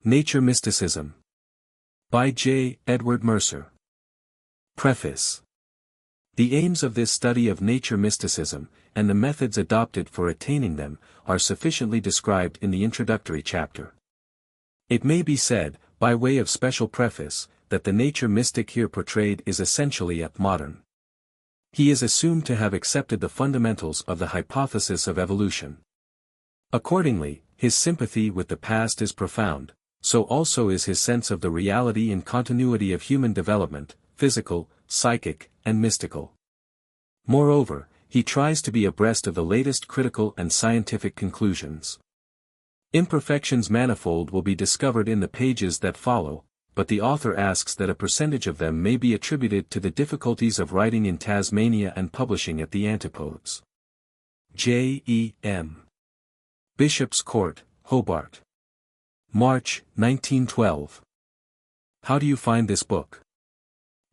Nature Mysticism. By J. Edward Mercer. Preface. The aims of this study of nature mysticism, and the methods adopted for attaining them, are sufficiently described in the introductory chapter. It may be said, by way of special preface, that the nature mystic here portrayed is essentially a modern. He is assumed to have accepted the fundamentals of the hypothesis of evolution. Accordingly, his sympathy with the past is profound, so also is his sense of the reality and continuity of human development, physical, psychic, and mystical. Moreover, he tries to be abreast of the latest critical and scientific conclusions. Imperfections manifold will be discovered in the pages that follow, but the author asks that a percentage of them may be attributed to the difficulties of writing in Tasmania and publishing at the Antipodes. J. E. M. Bishop's Court, Hobart. March, 1912. How do you find this book?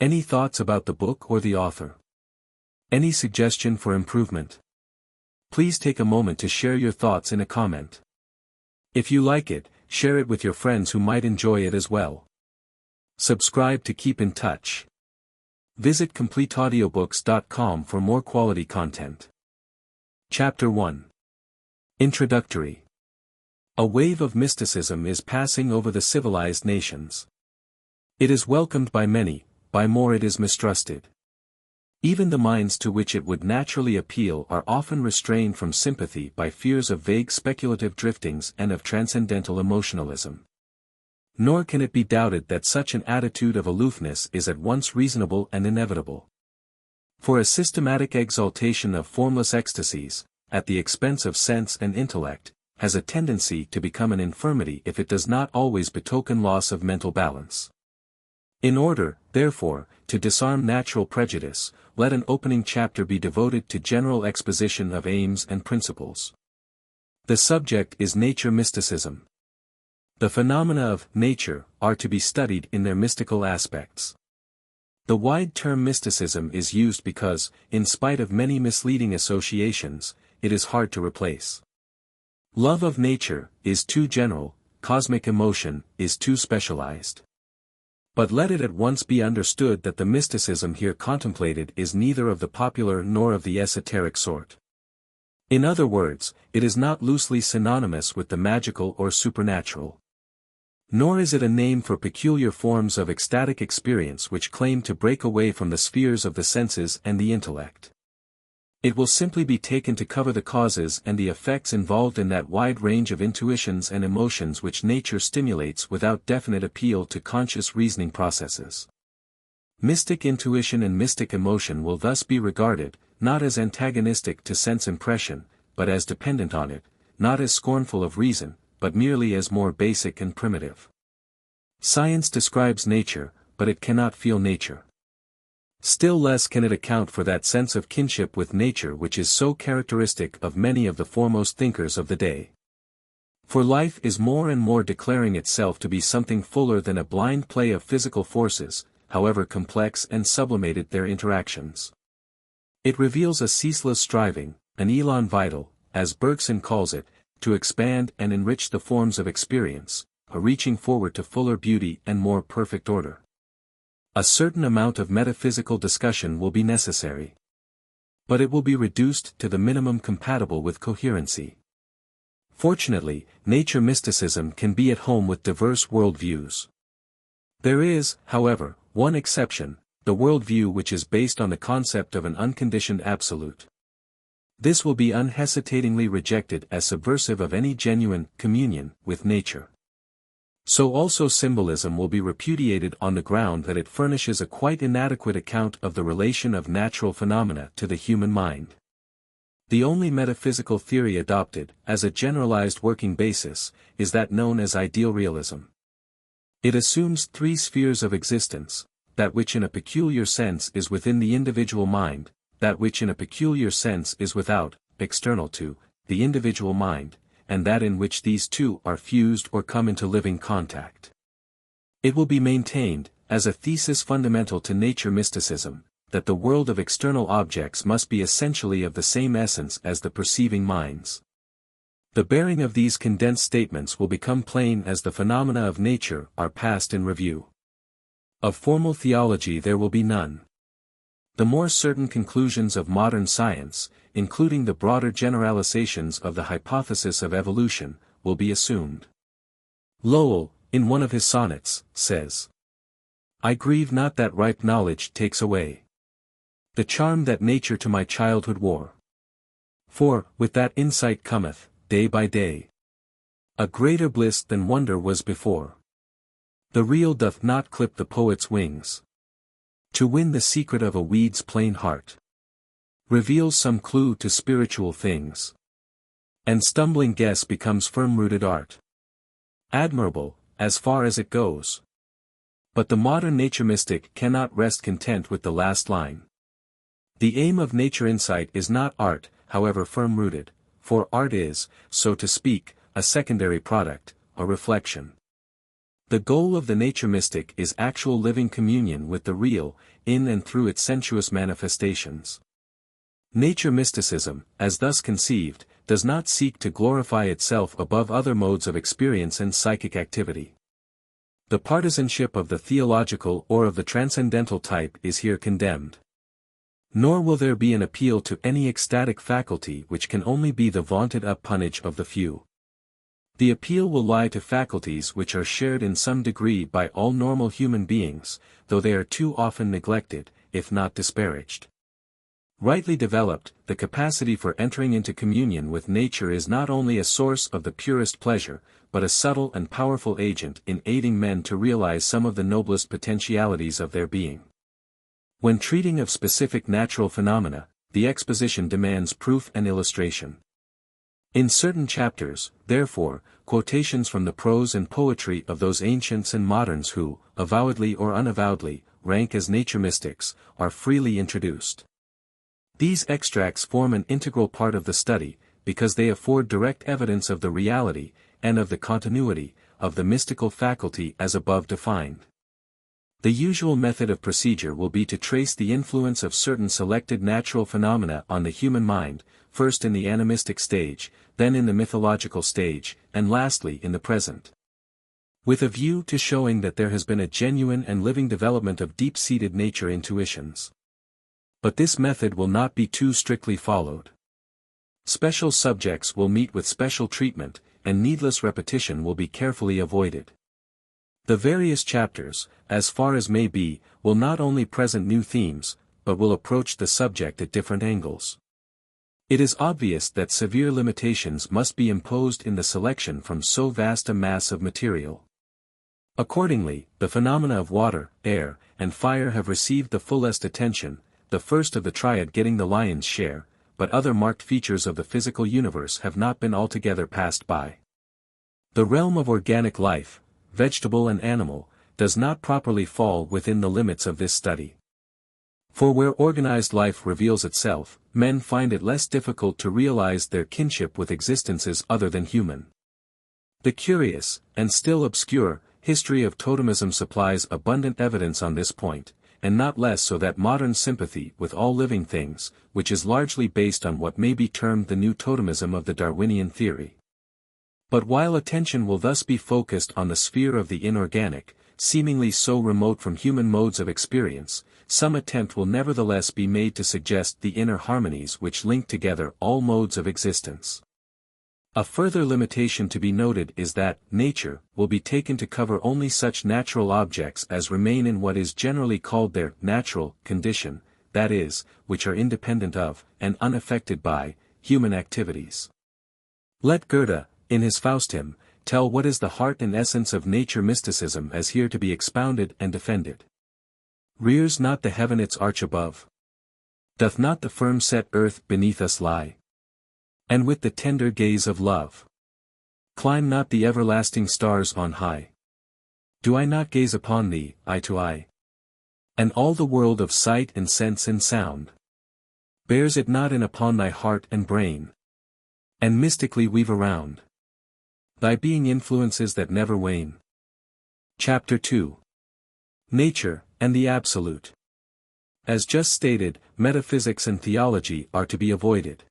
Any thoughts about the book or the author? Any suggestion for improvement? Please take a moment to share your thoughts in a comment. If you like it, share it with your friends who might enjoy it as well. Subscribe to keep in touch. Visit CompleteAudiobooks.com for more quality content. Chapter 1. Introductory. A wave of mysticism is passing over the civilized nations. It is welcomed by many, by more it is mistrusted. Even the minds to which it would naturally appeal are often restrained from sympathy by fears of vague speculative driftings and of transcendental emotionalism. Nor can it be doubted that such an attitude of aloofness is at once reasonable and inevitable. For a systematic exaltation of formless ecstasies, at the expense of sense and intellect, has a tendency to become an infirmity if it does not always betoken loss of mental balance. In order, therefore, to disarm natural prejudice, let an opening chapter be devoted to general exposition of aims and principles. The subject is nature mysticism. The phenomena of nature are to be studied in their mystical aspects. The wide term mysticism is used because, in spite of many misleading associations, it is hard to replace. Love of nature is too general, cosmic emotion is too specialized. But let it at once be understood that the mysticism here contemplated is neither of the popular nor of the esoteric sort. In other words, it is not loosely synonymous with the magical or supernatural. Nor is it a name for peculiar forms of ecstatic experience which claim to break away from the spheres of the senses and the intellect. It will simply be taken to cover the causes and the effects involved in that wide range of intuitions and emotions which nature stimulates without definite appeal to conscious reasoning processes. Mystic intuition and mystic emotion will thus be regarded, not as antagonistic to sense impression, but as dependent on it, not as scornful of reason, but merely as more basic and primitive. Science describes nature, but it cannot feel nature. Still less can it account for that sense of kinship with nature which is so characteristic of many of the foremost thinkers of the day. For life is more and more declaring itself to be something fuller than a blind play of physical forces, however complex and sublimated their interactions. It reveals a ceaseless striving, an elan vital, as Bergson calls it, to expand and enrich the forms of experience, a reaching forward to fuller beauty and more perfect order. A certain amount of metaphysical discussion will be necessary. But it will be reduced to the minimum compatible with coherency. Fortunately, nature mysticism can be at home with diverse worldviews. There is, however, one exception, the worldview which is based on the concept of an unconditioned absolute. This will be unhesitatingly rejected as subversive of any genuine communion with nature. So also symbolism will be repudiated on the ground that it furnishes a quite inadequate account of the relation of natural phenomena to the human mind. The only metaphysical theory adopted, as a generalized working basis, is that known as ideal realism. It assumes three spheres of existence: that which in a peculiar sense is within the individual mind, that which in a peculiar sense is without, external to, the individual mind, and that in which these two are fused or come into living contact. It will be maintained, as a thesis fundamental to nature mysticism, that the world of external objects must be essentially of the same essence as the perceiving minds. The bearing of these condensed statements will become plain as the phenomena of nature are passed in review. Of formal theology there will be none. The more certain conclusions of modern science, including the broader generalizations of the hypothesis of evolution, will be assumed. Lowell, in one of his sonnets, says, "I grieve not that ripe knowledge takes away the charm that nature to my childhood wore. For, with that insight cometh, day by day, a greater bliss than wonder was before. The real doth not clip the poet's wings, to win the secret of a weed's plain heart. Reveals some clue to spiritual things, and stumbling guess becomes firm-rooted art. Admirable, as far as it goes. But the modern nature mystic cannot rest content with the last line. The aim of nature insight is not art, however firm-rooted, for art is, so to speak, a secondary product, a reflection. The goal of the nature mystic is actual living communion with the real, in and through its sensuous manifestations. Nature mysticism, as thus conceived, does not seek to glorify itself above other modes of experience and psychic activity. The partisanship of the theological or of the transcendental type is here condemned. Nor will there be an appeal to any ecstatic faculty which can only be the vaunted appanage of the few. The appeal will lie to faculties which are shared in some degree by all normal human beings, though they are too often neglected, if not disparaged. Rightly developed, the capacity for entering into communion with nature is not only a source of the purest pleasure, but a subtle and powerful agent in aiding men to realize some of the noblest potentialities of their being. When treating of specific natural phenomena, the exposition demands proof and illustration. In certain chapters, therefore, quotations from the prose and poetry of those ancients and moderns who, avowedly or unavowedly, rank as nature mystics, are freely introduced. These extracts form an integral part of the study, because they afford direct evidence of the reality, and of the continuity, of the mystical faculty as above defined. The usual method of procedure will be to trace the influence of certain selected natural phenomena on the human mind, first in the animistic stage, then in the mythological stage, and lastly in the present. With a view to showing that there has been a genuine and living development of deep-seated nature intuitions. But this method will not be too strictly followed. Special subjects will meet with special treatment, and needless repetition will be carefully avoided. The various chapters, as far as may be, will not only present new themes, but will approach the subject at different angles. It is obvious that severe limitations must be imposed in the selection from so vast a mass of material. Accordingly, the phenomena of water, air, and fire have received the fullest attention, the first of the triad getting the lion's share, but other marked features of the physical universe have not been altogether passed by. The realm of organic life, vegetable and animal, does not properly fall within the limits of this study. For where organized life reveals itself, men find it less difficult to realize their kinship with existences other than human. The curious, and still obscure, history of totemism supplies abundant evidence on this point, and not less so that modern sympathy with all living things, which is largely based on what may be termed the new totemism of the Darwinian theory. But while attention will thus be focused on the sphere of the inorganic, seemingly so remote from human modes of experience, some attempt will nevertheless be made to suggest the inner harmonies which link together all modes of existence. A further limitation to be noted is that nature will be taken to cover only such natural objects as remain in what is generally called their natural condition, that is, which are independent of, and unaffected by, human activities. Let Goethe, in his Faust hymn, tell what is the heart and essence of nature mysticism as here to be expounded and defended. Rears not the heaven its arch above? Doth not the firm set earth beneath us lie? And with the tender gaze of love, climb not the everlasting stars on high? Do I not gaze upon thee, eye to eye? And all the world of sight and sense and sound, bears it not in upon thy heart and brain, and mystically weave around thy being influences that never wane? Chapter 2. Nature, and the Absolute. As just stated, metaphysics and theology are to be avoided.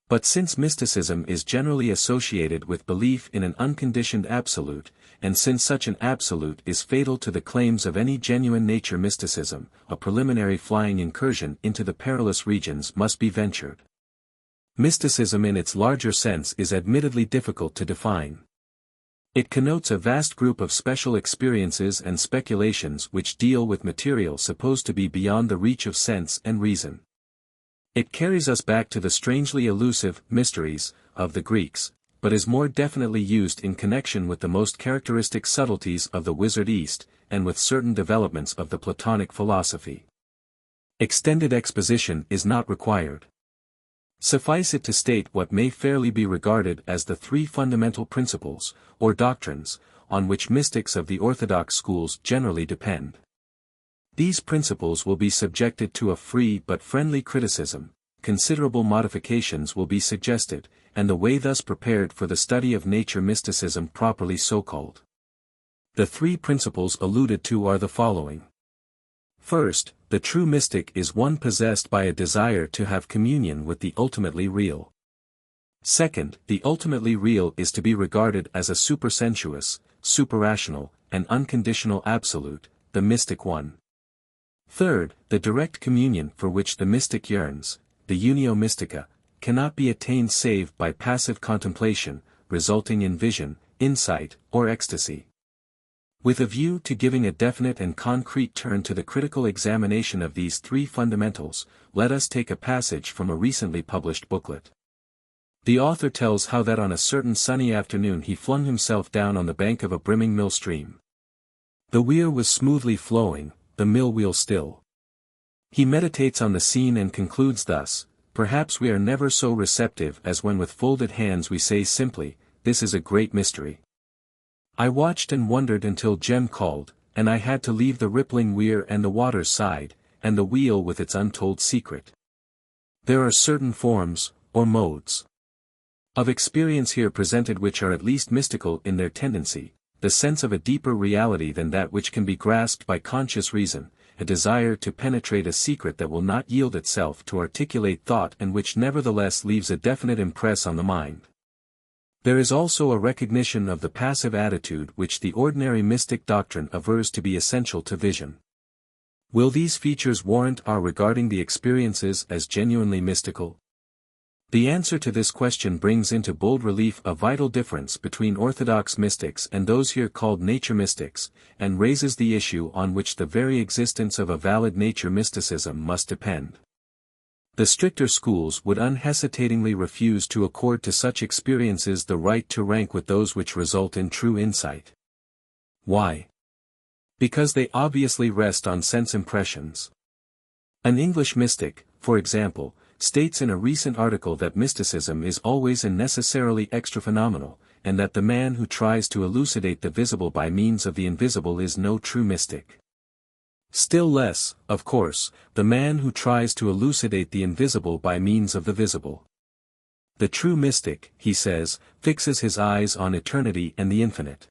But since mysticism is generally associated with belief in an unconditioned absolute, and since such an absolute is fatal to the claims of any genuine nature mysticism, a preliminary flying incursion into the perilous regions must be ventured. Mysticism in its larger sense is admittedly difficult to define. It connotes a vast group of special experiences and speculations which deal with material supposed to be beyond the reach of sense and reason. It carries us back to the strangely elusive mysteries of the Greeks, but is more definitely used in connection with the most characteristic subtleties of the wizard East, and with certain developments of the Platonic philosophy. Extended exposition is not required. Suffice it to state what may fairly be regarded as the three fundamental principles, or doctrines, on which mystics of the orthodox schools generally depend. These principles will be subjected to a free but friendly criticism, considerable modifications will be suggested, and the way thus prepared for the study of nature mysticism properly so-called. The three principles alluded to are the following. First, the true mystic is one possessed by a desire to have communion with the ultimately real. Second, the ultimately real is to be regarded as a supersensuous, superrational, and unconditional absolute, the mystic one. Third, the direct communion for which the mystic yearns, the unio mystica, cannot be attained save by passive contemplation, resulting in vision, insight, or ecstasy. With a view to giving a definite and concrete turn to the critical examination of these three fundamentals, let us take a passage from a recently published booklet. The author tells how that on a certain sunny afternoon he flung himself down on the bank of a brimming mill stream. The weir was smoothly flowing, the mill wheel still. He meditates on the scene and concludes thus, "Perhaps we are never so receptive as when with folded hands we say simply, 'This is a great mystery.' I watched and wondered until Jem called, and I had to leave the rippling weir and the water's side, and the wheel with its untold secret. There are certain forms, or modes, of experience here presented which are at least mystical in their tendency, the sense of a deeper reality than that which can be grasped by conscious reason, a desire to penetrate a secret that will not yield itself to articulate thought and which nevertheless leaves a definite impress on the mind. There is also a recognition of the passive attitude which the ordinary mystic doctrine avers to be essential to vision. Will these features warrant our regarding the experiences as genuinely mystical? The answer to this question brings into bold relief a vital difference between orthodox mystics and those here called nature mystics, and raises the issue on which the very existence of a valid nature mysticism must depend. The stricter schools would unhesitatingly refuse to accord to such experiences the right to rank with those which result in true insight. Why? Because they obviously rest on sense impressions. An English mystic, for example, states in a recent article that mysticism is always and necessarily extra-phenomenal, and that the man who tries to elucidate the visible by means of the invisible is no true mystic. Still less, of course, the man who tries to elucidate the invisible by means of the visible. The true mystic, he says, fixes his eyes on eternity and the infinite.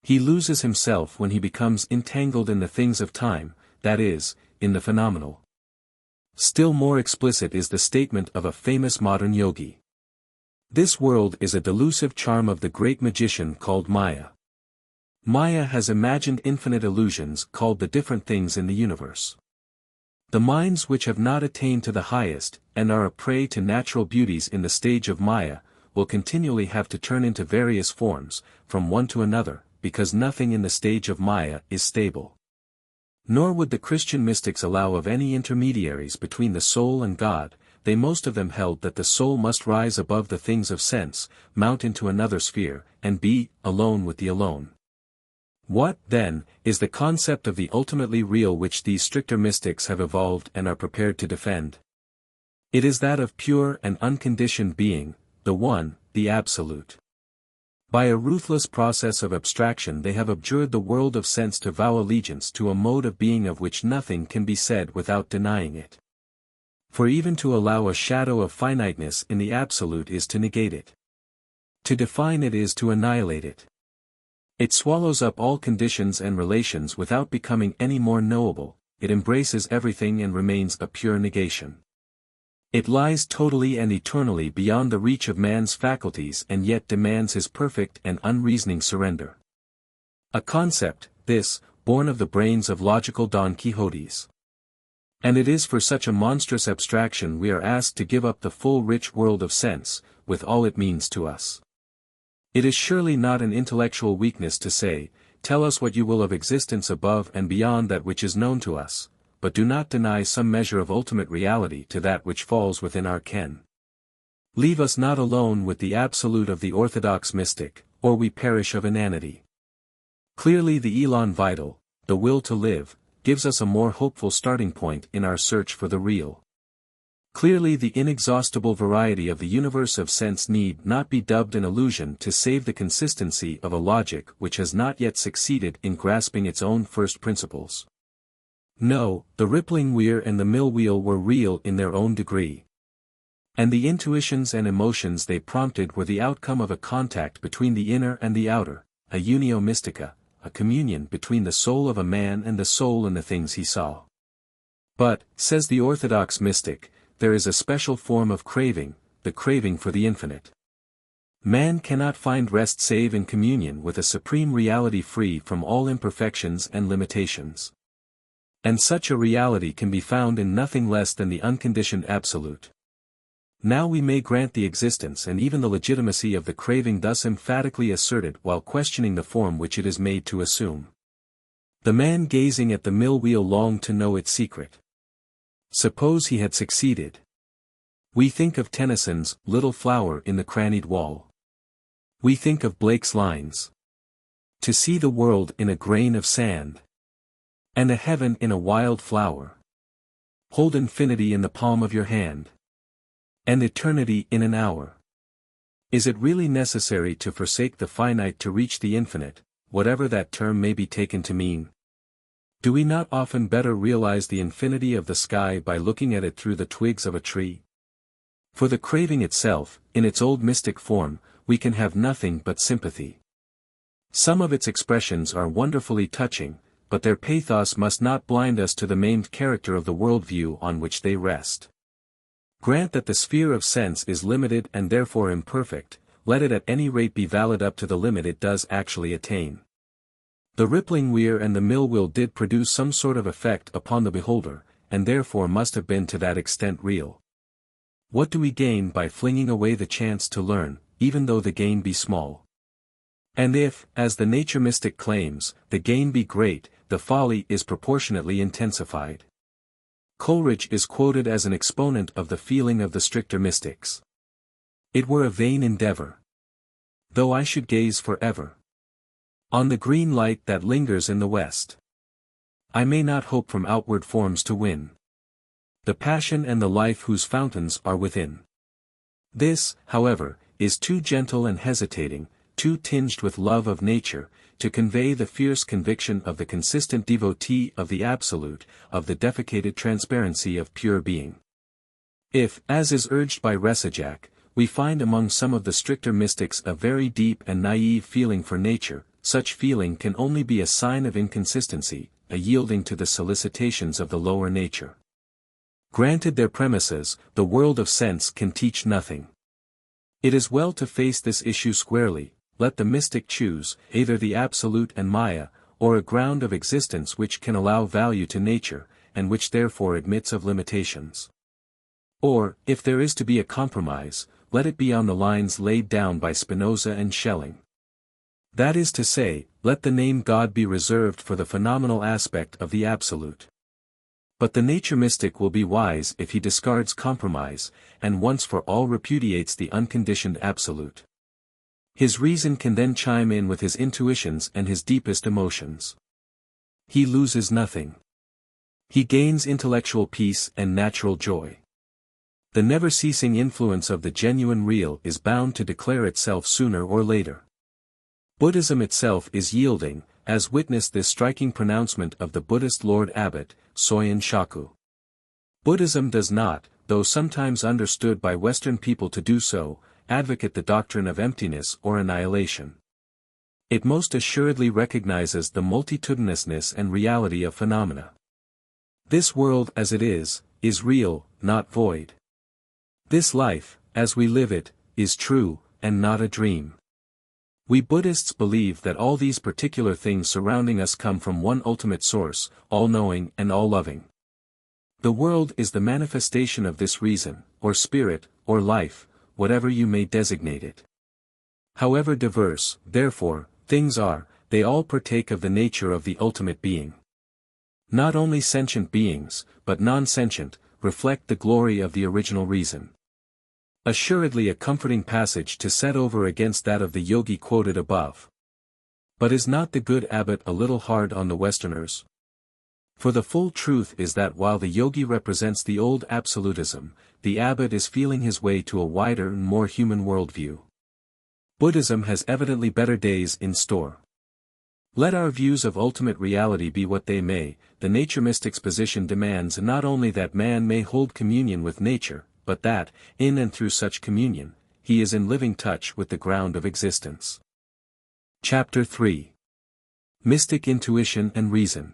He loses himself when he becomes entangled in the things of time, that is, in the phenomenal. Still more explicit is the statement of a famous modern yogi. This world is a delusive charm of the great magician called Maya. Maya has imagined infinite illusions called the different things in the universe. The minds which have not attained to the highest, and are a prey to natural beauties in the stage of Maya, will continually have to turn into various forms, from one to another, because nothing in the stage of Maya is stable. Nor would the Christian mystics allow of any intermediaries between the soul and God. They most of them held that the soul must rise above the things of sense, mount into another sphere, and be alone with the alone. What, then, is the concept of the ultimately real which these stricter mystics have evolved and are prepared to defend? It is that of pure and unconditioned being, the One, the Absolute. By a ruthless process of abstraction they have abjured the world of sense to vow allegiance to a mode of being of which nothing can be said without denying it. For even to allow a shadow of finiteness in the Absolute is to negate it. To define it is to annihilate it. It swallows up all conditions and relations without becoming any more knowable, it embraces everything and remains a pure negation. It lies totally and eternally beyond the reach of man's faculties and yet demands his perfect and unreasoning surrender. A concept, this, born of the brains of logical Don Quixotes. And it is for such a monstrous abstraction we are asked to give up the full rich world of sense, with all it means to us. It is surely not an intellectual weakness to say, tell us what you will of existence above and beyond that which is known to us, but do not deny some measure of ultimate reality to that which falls within our ken. Leave us not alone with the absolute of the orthodox mystic, or we perish of inanity. Clearly the elan vital, the will to live, gives us a more hopeful starting point in our search for the real. Clearly the inexhaustible variety of the universe of sense need not be dubbed an illusion to save the consistency of a logic which has not yet succeeded in grasping its own first principles. No, the rippling weir and the mill wheel were real in their own degree. And the intuitions and emotions they prompted were the outcome of a contact between the inner and the outer, a unio mystica, a communion between the soul of a man and the soul in the things he saw. But, says the orthodox mystic, there is a special form of craving, the craving for the infinite. Man cannot find rest save in communion with a supreme reality free from all imperfections and limitations. And such a reality can be found in nothing less than the unconditioned absolute. Now we may grant the existence and even the legitimacy of the craving thus emphatically asserted while questioning the form which it is made to assume. The man gazing at the mill wheel longed to know its secret. Suppose he had succeeded. We think of Tennyson's Little Flower in the Crannied Wall. We think of Blake's lines. To see the world in a grain of sand. And a heaven in a wild flower. Hold infinity in the palm of your hand. And eternity in an hour. Is it really necessary to forsake the finite to reach the infinite, whatever that term may be taken to mean? Do we not often better realize the infinity of the sky by looking at it through the twigs of a tree? For the craving itself, in its old mystic form, we can have nothing but sympathy. Some of its expressions are wonderfully touching, but their pathos must not blind us to the maimed character of the worldview on which they rest. Grant that the sphere of sense is limited and therefore imperfect, let it at any rate be valid up to the limit it does actually attain. The rippling weir and the mill wheel did produce some sort of effect upon the beholder, and therefore must have been to that extent real. What do we gain by flinging away the chance to learn, even though the gain be small? And if, as the nature mystic claims, the gain be great, the folly is proportionately intensified. Coleridge is quoted as an exponent of the feeling of the stricter mystics. It were a vain endeavor. Though I should gaze forever on the green light that lingers in the west, I may not hope from outward forms to win the passion and the life whose fountains are within. This, however, is too gentle and hesitating, too tinged with love of nature, to convey the fierce conviction of the consistent devotee of the absolute, of the defecated transparency of pure being. If, as is urged by Receptivity, we find among some of the stricter mystics a very deep and naive feeling for nature, such feeling can only be a sign of inconsistency, a yielding to the solicitations of the lower nature. Granted their premises, the world of sense can teach nothing. It is well to face this issue squarely. Let the mystic choose, either the absolute and Maya, or a ground of existence which can allow value to nature, and which therefore admits of limitations. Or, if there is to be a compromise, let it be on the lines laid down by Spinoza and Schelling. That is to say, let the name God be reserved for the phenomenal aspect of the absolute. But the nature mystic will be wise if he discards compromise, and once for all repudiates the unconditioned absolute. His reason can then chime in with his intuitions and his deepest emotions. He loses nothing. He gains intellectual peace and natural joy. The never-ceasing influence of the genuine real is bound to declare itself sooner or later. Buddhism itself is yielding, as witness this striking pronouncement of the Buddhist Lord Abbot, Soyen Shaku. Buddhism does not, though sometimes understood by Western people to do so, advocate the doctrine of emptiness or annihilation. It most assuredly recognizes the multitudinousness and reality of phenomena. This world as it is real, not void. This life, as we live it, is true, and not a dream. We Buddhists believe that all these particular things surrounding us come from one ultimate source, all-knowing and all-loving. The world is the manifestation of this reason, or spirit, or life, whatever you may designate it. However diverse, therefore, things are, they all partake of the nature of the ultimate being. Not only sentient beings, but non-sentient, reflect the glory of the original reason. Assuredly a comforting passage to set over against that of the yogi quoted above. But is not the good abbot a little hard on the Westerners? For the full truth is that while the yogi represents the old absolutism, the abbot is feeling his way to a wider and more human worldview. Buddhism has evidently better days in store. Let our views of ultimate reality be what they may, the nature mystic's position demands not only that man may hold communion with nature, but that, in and through such communion, he is in living touch with the ground of existence. Chapter 3. Mystic Intuition and Reason.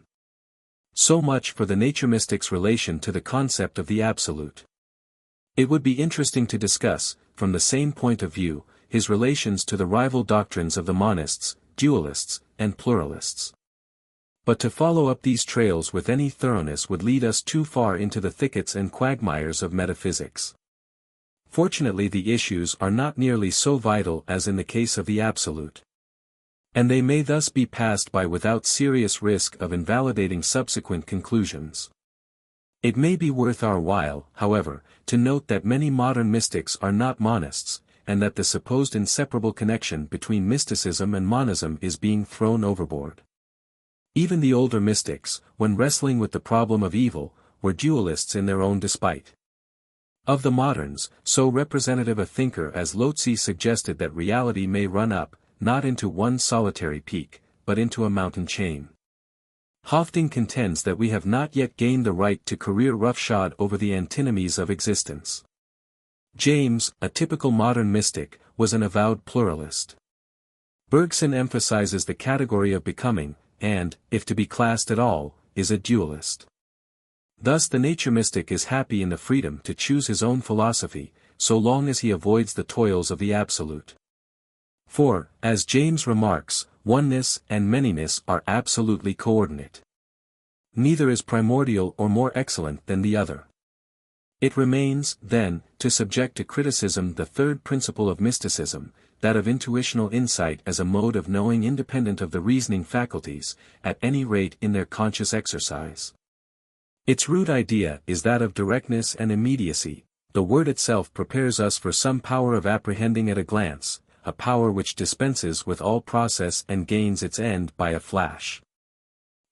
So much for the nature mystic's relation to the concept of the absolute. It would be interesting to discuss, from the same point of view, his relations to the rival doctrines of the monists, dualists, and pluralists. But to follow up these trails with any thoroughness would lead us too far into the thickets and quagmires of metaphysics. Fortunately the issues are not nearly so vital as in the case of the absolute. And they may thus be passed by without serious risk of invalidating subsequent conclusions. It may be worth our while, however, to note that many modern mystics are not monists, and that the supposed inseparable connection between mysticism and monism is being thrown overboard. Even the older mystics, when wrestling with the problem of evil, were dualists in their own despite. Of the moderns, so representative a thinker as Lotze suggested that reality may run up, not into one solitary peak, but into a mountain chain. Hofting contends that we have not yet gained the right to career roughshod over the antinomies of existence. James, a typical modern mystic, was an avowed pluralist. Bergson emphasizes the category of becoming, and, if to be classed at all, is a dualist. Thus the nature mystic is happy in the freedom to choose his own philosophy, so long as he avoids the toils of the absolute. For, as James remarks, oneness and manyness are absolutely coordinate. Neither is primordial or more excellent than the other. It remains, then, to subject to criticism the third principle of mysticism, that of intuitional insight as a mode of knowing independent of the reasoning faculties, at any rate in their conscious exercise. Its root idea is that of directness and immediacy. The word itself prepares us for some power of apprehending at a glance, a power which dispenses with all process and gains its end by a flash.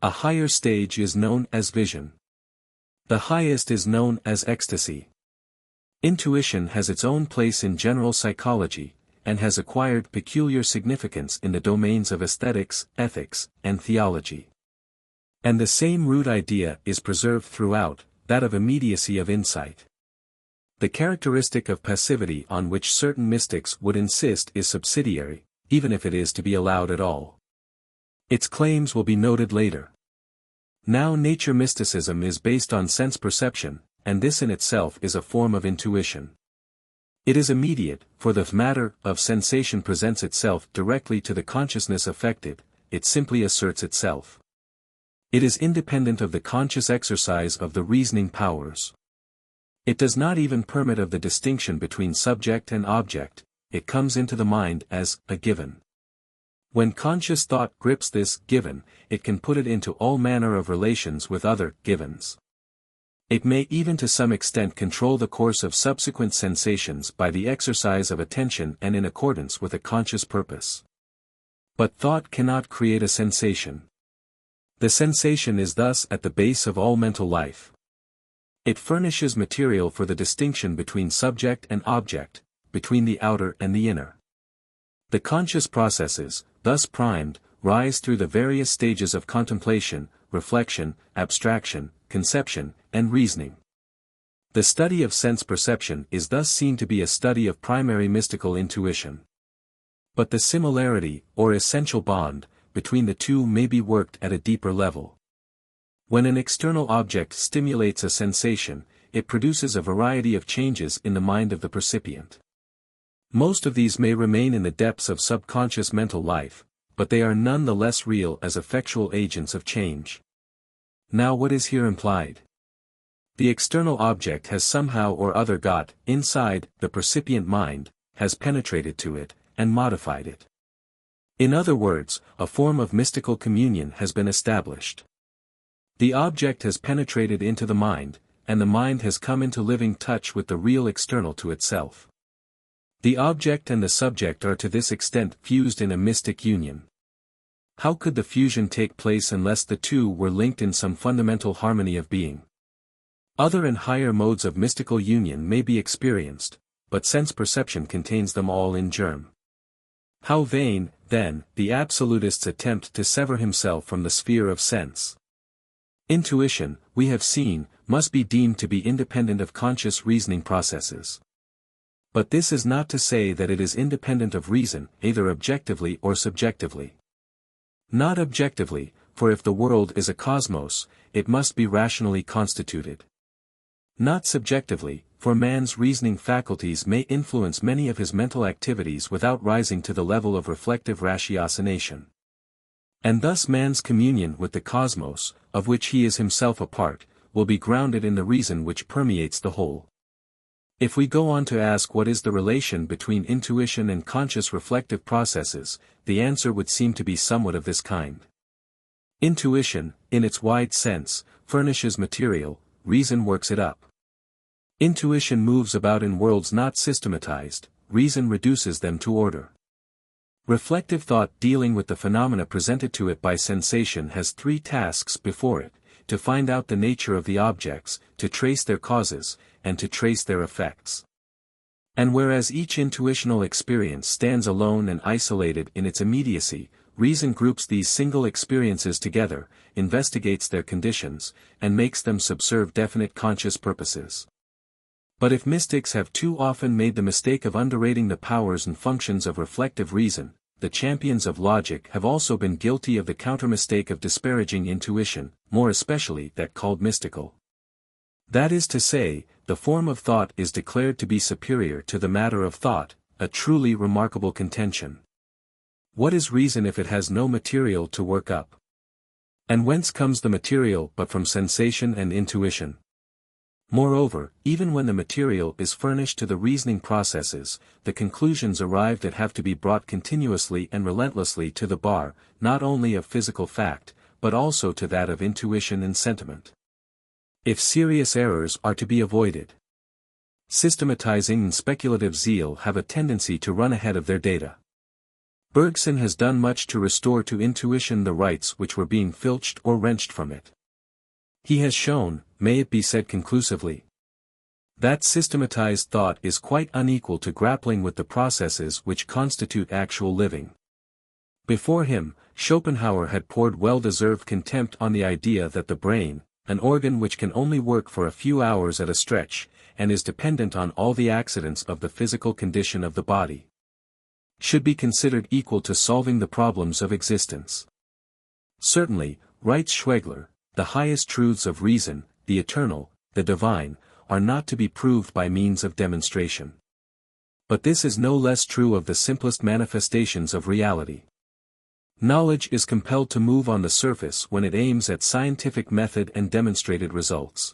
A higher stage is known as vision. The highest is known as ecstasy. Intuition has its own place in general psychology, and has acquired peculiar significance in the domains of aesthetics, ethics, and theology. And the same root idea is preserved throughout, that of immediacy of insight. The characteristic of passivity on which certain mystics would insist is subsidiary, even if it is to be allowed at all. Its claims will be noted later. Now nature mysticism is based on sense perception, and this in itself is a form of intuition. It is immediate, for the matter of sensation presents itself directly to the consciousness affected, it simply asserts itself. It is independent of the conscious exercise of the reasoning powers. It does not even permit of the distinction between subject and object, it comes into the mind as a given. When conscious thought grips this given, it can put it into all manner of relations with other givens. It may even to some extent control the course of subsequent sensations by the exercise of attention and in accordance with a conscious purpose. But thought cannot create a sensation. The sensation is thus at the base of all mental life. It furnishes material for the distinction between subject and object, between the outer and the inner. The conscious processes, thus primed, rise through the various stages of contemplation, reflection, abstraction, conception, and reasoning. The study of sense perception is thus seen to be a study of primary mystical intuition. But the similarity, or essential bond, between the two may be worked at a deeper level. When an external object stimulates a sensation, it produces a variety of changes in the mind of the percipient. Most of these may remain in the depths of subconscious mental life, but they are none the less real as effectual agents of change. Now what is here implied? The external object has somehow or other got inside the percipient mind, has penetrated to it, and modified it. In other words, a form of mystical communion has been established. The object has penetrated into the mind, and the mind has come into living touch with the real external to itself. The object and the subject are to this extent fused in a mystic union. How could the fusion take place unless the two were linked in some fundamental harmony of being? Other and higher modes of mystical union may be experienced, but sense perception contains them all in germ. How vain, then, the absolutist's attempt to sever himself from the sphere of sense. Intuition, we have seen, must be deemed to be independent of conscious reasoning processes. But this is not to say that it is independent of reason, either objectively or subjectively. Not objectively, for if the world is a cosmos, it must be rationally constituted. Not subjectively, for man's reasoning faculties may influence many of his mental activities without rising to the level of reflective ratiocination. And thus man's communion with the cosmos, of which he is himself a part, will be grounded in the reason which permeates the whole. If we go on to ask what is the relation between intuition and conscious reflective processes, the answer would seem to be somewhat of this kind. Intuition, in its wide sense, furnishes material, reason works it up. Intuition moves about in worlds not systematized, reason reduces them to order. Reflective thought dealing with the phenomena presented to it by sensation has three tasks before it: to find out the nature of the objects, to trace their causes, and to trace their effects. And whereas each intuitional experience stands alone and isolated in its immediacy, reason groups these single experiences together, investigates their conditions, and makes them subserve definite conscious purposes. But if mystics have too often made the mistake of underrating the powers and functions of reflective reason, the champions of logic have also been guilty of the counter-mistake of disparaging intuition, more especially that called mystical. That is to say, the form of thought is declared to be superior to the matter of thought, a truly remarkable contention. What is reason if it has no material to work up? And whence comes the material but from sensation and intuition? Moreover, even when the material is furnished to the reasoning processes, the conclusions arrived at have to be brought continuously and relentlessly to the bar, not only of physical fact, but also to that of intuition and sentiment. If serious errors are to be avoided, systematizing and speculative zeal have a tendency to run ahead of their data. Bergson has done much to restore to intuition the rights which were being filched or wrenched from it. He has shown, may it be said conclusively, that systematized thought is quite unequal to grappling with the processes which constitute actual living. Before him, Schopenhauer had poured well-deserved contempt on the idea that the brain, an organ which can only work for a few hours at a stretch, and is dependent on all the accidents of the physical condition of the body, should be considered equal to solving the problems of existence. Certainly, writes Schwegler, the highest truths of reason, the eternal, the divine, are not to be proved by means of demonstration. But this is no less true of the simplest manifestations of reality. Knowledge is compelled to move on the surface when it aims at scientific method and demonstrated results.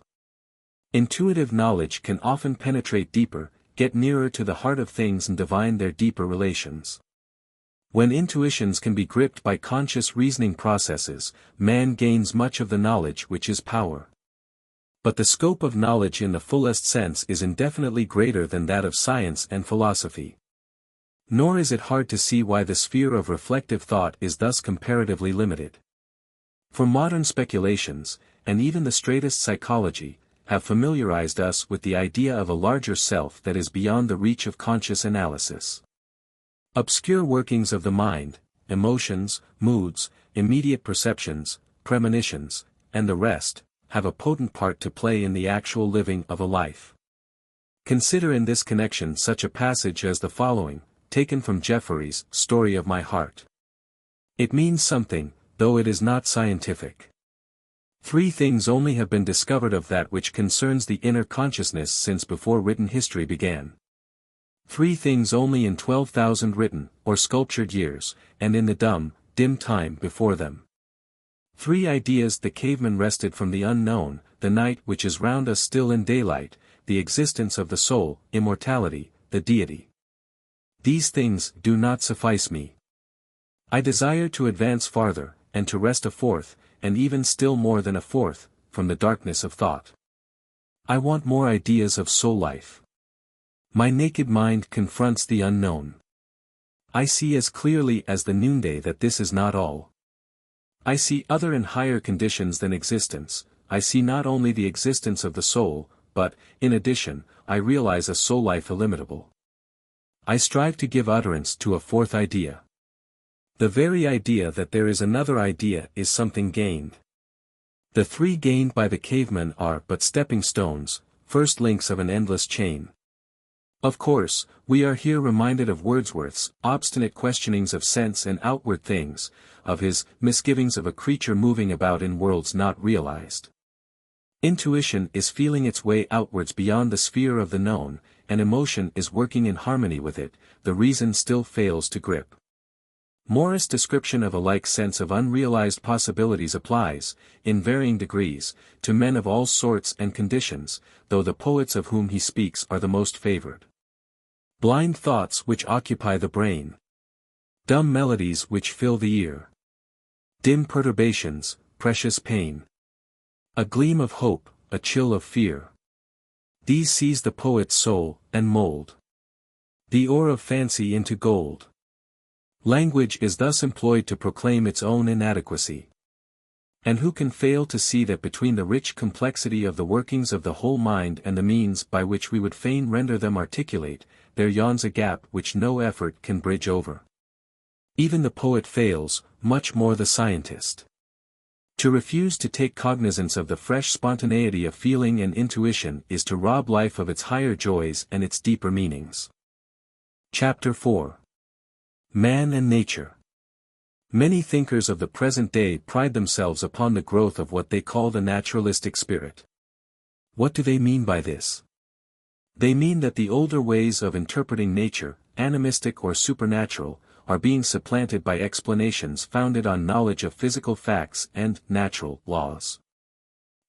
Intuitive knowledge can often penetrate deeper, get nearer to the heart of things and divine their deeper relations. When intuitions can be gripped by conscious reasoning processes, man gains much of the knowledge which is power. But the scope of knowledge in the fullest sense is indefinitely greater than that of science and philosophy. Nor is it hard to see why the sphere of reflective thought is thus comparatively limited. For modern speculations, and even the straightest psychology, have familiarized us with the idea of a larger self that is beyond the reach of conscious analysis. Obscure workings of the mind, emotions, moods, immediate perceptions, premonitions, and the rest, have a potent part to play in the actual living of a life. Consider in this connection such a passage as the following, taken from Jefferies' Story of My Heart. It means something, though it is not scientific. 3 things only have been discovered of that which concerns the inner consciousness since before written history began. 3 things only in 12,000 written, or sculptured years, and in the dim time before them. 3 ideas the caveman wrested from the unknown, the night which is round us still in daylight, the existence of the soul, immortality, the deity. These things do not suffice me. I desire to advance farther, and to wrest a 4th, and even still more than a 4th, from the darkness of thought. I want more ideas of soul life. My naked mind confronts the unknown. I see as clearly as the noonday that this is not all. I see other and higher conditions than existence. I see not only the existence of the soul, but, in addition, I realize a soul life illimitable. I strive to give utterance to a 4th idea. The very idea that there is another idea is something gained. The 3 gained by the caveman are but stepping stones, first links of an endless chain. Of course, we are here reminded of Wordsworth's obstinate questionings of sense and outward things, of his misgivings of a creature moving about in worlds not realized. Intuition is feeling its way outwards beyond the sphere of the known, and emotion is working in harmony with it, the reason still fails to grip. Morris' description of a like sense of unrealized possibilities applies, in varying degrees, to men of all sorts and conditions, though the poets of whom he speaks are the most favored. Blind thoughts which occupy the brain. Dumb melodies which fill the ear. Dim perturbations, precious pain. A gleam of hope, a chill of fear. These seize the poet's soul, and mold the ore of fancy into gold. Language is thus employed to proclaim its own inadequacy. And who can fail to see that between the rich complexity of the workings of the whole mind and the means by which we would fain render them articulate, there yawns a gap which no effort can bridge over. Even the poet fails, much more the scientist. To refuse to take cognizance of the fresh spontaneity of feeling and intuition is to rob life of its higher joys and its deeper meanings. Chapter 4. Man and Nature. Many thinkers of the present day pride themselves upon the growth of what they call the naturalistic spirit. What do they mean by this? They mean that the older ways of interpreting nature, animistic or supernatural, are being supplanted by explanations founded on knowledge of physical facts and natural laws.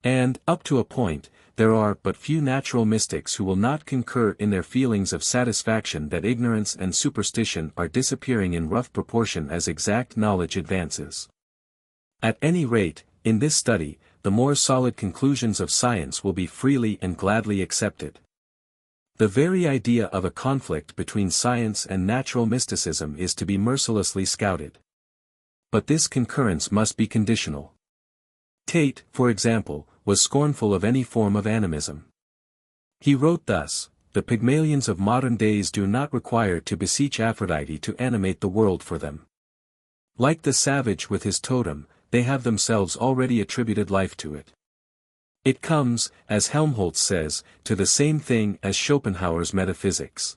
And, up to a point, there are but few natural mystics who will not concur in their feelings of satisfaction that ignorance and superstition are disappearing in rough proportion as exact knowledge advances. At any rate, in this study, the more solid conclusions of science will be freely and gladly accepted. The very idea of a conflict between science and natural mysticism is to be mercilessly scouted. But this concurrence must be conditional. Tate, for example, was scornful of any form of animism. He wrote thus: "The Pygmalions of modern days do not require to beseech Aphrodite to animate the world for them. Like the savage with his totem, they have themselves already attributed life to it. It comes, as Helmholtz says, to the same thing as Schopenhauer's metaphysics.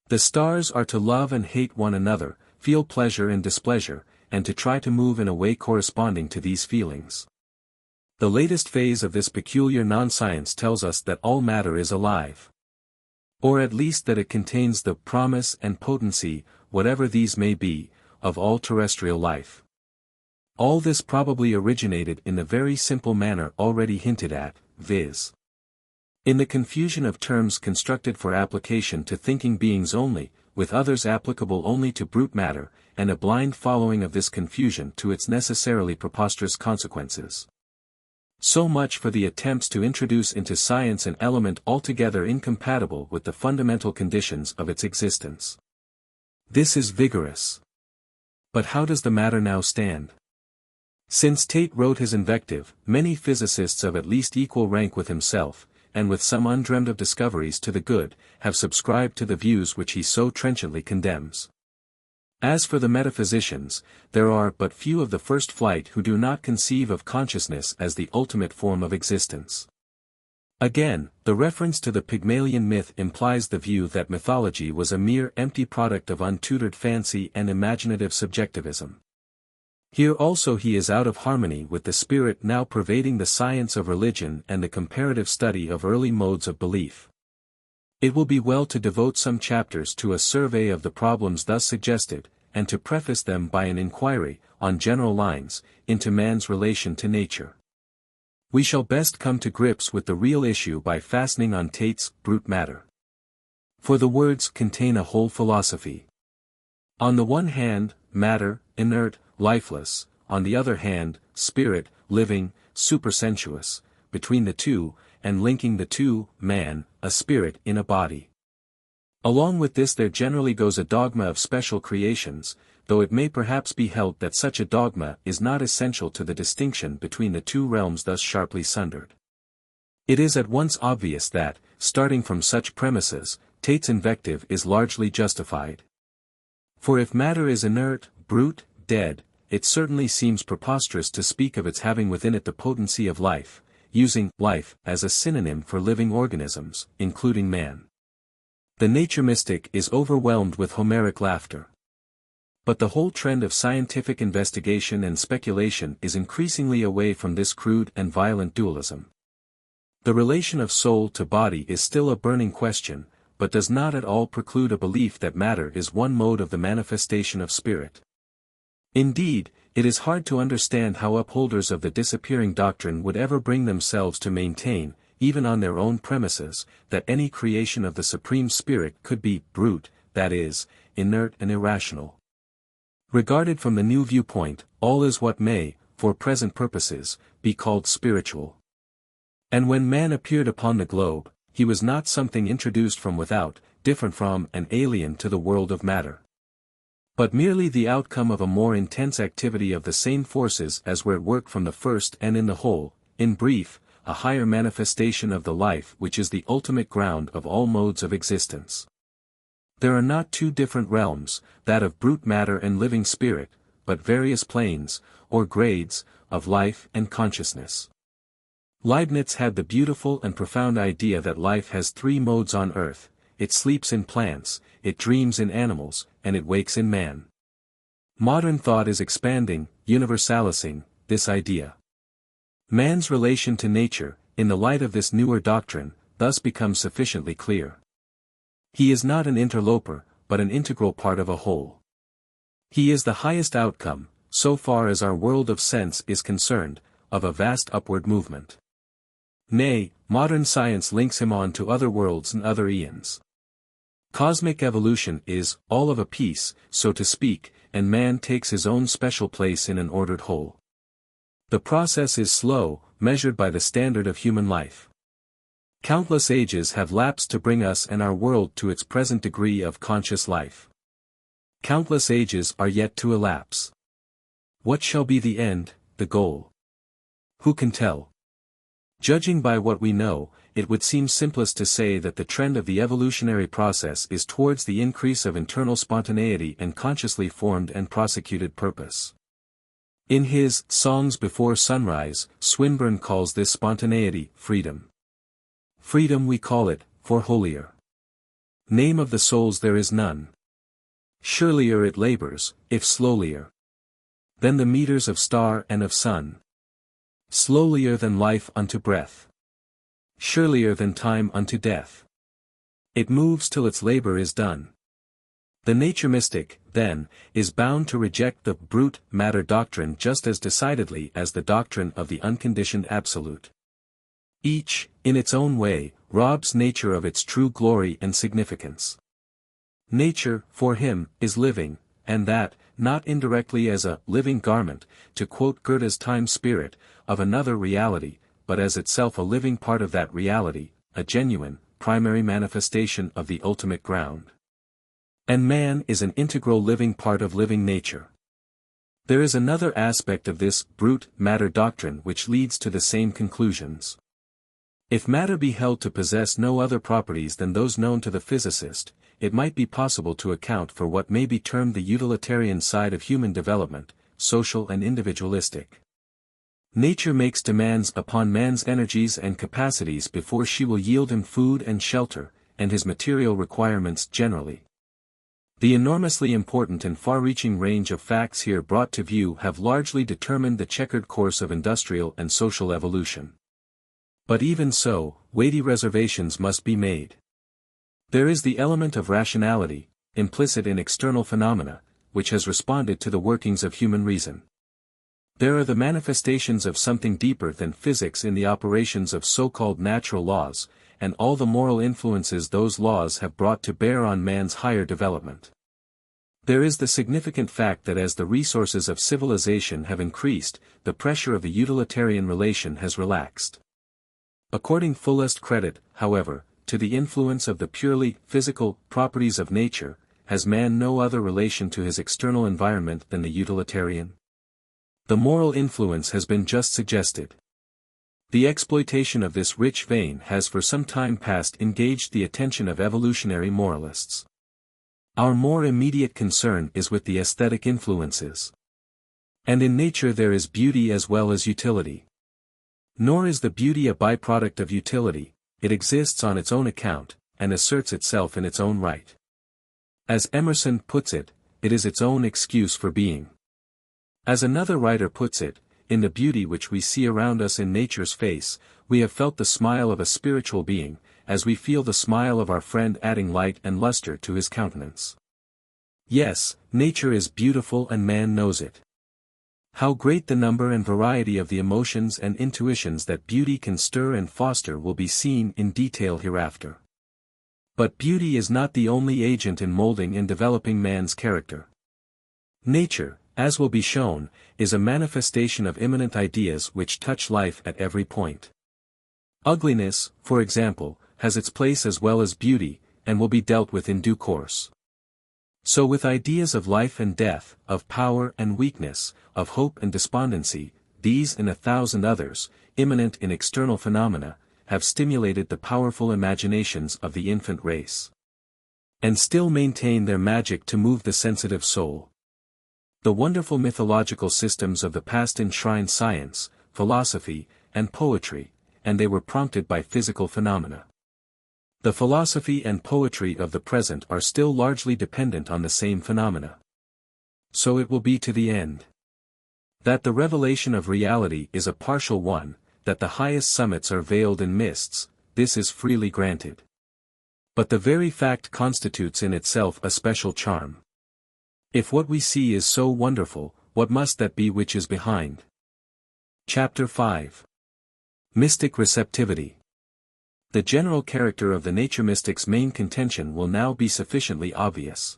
The stars are to love and hate one another, feel pleasure and displeasure, and to try to move in a way corresponding to these feelings. The latest phase of this peculiar non-science tells us that all matter is alive. Or at least that it contains the promise and potency, whatever these may be, of all terrestrial life. All this probably originated in the very simple manner already hinted at, viz. in the confusion of terms constructed for application to thinking beings only, with others applicable only to brute matter, and a blind following of this confusion to its necessarily preposterous consequences. So much for the attempts to introduce into science an element altogether incompatible with the fundamental conditions of its existence. This is vigorous. But how does the matter now stand? Since Tate wrote his invective, many physicists of at least equal rank with himself, and with some undreamed of discoveries to the good, have subscribed to the views which he so trenchantly condemns. As for the metaphysicians, there are but few of the first flight who do not conceive of consciousness as the ultimate form of existence. Again, the reference to the Pygmalion myth implies the view that mythology was a mere empty product of untutored fancy and imaginative subjectivism. Here also he is out of harmony with the spirit now pervading the science of religion and the comparative study of early modes of belief. It will be well to devote some chapters to a survey of the problems thus suggested, and to preface them by an inquiry, on general lines, into man's relation to nature. We shall best come to grips with the real issue by fastening on Tait's brute matter. For the words contain a whole philosophy. On the one hand, matter, inert, lifeless; on the other hand, spirit, living, supersensuous; between the two, and linking the two, man, a spirit in a body. Along with this there generally goes a dogma of special creations, though it may perhaps be held that such a dogma is not essential to the distinction between the two realms thus sharply sundered. It is at once obvious that, starting from such premises, Tait's invective is largely justified. For if matter is inert, brute, dead, it certainly seems preposterous to speak of its having within it the potency of life, using life as a synonym for living organisms, including man. The nature mystic is overwhelmed with Homeric laughter. But the whole trend of scientific investigation and speculation is increasingly away from this crude and violent dualism. The relation of soul to body is still a burning question, but does not at all preclude a belief that matter is one mode of the manifestation of spirit. Indeed, it is hard to understand how upholders of the disappearing doctrine would ever bring themselves to maintain, even on their own premises, that any creation of the Supreme Spirit could be brute, that is, inert and irrational. Regarded from the new viewpoint, all is what may, for present purposes, be called spiritual. And when man appeared upon the globe, he was not something introduced from without, different from and alien to the world of matter, but merely the outcome of a more intense activity of the same forces as were at work from the first and in the whole, in brief, a higher manifestation of the life which is the ultimate ground of all modes of existence. There are not two different realms, that of brute matter and living spirit, but various planes, or grades, of life and consciousness. Leibniz had the beautiful and profound idea that life has three modes on earth: it sleeps in plants, it dreams in animals, and it wakes in man. Modern thought is expanding, universalizing, this idea. Man's relation to nature, in the light of this newer doctrine, thus becomes sufficiently clear. He is not an interloper, but an integral part of a whole. He is the highest outcome, so far as our world of sense is concerned, of a vast upward movement. Nay, modern science links him on to other worlds and other eons. Cosmic evolution is, all of a piece, so to speak, and man takes his own special place in an ordered whole. The process is slow, measured by the standard of human life. Countless ages have lapsed to bring us and our world to its present degree of conscious life. Countless ages are yet to elapse. What shall be the end, the goal? Who can tell? Judging by what we know, it would seem simplest to say that the trend of the evolutionary process is towards the increase of internal spontaneity and consciously formed and prosecuted purpose. In his Songs Before Sunrise, Swinburne calls this spontaneity freedom. Freedom we call it, for holier name of the souls there is none. Surelier it labors, if slowlier than the meters of star and of sun. Slowlier than life unto breath. Surelier than time unto death. It moves till its labor is done. The nature mystic, then, is bound to reject the brute matter doctrine just as decidedly as the doctrine of the unconditioned absolute. Each, in its own way, robs nature of its true glory and significance. Nature, for him, is living, and that, not indirectly as a living garment, to quote Goethe's time spirit, of another reality, but as itself a living part of that reality, a genuine, primary manifestation of the ultimate ground. And man is an integral living part of living nature. There is another aspect of this brute matter doctrine which leads to the same conclusions. If matter be held to possess no other properties than those known to the physicist, it might be possible to account for what may be termed the utilitarian side of human development, social and individualistic. Nature makes demands upon man's energies and capacities before she will yield him food and shelter, and his material requirements generally. The enormously important and far-reaching range of facts here brought to view have largely determined the checkered course of industrial and social evolution. But even so, weighty reservations must be made. There is the element of rationality, implicit in external phenomena, which has responded to the workings of human reason. There are the manifestations of something deeper than physics in the operations of so-called natural laws, and all the moral influences those laws have brought to bear on man's higher development. There is the significant fact that as the resources of civilization have increased, the pressure of the utilitarian relation has relaxed. According fullest credit, however, to the influence of the purely physical properties of nature, has man no other relation to his external environment than the utilitarian? The moral influence has been just suggested. The exploitation of this rich vein has for some time past engaged the attention of evolutionary moralists. Our more immediate concern is with the aesthetic influences. And in nature there is beauty as well as utility. Nor is the beauty a byproduct of utility, it exists on its own account, and asserts itself in its own right. As Emerson puts it, it is its own excuse for being. As another writer puts it, in the beauty which we see around us in nature's face, we have felt the smile of a spiritual being, as we feel the smile of our friend adding light and luster to his countenance. Yes, nature is beautiful and man knows it. How great the number and variety of the emotions and intuitions that beauty can stir and foster will be seen in detail hereafter. But beauty is not the only agent in molding and developing man's character. Nature, as will be shown, is a manifestation of immanent ideas which touch life at every point. Ugliness, for example, has its place as well as beauty, and will be dealt with in due course. So with ideas of life and death, of power and weakness, of hope and despondency, these and 1,000 others, immanent in external phenomena, have stimulated the powerful imaginations of the infant race. And still maintain their magic to move the sensitive soul. The wonderful mythological systems of the past enshrine science, philosophy, and poetry, and they were prompted by physical phenomena. The philosophy and poetry of the present are still largely dependent on the same phenomena. So it will be to the end. That the revelation of reality is a partial one, that the highest summits are veiled in mists, this is freely granted. But the very fact constitutes in itself a special charm. If what we see is so wonderful, what must that be which is behind? Chapter 5. Mystic Receptivity. The general character of the nature mystic's main contention will now be sufficiently obvious.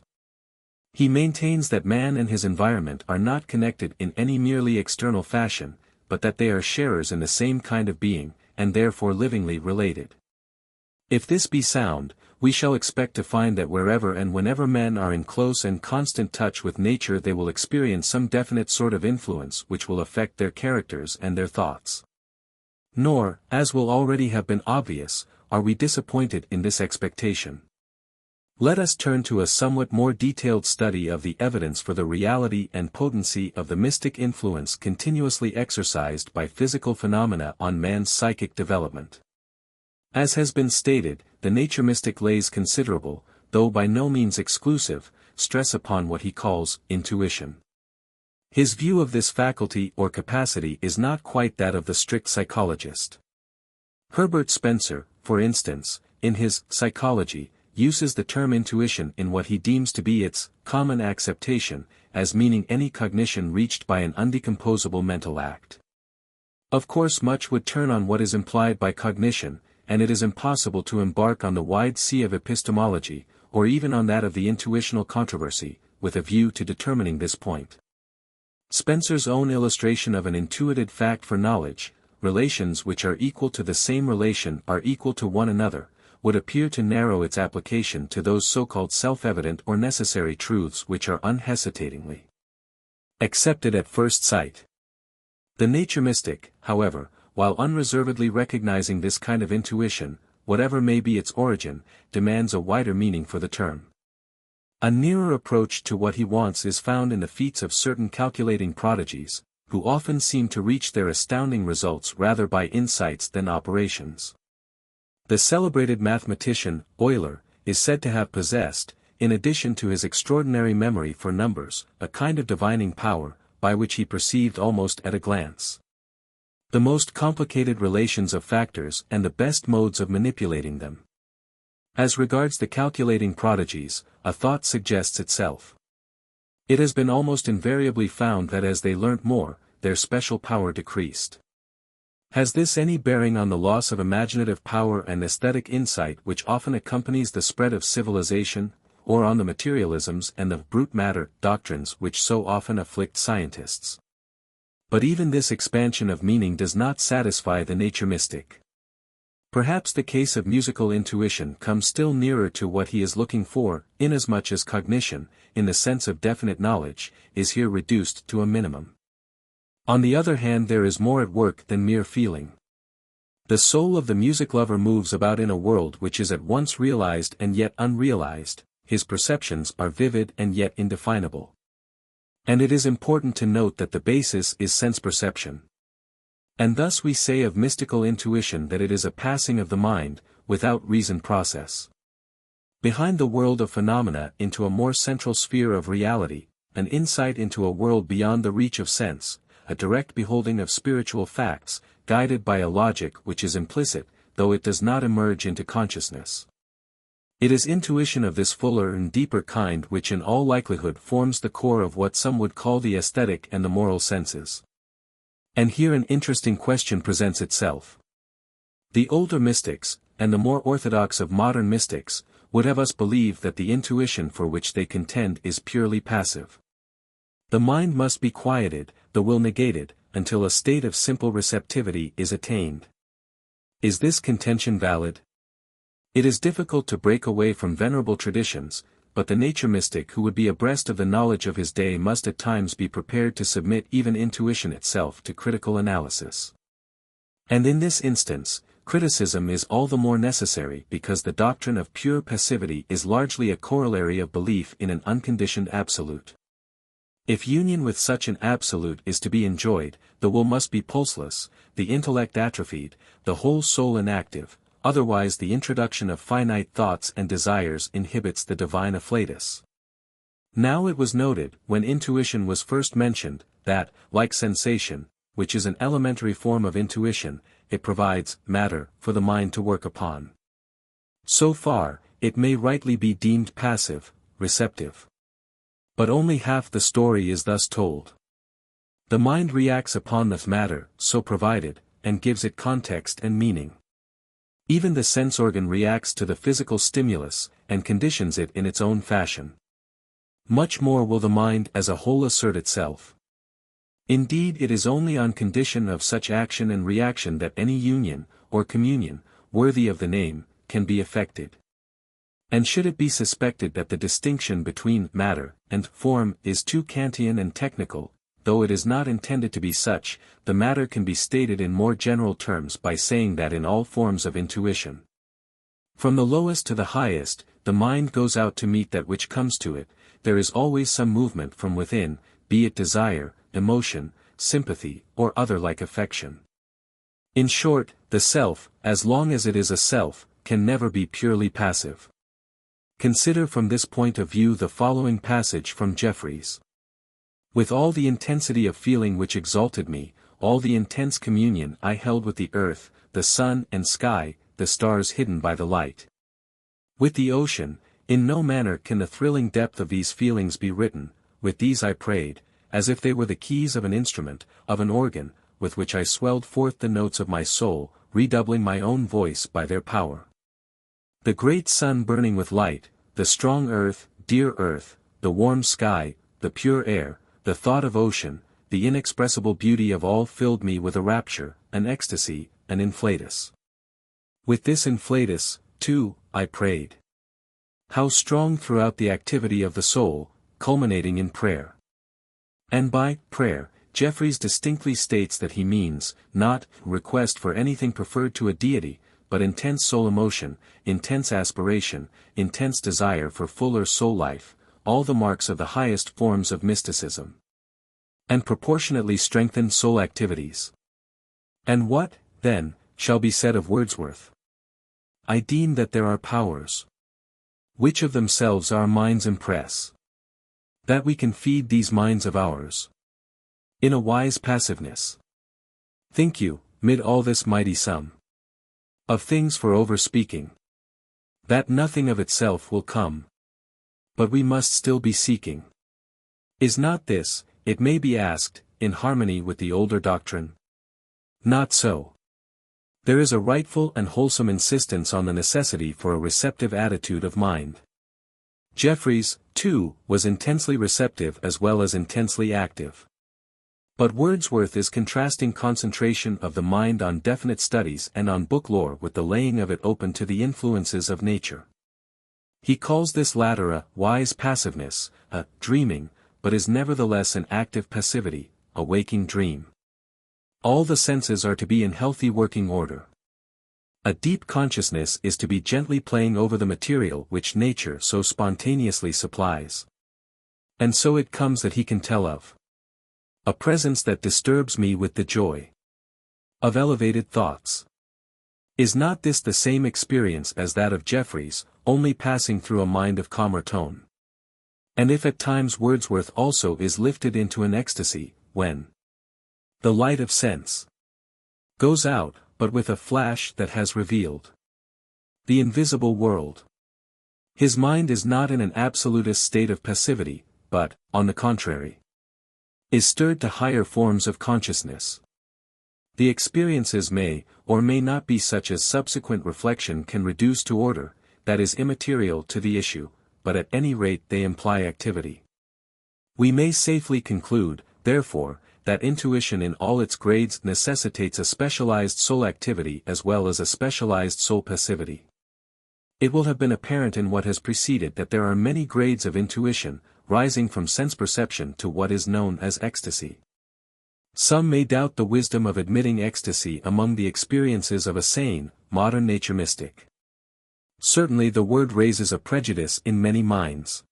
He maintains that man and his environment are not connected in any merely external fashion, but that they are sharers in the same kind of being, and therefore livingly related. If this be sound, we shall expect to find that wherever and whenever men are in close and constant touch with nature they will experience some definite sort of influence which will affect their characters and their thoughts. Nor, as will already have been obvious, are we disappointed in this expectation. Let us turn to a somewhat more detailed study of the evidence for the reality and potency of the mystic influence continuously exercised by physical phenomena on man's psychic development. As has been stated, the nature mystic lays considerable, though by no means exclusive, stress upon what he calls intuition. His view of this faculty or capacity is not quite that of the strict psychologist. Herbert Spencer, for instance, in his Psychology, uses the term intuition in what he deems to be its common acceptation, as meaning any cognition reached by an undecomposable mental act. Of course much would turn on what is implied by cognition, and it is impossible to embark on the wide sea of epistemology, or even on that of the intuitional controversy, with a view to determining this point. Spencer's own illustration of an intuited fact for knowledge, relations which are equal to the same relation are equal to one another, would appear to narrow its application to those so-called self-evident or necessary truths which are unhesitatingly accepted at first sight. The nature mystic, however, while unreservedly recognizing this kind of intuition, whatever may be its origin, demands a wider meaning for the term. A nearer approach to what he wants is found in the feats of certain calculating prodigies, who often seem to reach their astounding results rather by insights than operations. The celebrated mathematician, Euler, is said to have possessed, in addition to his extraordinary memory for numbers, a kind of divining power, by which he perceived almost at a glance the most complicated relations of factors and the best modes of manipulating them. As regards the calculating prodigies, a thought suggests itself. It has been almost invariably found that as they learnt more, their special power decreased. Has this any bearing on the loss of imaginative power and aesthetic insight which often accompanies the spread of civilization, or on the materialisms and the brute matter doctrines which so often afflict scientists? But even this expansion of meaning does not satisfy the nature mystic. Perhaps the case of musical intuition comes still nearer to what he is looking for, inasmuch as cognition, in the sense of definite knowledge, is here reduced to a minimum. On the other hand, there is more at work than mere feeling. The soul of the music lover moves about in a world which is at once realized and yet unrealized, his perceptions are vivid and yet indefinable. And it is important to note that the basis is sense perception. And thus we say of mystical intuition that it is a passing of the mind, without reason process, behind the world of phenomena into a more central sphere of reality, an insight into a world beyond the reach of sense, a direct beholding of spiritual facts, guided by a logic which is implicit, though it does not emerge into consciousness. It is intuition of this fuller and deeper kind which in all likelihood forms the core of what some would call the aesthetic and the moral senses. And here an interesting question presents itself. The older mystics, and the more orthodox of modern mystics, would have us believe that the intuition for which they contend is purely passive. The mind must be quieted, the will negated, until a state of simple receptivity is attained. Is this contention valid? It is difficult to break away from venerable traditions, but the nature mystic who would be abreast of the knowledge of his day must at times be prepared to submit even intuition itself to critical analysis. And in this instance, criticism is all the more necessary because the doctrine of pure passivity is largely a corollary of belief in an unconditioned absolute. If union with such an absolute is to be enjoyed, the will must be pulseless, the intellect atrophied, the whole soul inactive, otherwise the introduction of finite thoughts and desires inhibits the divine afflatus. Now it was noted, when intuition was first mentioned, that, like sensation, which is an elementary form of intuition, it provides matter for the mind to work upon. So far, it may rightly be deemed passive, receptive. But only half the story is thus told. The mind reacts upon the matter, so provided, and gives it context and meaning. Even the sense organ reacts to the physical stimulus, and conditions it in its own fashion. Much more will the mind as a whole assert itself. Indeed, it is only on condition of such action and reaction that any union, or communion, worthy of the name, can be effected. And should it be suspected that the distinction between matter and form is too Kantian and technical, though it is not intended to be such, the matter can be stated in more general terms by saying that in all forms of intuition, from the lowest to the highest, the mind goes out to meet that which comes to it, there is always some movement from within, be it desire, emotion, sympathy, or other like affection. In short, the self, as long as it is a self, can never be purely passive. Consider from this point of view the following passage from Jeffreys. With all the intensity of feeling which exalted me, all the intense communion I held with the earth, the sun and sky, the stars hidden by the light, with the ocean, in no manner can the thrilling depth of these feelings be written, with these I prayed, as if they were the keys of an instrument, of an organ, with which I swelled forth the notes of my soul, redoubling my own voice by their power. The great sun burning with light, the strong earth, dear earth, the warm sky, the pure air, the thought of ocean, the inexpressible beauty of all filled me with a rapture, an ecstasy, an inflatus. With this inflatus, too, I prayed. How strong throughout the activity of the soul, culminating in prayer. And by prayer, Jeffreys distinctly states that he means, not request for anything preferred to a deity, but intense soul emotion, intense aspiration, intense desire for fuller soul life, all the marks of the highest forms of mysticism. And proportionately strengthened soul activities. And what, then, shall be said of Wordsworth? I deem that there are powers Which of themselves our minds impress? That we can feed these minds of ours in a wise passiveness. Think you, mid all this mighty sum of things for over-speaking, that nothing of itself will come, but we must still be seeking? Is not this, it may be asked, in harmony with the older doctrine? Not so. There is a rightful and wholesome insistence on the necessity for a receptive attitude of mind. Jeffreys, too, was intensely receptive as well as intensely active. But Wordsworth is contrasting concentration of the mind on definite studies and on book lore with the laying of it open to the influences of nature. He calls this latter a wise passiveness, a dreaming, but is nevertheless an active passivity, a waking dream. All the senses are to be in healthy working order. A deep consciousness is to be gently playing over the material which nature so spontaneously supplies. And so it comes that he can tell of a presence that disturbs me with the joy of elevated thoughts. Is not this the same experience as that of Jeffreys, only passing through a mind of calmer tone? And if at times Wordsworth also is lifted into an ecstasy, when the light of sense goes out, but with a flash that has revealed the invisible world, his mind is not in an absolutist state of passivity, but, on the contrary, is stirred to higher forms of consciousness. The experiences may, or may not be such as subsequent reflection can reduce to order, that is immaterial to the issue, but at any rate they imply activity. We may safely conclude, therefore, that intuition in all its grades necessitates a specialized soul activity as well as a specialized soul passivity. It will have been apparent in what has preceded that there are many grades of intuition, rising from sense perception to what is known as ecstasy. Some may doubt the wisdom of admitting ecstasy among the experiences of a sane, modern nature mystic. Certainly the word raises a prejudice in many minds.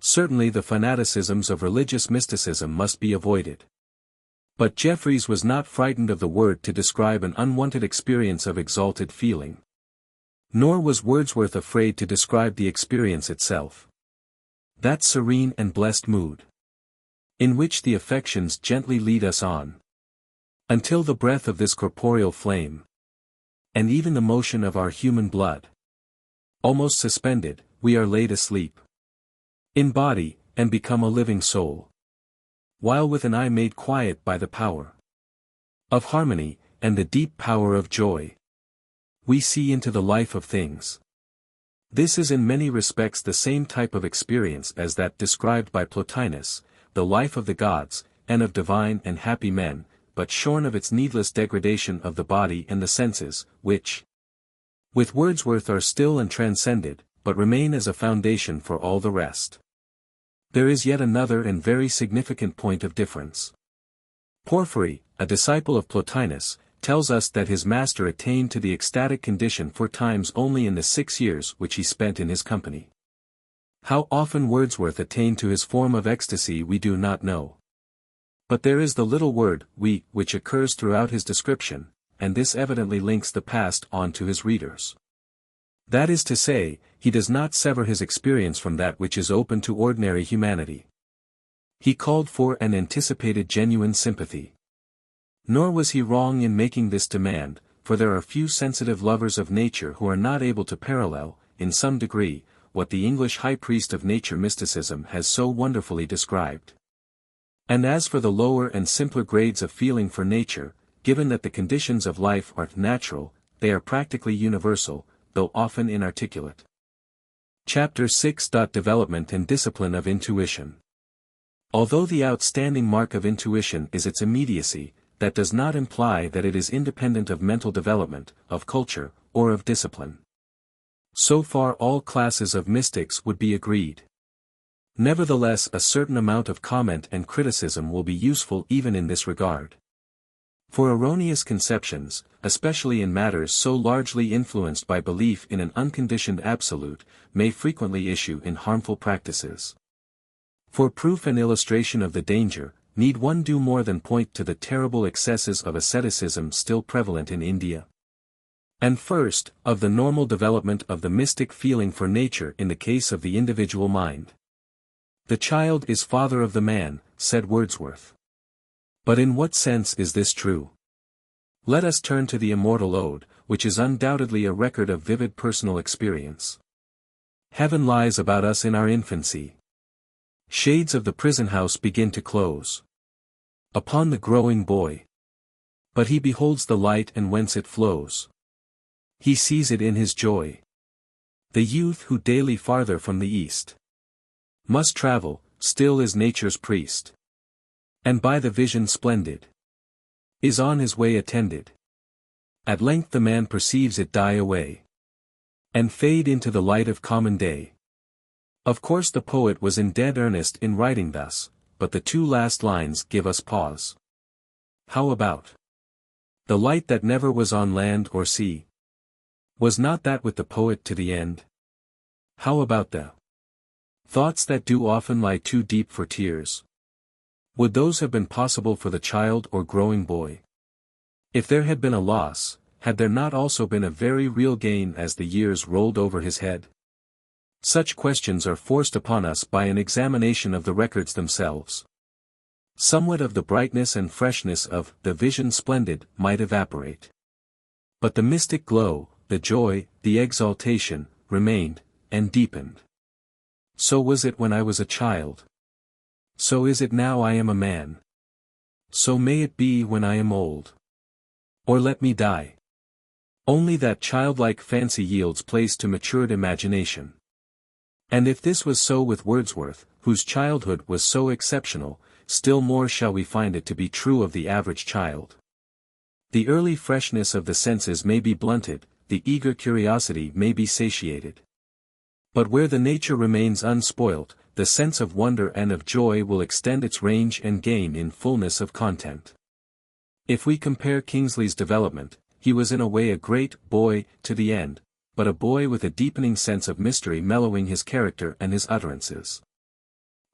Certainly the fanaticisms of religious mysticism must be avoided. But Jeffreys was not frightened of the word to describe an unwanted experience of exalted feeling. Nor was Wordsworth afraid to describe the experience itself. That serene and blessed mood, in which the affections gently lead us on, until the breath of this corporeal flame, and even the motion of our human blood, almost suspended, we are laid asleep in body, and become a living soul. While with an eye made quiet by the power of harmony, and the deep power of joy, we see into the life of things. This is in many respects the same type of experience as that described by Plotinus, the life of the gods, and of divine and happy men, but shorn of its needless degradation of the body and the senses, which, with Wordsworth are still and transcended, but remain as a foundation for all the rest. There is yet another and very significant point of difference. Porphyry, a disciple of Plotinus, tells us that his master attained to the ecstatic condition 4 times only in the 6 years which he spent in his company. How often Wordsworth attained to his form of ecstasy we do not know. But there is the little word, we, which occurs throughout his description, and this evidently links the past on to his readers. That is to say, he does not sever his experience from that which is open to ordinary humanity. He called for and anticipated genuine sympathy. Nor was he wrong in making this demand, for there are few sensitive lovers of nature who are not able to parallel, in some degree, what the English high priest of nature mysticism has so wonderfully described. And as for the lower and simpler grades of feeling for nature, given that the conditions of life are natural, they are practically universal, though often inarticulate. Chapter 6. Development and Discipline of Intuition. Although the outstanding mark of intuition is its immediacy, that does not imply that it is independent of mental development, of culture, or of discipline. So far all classes of mystics would be agreed. Nevertheless, a certain amount of comment and criticism will be useful even in this regard. For erroneous conceptions, especially in matters so largely influenced by belief in an unconditioned absolute, may frequently issue in harmful practices. For proof and illustration of the danger, need one do more than point to the terrible excesses of asceticism still prevalent in India? And first, of the normal development of the mystic feeling for nature in the case of the individual mind. The child is father of the man, said Wordsworth. But in what sense is this true? Let us turn to the immortal ode, which is undoubtedly a record of vivid personal experience. Heaven lies about us in our infancy. Shades of the prison house begin to close upon the growing boy. But he beholds the light and whence it flows. He sees it in his joy. The youth who daily farther from the east must travel, still is nature's priest. And by the vision splendid is on his way attended. At length the man perceives it die away and fade into the light of common day. Of course the poet was in dead earnest in writing thus, but the two last lines give us pause. How about the light that never was on land or sea? Was not that with the poet to the end? How about the thoughts that do often lie too deep for tears? Would those have been possible for the child or growing boy? If there had been a loss, had there not also been a very real gain as the years rolled over his head? Such questions are forced upon us by an examination of the records themselves. Somewhat of the brightness and freshness of the vision splendid might evaporate. But the mystic glow, the joy, the exaltation, remained, and deepened. So was it when I was a child. So is it now I am a man. So may it be when I am old. Or let me die. Only that childlike fancy yields place to matured imagination. And if this was so with Wordsworth, whose childhood was so exceptional, still more shall we find it to be true of the average child. The early freshness of the senses may be blunted, the eager curiosity may be satiated. But where the nature remains unspoilt, the sense of wonder and of joy will extend its range and gain in fullness of content. If we compare Kingsley's development, he was in a way a great boy to the end, but a boy with a deepening sense of mystery mellowing his character and his utterances.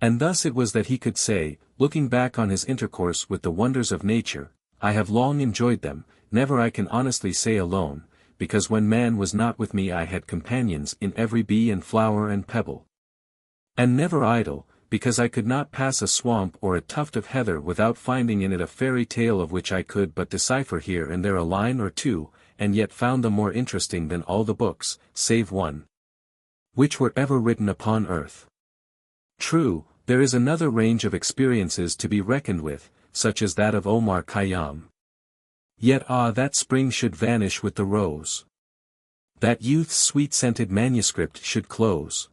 And thus it was that he could say, looking back on his intercourse with the wonders of nature, I have long enjoyed them, never I can honestly say alone, because when man was not with me I had companions in every bee and flower and pebble. And never idle, because I could not pass a swamp or a tuft of heather without finding in it a fairy tale of which I could but decipher here and there a line or two, and yet found them more interesting than all the books, save one, which were ever written upon earth. True, there is another range of experiences to be reckoned with, such as that of Omar Khayyam. Yet that spring should vanish with the rose. That youth's sweet-scented manuscript should close.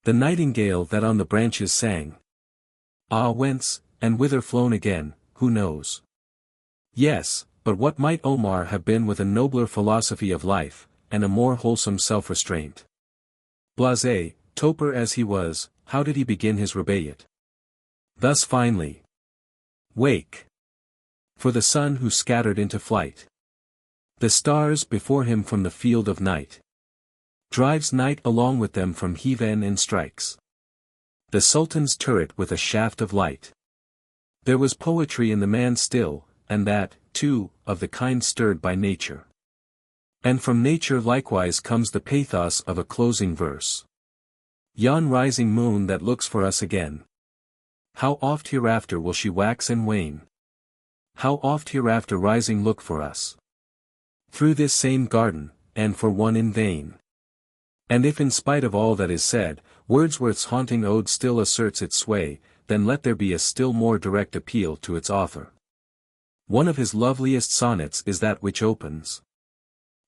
The nightingale that on the branches sang. Whence, and whither flown again, who knows? Yes, but what might Omar have been with a nobler philosophy of life, and a more wholesome self-restraint? Blasé, toper as he was, how did he begin his rubaiyat? Thus finely. Wake! For the sun who scattered into flight the stars before him from the field of night, drives night along with them from heaven and strikes the Sultan's turret with a shaft of light. There was poetry in the man still, and that, too, of the kind stirred by nature. And from nature likewise comes the pathos of a closing verse. Yon rising moon that looks for us again. How oft hereafter will she wax and wane? How oft hereafter rising look for us? Through this same garden, and for one in vain. And if in spite of all that is said, Wordsworth's haunting ode still asserts its sway, then let there be a still more direct appeal to its author. One of his loveliest sonnets is that which opens.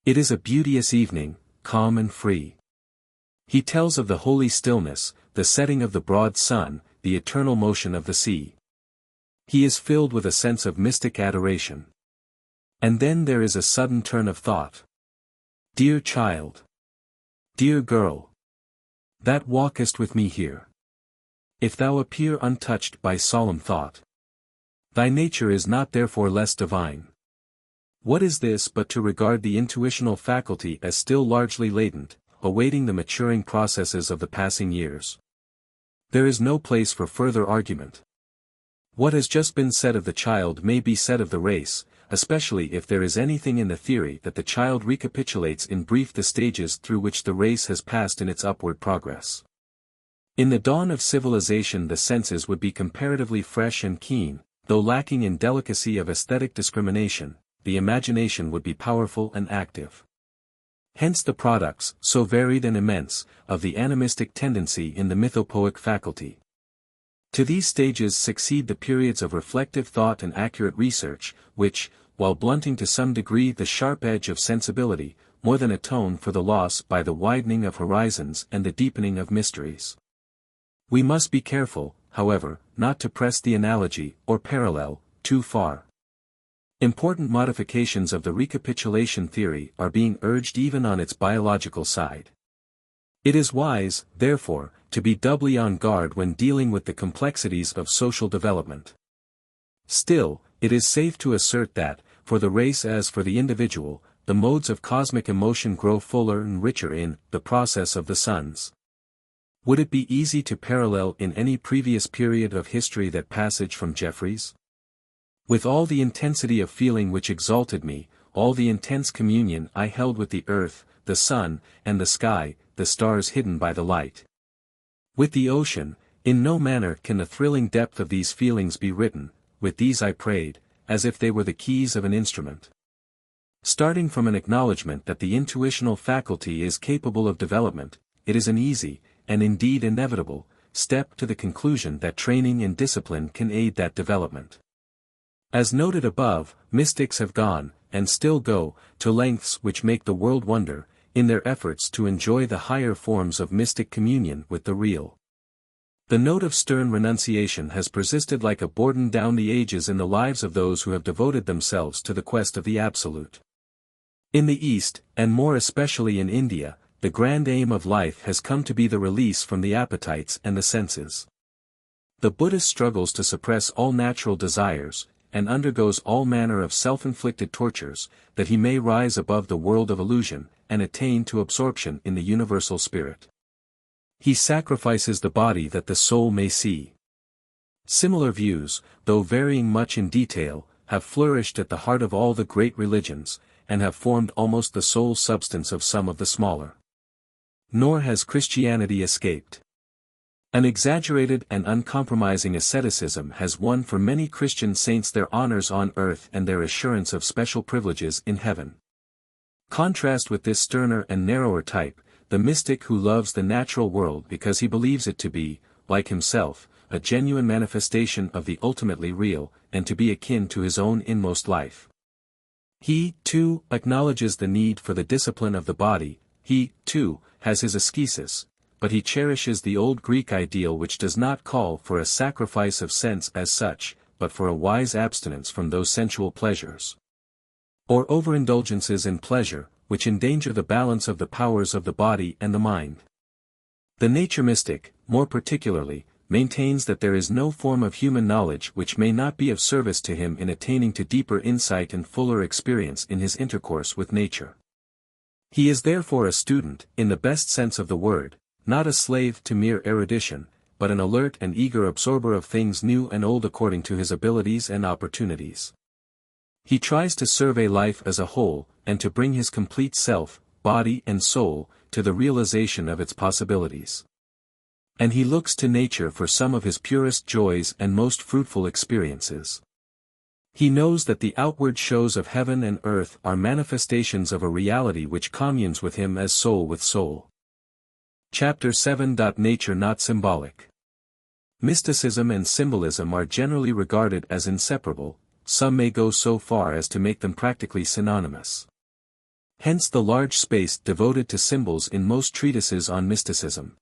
It is a beauteous evening, calm and free. He tells of the holy stillness, the setting of the broad sun, the eternal motion of the sea. He is filled with a sense of mystic adoration. And then there is a sudden turn of thought. Dear child! Dear girl! That walkest with me here. If thou appear untouched by solemn thought, thy nature is not therefore less divine. What is this but to regard the intuitional faculty as still largely latent, awaiting the maturing processes of the passing years? There is no place for further argument. What has just been said of the child may be said of the race, especially if there is anything in the theory that the child recapitulates in brief the stages through which the race has passed in its upward progress. In the dawn of civilization the senses would be comparatively fresh and keen, though lacking in delicacy of aesthetic discrimination, the imagination would be powerful and active. Hence the products, so varied and immense, of the animistic tendency in the mythopoeic faculty. To these stages succeed the periods of reflective thought and accurate research, which, while blunting to some degree the sharp edge of sensibility, more than atone for the loss by the widening of horizons and the deepening of mysteries. We must be careful, however, not to press the analogy, or parallel, too far. Important modifications of the recapitulation theory are being urged even on its biological side. It is wise, therefore, to be doubly on guard when dealing with the complexities of social development. Still, it is safe to assert that, for the race as for the individual, the modes of cosmic emotion grow fuller and richer in the process of the suns. Would it be easy to parallel in any previous period of history that passage from Jeffreys? With all the intensity of feeling which exalted me, all the intense communion I held with the earth, the sun, and the sky, the stars hidden by the light. With the ocean, in no manner can the thrilling depth of these feelings be written, with these I prayed, as if they were the keys of an instrument. Starting from an acknowledgement that the intuitional faculty is capable of development, it is an easy, and indeed inevitable, step to the conclusion that training and discipline can aid that development. As noted above, mystics have gone, and still go, to lengths which make the world wonder, in their efforts to enjoy the higher forms of mystic communion with the real. The note of stern renunciation has persisted like a bourdon down the ages in the lives of those who have devoted themselves to the quest of the Absolute. In the East, and more especially in India, the grand aim of life has come to be the release from the appetites and the senses. The Buddhist struggles to suppress all natural desires, and undergoes all manner of self-inflicted tortures, that he may rise above the world of illusion, and attain to absorption in the universal spirit. He sacrifices the body that the soul may see. Similar views, though varying much in detail, have flourished at the heart of all the great religions, and have formed almost the sole substance of some of the smaller. Nor has Christianity escaped. An exaggerated and uncompromising asceticism has won for many Christian saints their honors on earth and their assurance of special privileges in heaven. Contrast with this sterner and narrower type, the mystic who loves the natural world because he believes it to be, like himself, a genuine manifestation of the ultimately real, and to be akin to his own inmost life. He, too, acknowledges the need for the discipline of the body, he, too, has his ascesis, but he cherishes the old Greek ideal which does not call for a sacrifice of sense as such, but for a wise abstinence from those sensual pleasures, or overindulgences in pleasure, which endanger the balance of the powers of the body and the mind. The nature mystic, more particularly, maintains that there is no form of human knowledge which may not be of service to him in attaining to deeper insight and fuller experience in his intercourse with nature. He is therefore a student, in the best sense of the word, not a slave to mere erudition, but an alert and eager absorber of things new and old according to his abilities and opportunities. He tries to survey life as a whole, and to bring his complete self, body and soul, to the realization of its possibilities. And he looks to nature for some of his purest joys and most fruitful experiences. He knows that the outward shows of heaven and earth are manifestations of a reality which communes with him as soul with soul. Chapter 7. Nature Not Symbolic. Mysticism and symbolism are generally regarded as inseparable, some may go so far as to make them practically synonymous. Hence the large space devoted to symbols in most treatises on mysticism.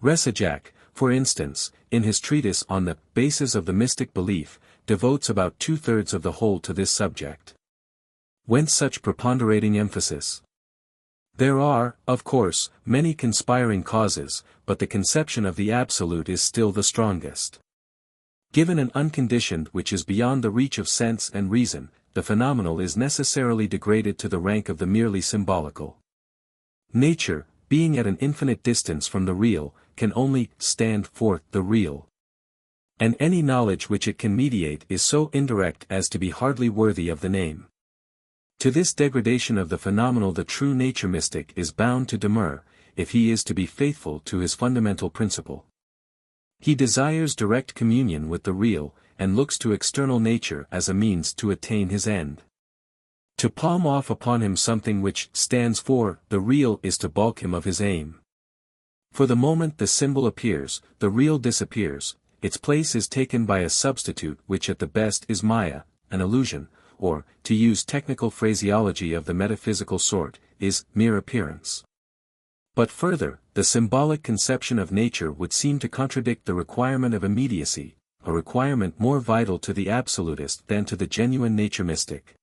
Resijak, for instance, in his treatise on the basis of the mystic belief, devotes about 2/3 of the whole to this subject. Whence such preponderating emphasis? There are, of course, many conspiring causes, but the conception of the Absolute is still the strongest. Given an unconditioned which is beyond the reach of sense and reason, the phenomenal is necessarily degraded to the rank of the merely symbolical. Nature, being at an infinite distance from the real, can only stand forth the real. And any knowledge which it can mediate is so indirect as to be hardly worthy of the name. To this degradation of the phenomenal the true nature mystic is bound to demur, if he is to be faithful to his fundamental principle. He desires direct communion with the real, and looks to external nature as a means to attain his end. To palm off upon him something which stands for the real is to balk him of his aim. For the moment the symbol appears, the real disappears, its place is taken by a substitute which at the best is Maya, an illusion, or, to use technical phraseology of the metaphysical sort, is mere appearance. But further, the symbolic conception of nature would seem to contradict the requirement of immediacy, a requirement more vital to the absolutist than to the genuine nature mystic.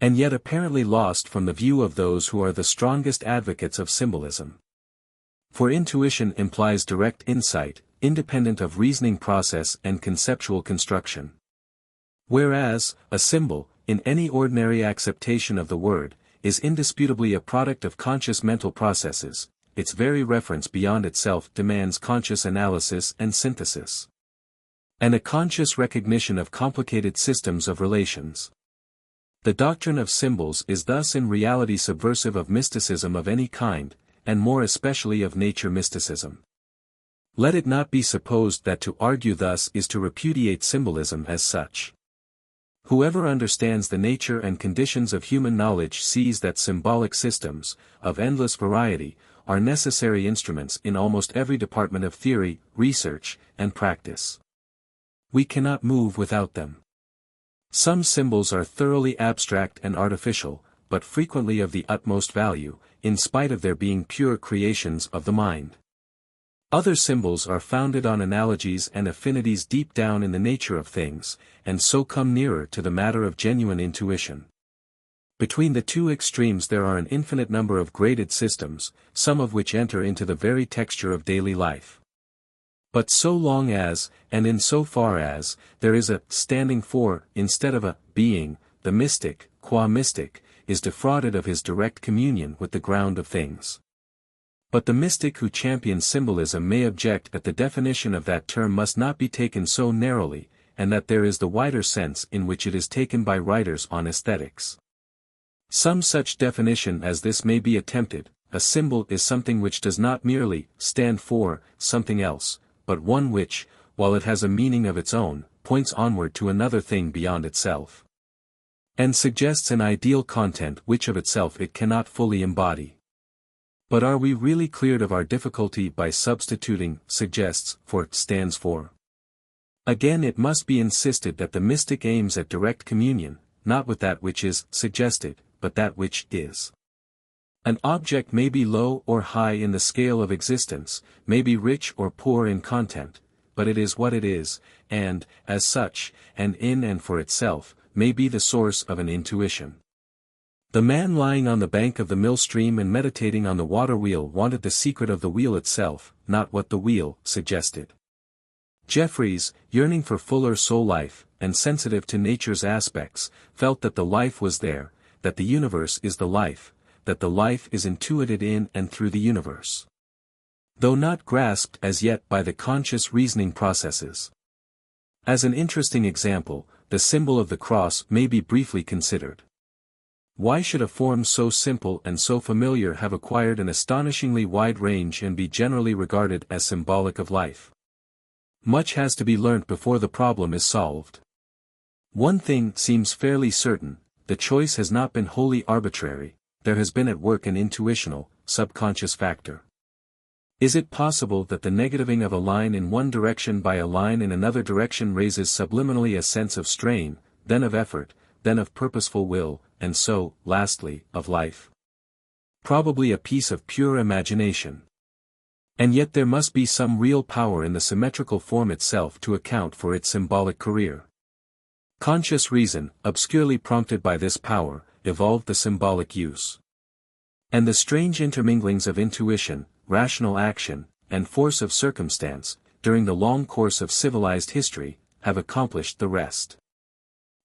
And yet apparently lost from the view of those who are the strongest advocates of symbolism. For intuition implies direct insight, independent of reasoning process and conceptual construction. Whereas, a symbol, in any ordinary acceptation of the word, is indisputably a product of conscious mental processes, its very reference beyond itself demands conscious analysis and synthesis. And a conscious recognition of complicated systems of relations. The doctrine of symbols is thus in reality subversive of mysticism of any kind, and more especially of nature mysticism. Let it not be supposed that to argue thus is to repudiate symbolism as such. Whoever understands the nature and conditions of human knowledge sees that symbolic systems, of endless variety, are necessary instruments in almost every department of theory, research, and practice. We cannot move without them. Some symbols are thoroughly abstract and artificial, but frequently of the utmost value, in spite of their being pure creations of the mind. Other symbols are founded on analogies and affinities deep down in the nature of things, and so come nearer to the matter of genuine intuition. Between the two extremes there are an infinite number of graded systems, some of which enter into the very texture of daily life. But so long as, and in so far as, there is a standing for, instead of a being, the mystic, qua mystic, is defrauded of his direct communion with the ground of things. But the mystic who champions symbolism may object that the definition of that term must not be taken so narrowly, and that there is the wider sense in which it is taken by writers on aesthetics. Some such definition as this may be attempted: a symbol is something which does not merely stand for something else, but one which, while it has a meaning of its own, points onward to another thing beyond itself, and suggests an ideal content which of itself it cannot fully embody. But are we really cleared of our difficulty by substituting suggests for stands for? Again it must be insisted that the mystic aims at direct communion, not with that which is suggested, but that which is. An object may be low or high in the scale of existence, may be rich or poor in content, but it is what it is, and, as such, and in and for itself, may be the source of an intuition. The man lying on the bank of the mill stream and meditating on the water wheel wanted the secret of the wheel itself, not what the wheel suggested. Jeffreys, yearning for fuller soul life, and sensitive to nature's aspects, felt that the life was there, that the universe is the life, that the life is intuited in and through the universe, though not grasped as yet by the conscious reasoning processes. As an interesting example, the symbol of the cross may be briefly considered. Why should a form so simple and so familiar have acquired an astonishingly wide range and be generally regarded as symbolic of life? Much has to be learnt before the problem is solved. One thing seems fairly certain: the choice has not been wholly arbitrary, there has been at work an intuitional, subconscious factor. Is it possible that the negativing of a line in one direction by a line in another direction raises subliminally a sense of strain, then of effort, then of purposeful will, and so, lastly, of life? Probably a piece of pure imagination. And yet there must be some real power in the symmetrical form itself to account for its symbolic career. Conscious reason, obscurely prompted by this power, evolved the symbolic use. And the strange interminglings of intuition, rational action, and force of circumstance, during the long course of civilized history, have accomplished the rest.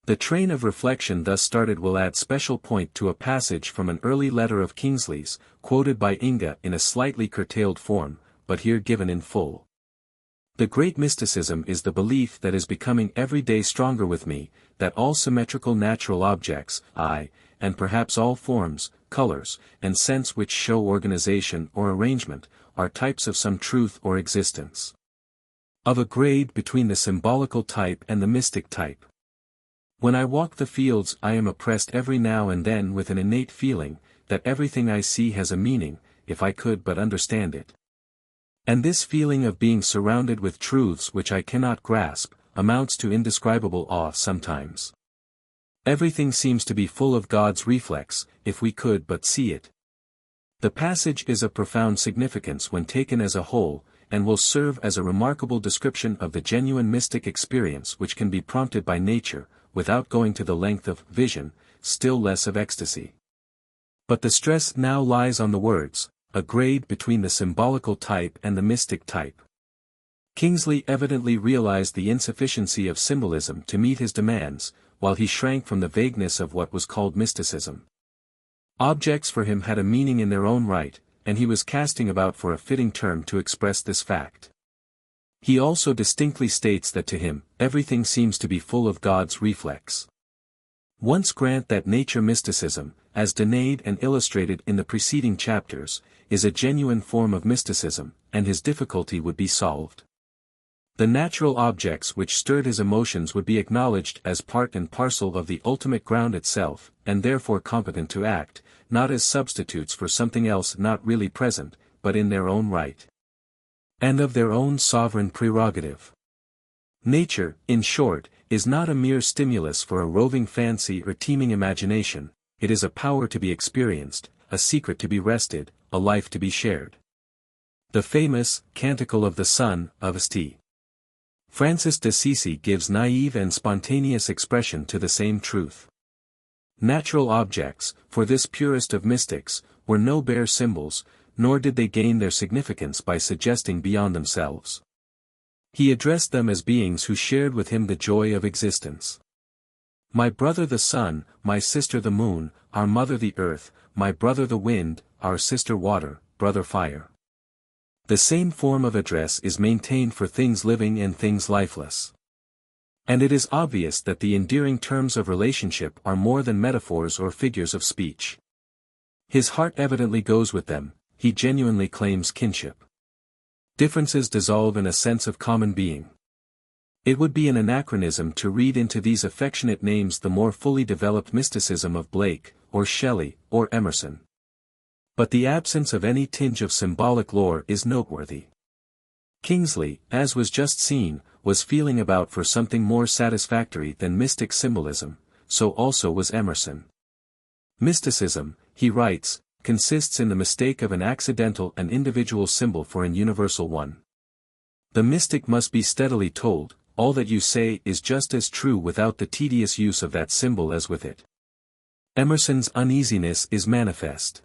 The train of reflection thus started will add special point to a passage from an early letter of Kingsley's, quoted by Inga in a slightly curtailed form, but here given in full. The great mysticism is the belief that is becoming every day stronger with me, that all symmetrical natural objects, and perhaps all forms, colors, and scents which show organization or arrangement, are types of some truth or existence. Of a grade between the symbolical type and the mystic type. When I walk the fields I am oppressed every now and then with an innate feeling, that everything I see has a meaning, if I could but understand it. And this feeling of being surrounded with truths which I cannot grasp, amounts to indescribable awe sometimes. Everything seems to be full of God's reflex, if we could but see it. The passage is of profound significance when taken as a whole, and will serve as a remarkable description of the genuine mystic experience which can be prompted by nature, without going to the length of vision, still less of ecstasy. But the stress now lies on the words, a grade between the symbolical type and the mystic type. Kingsley evidently realized the insufficiency of symbolism to meet his demands, while he shrank from the vagueness of what was called mysticism. Objects for him had a meaning in their own right, and he was casting about for a fitting term to express this fact. He also distinctly states that to him, everything seems to be full of God's reflex. Once grant that nature mysticism, as denied and illustrated in the preceding chapters, is a genuine form of mysticism, and his difficulty would be solved. The natural objects which stirred his emotions would be acknowledged as part and parcel of the ultimate ground itself, and therefore competent to act, not as substitutes for something else not really present, but in their own right. And of their own sovereign prerogative. Nature, in short, is not a mere stimulus for a roving fancy or teeming imagination, it is a power to be experienced, a secret to be wrested, a life to be shared. The famous Canticle of the Sun of St. Francis d'Assisi gives naive and spontaneous expression to the same truth. Natural objects, for this purest of mystics, were no bare symbols, nor did they gain their significance by suggesting beyond themselves. He addressed them as beings who shared with him the joy of existence. My brother the sun, my sister the moon, our mother the earth, my brother the wind, our sister water, brother fire. The same form of address is maintained for things living and things lifeless. And it is obvious that the endearing terms of relationship are more than metaphors or figures of speech. His heart evidently goes with them, he genuinely claims kinship. Differences dissolve in a sense of common being. It would be an anachronism to read into these affectionate names the more fully developed mysticism of Blake, or Shelley, or Emerson. But the absence of any tinge of symbolic lore is noteworthy. Kingsley, as was just seen, was feeling about for something more satisfactory than mystic symbolism, so also was Emerson. Mysticism, he writes, consists in the mistake of an accidental and individual symbol for an universal one. The mystic must be steadily told, all that you say is just as true without the tedious use of that symbol as with it. Emerson's uneasiness is manifest.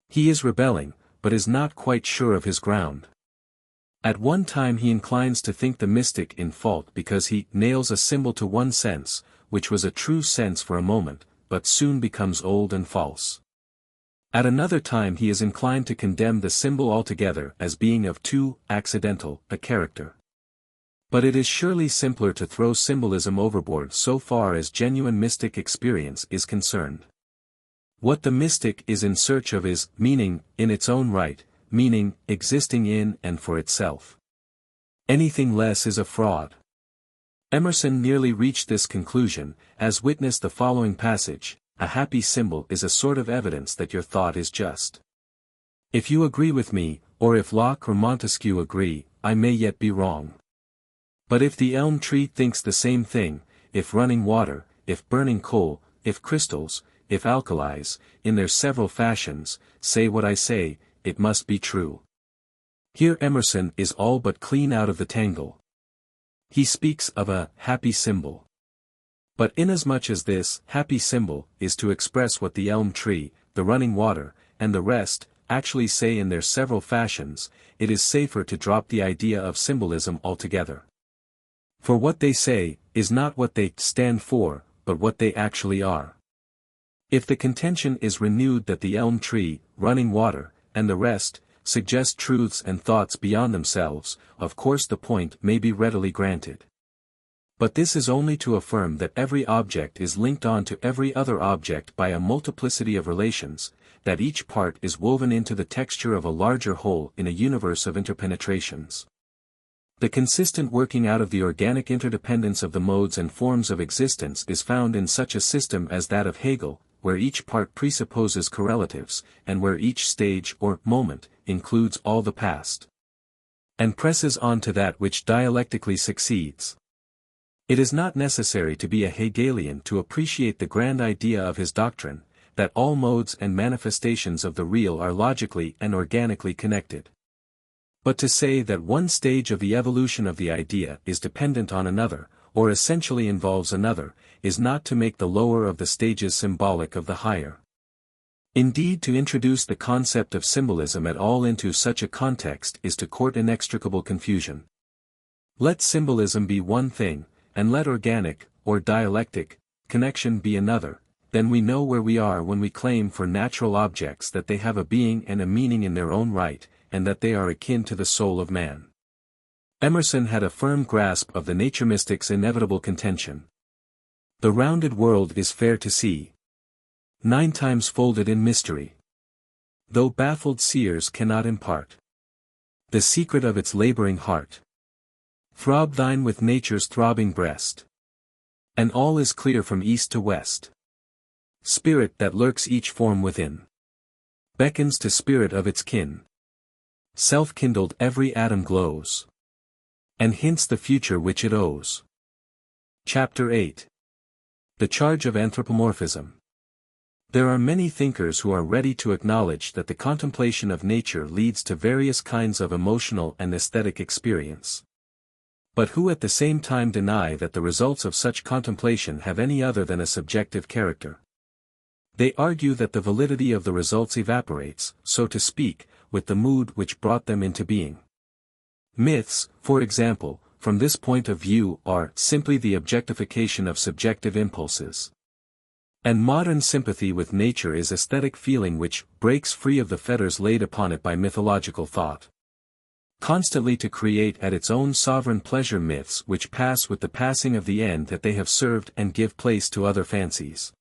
He is rebelling, but is not quite sure of his ground. At one time he inclines to think the mystic in fault because he nails a symbol to one sense, which was a true sense for a moment, but soon becomes old and false. At another time he is inclined to condemn the symbol altogether as being of too accidental a character. But it is surely simpler to throw symbolism overboard so far as genuine mystic experience is concerned. What the mystic is in search of is meaning in its own right, meaning existing in and for itself. Anything less is a fraud. Emerson nearly reached this conclusion, as witness the following passage: a happy symbol is a sort of evidence that your thought is just. If you agree with me, or if Locke or Montesquieu agree, I may yet be wrong. But if the elm tree thinks the same thing, if running water, if burning coal, if crystals, if alkalis, in their several fashions, say what I say, it must be true. Here Emerson is all but clean out of the tangle. He speaks of a happy symbol. But inasmuch as this happy symbol is to express what the elm tree, the running water, and the rest, actually say in their several fashions, it is safer to drop the idea of symbolism altogether. For what they say, is not what they stand for, but what they actually are. If the contention is renewed that the elm tree, running water, and the rest, suggest truths and thoughts beyond themselves, of course the point may be readily granted. But this is only to affirm that every object is linked on to every other object by a multiplicity of relations, that each part is woven into the texture of a larger whole in a universe of interpenetrations. The consistent working out of the organic interdependence of the modes and forms of existence is found in such a system as that of Hegel, where each part presupposes correlatives, and where each stage or moment includes all the past, and presses on to that which dialectically succeeds. It is not necessary to be a Hegelian to appreciate the grand idea of his doctrine, that all modes and manifestations of the real are logically and organically connected. But to say that one stage of the evolution of the idea is dependent on another, or essentially involves another, is not to make the lower of the stages symbolic of the higher. Indeed, to introduce the concept of symbolism at all into such a context is to court inextricable confusion. Let symbolism be one thing, and let organic, or dialectic, connection be another, then we know where we are when we claim for natural objects that they have a being and a meaning in their own right, and that they are akin to the soul of man. Emerson had a firm grasp of the nature mystic's inevitable contention. The rounded world is fair to see, 9 times folded in mystery, though baffled seers cannot impart the secret of its laboring heart. Throb thine with nature's throbbing breast, and all is clear from east to west. Spirit that lurks each form within, beckons to spirit of its kin. Self-kindled every atom glows, and hints the future which it owes. Chapter 8. The Charge of Anthropomorphism. There are many thinkers who are ready to acknowledge that the contemplation of nature leads to various kinds of emotional and aesthetic experience, but who at the same time deny that the results of such contemplation have any other than a subjective character. They argue that the validity of the results evaporates, so to speak, with the mood which brought them into being. Myths, for example, from this point of view are simply the objectification of subjective impulses. And modern sympathy with nature is aesthetic feeling which breaks free of the fetters laid upon it by mythological thought, constantly to create at its own sovereign pleasure myths which pass with the passing of the end that they have served and give place to other fancies.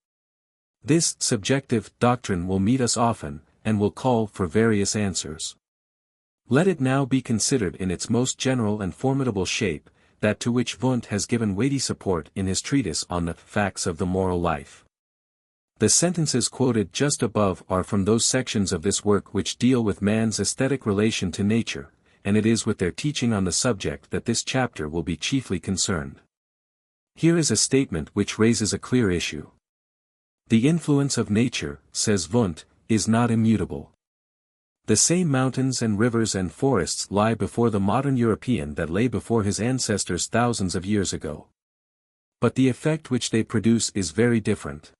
This subjective doctrine will meet us often, and will call for various answers. Let it now be considered in its most general and formidable shape, that to which Wundt has given weighty support in his treatise on the Facts of the Moral Life. The sentences quoted just above are from those sections of this work which deal with man's aesthetic relation to nature, and it is with their teaching on the subject that this chapter will be chiefly concerned. Here is a statement which raises a clear issue. The influence of nature, says Wundt, is not immutable. The same mountains and rivers and forests lie before the modern European that lay before his ancestors thousands of years ago. But the effect which they produce is very different.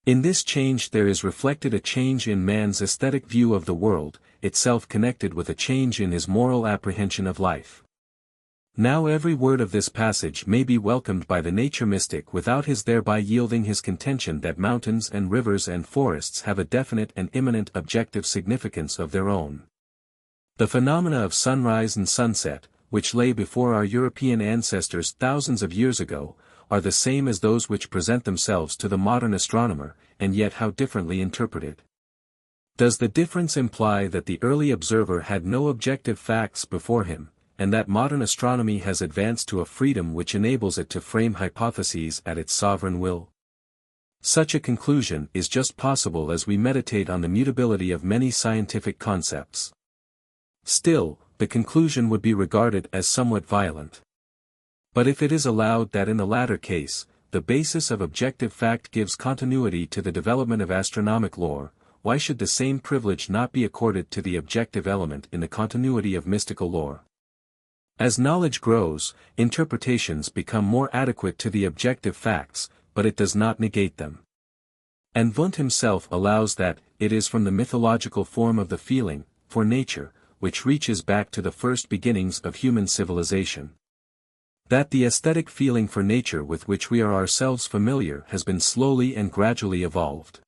In this change there is reflected a change in man's aesthetic view of the world, itself connected with a change in his moral apprehension of life. Now every word of this passage may be welcomed by the nature mystic without his thereby yielding his contention that mountains and rivers and forests have a definite and immanent objective significance of their own. The phenomena of sunrise and sunset, which lay before our European ancestors thousands of years ago, are the same as those which present themselves to the modern astronomer, and yet how differently interpreted. Does the difference imply that the early observer had no objective facts before him, and that modern astronomy has advanced to a freedom which enables it to frame hypotheses at its sovereign will? Such a conclusion is just possible as we meditate on the mutability of many scientific concepts. Still, the conclusion would be regarded as somewhat violent. But if it is allowed that in the latter case, the basis of objective fact gives continuity to the development of astronomic lore, why should the same privilege not be accorded to the objective element in the continuity of mystical lore? As knowledge grows, interpretations become more adequate to the objective facts, but it does not negate them. And Wundt himself allows that, it is from the mythological form of the feeling, for nature, which reaches back to the first beginnings of human civilization, that the aesthetic feeling for nature with which we are ourselves familiar has been slowly and gradually evolved.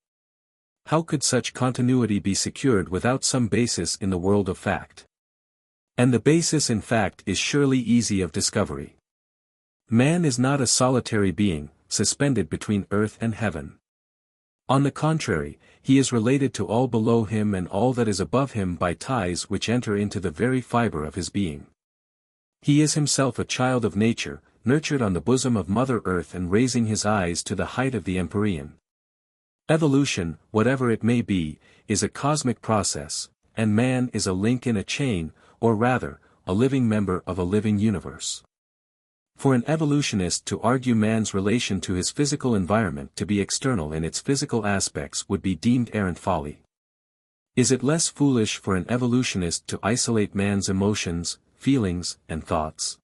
How could such continuity be secured without some basis in the world of fact? And the basis in fact is surely easy of discovery. Man is not a solitary being, suspended between earth and heaven. On the contrary, he is related to all below him and all that is above him by ties which enter into the very fiber of his being. He is himself a child of nature, nurtured on the bosom of Mother Earth and raising his eyes to the height of the Empyrean. Evolution, whatever it may be, is a cosmic process, and man is a link in a chain, or rather, a living member of a living universe. For an evolutionist to argue man's relation to his physical environment to be external in its physical aspects would be deemed errant folly. Is it less foolish for an evolutionist to isolate man's emotions, feelings, and thoughts?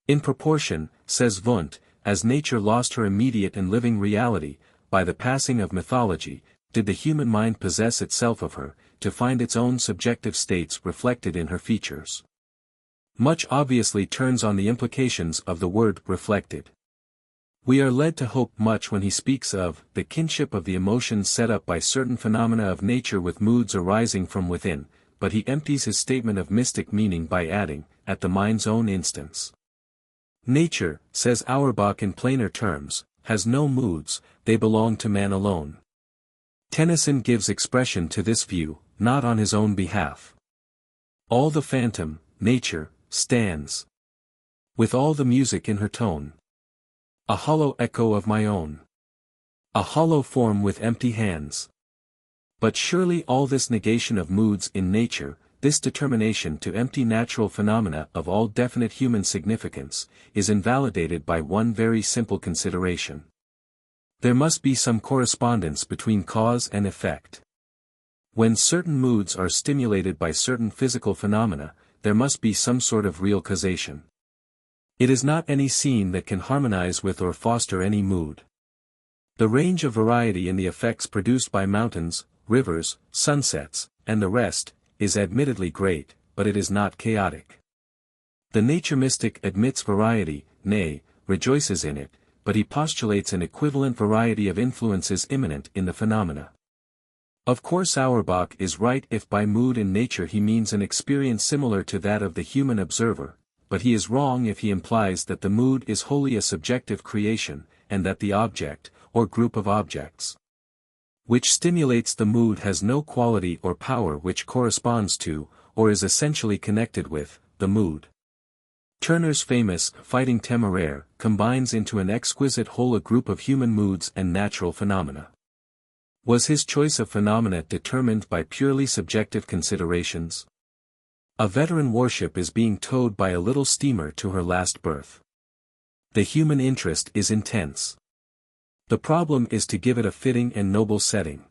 In proportion, says Wundt, as nature lost her immediate and living reality, by the passing of mythology, did the human mind possess itself of her, to find its own subjective states reflected in her features. Much obviously turns on the implications of the word reflected. We are led to hope much when he speaks of the kinship of the emotions set up by certain phenomena of nature with moods arising from within, but he empties his statement of mystic meaning by adding, at the mind's own instance. Nature, says Auerbach in plainer terms, has no moods, they belong to man alone. Tennyson gives expression to this view, not on his own behalf. All the phantom, nature, stands with all the music in her tone. A hollow echo of my own. A hollow form with empty hands. But surely all this negation of moods in nature, this determination to empty natural phenomena of all definite human significance, is invalidated by one very simple consideration. There must be some correspondence between cause and effect. When certain moods are stimulated by certain physical phenomena, there must be some sort of real causation. It is not any scene that can harmonize with or foster any mood. The range of variety in the effects produced by mountains, rivers, sunsets, and the rest, is admittedly great, but it is not chaotic. The nature mystic admits variety, nay, rejoices in it, but he postulates an equivalent variety of influences immanent in the phenomena. Of course Auerbach is right if by mood in nature he means an experience similar to that of the human observer, but he is wrong if he implies that the mood is wholly a subjective creation, and that the object, or group of objects, which stimulates the mood has no quality or power which corresponds to, or is essentially connected with, the mood. Turner's famous Fighting Temeraire combines into an exquisite whole a group of human moods and natural phenomena. Was his choice of phenomena determined by purely subjective considerations? A veteran warship is being towed by a little steamer to her last berth. The human interest is intense. The problem is to give it a fitting and noble setting.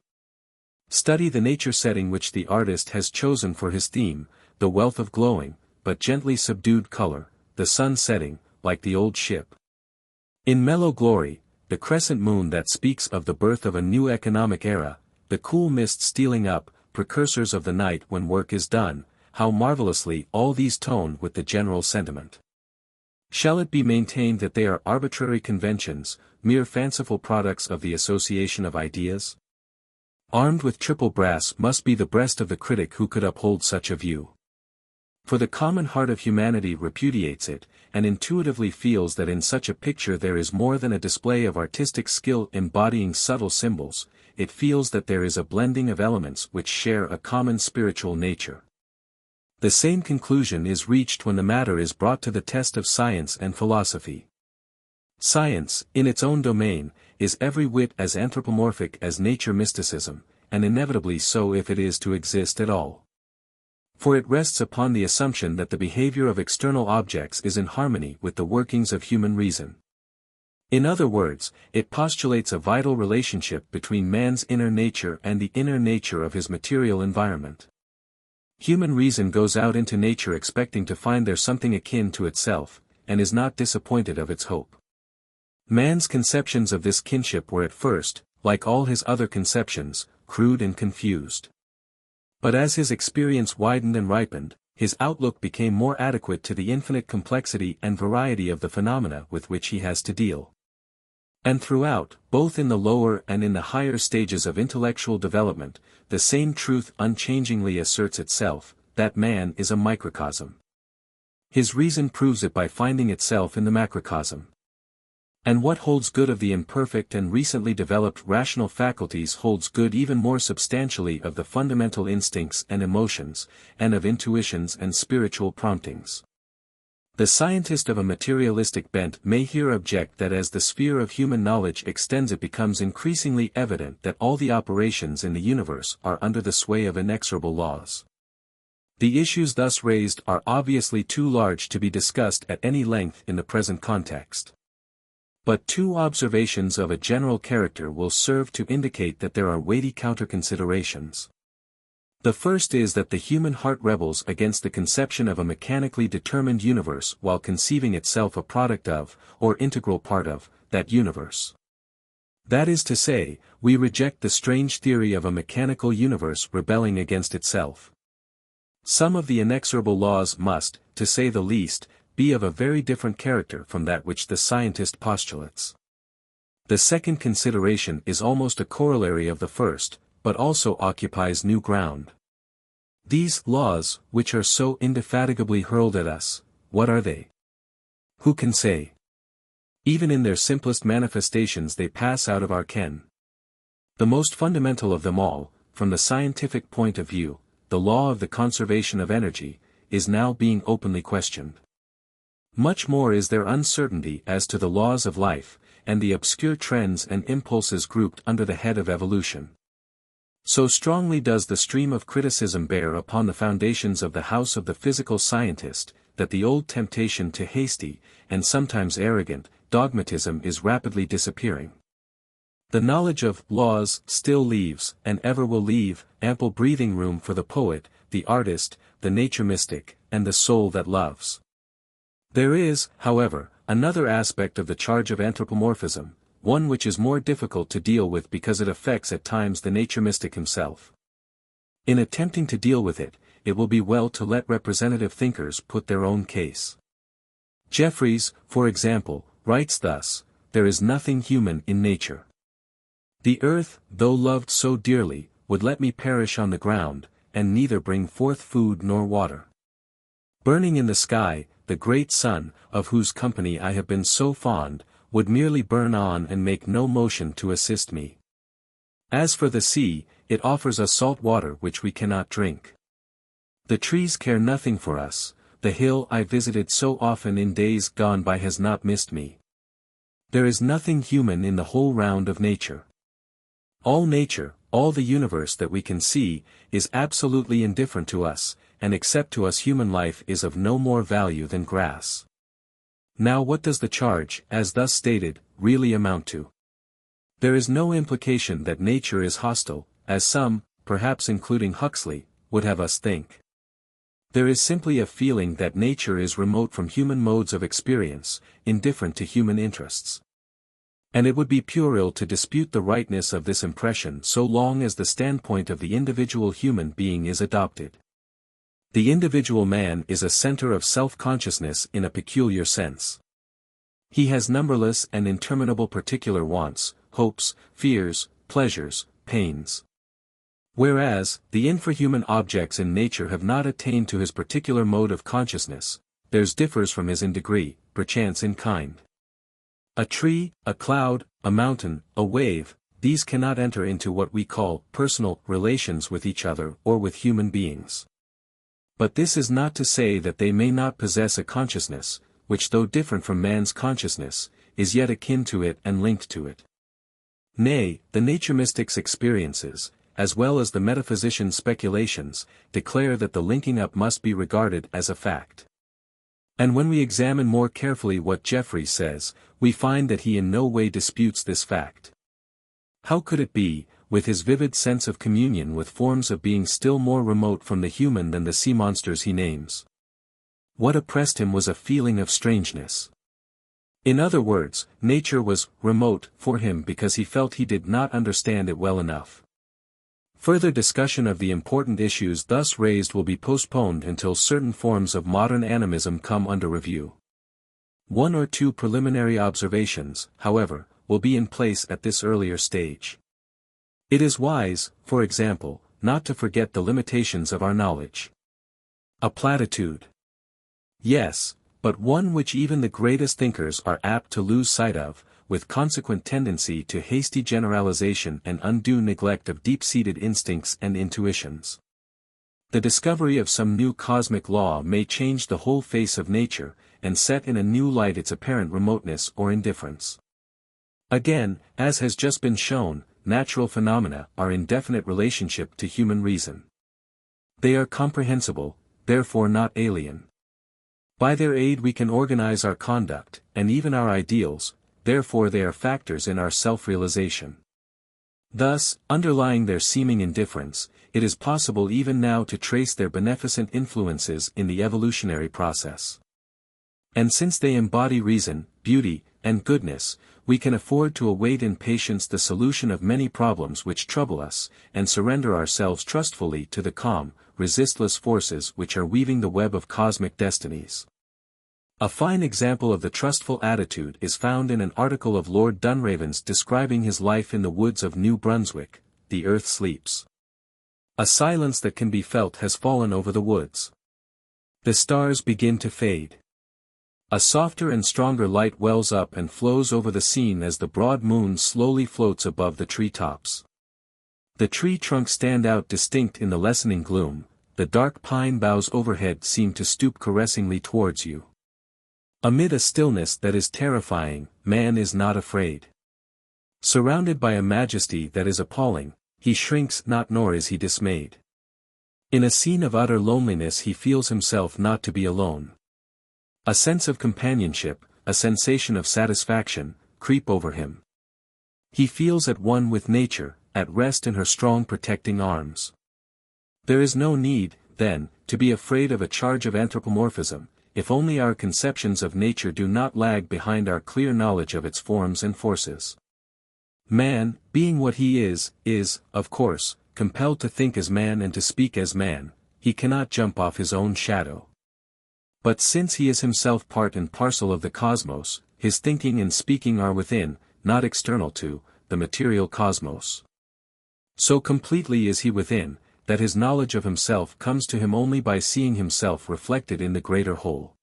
Study the nature setting which the artist has chosen for his theme, the wealth of glowing, but gently subdued color, the sun setting, like the old ship. In mellow glory, the crescent moon that speaks of the birth of a new economic era, the cool mist stealing up, precursors of the night when work is done, how marvelously all these tone with the general sentiment. Shall it be maintained that they are arbitrary conventions, mere fanciful products of the association of ideas? Armed with triple brass must be the breast of the critic who could uphold such a view. For the common heart of humanity repudiates it, and intuitively feels that in such a picture there is more than a display of artistic skill embodying subtle symbols, it feels that there is a blending of elements which share a common spiritual nature. The same conclusion is reached when the matter is brought to the test of science and philosophy. Science, in its own domain, is every whit as anthropomorphic as nature mysticism, and inevitably so if it is to exist at all. For it rests upon the assumption that the behavior of external objects is in harmony with the workings of human reason. In other words, it postulates a vital relationship between man's inner nature and the inner nature of his material environment. Human reason goes out into nature expecting to find there something akin to itself, and is not disappointed of its hope. Man's conceptions of this kinship were at first, like all his other conceptions, crude and confused. But as his experience widened and ripened, his outlook became more adequate to the infinite complexity and variety of the phenomena with which he has to deal. And throughout, both in the lower and in the higher stages of intellectual development, the same truth unchangingly asserts itself, that man is a microcosm. His reason proves it by finding itself in the macrocosm. And what holds good of the imperfect and recently developed rational faculties holds good even more substantially of the fundamental instincts and emotions, and of intuitions and spiritual promptings. The scientist of a materialistic bent may here object that as the sphere of human knowledge extends, it becomes increasingly evident that all the operations in the universe are under the sway of inexorable laws. The issues thus raised are obviously too large to be discussed at any length in the present context. But two observations of a general character will serve to indicate that there are weighty counter-considerations. The first is that the human heart rebels against the conception of a mechanically determined universe while conceiving itself a product of, or integral part of, that universe. That is to say, we reject the strange theory of a mechanical universe rebelling against itself. Some of the inexorable laws must, to say the least, be of a very different character from that which the scientist postulates. The second consideration is almost a corollary of the first, but also occupies new ground. These laws, which are so indefatigably hurled at us, what are they? Who can say? Even in their simplest manifestations they pass out of our ken. The most fundamental of them all, from the scientific point of view, the law of the conservation of energy, is now being openly questioned. Much more is there uncertainty as to the laws of life, and the obscure trends and impulses grouped under the head of evolution. So strongly does the stream of criticism bear upon the foundations of the house of the physical scientist, that the old temptation to hasty, and sometimes arrogant, dogmatism is rapidly disappearing. The knowledge of laws still leaves, and ever will leave, ample breathing room for the poet, the artist, the nature mystic, and the soul that loves. There is, however, another aspect of the charge of anthropomorphism, one which is more difficult to deal with because it affects at times the nature mystic himself. In attempting to deal with it, it will be well to let representative thinkers put their own case. Jeffreys, for example, writes thus: "There is nothing human in nature. The earth, though loved so dearly, would let me perish on the ground, and neither bring forth food nor water. Burning in the sky, the great sun, of whose company I have been so fond, would merely burn on and make no motion to assist me. As for the sea, it offers us salt water which we cannot drink. The trees care nothing for us, the hill I visited so often in days gone by has not missed me. There is nothing human in the whole round of nature. All nature, all the universe that we can see, is absolutely indifferent to us, and except to us human life is of no more value than grass." Now what does the charge, as thus stated, really amount to? There is no implication that nature is hostile, as some, perhaps including Huxley, would have us think. There is simply a feeling that nature is remote from human modes of experience, indifferent to human interests. And it would be puerile to dispute the rightness of this impression so long as the standpoint of the individual human being is adopted. The individual man is a center of self-consciousness in a peculiar sense. He has numberless and interminable particular wants, hopes, fears, pleasures, pains. Whereas, the infrahuman objects in nature have not attained to his particular mode of consciousness, theirs differs from his in degree, perchance in kind. A tree, a cloud, a mountain, a wave, these cannot enter into what we call personal relations with each other or with human beings. But this is not to say that they may not possess a consciousness, which though different from man's consciousness, is yet akin to it and linked to it. Nay, the nature mystic's experiences, as well as the metaphysician's speculations, declare that the linking up must be regarded as a fact. And when we examine more carefully what Jeffreys says, we find that he in no way disputes this fact. How could it be, with his vivid sense of communion with forms of being still more remote from the human than the sea monsters he names? What oppressed him was a feeling of strangeness. In other words, nature was remote for him because he felt he did not understand it well enough. Further discussion of the important issues thus raised will be postponed until certain forms of modern animism come under review. One or two preliminary observations, however, will be in place at this earlier stage. It is wise, for example, not to forget the limitations of our knowledge. A platitude. Yes, but one which even the greatest thinkers are apt to lose sight of, with consequent tendency to hasty generalization and undue neglect of deep-seated instincts and intuitions. The discovery of some new cosmic law may change the whole face of nature, and set in a new light its apparent remoteness or indifference. Again, as has just been shown, natural phenomena are in definite relationship to human reason. They are comprehensible, therefore not alien. By their aid we can organize our conduct, and even our ideals, therefore they are factors in our self-realization. Thus, underlying their seeming indifference, it is possible even now to trace their beneficent influences in the evolutionary process. And since they embody reason, beauty, and goodness, we can afford to await in patience the solution of many problems which trouble us, and surrender ourselves trustfully to the calm, resistless forces which are weaving the web of cosmic destinies. A fine example of the trustful attitude is found in an article of Lord Dunraven's describing his life in the woods of New Brunswick. The earth sleeps. A silence that can be felt has fallen over the woods. The stars begin to fade. A softer and stronger light wells up and flows over the scene as the broad moon slowly floats above the tree tops. The tree trunks stand out distinct in the lessening gloom, the dark pine boughs overhead seem to stoop caressingly towards you. Amid a stillness that is terrifying, man is not afraid. Surrounded by a majesty that is appalling, he shrinks not nor is he dismayed. In a scene of utter loneliness he feels himself not to be alone. A sense of companionship, a sensation of satisfaction, creep over him. He feels at one with nature, at rest in her strong protecting arms. There is no need, then, to be afraid of a charge of anthropomorphism, if only our conceptions of nature do not lag behind our clear knowledge of its forms and forces. Man, being what he is, of course, compelled to think as man and to speak as man. He cannot jump off his own shadow. But since he is himself part and parcel of the cosmos, his thinking and speaking are within, not external to, the material cosmos. So completely is he within, that his knowledge of himself comes to him only by seeing himself reflected in the greater whole.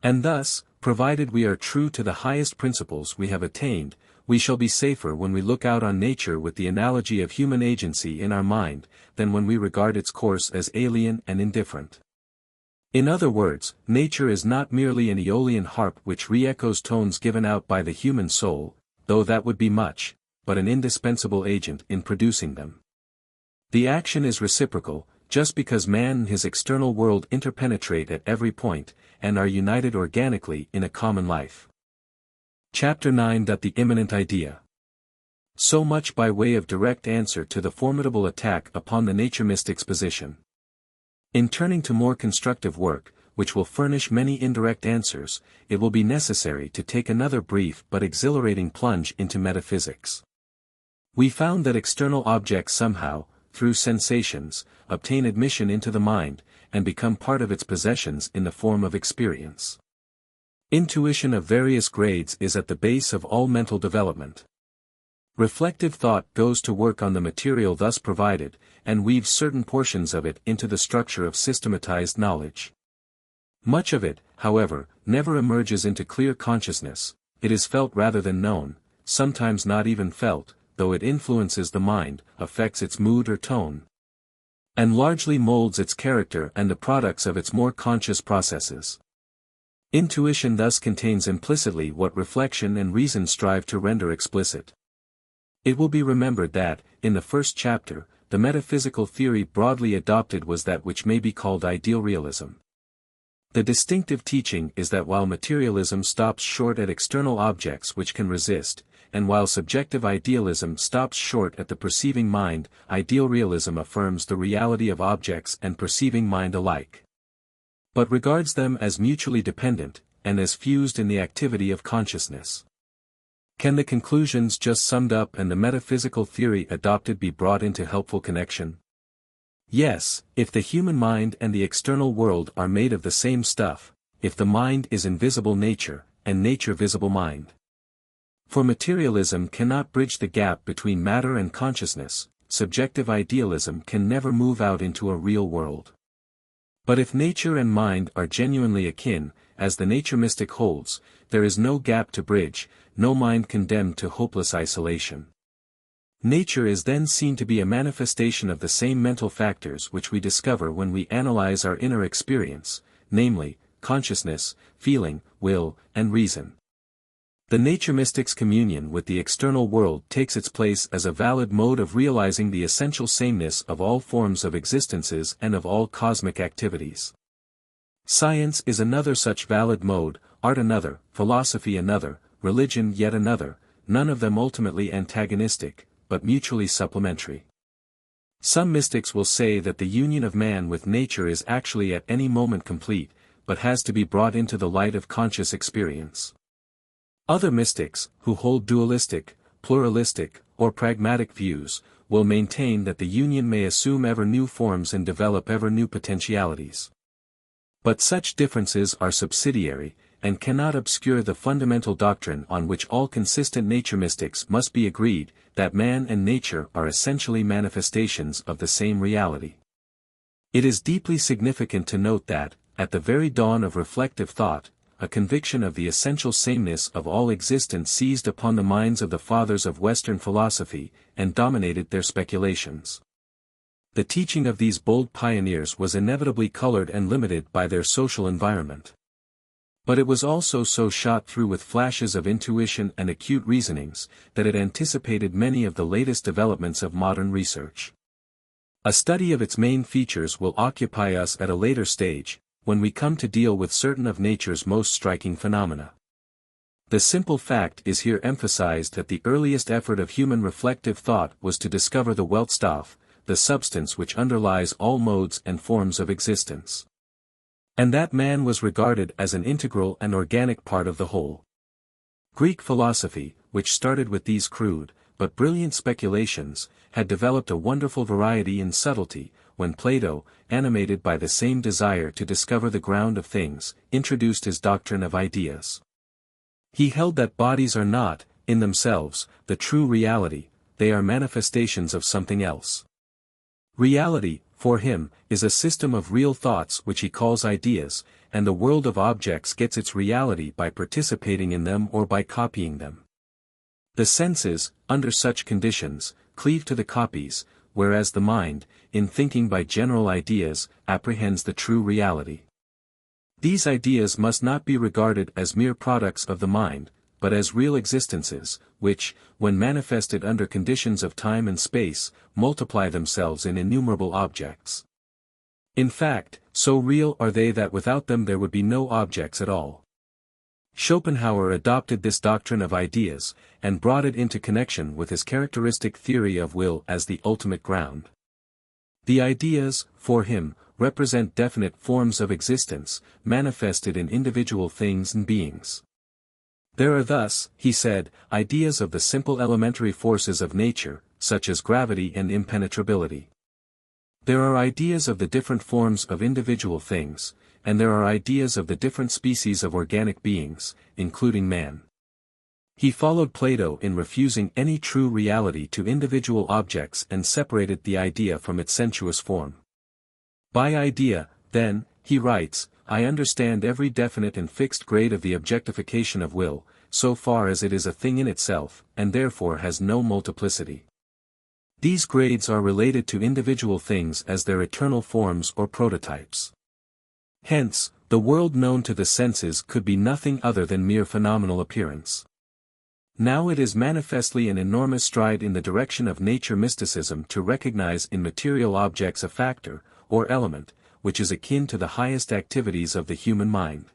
And thus, provided we are true to the highest principles we have attained, we shall be safer when we look out on nature with the analogy of human agency in our mind, than when we regard its course as alien and indifferent. In other words, nature is not merely an Aeolian harp which re-echoes tones given out by the human soul, though that would be much, but an indispensable agent in producing them. The action is reciprocal, just because man and his external world interpenetrate at every point, and are united organically in a common life. Chapter 9. The Immanent Idea. So much by way of direct answer to the formidable attack upon the nature mystic's position. In turning to more constructive work, which will furnish many indirect answers, it will be necessary to take another brief but exhilarating plunge into metaphysics. We found that external objects somehow, through sensations, obtain admission into the mind, and become part of its possessions in the form of experience. Intuition of various grades is at the base of all mental development. Reflective thought goes to work on the material thus provided, and weaves certain portions of it into the structure of systematized knowledge. Much of it, however, never emerges into clear consciousness, it is felt rather than known, sometimes not even felt, though it influences the mind, affects its mood or tone, and largely molds its character and the products of its more conscious processes. Intuition thus contains implicitly what reflection and reason strive to render explicit. It will be remembered that, in the first chapter, the metaphysical theory broadly adopted was that which may be called ideal realism. The distinctive teaching is that while materialism stops short at external objects which can resist, and while subjective idealism stops short at the perceiving mind, ideal realism affirms the reality of objects and perceiving mind alike, but regards them as mutually dependent, and as fused in the activity of consciousness. Can the conclusions just summed up and the metaphysical theory adopted be brought into helpful connection? Yes, if the human mind and the external world are made of the same stuff, if the mind is invisible nature, and nature visible mind. For materialism cannot bridge the gap between matter and consciousness, subjective idealism can never move out into a real world. But if nature and mind are genuinely akin, as the nature mystic holds, there is no gap to bridge, no mind condemned to hopeless isolation. Nature is then seen to be a manifestation of the same mental factors which we discover when we analyze our inner experience, namely, consciousness, feeling, will, and reason. The nature mystic's communion with the external world takes its place as a valid mode of realizing the essential sameness of all forms of existences and of all cosmic activities. Science is another such valid mode, art another, philosophy another, religion yet another, none of them ultimately antagonistic, but mutually supplementary. Some mystics will say that the union of man with nature is actually at any moment complete, but has to be brought into the light of conscious experience. Other mystics, who hold dualistic, pluralistic, or pragmatic views, will maintain that the union may assume ever new forms and develop ever new potentialities. But such differences are subsidiary, and cannot obscure the fundamental doctrine on which all consistent nature mystics must be agreed, that man and nature are essentially manifestations of the same reality. It is deeply significant to note that, at the very dawn of reflective thought, a conviction of the essential sameness of all existence seized upon the minds of the fathers of Western philosophy, and dominated their speculations. The teaching of these bold pioneers was inevitably colored and limited by their social environment. But it was also so shot through with flashes of intuition and acute reasonings, that it anticipated many of the latest developments of modern research. A study of its main features will occupy us at a later stage, when we come to deal with certain of nature's most striking phenomena. The simple fact is here emphasized that the earliest effort of human reflective thought was to discover the Weltstoff, the substance which underlies all modes and forms of existence. And that man was regarded as an integral and organic part of the whole. Greek philosophy, which started with these crude, but brilliant speculations, had developed a wonderful variety and subtlety, when Plato, animated by the same desire to discover the ground of things, introduced his doctrine of ideas. He held that bodies are not, in themselves, the true reality, they are manifestations of something else. Reality, for him, is a system of real thoughts which he calls ideas, and the world of objects gets its reality by participating in them or by copying them. The senses, under such conditions, cleave to the copies, whereas the mind, in thinking by general ideas, apprehends the true reality. These ideas must not be regarded as mere products of the mind, but as real existences, which, when manifested under conditions of time and space, multiply themselves in innumerable objects. In fact, so real are they that without them there would be no objects at all. Schopenhauer adopted this doctrine of ideas, and brought it into connection with his characteristic theory of will as the ultimate ground. The ideas, for him, represent definite forms of existence, manifested in individual things and beings. There are thus, he said, ideas of the simple elementary forces of nature, such as gravity and impenetrability. There are ideas of the different forms of individual things, and there are ideas of the different species of organic beings, including man. He followed Plato in refusing any true reality to individual objects and separated the idea from its sensuous form. By idea, then, he writes, I understand every definite and fixed grade of the objectification of will, so far as it is a thing in itself, and therefore has no multiplicity. These grades are related to individual things as their eternal forms or prototypes. Hence, the world known to the senses could be nothing other than mere phenomenal appearance. Now it is manifestly an enormous stride in the direction of nature mysticism to recognize in material objects a factor, or element, which is akin to the highest activities of the human mind.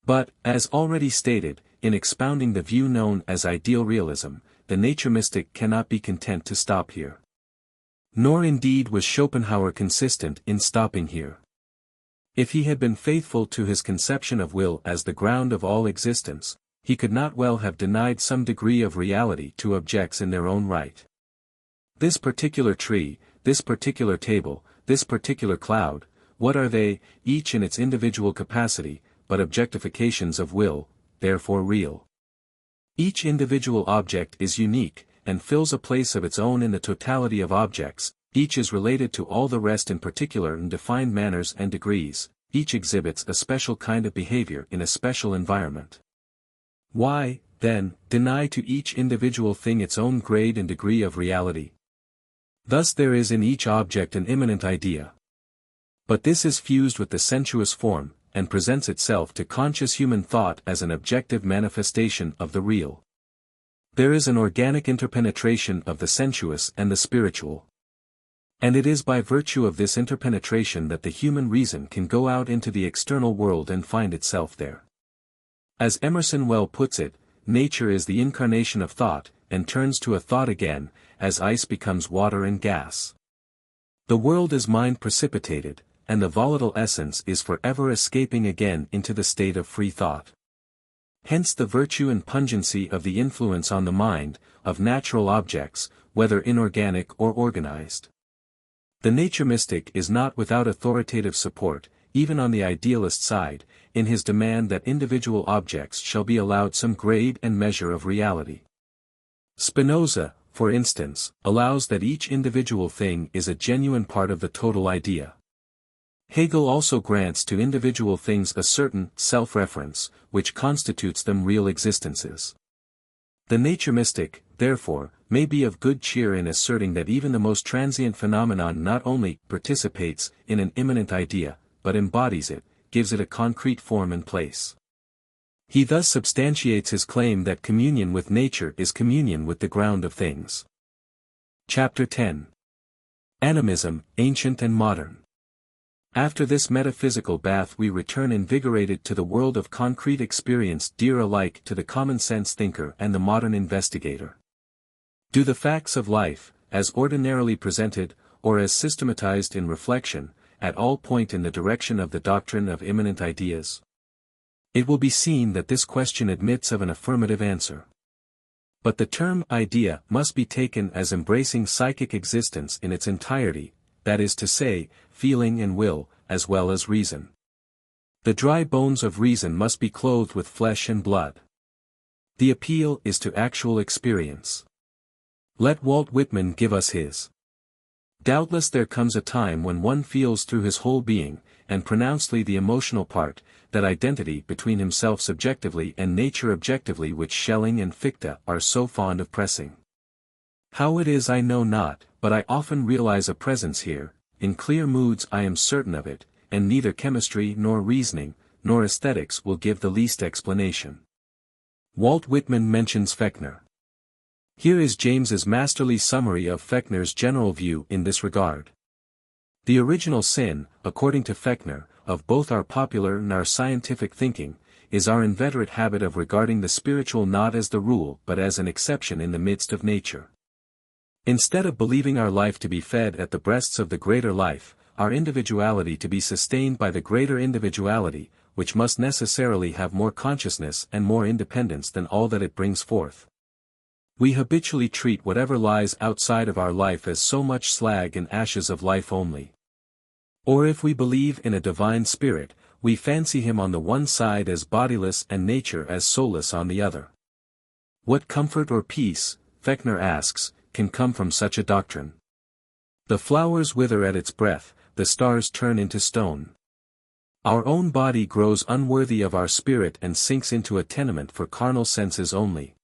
But, as already stated, in expounding the view known as ideal realism, the nature mystic cannot be content to stop here. Nor indeed was Schopenhauer consistent in stopping here. If he had been faithful to his conception of will as the ground of all existence, he could not well have denied some degree of reality to objects in their own right. This particular tree, this particular table, this particular cloud, what are they, each in its individual capacity, but objectifications of will, therefore real? Each individual object is unique, and fills a place of its own in the totality of objects, each is related to all the rest in particular in defined manners and degrees, each exhibits a special kind of behavior in a special environment. Why, then, deny to each individual thing its own grade and degree of reality? Thus there is in each object an immanent idea. But this is fused with the sensuous form, and presents itself to conscious human thought as an objective manifestation of the real. There is an organic interpenetration of the sensuous and the spiritual. And it is by virtue of this interpenetration that the human reason can go out into the external world and find itself there. As Emerson well puts it, nature is the incarnation of thought, and turns to a thought again, as ice becomes water and gas. The world is mind precipitated, and the volatile essence is forever escaping again into the state of free thought. Hence the virtue and pungency of the influence on the mind, of natural objects, whether inorganic or organized. The nature mystic is not without authoritative support, even on the idealist side, in his demand that individual objects shall be allowed some grade and measure of reality. Spinoza, for instance, allows that each individual thing is a genuine part of the total idea. Hegel also grants to individual things a certain self-reference, which constitutes them real existences. The nature mystic, therefore, may be of good cheer in asserting that even the most transient phenomenon not only participates in an immanent idea, but embodies it, gives it a concrete form and place. He thus substantiates his claim that communion with nature is communion with the ground of things. Chapter 10. Animism, Ancient and Modern. After this metaphysical bath we return invigorated to the world of concrete experience, dear alike to the common-sense thinker and the modern investigator. Do the facts of life, as ordinarily presented, or as systematized in reflection, at all point in the direction of the doctrine of immanent ideas? It will be seen that this question admits of an affirmative answer. But the term idea must be taken as embracing psychic existence in its entirety, that is to say, feeling and will, as well as reason. The dry bones of reason must be clothed with flesh and blood. The appeal is to actual experience. Let Walt Whitman give us his. Doubtless there comes a time when one feels through his whole being, and pronouncedly the emotional part, that identity between himself subjectively and nature objectively which Schelling and Fichte are so fond of pressing. How it is I know not, but I often realize a presence here, in clear moods I am certain of it, and neither chemistry nor reasoning, nor aesthetics will give the least explanation. Walt Whitman mentions Fechner. Here is James's masterly summary of Fechner's general view in this regard. The original sin, according to Fechner, of both our popular and our scientific thinking, is our inveterate habit of regarding the spiritual not as the rule but as an exception in the midst of nature. Instead of believing our life to be fed at the breasts of the greater life, our individuality to be sustained by the greater individuality, which must necessarily have more consciousness and more independence than all that it brings forth. We habitually treat whatever lies outside of our life as so much slag and ashes of life only. Or if we believe in a divine spirit, we fancy him on the one side as bodiless and nature as soulless on the other. What comfort or peace, Fechner asks, can come from such a doctrine? The flowers wither at its breath, the stars turn into stone. Our own body grows unworthy of our spirit and sinks into a tenement for carnal senses only.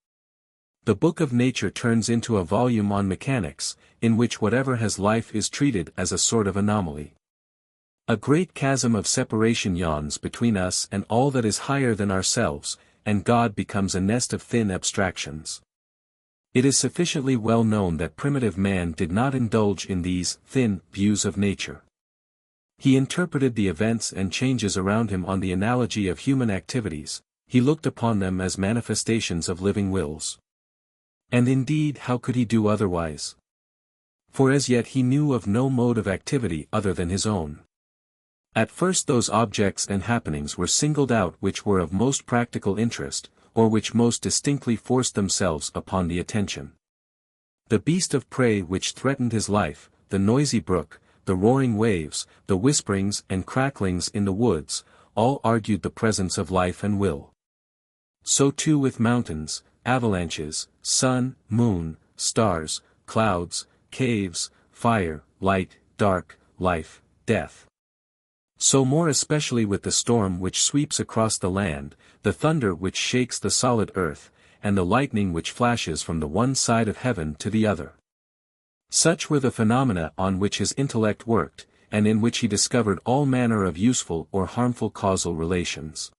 The book of nature turns into a volume on mechanics, in which whatever has life is treated as a sort of anomaly. A great chasm of separation yawns between us and all that is higher than ourselves, and God becomes a nest of thin abstractions. It is sufficiently well known that primitive man did not indulge in these thin views of nature. He interpreted the events and changes around him on the analogy of human activities, he looked upon them as manifestations of living wills. And indeed how could he do otherwise? For as yet he knew of no mode of activity other than his own. At first those objects and happenings were singled out which were of most practical interest, or which most distinctly forced themselves upon the attention. The beast of prey which threatened his life, the noisy brook, the roaring waves, the whisperings and cracklings in the woods, all argued the presence of life and will. So too with mountains, avalanches, sun, moon, stars, clouds, caves, fire, light, dark, life, death. So more especially with the storm which sweeps across the land, the thunder which shakes the solid earth, and the lightning which flashes from the one side of heaven to the other. Such were the phenomena on which his intellect worked, and in which he discovered all manner of useful or harmful causal relations.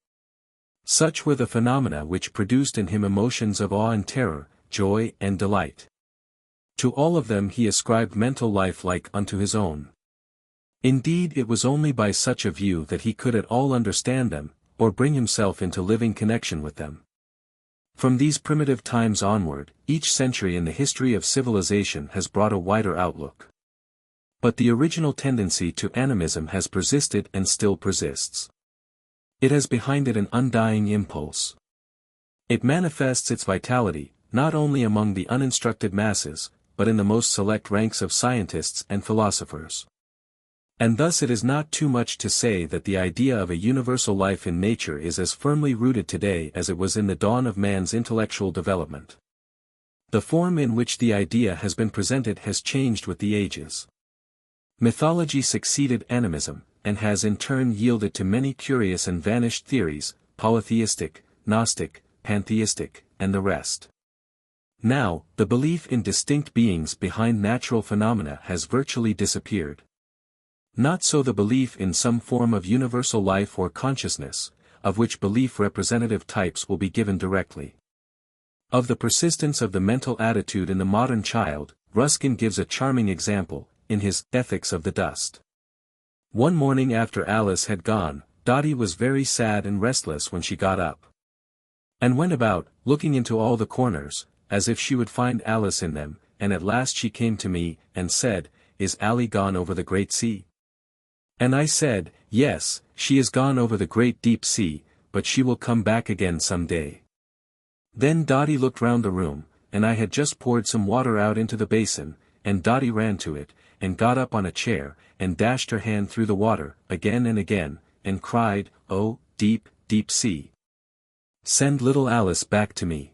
Such were the phenomena which produced in him emotions of awe and terror, joy and delight. To all of them he ascribed mental life like unto his own. Indeed, it was only by such a view that he could at all understand them, or bring himself into living connection with them. From these primitive times onward, each century in the history of civilization has brought a wider outlook. But the original tendency to animism has persisted and still persists. It has behind it an undying impulse. It manifests its vitality, not only among the uninstructed masses, but in the most select ranks of scientists and philosophers. And thus it is not too much to say that the idea of a universal life in nature is as firmly rooted today as it was in the dawn of man's intellectual development. The form in which the idea has been presented has changed with the ages. Mythology succeeded animism, and has in turn yielded to many curious and vanished theories, polytheistic, Gnostic, pantheistic, and the rest. Now, the belief in distinct beings behind natural phenomena has virtually disappeared. Not so the belief in some form of universal life or consciousness, of which belief representative types will be given directly. Of the persistence of the mental attitude in the modern child, Ruskin gives a charming example, in his Ethics of the Dust. One morning after Alice had gone, Dotty was very sad and restless when she got up, and went about, looking into all the corners, as if she would find Alice in them, and at last she came to me, and said, "Is Ally gone over the great sea?" And I said, "Yes, she is gone over the great deep sea, but she will come back again some day." Then Dotty looked round the room, and I had just poured some water out into the basin, and Dotty ran to it, and got up on a chair, and dashed her hand through the water, again and again, and cried, "Oh, deep, deep sea! Send little Alice back to me."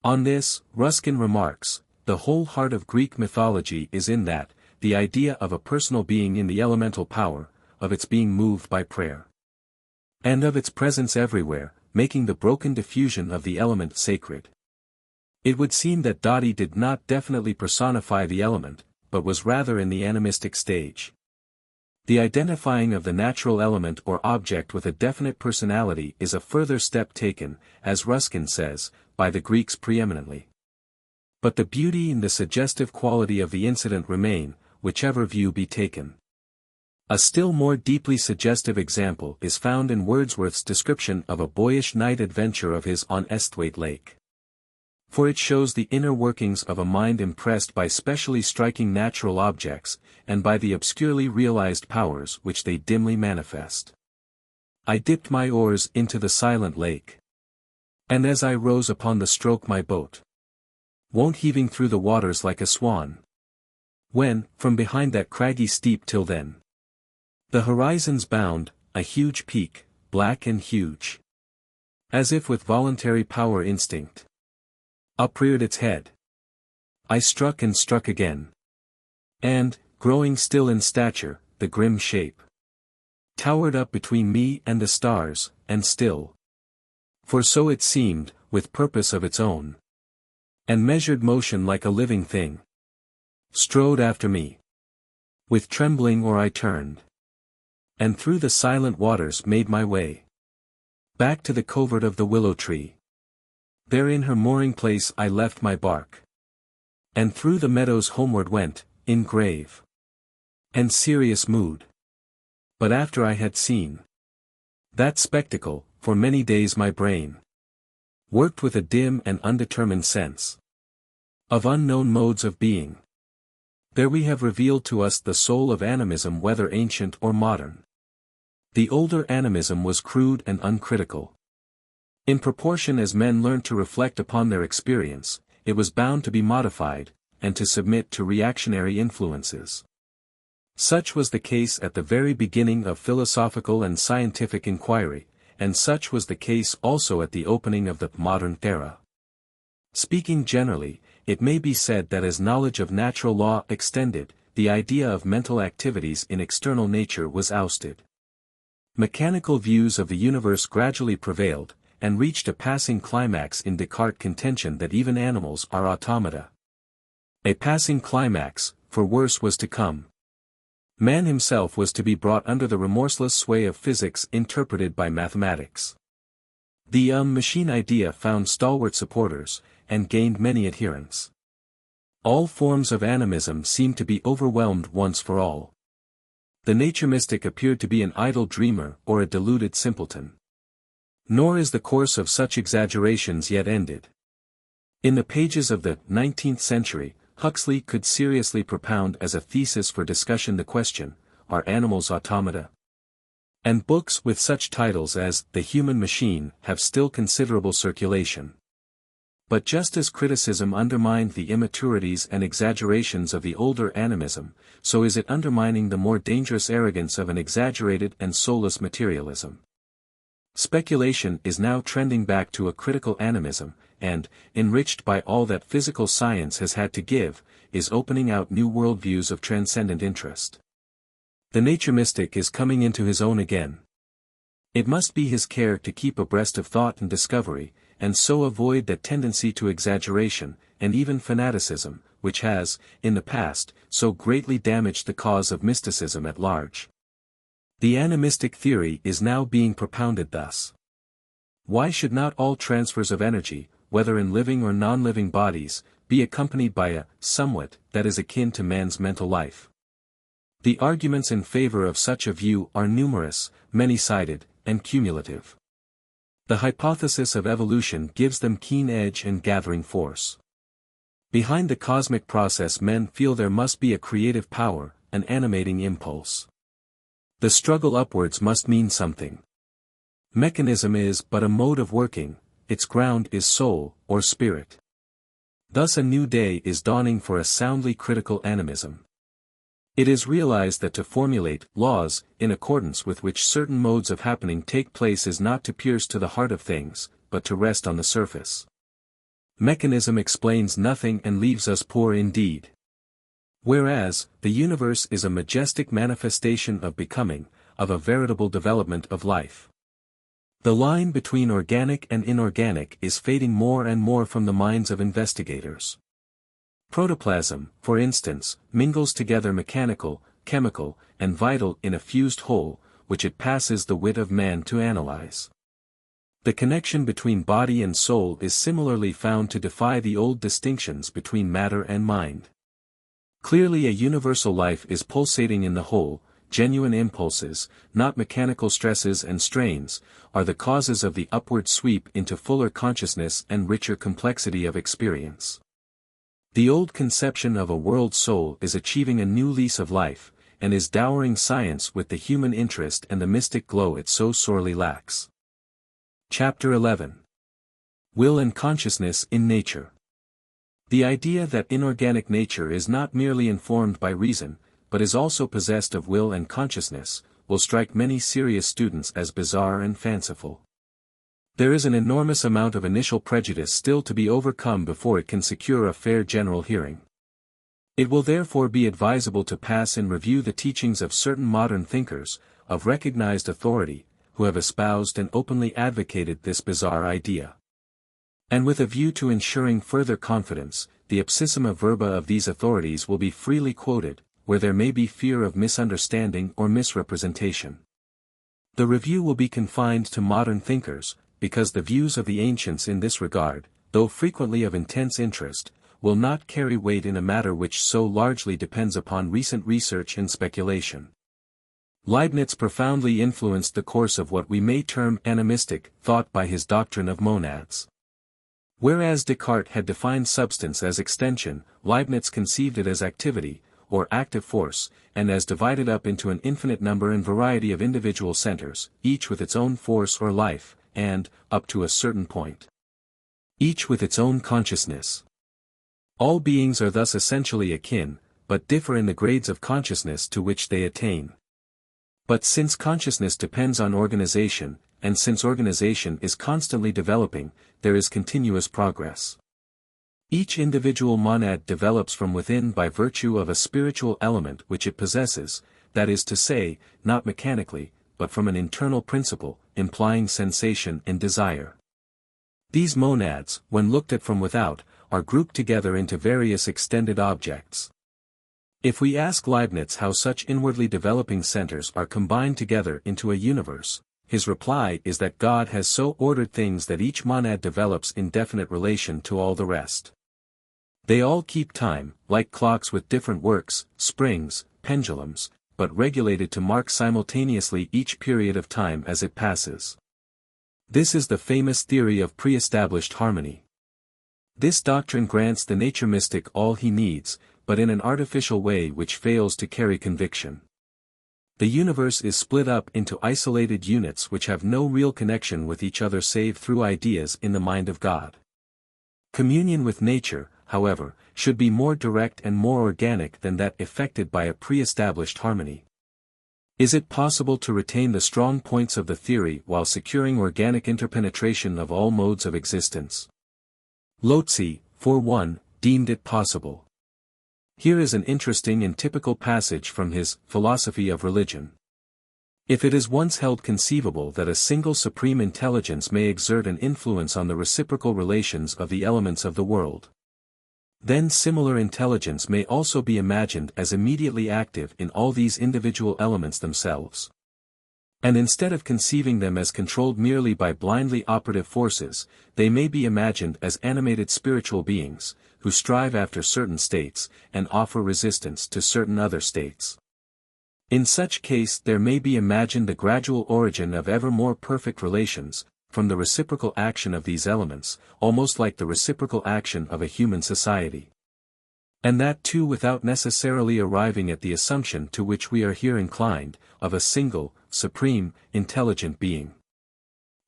On this, Ruskin remarks, the whole heart of Greek mythology is in that, the idea of a personal being in the elemental power, of its being moved by prayer, and of its presence everywhere, making the broken diffusion of the element sacred. It would seem that Dotty did not definitely personify the element, but was rather in the animistic stage. The identifying of the natural element or object with a definite personality is a further step taken, as Ruskin says, by the Greeks preeminently. But the beauty and the suggestive quality of the incident remain, whichever view be taken. A still more deeply suggestive example is found in Wordsworth's description of a boyish night adventure of his on Esthwaite Lake. For it shows the inner workings of a mind impressed by specially striking natural objects, and by the obscurely realized powers which they dimly manifest. "I dipped my oars into the silent lake. And as I rose upon the stroke my boat won't heaving through the waters like a swan. When, from behind that craggy steep till then, the horizon's bound, a huge peak, black and huge, as if with voluntary power instinct, upreared its head. I struck and struck again. And, growing still in stature, the grim shape towered up between me and the stars, and still, for so it seemed, with purpose of its own, and measured motion like a living thing, strode after me. With trembling oar I turned, and through the silent waters made my way back to the covert of the willow tree. There in her mooring place I left my bark, and through the meadows homeward went, in grave and serious mood. But after I had seen that spectacle, for many days my brain worked with a dim and undetermined sense of unknown modes of being. There we have revealed to us the soul of animism, whether ancient or modern. The older animism was crude and uncritical. In proportion as men learned to reflect upon their experience, it was bound to be modified, and to submit to reactionary influences. Such was the case at the very beginning of philosophical and scientific inquiry, and such was the case also at the opening of the modern era. Speaking generally, it may be said that as knowledge of natural law extended, the idea of mental activities in external nature was ousted. Mechanical views of the universe gradually prevailed, and reached a passing climax in Descartes' contention that even animals are automata. A passing climax, for worse was to come. Man himself was to be brought under the remorseless sway of physics interpreted by mathematics. The machine idea found stalwart supporters, and gained many adherents. All forms of animism seemed to be overwhelmed once for all. The nature mystic appeared to be an idle dreamer or a deluded simpleton. Nor is the course of such exaggerations yet ended. In the pages of the 19th century, Huxley could seriously propound as a thesis for discussion the question, are animals automata? And books with such titles as The Human Machine have still considerable circulation. But just as criticism undermined the immaturities and exaggerations of the older animism, so is it undermining the more dangerous arrogance of an exaggerated and soulless materialism. Speculation is now trending back to a critical animism, and, enriched by all that physical science has had to give, is opening out new worldviews of transcendent interest. The nature mystic is coming into his own again. It must be his care to keep abreast of thought and discovery, and so avoid that tendency to exaggeration, and even fanaticism, which has, in the past, so greatly damaged the cause of mysticism at large. The animistic theory is now being propounded thus. Why should not all transfers of energy, whether in living or non-living bodies, be accompanied by a somewhat that is akin to man's mental life? The arguments in favor of such a view are numerous, many-sided, and cumulative. The hypothesis of evolution gives them keen edge and gathering force. Behind the cosmic process men feel there must be a creative power, an animating impulse. The struggle upwards must mean something. Mechanism is but a mode of working, its ground is soul, or spirit. Thus a new day is dawning for a soundly critical animism. It is realized that to formulate laws, in accordance with which certain modes of happening take place is not to pierce to the heart of things, but to rest on the surface. Mechanism explains nothing and leaves us poor indeed. Whereas, the universe is a majestic manifestation of becoming, of a veritable development of life. The line between organic and inorganic is fading more and more from the minds of investigators. Protoplasm, for instance, mingles together mechanical, chemical, and vital in a fused whole, which it passes the wit of man to analyze. The connection between body and soul is similarly found to defy the old distinctions between matter and mind. Clearly a universal life is pulsating in the whole, genuine impulses, not mechanical stresses and strains, are the causes of the upward sweep into fuller consciousness and richer complexity of experience. The old conception of a world soul is achieving a new lease of life, and is dowering science with the human interest and the mystic glow it so sorely lacks. Chapter 11. Will and Consciousness in Nature. The idea that inorganic nature is not merely informed by reason, but is also possessed of will and consciousness, will strike many serious students as bizarre and fanciful. There is an enormous amount of initial prejudice still to be overcome before it can secure a fair general hearing. It will therefore be advisable to pass in review the teachings of certain modern thinkers, of recognized authority, who have espoused and openly advocated this bizarre idea. And with a view to ensuring further confidence, the ipsissima verba of these authorities will be freely quoted, where there may be fear of misunderstanding or misrepresentation. The review will be confined to modern thinkers, because the views of the ancients in this regard, though frequently of intense interest, will not carry weight in a matter which so largely depends upon recent research and speculation. Leibniz profoundly influenced the course of what we may term animistic thought by his doctrine of monads. Whereas Descartes had defined substance as extension, Leibniz conceived it as activity, or active force, and as divided up into an infinite number and variety of individual centers, each with its own force or life, and, up to a certain point, each with its own consciousness. All beings are thus essentially akin, but differ in the grades of consciousness to which they attain. But since consciousness depends on organization, and since organization is constantly developing, there is continuous progress. Each individual monad develops from within by virtue of a spiritual element which it possesses, that is to say, not mechanically, but from an internal principle, implying sensation and desire. These monads, when looked at from without, are grouped together into various extended objects. If we ask Leibniz how such inwardly developing centers are combined together into a universe, his reply is that God has so ordered things that each monad develops in definite relation to all the rest. They all keep time, like clocks with different works, springs, pendulums, but regulated to mark simultaneously each period of time as it passes. This is the famous theory of pre-established harmony. This doctrine grants the nature mystic all he needs, but in an artificial way which fails to carry conviction. The universe is split up into isolated units which have no real connection with each other save through ideas in the mind of God. Communion with nature, however, should be more direct and more organic than that effected by a pre-established harmony. Is it possible to retain the strong points of the theory while securing organic interpenetration of all modes of existence? Lotze, for one, deemed it possible. Here is an interesting and typical passage from his Philosophy of Religion. If it is once held conceivable that a single supreme intelligence may exert an influence on the reciprocal relations of the elements of the world, then similar intelligence may also be imagined as immediately active in all these individual elements themselves. And instead of conceiving them as controlled merely by blindly operative forces, they may be imagined as animated spiritual beings, who strive after certain states, and offer resistance to certain other states. In such case there may be imagined the gradual origin of ever more perfect relations, from the reciprocal action of these elements, almost like the reciprocal action of a human society. And that too without necessarily arriving at the assumption to which we are here inclined, of a single, supreme, intelligent being.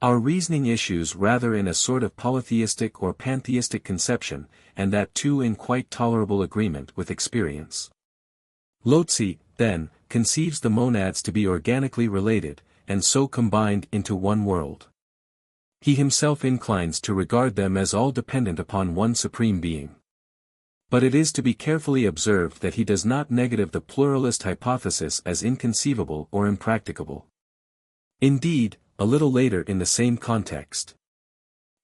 Our reasoning issues rather in a sort of polytheistic or pantheistic conception, and that too in quite tolerable agreement with experience. Lotze, then, conceives the monads to be organically related, and so combined into one world. He himself inclines to regard them as all dependent upon one supreme being. But it is to be carefully observed that he does not negative the pluralist hypothesis as inconceivable or impracticable. Indeed, a little later in the same context,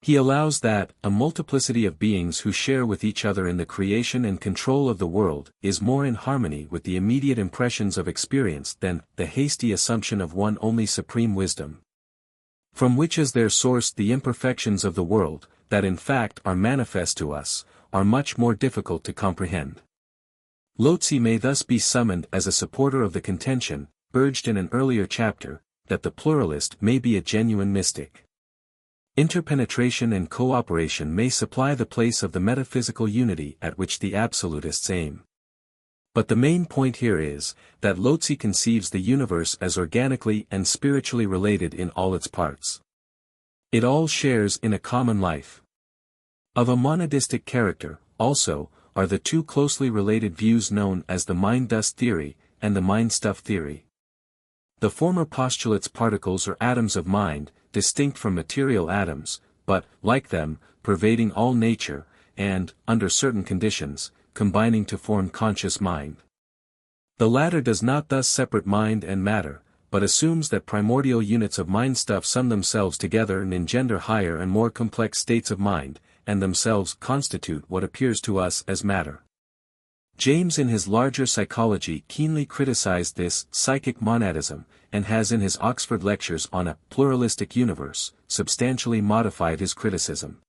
he allows that a multiplicity of beings who share with each other in the creation and control of the world is more in harmony with the immediate impressions of experience than the hasty assumption of one only supreme wisdom, from which is there sourced the imperfections of the world, that in fact are manifest to us, are much more difficult to comprehend. Lotze may thus be summoned as a supporter of the contention, urged in an earlier chapter, that the pluralist may be a genuine mystic. Interpenetration and cooperation may supply the place of the metaphysical unity at which the absolutists aim. But the main point here is, that Lotze conceives the universe as organically and spiritually related in all its parts. It all shares in a common life. Of a monadistic character, also, are the two closely related views known as the mind-dust theory, and the mind-stuff theory. The former postulates particles or atoms of mind, distinct from material atoms, but, like them, pervading all nature, and, under certain conditions, combining to form conscious mind. The latter does not thus separate mind and matter, but assumes that primordial units of mind stuff sum themselves together and engender higher and more complex states of mind, and themselves constitute what appears to us as matter. James in his Larger Psychology keenly criticized this psychic monadism, and has in his Oxford Lectures on a pluralistic universe, substantially modified his criticism.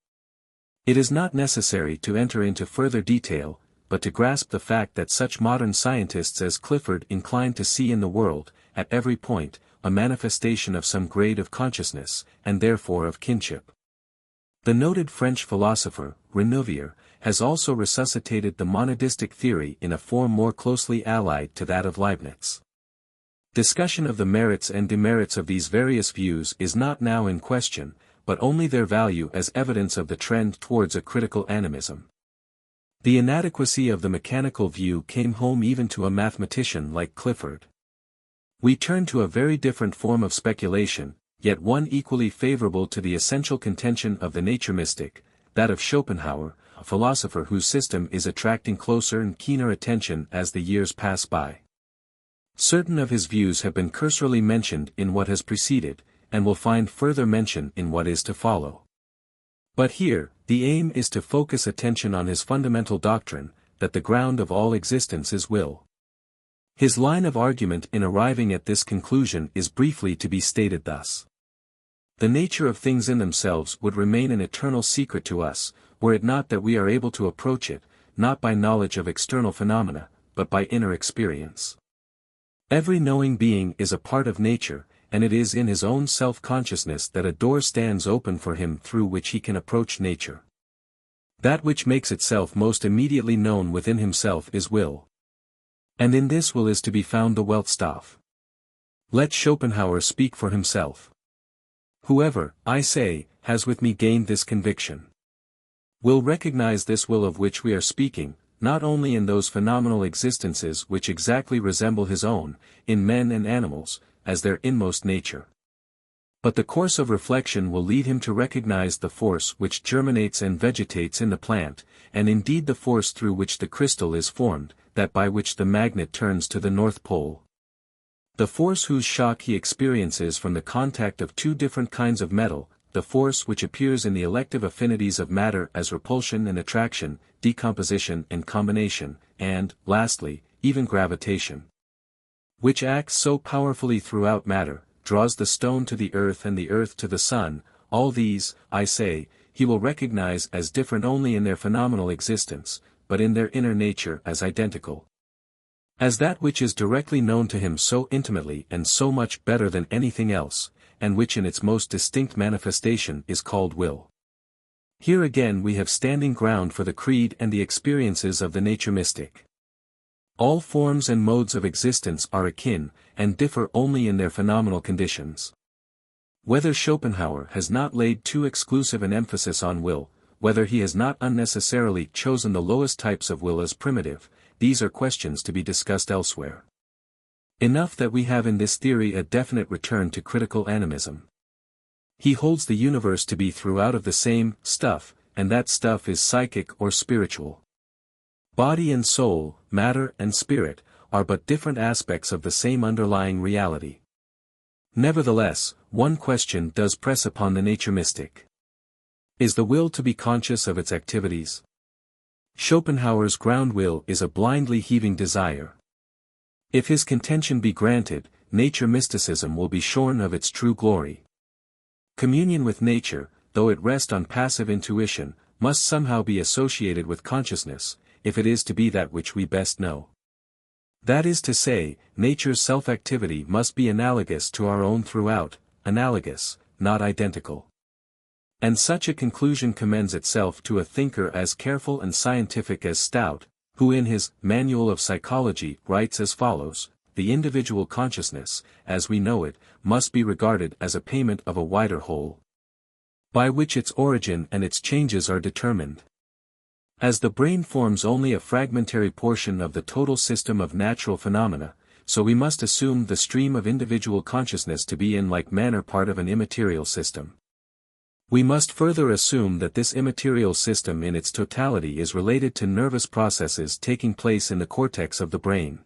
It is not necessary to enter into further detail, but to grasp the fact that such modern scientists as Clifford incline to see in the world, at every point, a manifestation of some grade of consciousness, and therefore of kinship. The noted French philosopher, Renouvier, has also resuscitated the monadistic theory in a form more closely allied to that of Leibniz. Discussion of the merits and demerits of these various views is not now in question, but only their value as evidence of the trend towards a critical animism. The inadequacy of the mechanical view came home even to a mathematician like Clifford. We turn to a very different form of speculation, yet one equally favorable to the essential contention of the nature mystic, that of Schopenhauer, a philosopher whose system is attracting closer and keener attention as the years pass by. Certain of his views have been cursorily mentioned in what has preceded, and will find further mention in what is to follow. But here, the aim is to focus attention on his fundamental doctrine, that the ground of all existence is will. His line of argument in arriving at this conclusion is briefly to be stated thus. The nature of things in themselves would remain an eternal secret to us, were it not that we are able to approach it, not by knowledge of external phenomena, but by inner experience. Every knowing being is a part of nature, and it is in his own self-consciousness that a door stands open for him through which he can approach nature. That which makes itself most immediately known within himself is will. And in this will is to be found the Weltstoff. Let Schopenhauer speak for himself. Whoever, I say, has with me gained this conviction, will recognize this will of which we are speaking, not only in those phenomenal existences which exactly resemble his own, in men and animals, as their inmost nature. But the course of reflection will lead him to recognize the force which germinates and vegetates in the plant, and indeed the force through which the crystal is formed, that by which the magnet turns to the North Pole. The force whose shock he experiences from the contact of two different kinds of metal, the force which appears in the elective affinities of matter as repulsion and attraction, decomposition and combination, and, lastly, even gravitation, which acts so powerfully throughout matter, draws the stone to the earth and the earth to the sun, all these, I say, he will recognize as different only in their phenomenal existence, but in their inner nature as identical. As that which is directly known to him so intimately and so much better than anything else, and which in its most distinct manifestation is called will. Here again we have standing ground for the creed and the experiences of the nature mystic. All forms and modes of existence are akin, and differ only in their phenomenal conditions. Whether Schopenhauer has not laid too exclusive an emphasis on will, whether he has not unnecessarily chosen the lowest types of will as primitive, these are questions to be discussed elsewhere. Enough that we have in this theory a definite return to critical animism. He holds the universe to be throughout of the same stuff, and that stuff is psychic or spiritual. Body and soul, matter and spirit, are but different aspects of the same underlying reality. Nevertheless, one question does press upon the nature mystic. Is the will to be conscious of its activities? Schopenhauer's ground will is a blindly heaving desire. If his contention be granted, nature mysticism will be shorn of its true glory. Communion with nature, though it rest on passive intuition, must somehow be associated with consciousness, if it is to be that which we best know. That is to say, nature's self-activity must be analogous to our own throughout, analogous, not identical. And such a conclusion commends itself to a thinker as careful and scientific as Stout, who in his Manual of Psychology writes as follows: the individual consciousness, as we know it, must be regarded as a payment of a wider whole, by which its origin and its changes are determined. As the brain forms only a fragmentary portion of the total system of natural phenomena, so we must assume the stream of individual consciousness to be in like manner part of an immaterial system. We must further assume that this immaterial system in its totality is related to nervous processes taking place in the cortex of the brain.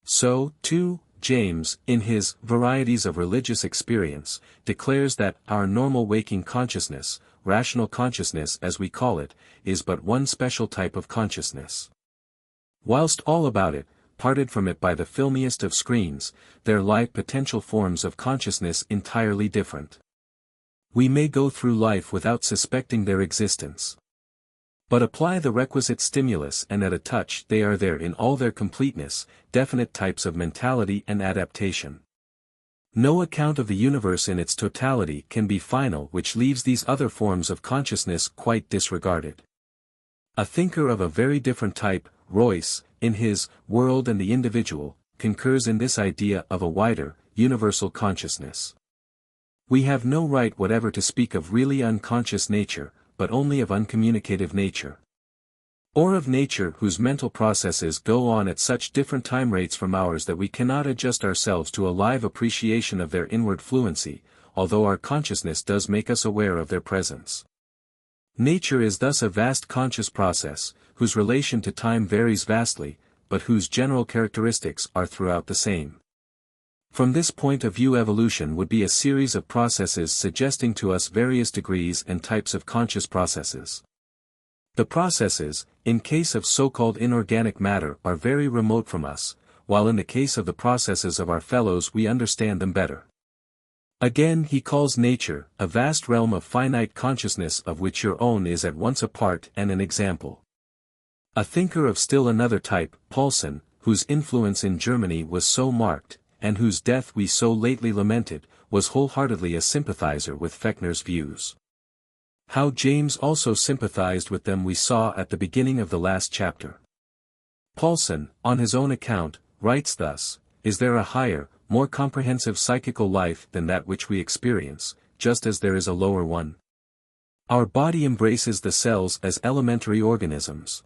So, too, James, in his Varieties of Religious Experience, declares that our normal waking consciousness, rational consciousness as we call it, is but one special type of consciousness. Whilst all about it, parted from it by the filmiest of screens, there lie potential forms of consciousness entirely different. We may go through life without suspecting their existence. But apply the requisite stimulus and at a touch they are there in all their completeness, definite types of mentality and adaptation. No account of the universe in its totality can be final which leaves these other forms of consciousness quite disregarded. A thinker of a very different type, Royce, in his World and the Individual, concurs in this idea of a wider, universal consciousness. We have no right whatever to speak of really unconscious nature, but only of uncommunicative nature. Or of nature whose mental processes go on at such different time rates from ours that we cannot adjust ourselves to a live appreciation of their inward fluency, although our consciousness does make us aware of their presence. Nature is thus a vast conscious process, whose relation to time varies vastly, but whose general characteristics are throughout the same. From this point of view, evolution would be a series of processes suggesting to us various degrees and types of conscious processes. The processes, in case of so-called inorganic matter, are very remote from us, while in the case of the processes of our fellows we understand them better. Again, he calls nature a vast realm of finite consciousness of which your own is at once a part and an example. A thinker of still another type, Paulsen, whose influence in Germany was so marked, and whose death we so lately lamented, was wholeheartedly a sympathizer with Fechner's views. How James also sympathized with them we saw at the beginning of the last chapter. Paulsen, on his own account, writes thus: "Is there a higher, more comprehensive psychical life than that which we experience, just as there is a lower one? Our body embraces the cells as elementary organisms.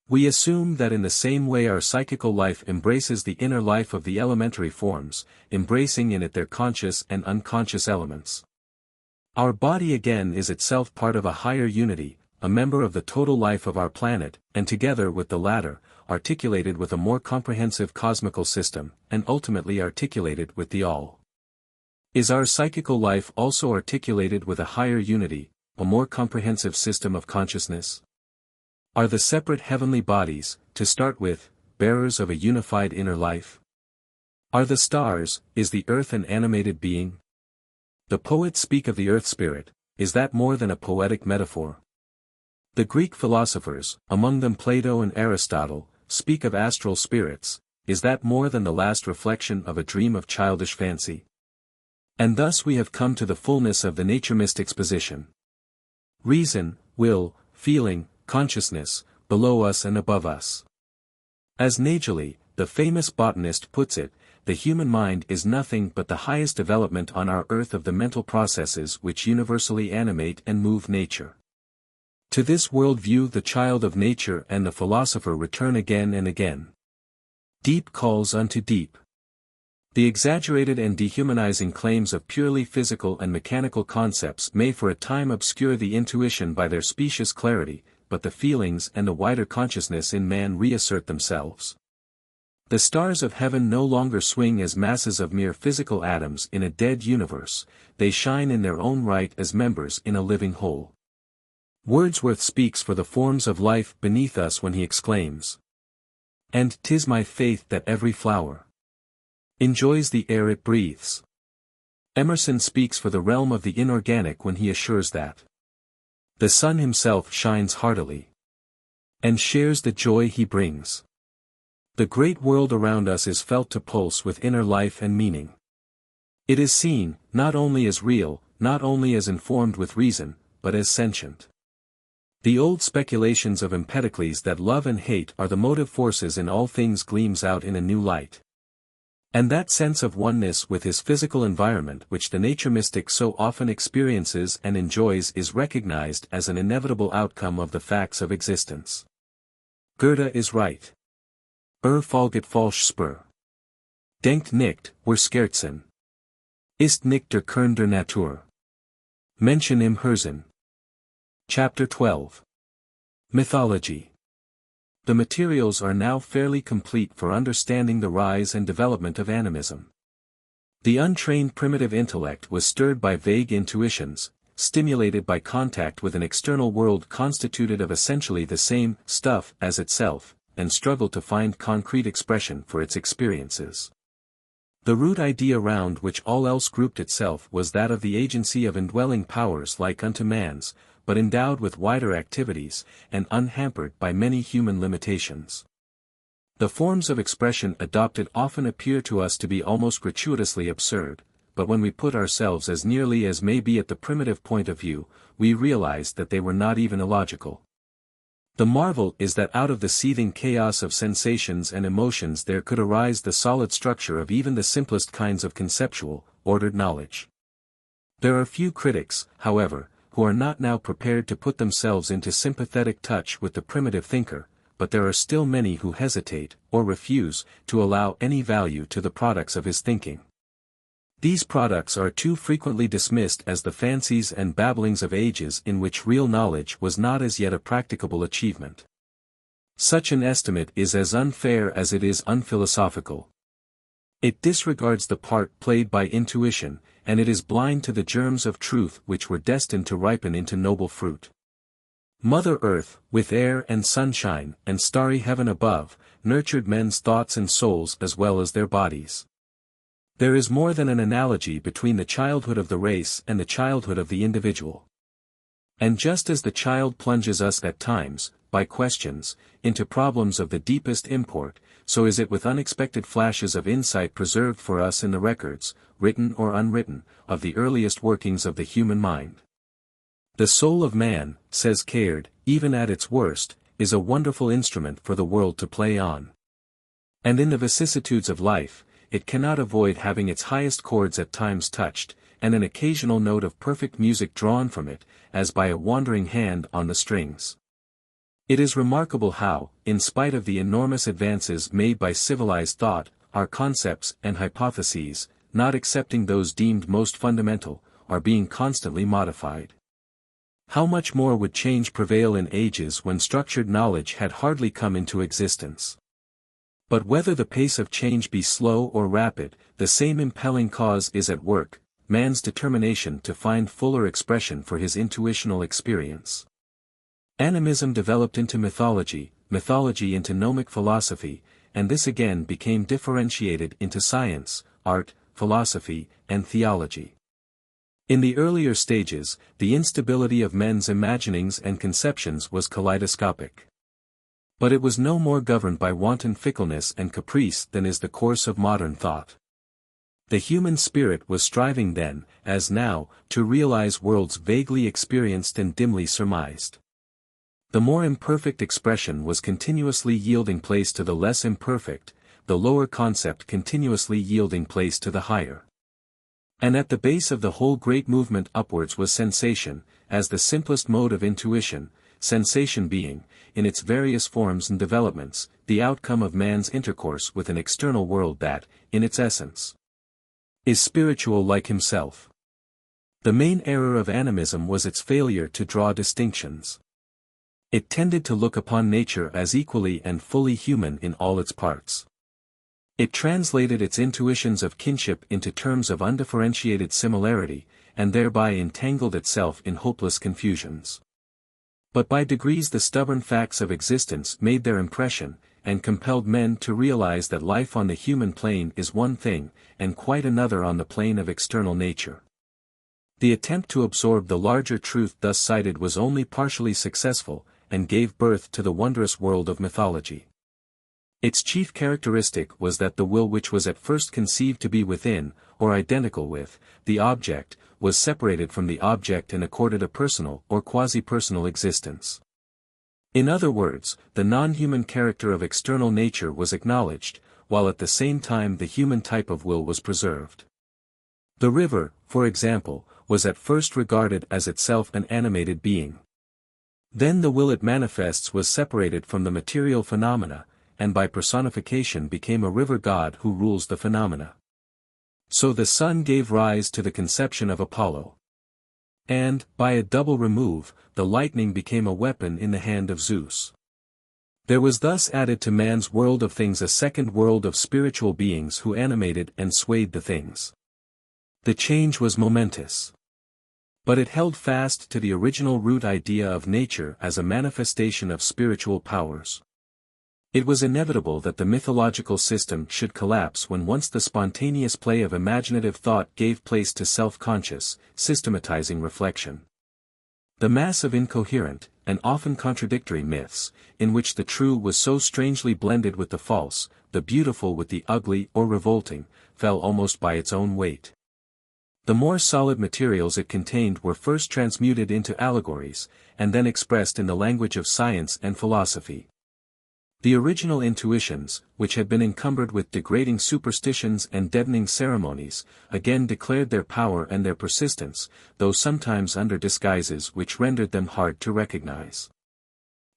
We assume that in the same way our psychical life embraces the inner life of the elementary forms, embracing in it their conscious and unconscious elements. Our body again is itself part of a higher unity, a member of the total life of our planet, and together with the latter, articulated with a more comprehensive cosmical system, and ultimately articulated with the All. Is our psychical life also articulated with a higher unity, a more comprehensive system of consciousness? Are the separate heavenly bodies, to start with, bearers of a unified inner life? Are the stars, is the earth an animated being? The poets speak of the earth spirit, is that more than a poetic metaphor? The Greek philosophers, among them Plato and Aristotle, speak of astral spirits, is that more than the last reflection of a dream of childish fancy? And thus we have come to the fullness of the nature mystic's position. Reason, will, feeling, consciousness, below us and above us. As Nageli, the famous botanist, puts it, the human mind is nothing but the highest development on our earth of the mental processes which universally animate and move nature. To this world view the child of nature and the philosopher return again and again. Deep calls unto deep. The exaggerated and dehumanizing claims of purely physical and mechanical concepts may for a time obscure the intuition by their specious clarity, but the feelings and the wider consciousness in man reassert themselves. The stars of heaven no longer swing as masses of mere physical atoms in a dead universe, they shine in their own right as members in a living whole. Wordsworth speaks for the forms of life beneath us when he exclaims, "And 'tis my faith that every flower enjoys the air it breathes." Emerson speaks for the realm of the inorganic when he assures that the sun himself shines heartily and shares the joy he brings. The great world around us is felt to pulse with inner life and meaning. It is seen, not only as real, not only as informed with reason, but as sentient. The old speculations of Empedocles that love and hate are the motive forces in all things gleams out in a new light. And that sense of oneness with his physical environment which the nature mystic so often experiences and enjoys is recognized as an inevitable outcome of the facts of existence. Goethe is right. Folget falsch spur. Denkt nicht, wir scherzen. Ist nicht der Kern der Natur. Menschen im Hirnsinn. Chapter 12. Mythology. The materials are now fairly complete for understanding the rise and development of animism. The untrained primitive intellect was stirred by vague intuitions, stimulated by contact with an external world constituted of essentially the same stuff as itself, and struggled to find concrete expression for its experiences. The root idea round which all else grouped itself was that of the agency of indwelling powers like unto man's, but endowed with wider activities, and unhampered by many human limitations. The forms of expression adopted often appear to us to be almost gratuitously absurd, but when we put ourselves as nearly as may be at the primitive point of view, we realize that they were not even illogical. The marvel is that out of the seething chaos of sensations and emotions there could arise the solid structure of even the simplest kinds of conceptual, ordered knowledge. There are few critics, however, who are not now prepared to put themselves into sympathetic touch with the primitive thinker, but there are still many who hesitate, or refuse, to allow any value to the products of his thinking. These products are too frequently dismissed as the fancies and babblings of ages in which real knowledge was not as yet a practicable achievement. Such an estimate is as unfair as it is unphilosophical. It disregards the part played by intuition, and it is blind to the germs of truth which were destined to ripen into noble fruit. Mother Earth, with air and sunshine, and starry heaven above, nurtured men's thoughts and souls as well as their bodies. There is more than an analogy between the childhood of the race and the childhood of the individual. And just as the child plunges us at times, by questions, into problems of the deepest import, so is it with unexpected flashes of insight preserved for us in the records, written or unwritten, of the earliest workings of the human mind. The soul of man, says Caird, even at its worst, is a wonderful instrument for the world to play on. And in the vicissitudes of life, it cannot avoid having its highest chords at times touched, and an occasional note of perfect music drawn from it, as by a wandering hand on the strings. It is remarkable how, in spite of the enormous advances made by civilized thought, our concepts and hypotheses, not excepting those deemed most fundamental, are being constantly modified. How much more would change prevail in ages when structured knowledge had hardly come into existence? But whether the pace of change be slow or rapid, the same impelling cause is at work, man's determination to find fuller expression for his intuitional experience. Animism developed into mythology, mythology into gnomic philosophy, and this again became differentiated into science, art, philosophy, and theology. In the earlier stages, the instability of men's imaginings and conceptions was kaleidoscopic. But it was no more governed by wanton fickleness and caprice than is the course of modern thought. The human spirit was striving then, as now, to realize worlds vaguely experienced and dimly surmised. The more imperfect expression was continuously yielding place to the less imperfect, the lower concept continuously yielding place to the higher. And at the base of the whole great movement upwards was sensation, as the simplest mode of intuition, sensation being, in its various forms and developments, the outcome of man's intercourse with an external world that, in its essence, is spiritual like himself. The main error of animism was its failure to draw distinctions. It tended to look upon nature as equally and fully human in all its parts. It translated its intuitions of kinship into terms of undifferentiated similarity, and thereby entangled itself in hopeless confusions. But by degrees the stubborn facts of existence made their impression, and compelled men to realize that life on the human plane is one thing, and quite another on the plane of external nature. The attempt to absorb the larger truth thus cited was only partially successful, and gave birth to the wondrous world of mythology. Its chief characteristic was that the will which was at first conceived to be within, or identical with, the object, was separated from the object and accorded a personal or quasi-personal existence. In other words, the non-human character of external nature was acknowledged, while at the same time the human type of will was preserved. The river, for example, was at first regarded as itself an animated being. Then the will it manifests was separated from the material phenomena, and by personification became a river god who rules the phenomena. So the sun gave rise to the conception of Apollo. And, by a double remove, the lightning became a weapon in the hand of Zeus. There was thus added to man's world of things a second world of spiritual beings who animated and swayed the things. The change was momentous. But it held fast to the original root idea of nature as a manifestation of spiritual powers. It was inevitable that the mythological system should collapse when once the spontaneous play of imaginative thought gave place to self-conscious, systematizing reflection. The mass of incoherent, and often contradictory myths, in which the true was so strangely blended with the false, the beautiful with the ugly or revolting, fell almost by its own weight. The more solid materials it contained were first transmuted into allegories, and then expressed in the language of science and philosophy. The original intuitions, which had been encumbered with degrading superstitions and deadening ceremonies, again declared their power and their persistence, though sometimes under disguises which rendered them hard to recognize.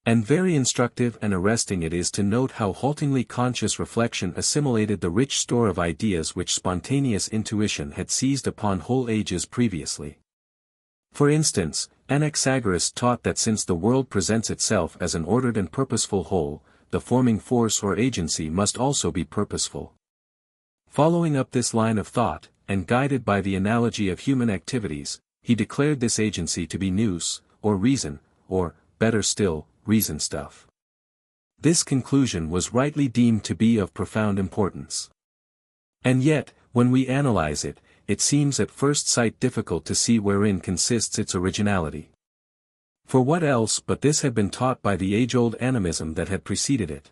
And very instructive and arresting it is to note how haltingly conscious reflection assimilated the rich store of ideas which spontaneous intuition had seized upon whole ages previously. For instance, Anaxagoras taught that since the world presents itself as an ordered and purposeful whole, the forming force or agency must also be purposeful. Following up this line of thought, and guided by the analogy of human activities, he declared this agency to be nous, or reason, or, better still, reason stuff. This conclusion was rightly deemed to be of profound importance. And yet, when we analyze it, it seems at first sight difficult to see wherein consists its originality. For what else but this had been taught by the age-old animism that had preceded it?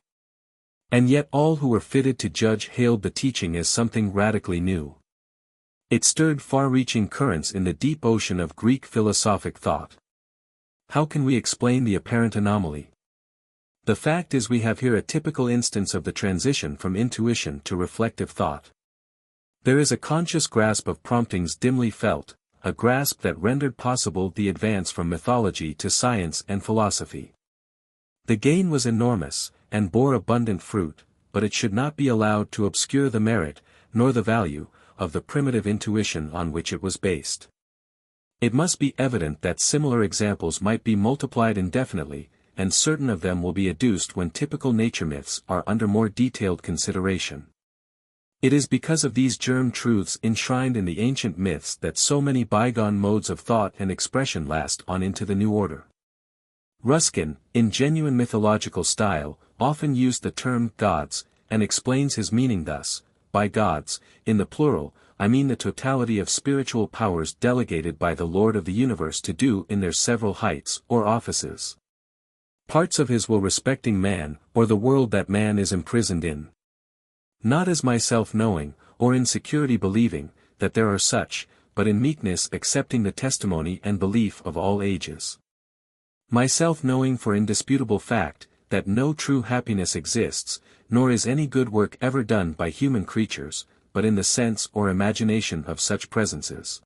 And yet all who were fitted to judge hailed the teaching as something radically new. It stirred far-reaching currents in the deep ocean of Greek philosophic thought. How can we explain the apparent anomaly? The fact is we have here a typical instance of the transition from intuition to reflective thought. There is a conscious grasp of promptings dimly felt, a grasp that rendered possible the advance from mythology to science and philosophy. The gain was enormous, and bore abundant fruit, but it should not be allowed to obscure the merit, nor the value, of the primitive intuition on which it was based. It must be evident that similar examples might be multiplied indefinitely, and certain of them will be adduced when typical nature myths are under more detailed consideration. It is because of these germ truths enshrined in the ancient myths that so many bygone modes of thought and expression last on into the new order. Ruskin, in genuine mythological style, often used the term gods, and explains his meaning thus: by gods, in the plural, I mean the totality of spiritual powers delegated by the Lord of the universe to do in their several heights or offices. Parts of his will respecting man, or the world that man is imprisoned in. Not as myself knowing, or in security believing, that there are such, but in meekness accepting the testimony and belief of all ages. Myself knowing for indisputable fact, that no true happiness exists, nor is any good work ever done by human creatures, but in the sense or imagination of such presences.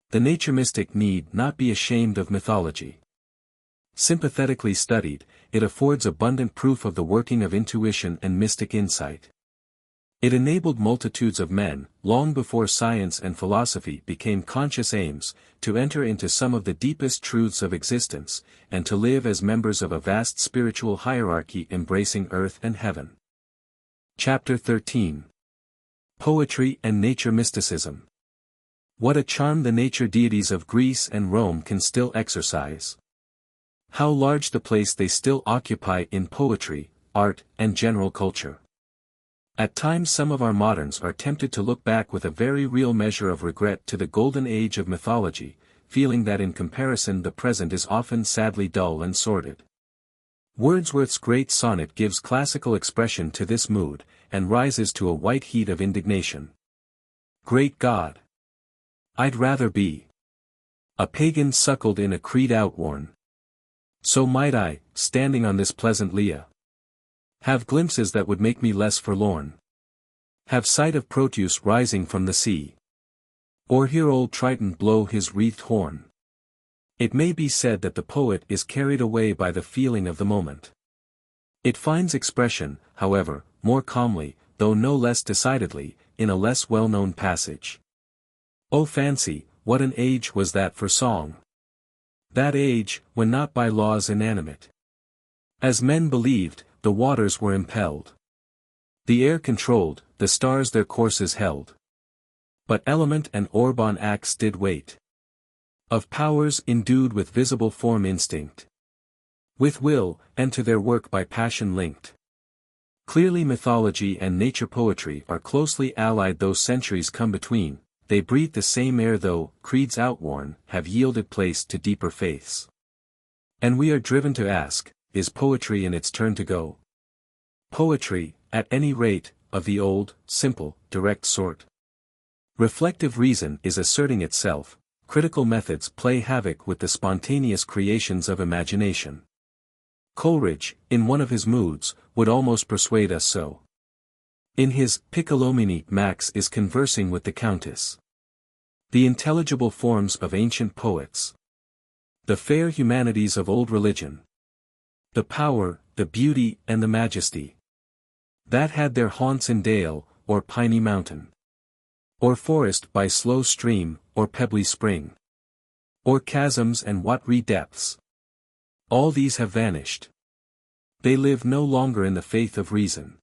The nature mystic need not be ashamed of mythology. Sympathetically studied, it affords abundant proof of the working of intuition and mystic insight. It enabled multitudes of men, long before science and philosophy became conscious aims, to enter into some of the deepest truths of existence, and to live as members of a vast spiritual hierarchy embracing earth and heaven. Chapter 13. Poetry and Nature Mysticism. What a charm the nature deities of Greece and Rome can still exercise. How large the place they still occupy in poetry, art, and general culture. At times some of our moderns are tempted to look back with a very real measure of regret to the golden age of mythology, feeling that in comparison the present is often sadly dull and sordid. Wordsworth's great sonnet gives classical expression to this mood, and rises to a white heat of indignation. Great God! I'd rather be a pagan suckled in a creed outworn. So might I, standing on this pleasant lea, have glimpses that would make me less forlorn. Have sight of Proteus rising from the sea. Or hear old Triton blow his wreathed horn. It may be said that the poet is carried away by the feeling of the moment. It finds expression, however, more calmly, though no less decidedly, in a less well-known passage. Oh fancy, what an age was that for song! That age, when not by laws inanimate, as men believed, the waters were impelled. The air controlled, the stars their courses held. But element and orb on acts did wait. Of powers endued with visible form instinct. With will, and to their work by passion linked. Clearly mythology and nature poetry are closely allied though centuries come between, they breathe the same air though, creeds outworn, have yielded place to deeper faiths. And we are driven to ask, is poetry in its turn to go? Poetry, at any rate, of the old, simple, direct sort. Reflective reason is asserting itself, critical methods play havoc with the spontaneous creations of imagination. Coleridge, in one of his moods, would almost persuade us so. In his Piccolomini, Max is conversing with the Countess. The intelligible forms of ancient poets. The fair humanities of old religion. The power, the beauty and the majesty that had their haunts in dale, or piny mountain, or forest by slow stream, or pebbly spring, or chasms and watery depths. All these have vanished. They live no longer in the faith of reason.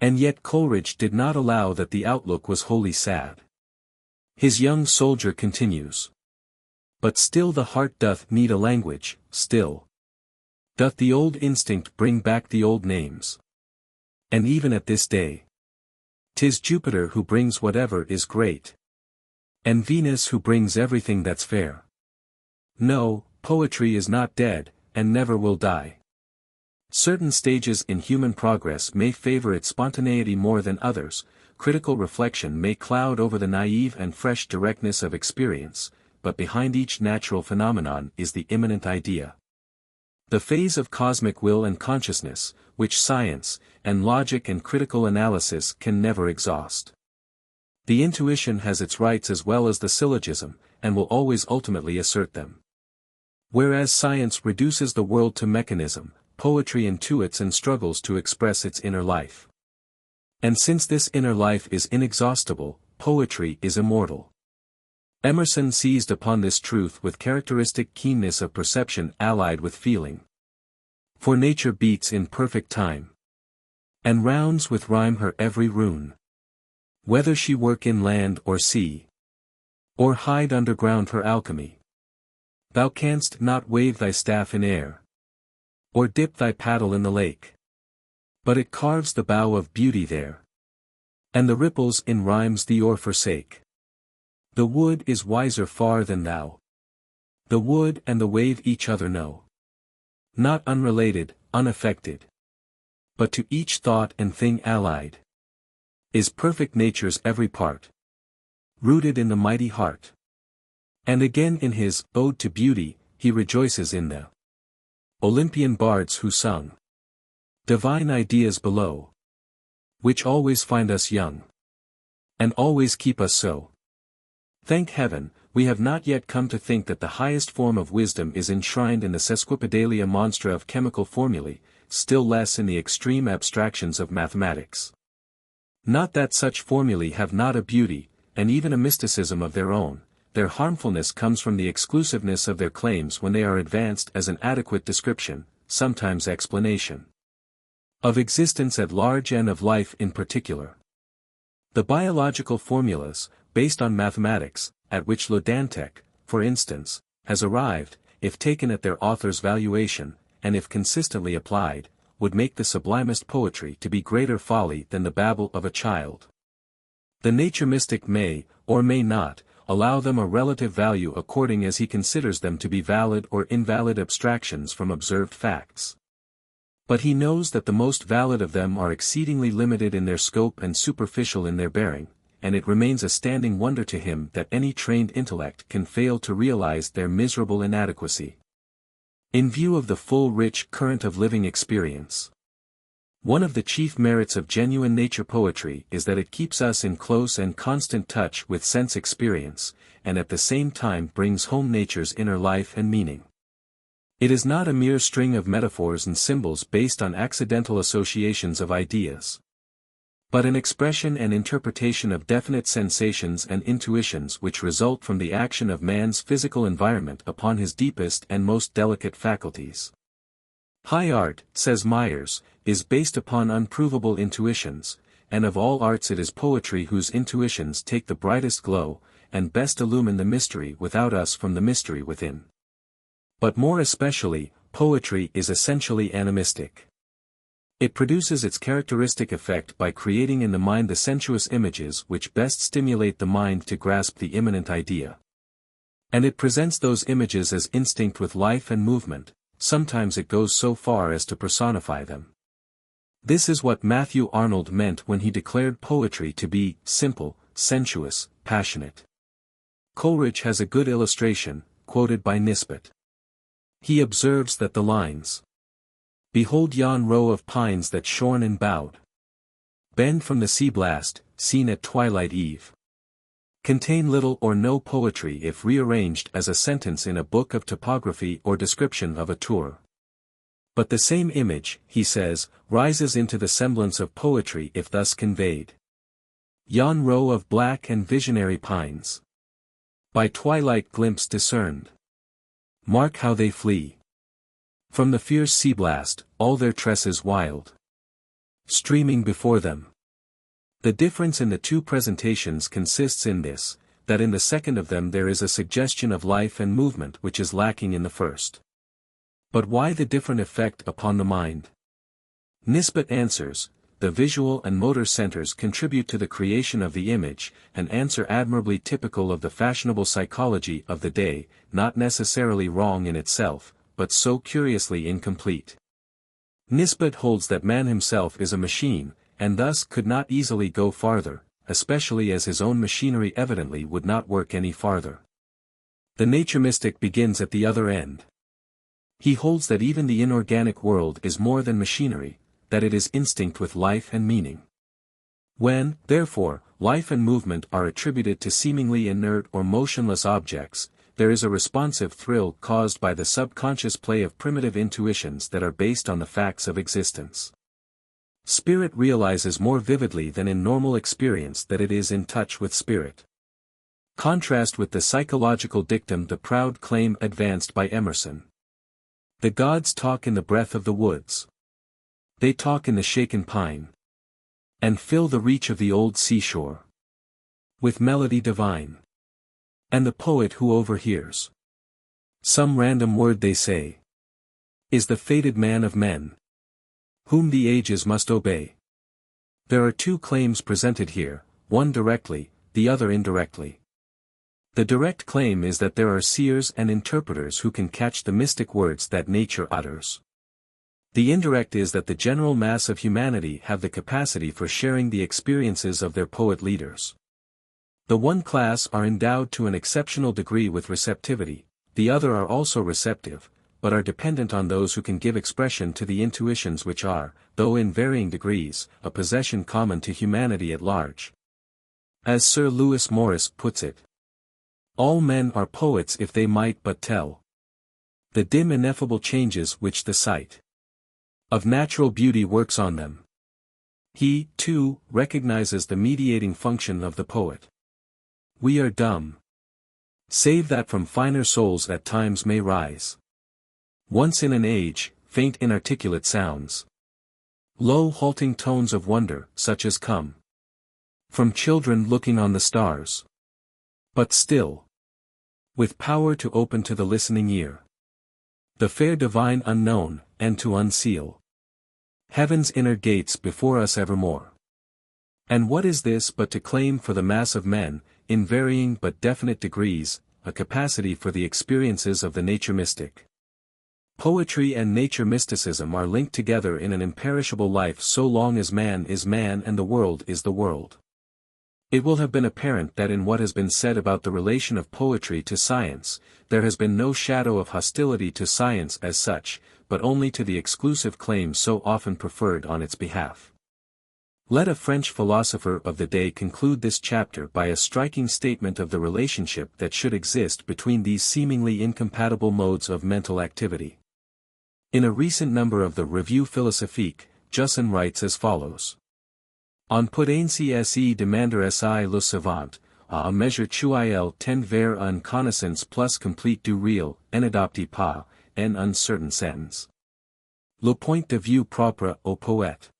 And yet Coleridge did not allow that the outlook was wholly sad. His young soldier continues. But still the heart doth need a language, still doth the old instinct bring back the old names. And even at this day, 'tis Jupiter who brings whatever is great, and Venus who brings everything that's fair. No, poetry is not dead, and never will die. Certain stages in human progress may favor its spontaneity more than others, critical reflection may cloud over the naive and fresh directness of experience, but behind each natural phenomenon is the immanent idea. The phase of cosmic will and consciousness, which science, and logic and critical analysis can never exhaust. The intuition has its rights as well as the syllogism, and will always ultimately assert them. Whereas science reduces the world to mechanism, poetry intuits and struggles to express its inner life. And since this inner life is inexhaustible, poetry is immortal. Emerson seized upon this truth with characteristic keenness of perception allied with feeling. For nature beats in perfect time, and rounds with rhyme her every rune. Whether she work in land or sea, or hide underground her alchemy, thou canst not wave thy staff in air, or dip thy paddle in the lake. But it carves the bow of beauty there, and the ripples in rhymes the oar forsake. The wood is wiser far than thou. The wood and the wave each other know. Not unrelated, unaffected, but to each thought and thing allied, is perfect nature's every part, rooted in the mighty heart. And again in his Ode to Beauty, he rejoices in the Olympian bards who sung divine ideas below, which always find us young, and always keep us so. Thank heaven, we have not yet come to think that the highest form of wisdom is enshrined in the sesquipedalia monstra of chemical formulae, still less in the extreme abstractions of mathematics. Not that such formulae have not a beauty, and even a mysticism of their own, their harmfulness comes from the exclusiveness of their claims when they are advanced as an adequate description, sometimes explanation, of existence at large and of life in particular. The biological formulas, based on mathematics, at which Le Dantec, for instance, has arrived, if taken at their author's valuation, and if consistently applied, would make the sublimest poetry to be greater folly than the babble of a child. The nature mystic may, or may not, allow them a relative value according as he considers them to be valid or invalid abstractions from observed facts. But he knows that the most valid of them are exceedingly limited in their scope and superficial in their bearing, and it remains a standing wonder to him that any trained intellect can fail to realize their miserable inadequacy. In view of the full rich current of living experience, one of the chief merits of genuine nature poetry is that it keeps us in close and constant touch with sense experience, and at the same time brings home nature's inner life and meaning. It is not a mere string of metaphors and symbols based on accidental associations of ideas, but an expression and interpretation of definite sensations and intuitions which result from the action of man's physical environment upon his deepest and most delicate faculties. High art, says Myers, is based upon unprovable intuitions, and of all arts it is poetry whose intuitions take the brightest glow, and best illumine the mystery without us from the mystery within. But more especially, poetry is essentially animistic. It produces its characteristic effect by creating in the mind the sensuous images which best stimulate the mind to grasp the immanent idea. And it presents those images as instinct with life and movement, sometimes it goes so far as to personify them. This is what Matthew Arnold meant when he declared poetry to be simple, sensuous, passionate. Coleridge has a good illustration, quoted by Nisbet. He observes that the lines, "Behold yon row of pines that shorn and bowed, bend from the sea blast, seen at twilight eve," contain little or no poetry if rearranged as a sentence in a book of topography or description of a tour. But the same image, he says, rises into the semblance of poetry if thus conveyed. Yon row of black and visionary pines, by twilight glimpse discerned, mark how they flee from the fierce sea blast, all their tresses wild, streaming before them. The difference in the two presentations consists in this, that in the second of them there is a suggestion of life and movement which is lacking in the first. But why the different effect upon the mind? Nisbet answers, the visual and motor centers contribute to the creation of the image, an answer admirably typical of the fashionable psychology of the day, not necessarily wrong in itself, but so curiously incomplete. Nisbet holds that man himself is a machine, and thus could not easily go farther, especially as his own machinery evidently would not work any farther. The nature mystic begins at the other end. He holds that even the inorganic world is more than machinery, that it is instinct with life and meaning. When, therefore, life and movement are attributed to seemingly inert or motionless objects, there is a responsive thrill caused by the subconscious play of primitive intuitions that are based on the facts of existence. Spirit realizes more vividly than in normal experience that it is in touch with spirit. Contrast with the psychological dictum the proud claim advanced by Emerson. The gods talk in the breath of the woods. They talk in the shaken pine, and fill the reach of the old seashore with melody divine. And the poet who overhears some random word they say is the fated man of men, whom the ages must obey. There are two claims presented here, one directly, the other indirectly. The direct claim is that there are seers and interpreters who can catch the mystic words that nature utters. The indirect is that the general mass of humanity have the capacity for sharing the experiences of their poet leaders. The one class are endowed to an exceptional degree with receptivity, the other are also receptive, but are dependent on those who can give expression to the intuitions which are, though in varying degrees, a possession common to humanity at large. As Sir Lewis Morris puts it, all men are poets if they might but tell the dim ineffable changes which the sight of natural beauty works on them. He, too, recognizes the mediating function of the poet. We are dumb, save that from finer souls at times may rise. Once in an age, faint inarticulate sounds, low halting tones of wonder, such as come from children looking on the stars, but still, with power to open to the listening ear the fair divine unknown, and to unseal heaven's inner gates before us evermore. And what is this but to claim for the mass of men, in varying but definite degrees, a capacity for the experiences of the nature mystic? Poetry and nature mysticism are linked together in an imperishable life so long as man is man and the world is the world. It will have been apparent that in what has been said about the relation of poetry to science, there has been no shadow of hostility to science as such, but only to the exclusive claims so often preferred on its behalf. Let a French philosopher of the day conclude this chapter by a striking statement of the relationship that should exist between these seemingly incompatible modes of mental activity. In a recent number of the Revue Philosophique, Jussin writes as follows. On peut ainsi se demander si le savant, à mesure qu'il tend vers une connaissance plus complète du réel, n'adopte pas, en un certain sens, le point de vue propre au poète.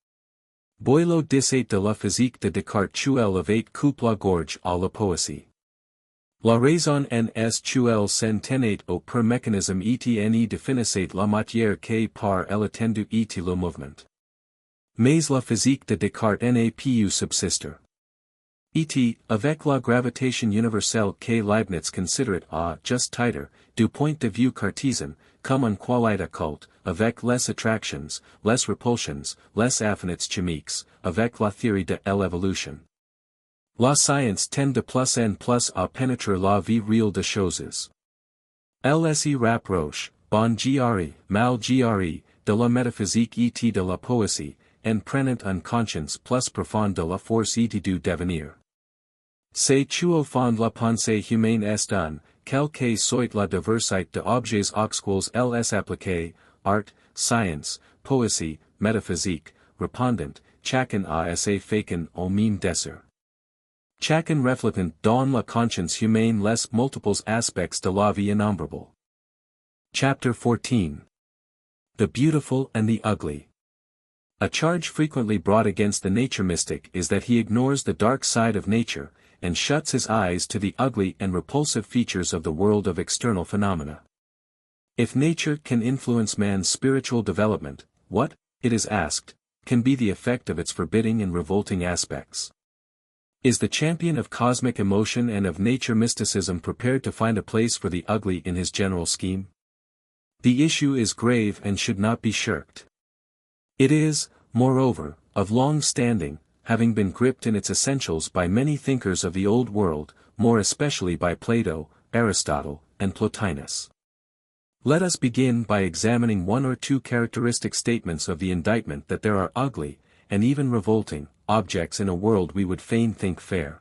Boileau disait de la physique de Descartes qu'il avait coupe la gorge à la poésie. La raison en est qu'il s'en tenait au per mécanisme et ne définissait la matière que par elle attendu et le mouvement. Mais la physique de Descartes n'a pu subsister. Et, avec la gravitation universelle que Leibniz considerait à just titre, du point de vue cartésien, comme une qualité occulte, avec les attractions, les repulsions, les affinités chimiques, avec la théorie de l'évolution. La science tend de plus en plus à pénétrer la vie réelle des choses. Elle se rapproche, bon gri, mal gri, de la métaphysique et de la poésie, en prenant une conscience plus profonde de la force et du devenir. C'est au fond la pensée humaine est un, quel que soit la diversité de objets auxquels elle est appliquée, art, science, poesy, metaphysique, répondant, chacun a sa façon au même desser. Chacun reflétant dans la conscience humaine les multiples aspects de la vie innombrable. Chapter 14. The Beautiful and the Ugly. A charge frequently brought against the nature mystic is that he ignores the dark side of nature, and shuts his eyes to the ugly and repulsive features of the world of external phenomena. If nature can influence man's spiritual development, what, it is asked, can be the effect of its forbidding and revolting aspects? Is the champion of cosmic emotion and of nature mysticism prepared to find a place for the ugly in his general scheme? The issue is grave and should not be shirked. It is, moreover, of long standing, having been gripped in its essentials by many thinkers of the old world, more especially by Plato, Aristotle, and Plotinus. Let us begin by examining one or two characteristic statements of the indictment that there are ugly, and even revolting, objects in a world we would fain think fair.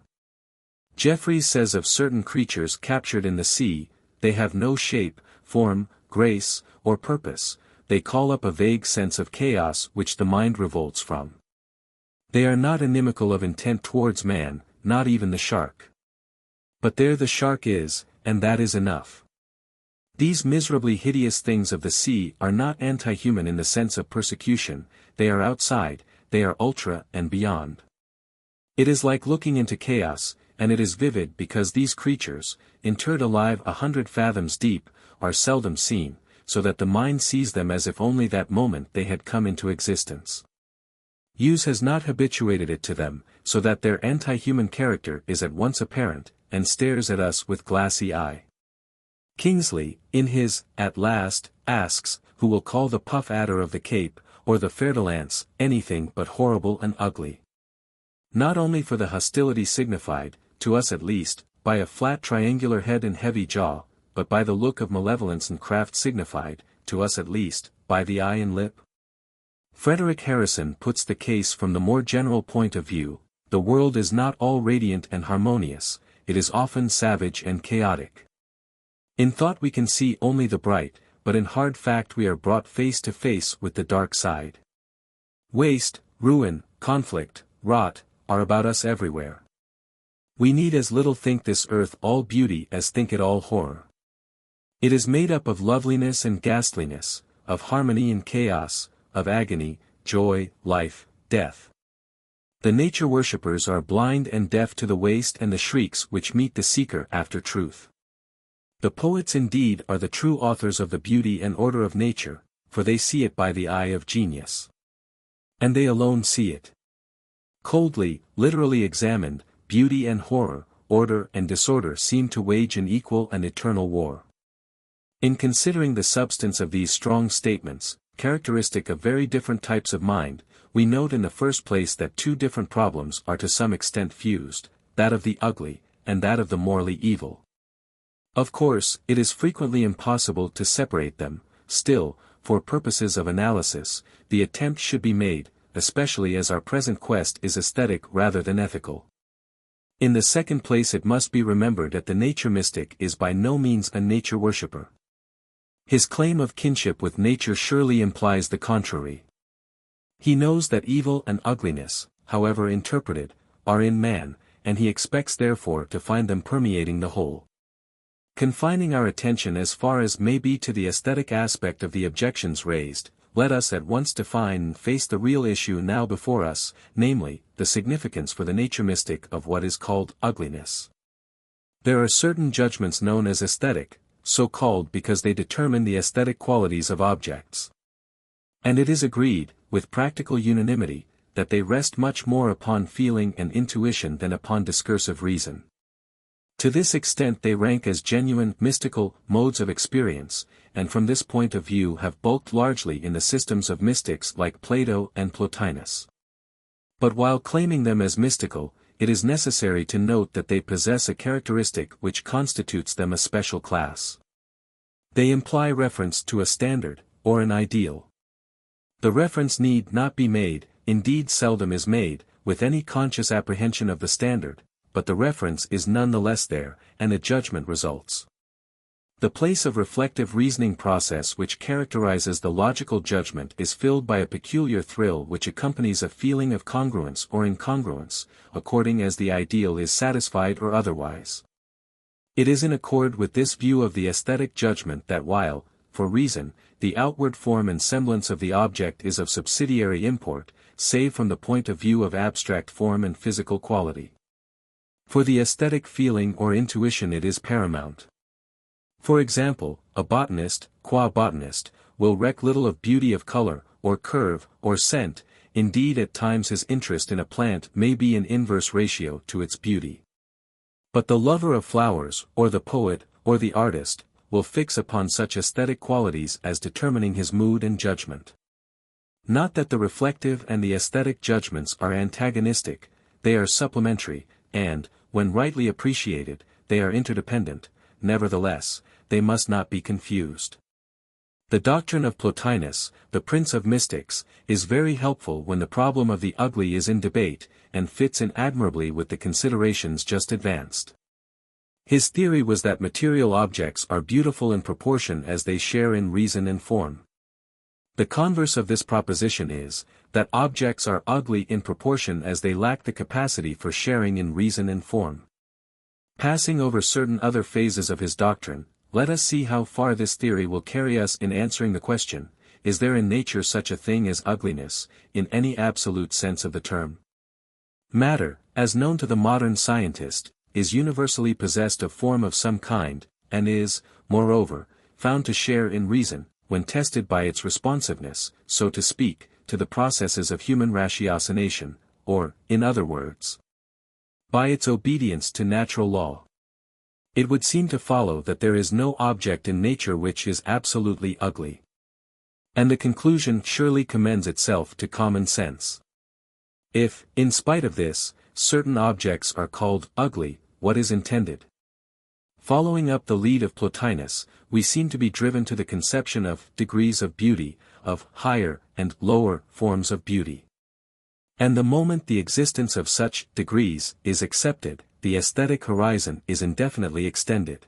Jeffreys says of certain creatures captured in the sea, they have no shape, form, grace, or purpose, they call up a vague sense of chaos which the mind revolts from. They are not inimical of intent towards man, not even the shark. But there the shark is, and that is enough. These miserably hideous things of the sea are not anti-human in the sense of persecution, they are outside, they are ultra and beyond. It is like looking into chaos, and it is vivid because these creatures, interred alive 100 fathoms deep, are seldom seen, so that the mind sees them as if only that moment they had come into existence. Use has not habituated it to them, so that their anti-human character is at once apparent, and stares at us with glassy eye. Kingsley, in his At Last, asks, who will call the puff adder of the Cape, or the fer-de-lance, anything but horrible and ugly? Not only for the hostility signified, to us at least, by a flat triangular head and heavy jaw, but by the look of malevolence and craft signified, to us at least, by the eye and lip? Frederick Harrison puts the case from the more general point of view: the world is not all radiant and harmonious, it is often savage and chaotic. In thought we can see only the bright, but in hard fact we are brought face to face with the dark side. Waste, ruin, conflict, rot, are about us everywhere. We need as little think this earth all beauty as think it all horror. It is made up of loveliness and ghastliness, of harmony and chaos, of agony, joy, life, death. The nature worshippers are blind and deaf to the waste and the shrieks which meet the seeker after truth. The poets indeed are the true authors of the beauty and order of nature, for they see it by the eye of genius. And they alone see it. Coldly, literally examined, beauty and horror, order and disorder seem to wage an equal and eternal war. In considering the substance of these strong statements, characteristic of very different types of mind, we note in the first place that two different problems are to some extent fused, that of the ugly, and that of the morally evil. Of course, it is frequently impossible to separate them, still, for purposes of analysis, the attempt should be made, especially as our present quest is aesthetic rather than ethical. In the second place it must be remembered that the nature mystic is by no means a nature worshipper. His claim of kinship with nature surely implies the contrary. He knows that evil and ugliness, however interpreted, are in man, and he expects therefore to find them permeating the whole. Confining our attention as far as may be to the aesthetic aspect of the objections raised, let us at once define and face the real issue now before us, namely, the significance for the nature mystic of what is called ugliness. There are certain judgments known as aesthetic, so called because they determine the aesthetic qualities of objects. And it is agreed, with practical unanimity, that they rest much more upon feeling and intuition than upon discursive reason. To this extent they rank as genuine, mystical, modes of experience, and from this point of view have bulked largely in the systems of mystics like Plato and Plotinus. But while claiming them as mystical, it is necessary to note that they possess a characteristic which constitutes them a special class. They imply reference to a standard, or an ideal. The reference need not be made, indeed seldom is made, with any conscious apprehension of the standard, but the reference is none the less there, and a judgment results. The place of reflective reasoning process which characterizes the logical judgment is filled by a peculiar thrill which accompanies a feeling of congruence or incongruence, according as the ideal is satisfied or otherwise. It is in accord with this view of the aesthetic judgment that while, for reason, the outward form and semblance of the object is of subsidiary import, save from the point of view of abstract form and physical quality. For the aesthetic feeling or intuition it is paramount. For example, a botanist, qua botanist, will reck little of beauty of color, or curve, or scent, indeed at times his interest in a plant may be in inverse ratio to its beauty. But the lover of flowers, or the poet, or the artist, will fix upon such aesthetic qualities as determining his mood and judgment. Not that the reflective and the aesthetic judgments are antagonistic, they are supplementary, and, when rightly appreciated, they are interdependent, nevertheless, they must not be confused. The doctrine of Plotinus, the prince of mystics, is very helpful when the problem of the ugly is in debate, and fits in admirably with the considerations just advanced. His theory was that material objects are beautiful in proportion as they share in reason and form. The converse of this proposition is, that objects are ugly in proportion as they lack the capacity for sharing in reason and form. Passing over certain other phases of his doctrine, let us see how far this theory will carry us in answering the question, is there in nature such a thing as ugliness, in any absolute sense of the term? Matter, as known to the modern scientist, is universally possessed of form of some kind, and is, moreover, found to share in reason, when tested by its responsiveness, so to speak, to the processes of human ratiocination, or, in other words, by its obedience to natural law. It would seem to follow that there is no object in nature which is absolutely ugly. And the conclusion surely commends itself to common sense. If, in spite of this, certain objects are called ugly, what is intended? Following up the lead of Plotinus, we seem to be driven to the conception of degrees of beauty, of higher and lower forms of beauty. And the moment the existence of such degrees is accepted, the aesthetic horizon is indefinitely extended.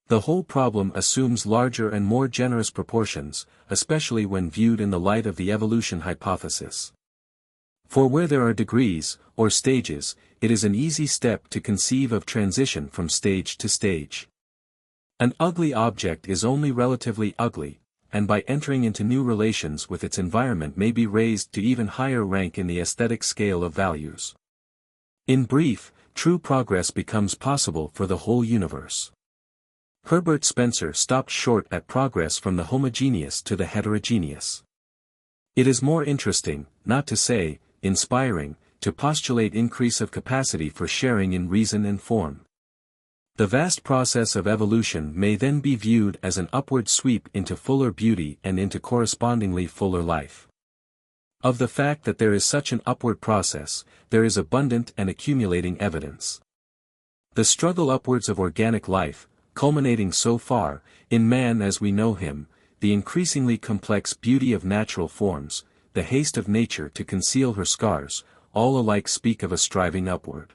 The whole problem assumes larger and more generous proportions, especially when viewed in the light of the evolution hypothesis. For where there are degrees, or stages, it is an easy step to conceive of transition from stage to stage. An ugly object is only relatively ugly, and by entering into new relations with its environment may be raised to even higher rank in the aesthetic scale of values. In brief, true progress becomes possible for the whole universe. Herbert Spencer stopped short at progress from the homogeneous to the heterogeneous. It is more interesting, not to say, inspiring, to postulate increase of capacity for sharing in reason and form. The vast process of evolution may then be viewed as an upward sweep into fuller beauty and into correspondingly fuller life. Of the fact that there is such an upward process, there is abundant and accumulating evidence. The struggle upwards of organic life, culminating so far, in man as we know him, the increasingly complex beauty of natural forms, the haste of nature to conceal her scars, all alike speak of a striving upward.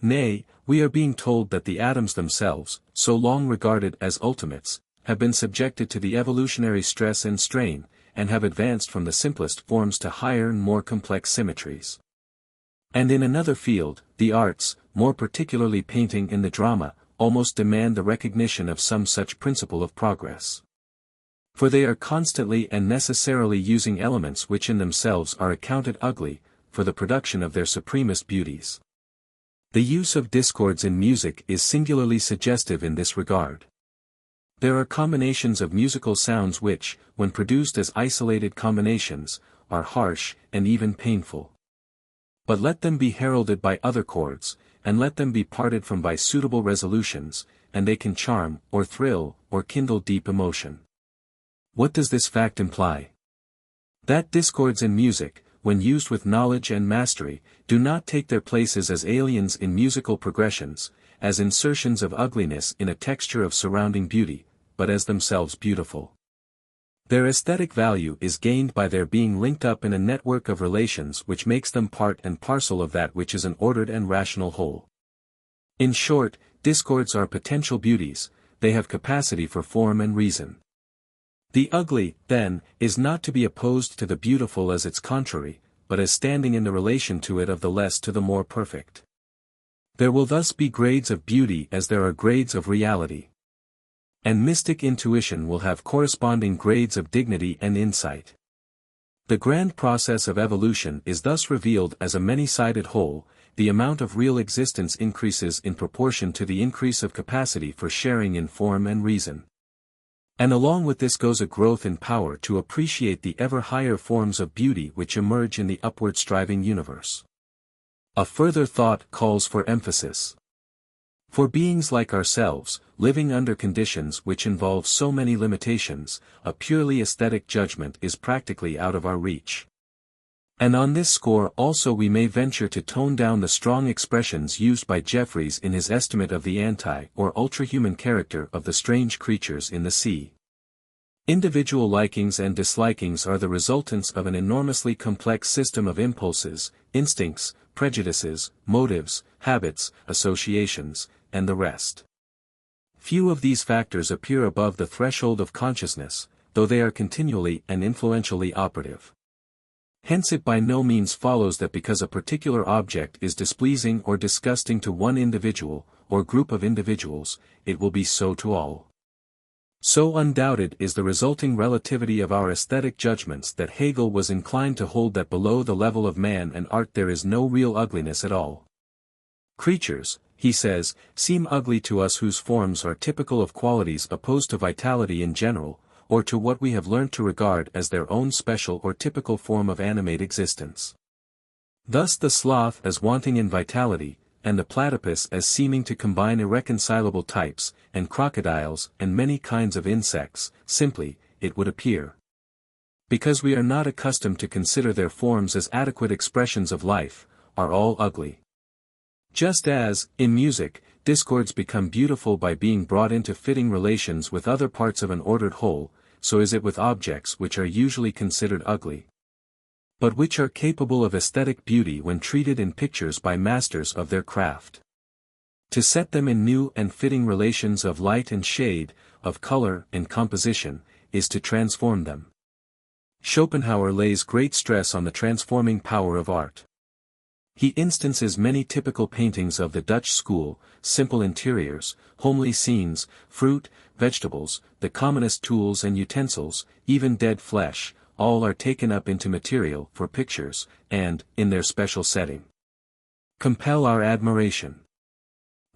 Nay, we are being told that the atoms themselves, so long regarded as ultimates, have been subjected to the evolutionary stress and strain, and have advanced from the simplest forms to higher and more complex symmetries. And in another field, the arts, more particularly painting and the drama, almost demand the recognition of some such principle of progress. For they are constantly and necessarily using elements which in themselves are accounted ugly, for the production of their supremest beauties. The use of discords in music is singularly suggestive in this regard. There are combinations of musical sounds which, when produced as isolated combinations, are harsh and even painful. But let them be heralded by other chords, and let them be parted from by suitable resolutions, and they can charm, or thrill, or kindle deep emotion. What does this fact imply? That discords in music, when used with knowledge and mastery, do not take their places as aliens in musical progressions, as insertions of ugliness in a texture of surrounding beauty, but as themselves beautiful. Their aesthetic value is gained by their being linked up in a network of relations which makes them part and parcel of that which is an ordered and rational whole. In short, discords are potential beauties, they have capacity for form and reason. The ugly, then, is not to be opposed to the beautiful as its contrary, but as standing in the relation to it of the less to the more perfect. There will thus be grades of beauty as there are grades of reality. And mystic intuition will have corresponding grades of dignity and insight. The grand process of evolution is thus revealed as a many-sided whole. The amount of real existence increases in proportion to the increase of capacity for sharing in form and reason. And along with this goes a growth in power to appreciate the ever higher forms of beauty which emerge in the upward striving universe. A further thought calls for emphasis. For beings like ourselves, living under conditions which involve so many limitations, a purely aesthetic judgment is practically out of our reach. And on this score also we may venture to tone down the strong expressions used by Jeffreys in his estimate of the anti- or ultra-human character of the strange creatures in the sea. Individual likings and dislikings are the resultants of an enormously complex system of impulses, instincts, prejudices, motives, habits, associations, and the rest. Few of these factors appear above the threshold of consciousness, though they are continually and influentially operative. Hence it by no means follows that because a particular object is displeasing or disgusting to one individual, or group of individuals, it will be so to all. So undoubted is the resulting relativity of our aesthetic judgments that Hegel was inclined to hold that below the level of man and art there is no real ugliness at all. Creatures, he says, seem ugly to us whose forms are typical of qualities opposed to vitality in general, or to what we have learnt to regard as their own special or typical form of animate existence. Thus the sloth as wanting in vitality, and the platypus as seeming to combine irreconcilable types, and crocodiles and many kinds of insects, simply, it would appear, because we are not accustomed to consider their forms as adequate expressions of life, are all ugly. Just as, in music, discords become beautiful by being brought into fitting relations with other parts of an ordered whole, so is it with objects which are usually considered ugly, but which are capable of aesthetic beauty when treated in pictures by masters of their craft. To set them in new and fitting relations of light and shade, of color and composition, is to transform them. Schopenhauer lays great stress on the transforming power of art. He instances many typical paintings of the Dutch school, simple interiors, homely scenes, fruit, vegetables, the commonest tools and utensils, even dead flesh, all are taken up into material for pictures, and, in their special setting, compel our admiration.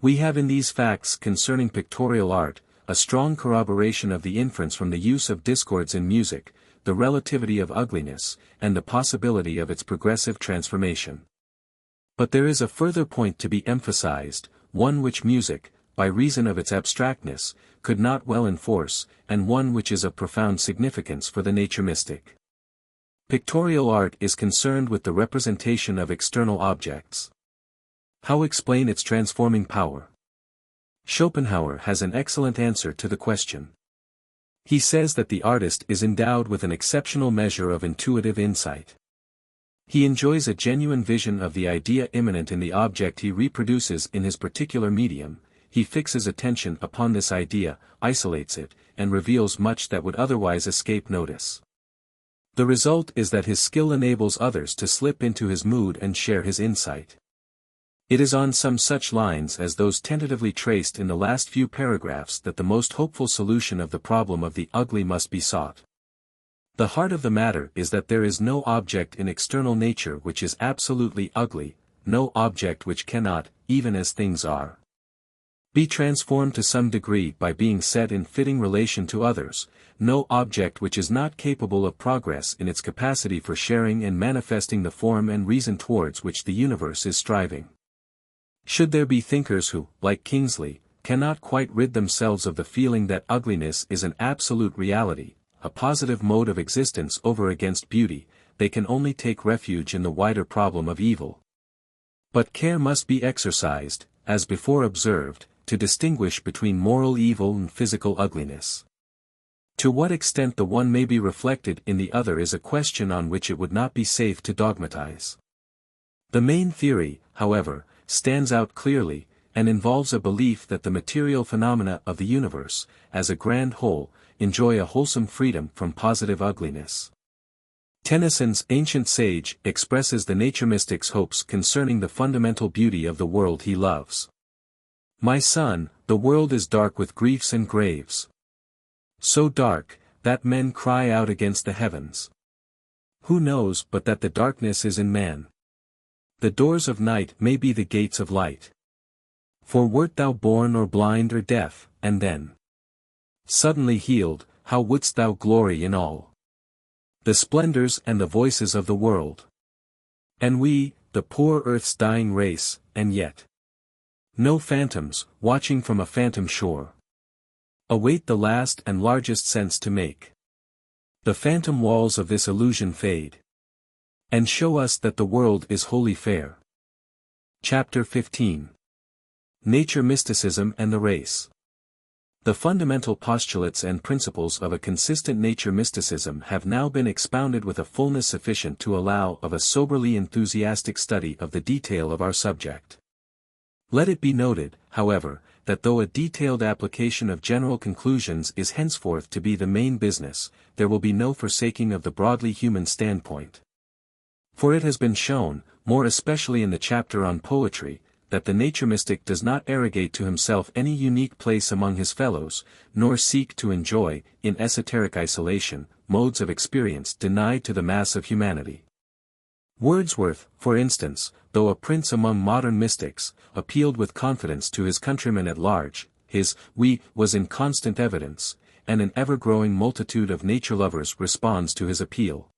We have in these facts concerning pictorial art, a strong corroboration of the inference from the use of discords in music, the relativity of ugliness, and the possibility of its progressive transformation. But there is a further point to be emphasized, one which music, by reason of its abstractness, could not well enforce, and one which is of profound significance for the nature mystic. Pictorial art is concerned with the representation of external objects. How explain its transforming power? Schopenhauer has an excellent answer to the question. He says that the artist is endowed with an exceptional measure of intuitive insight. He enjoys a genuine vision of the idea immanent in the object he reproduces in his particular medium, he fixes attention upon this idea, isolates it, and reveals much that would otherwise escape notice. The result is that his skill enables others to slip into his mood and share his insight. It is on some such lines as those tentatively traced in the last few paragraphs that the most hopeful solution of the problem of the ugly must be sought. The heart of the matter is that there is no object in external nature which is absolutely ugly, no object which cannot, even as things are, be transformed to some degree by being set in fitting relation to others, no object which is not capable of progress in its capacity for sharing and manifesting the form and reason towards which the universe is striving. Should there be thinkers who, like Kingsley, cannot quite rid themselves of the feeling that ugliness is an absolute reality, a positive mode of existence over against beauty, they can only take refuge in the wider problem of evil. But care must be exercised, as before observed, to distinguish between moral evil and physical ugliness. To what extent the one may be reflected in the other is a question on which it would not be safe to dogmatize. The main theory, however, stands out clearly, and involves a belief that the material phenomena of the universe, as a grand whole, enjoy a wholesome freedom from positive ugliness. Tennyson's Ancient Sage expresses the nature mystic's hopes concerning the fundamental beauty of the world he loves. My son, the world is dark with griefs and graves. So dark, that men cry out against the heavens. Who knows but that the darkness is in man? The doors of night may be the gates of light. For wert thou born or blind or deaf, and then suddenly healed, how wouldst thou glory in all the splendors and the voices of the world? And we, the poor earth's dying race, and yet no phantoms, watching from a phantom shore, await the last and largest sense to make the phantom walls of this illusion fade, and show us that the world is wholly fair. Chapter 15. Nature Mysticism and the Race. The fundamental postulates and principles of a consistent nature mysticism have now been expounded with a fullness sufficient to allow of a soberly enthusiastic study of the detail of our subject. Let it be noted, however, that though a detailed application of general conclusions is henceforth to be the main business, there will be no forsaking of the broadly human standpoint. For it has been shown, more especially in the chapter on poetry, that the nature mystic does not arrogate to himself any unique place among his fellows, nor seek to enjoy, in esoteric isolation, modes of experience denied to the mass of humanity. Wordsworth, for instance, though a prince among modern mystics, appealed with confidence to his countrymen at large. His "we" was in constant evidence, and an ever-growing multitude of nature lovers responds to his appeal.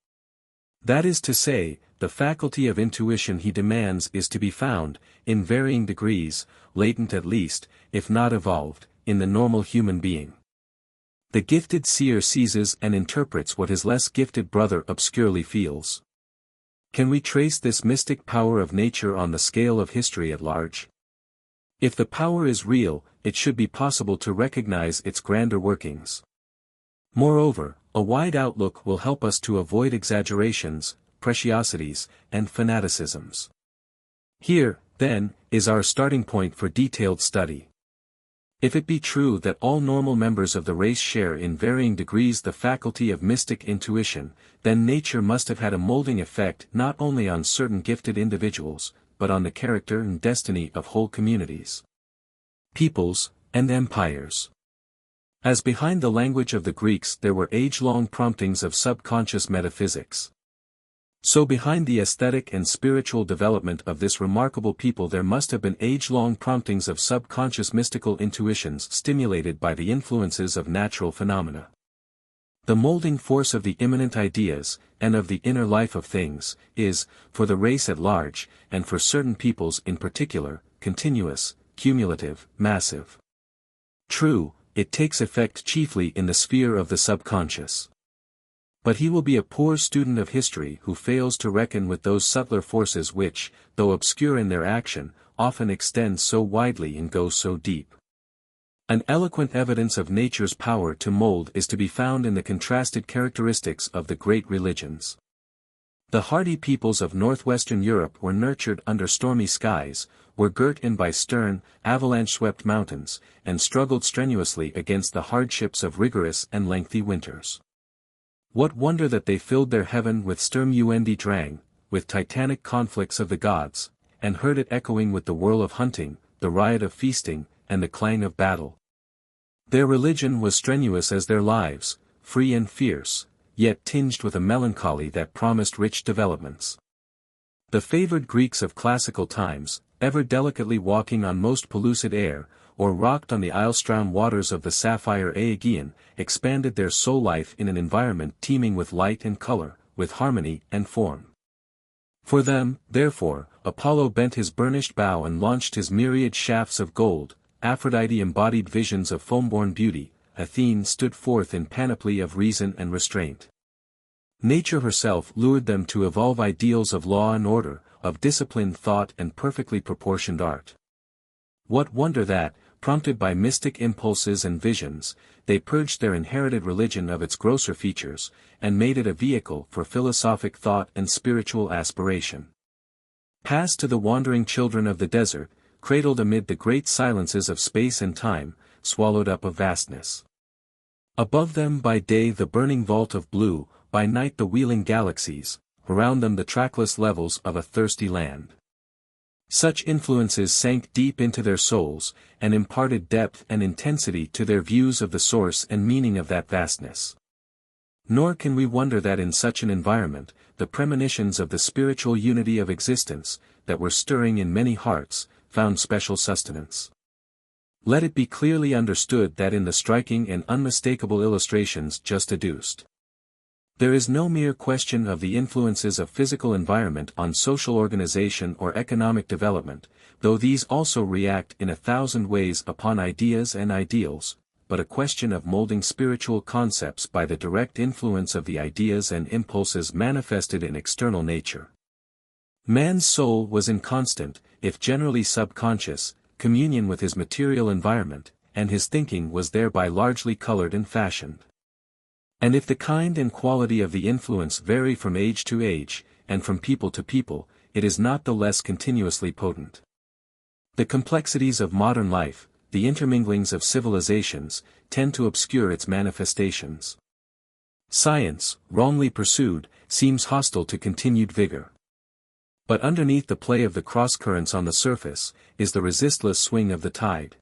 That is to say, the faculty of intuition he demands is to be found, in varying degrees, latent at least, if not evolved, in the normal human being. The gifted seer seizes and interprets what his less gifted brother obscurely feels. Can we trace this mystic power of nature on the scale of history at large? If the power is real, it should be possible to recognize its grander workings. Moreover, a wide outlook will help us to avoid exaggerations, preciosities, and fanaticisms. Here, then, is our starting point for detailed study. If it be true that all normal members of the race share in varying degrees the faculty of mystic intuition, then nature must have had a molding effect not only on certain gifted individuals, but on the character and destiny of whole communities, peoples, and empires. As behind the language of the Greeks there were age-long promptings of subconscious metaphysics, so behind the aesthetic and spiritual development of this remarkable people there must have been age-long promptings of subconscious mystical intuitions stimulated by the influences of natural phenomena. The molding force of the immanent ideas, and of the inner life of things, is, for the race at large, and for certain peoples in particular, continuous, cumulative, massive. True, it takes effect chiefly in the sphere of the subconscious. But he will be a poor student of history who fails to reckon with those subtler forces which, though obscure in their action, often extend so widely and go so deep. An eloquent evidence of nature's power to mold is to be found in the contrasted characteristics of the great religions. The hardy peoples of northwestern Europe were nurtured under stormy skies, were girt in by stern, avalanche-swept mountains, and struggled strenuously against the hardships of rigorous and lengthy winters. What wonder that they filled their heaven with Sturm und Drang, with titanic conflicts of the gods, and heard it echoing with the whirl of hunting, the riot of feasting, and the clang of battle. Their religion was strenuous as their lives, free and fierce, yet tinged with a melancholy that promised rich developments. The favored Greeks of classical times, ever delicately walking on most pellucid air, or rocked on the isle-strewn waters of the sapphire Aegean, expanded their soul life in an environment teeming with light and color, with harmony and form. For them, therefore, Apollo bent his burnished bow and launched his myriad shafts of gold, Aphrodite embodied visions of foam-born beauty, Athene stood forth in panoply of reason and restraint. Nature herself lured them to evolve ideals of law and order, of disciplined thought and perfectly proportioned art. What wonder that, prompted by mystic impulses and visions, they purged their inherited religion of its grosser features, and made it a vehicle for philosophic thought and spiritual aspiration. Pass to the wandering children of the desert, cradled amid the great silences of space and time, swallowed up of vastness. Above them by day the burning vault of blue, by night the wheeling galaxies, around them the trackless levels of a thirsty land. Such influences sank deep into their souls, and imparted depth and intensity to their views of the source and meaning of that vastness. Nor can we wonder that in such an environment, the premonitions of the spiritual unity of existence, that were stirring in many hearts, found special sustenance. Let it be clearly understood that in the striking and unmistakable illustrations just adduced, there is no mere question of the influences of physical environment on social organization or economic development, though these also react in 1,000 ways upon ideas and ideals, but a question of molding spiritual concepts by the direct influence of the ideas and impulses manifested in external nature. Man's soul was in constant, if generally subconscious, communion with his material environment, and his thinking was thereby largely colored and fashioned. And if the kind and quality of the influence vary from age to age, and from people to people, it is not the less continuously potent. The complexities of modern life, the interminglings of civilizations, tend to obscure its manifestations. Science, wrongly pursued, seems hostile to continued vigor. But underneath the play of the cross-currents on the surface, is the resistless swing of the tide.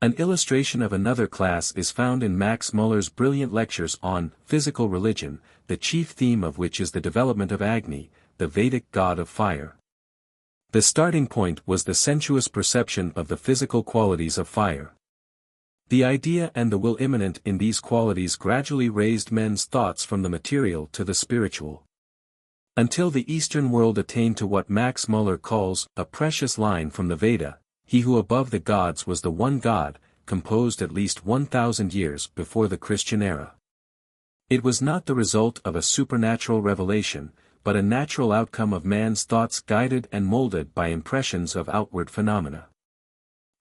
An illustration of another class is found in Max Muller's brilliant lectures on Physical Religion, the chief theme of which is the development of Agni, the Vedic god of fire. The starting point was the sensuous perception of the physical qualities of fire. The idea and the will immanent in these qualities gradually raised men's thoughts from the material to the spiritual. Until the Eastern world attained to what Max Muller calls a precious line from the Veda, he who above the gods was the one God, composed at least 1,000 years before the Christian era. It was not the result of a supernatural revelation, but a natural outcome of man's thoughts guided and molded by impressions of outward phenomena.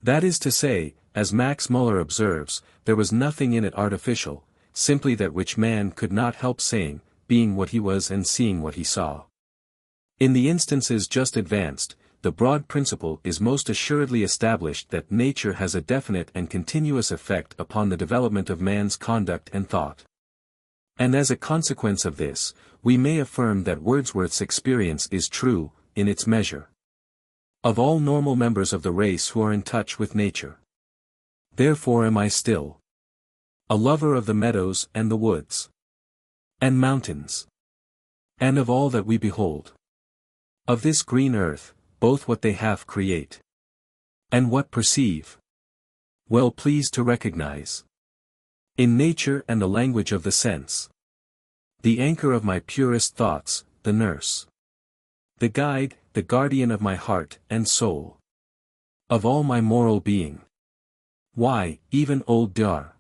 That is to say, as Max Muller observes, there was nothing in it artificial, simply that which man could not help saying, being what he was and seeing what he saw. In the instances just advanced, the broad principle is most assuredly established that nature has a definite and continuous effect upon the development of man's conduct and thought. And as a consequence of this, we may affirm that Wordsworth's experience is true, in its measure, of all normal members of the race who are in touch with nature. Therefore am I still a lover of the meadows and the woods, and mountains, and of all that we behold, of this green earth, both what they have create, and what perceive, well pleased to recognize, in nature and the language of the sense, the anchor of my purest thoughts, the nurse, the guide, the guardian of my heart and soul, of all my moral being. Why, even old Dar.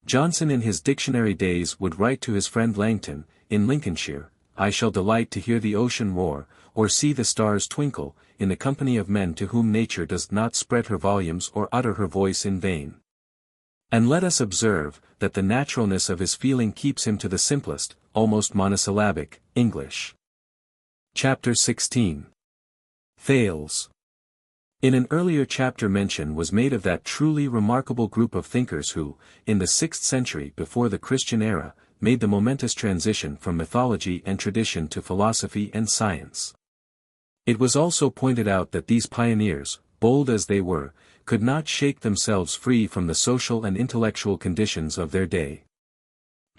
Johnson in his dictionary days would write to his friend Langton, in Lincolnshire, I shall delight to hear the ocean roar, or see the stars twinkle, in the company of men to whom nature does not spread her volumes or utter her voice in vain. And let us observe, that the naturalness of his feeling keeps him to the simplest, almost monosyllabic, English. Chapter 16. Thales. In an earlier chapter mention was made of that truly remarkable group of thinkers who, in the 6th century before the Christian era, made the momentous transition from mythology and tradition to philosophy and science. It was also pointed out that these pioneers, bold as they were, could not shake themselves free from the social and intellectual conditions of their day.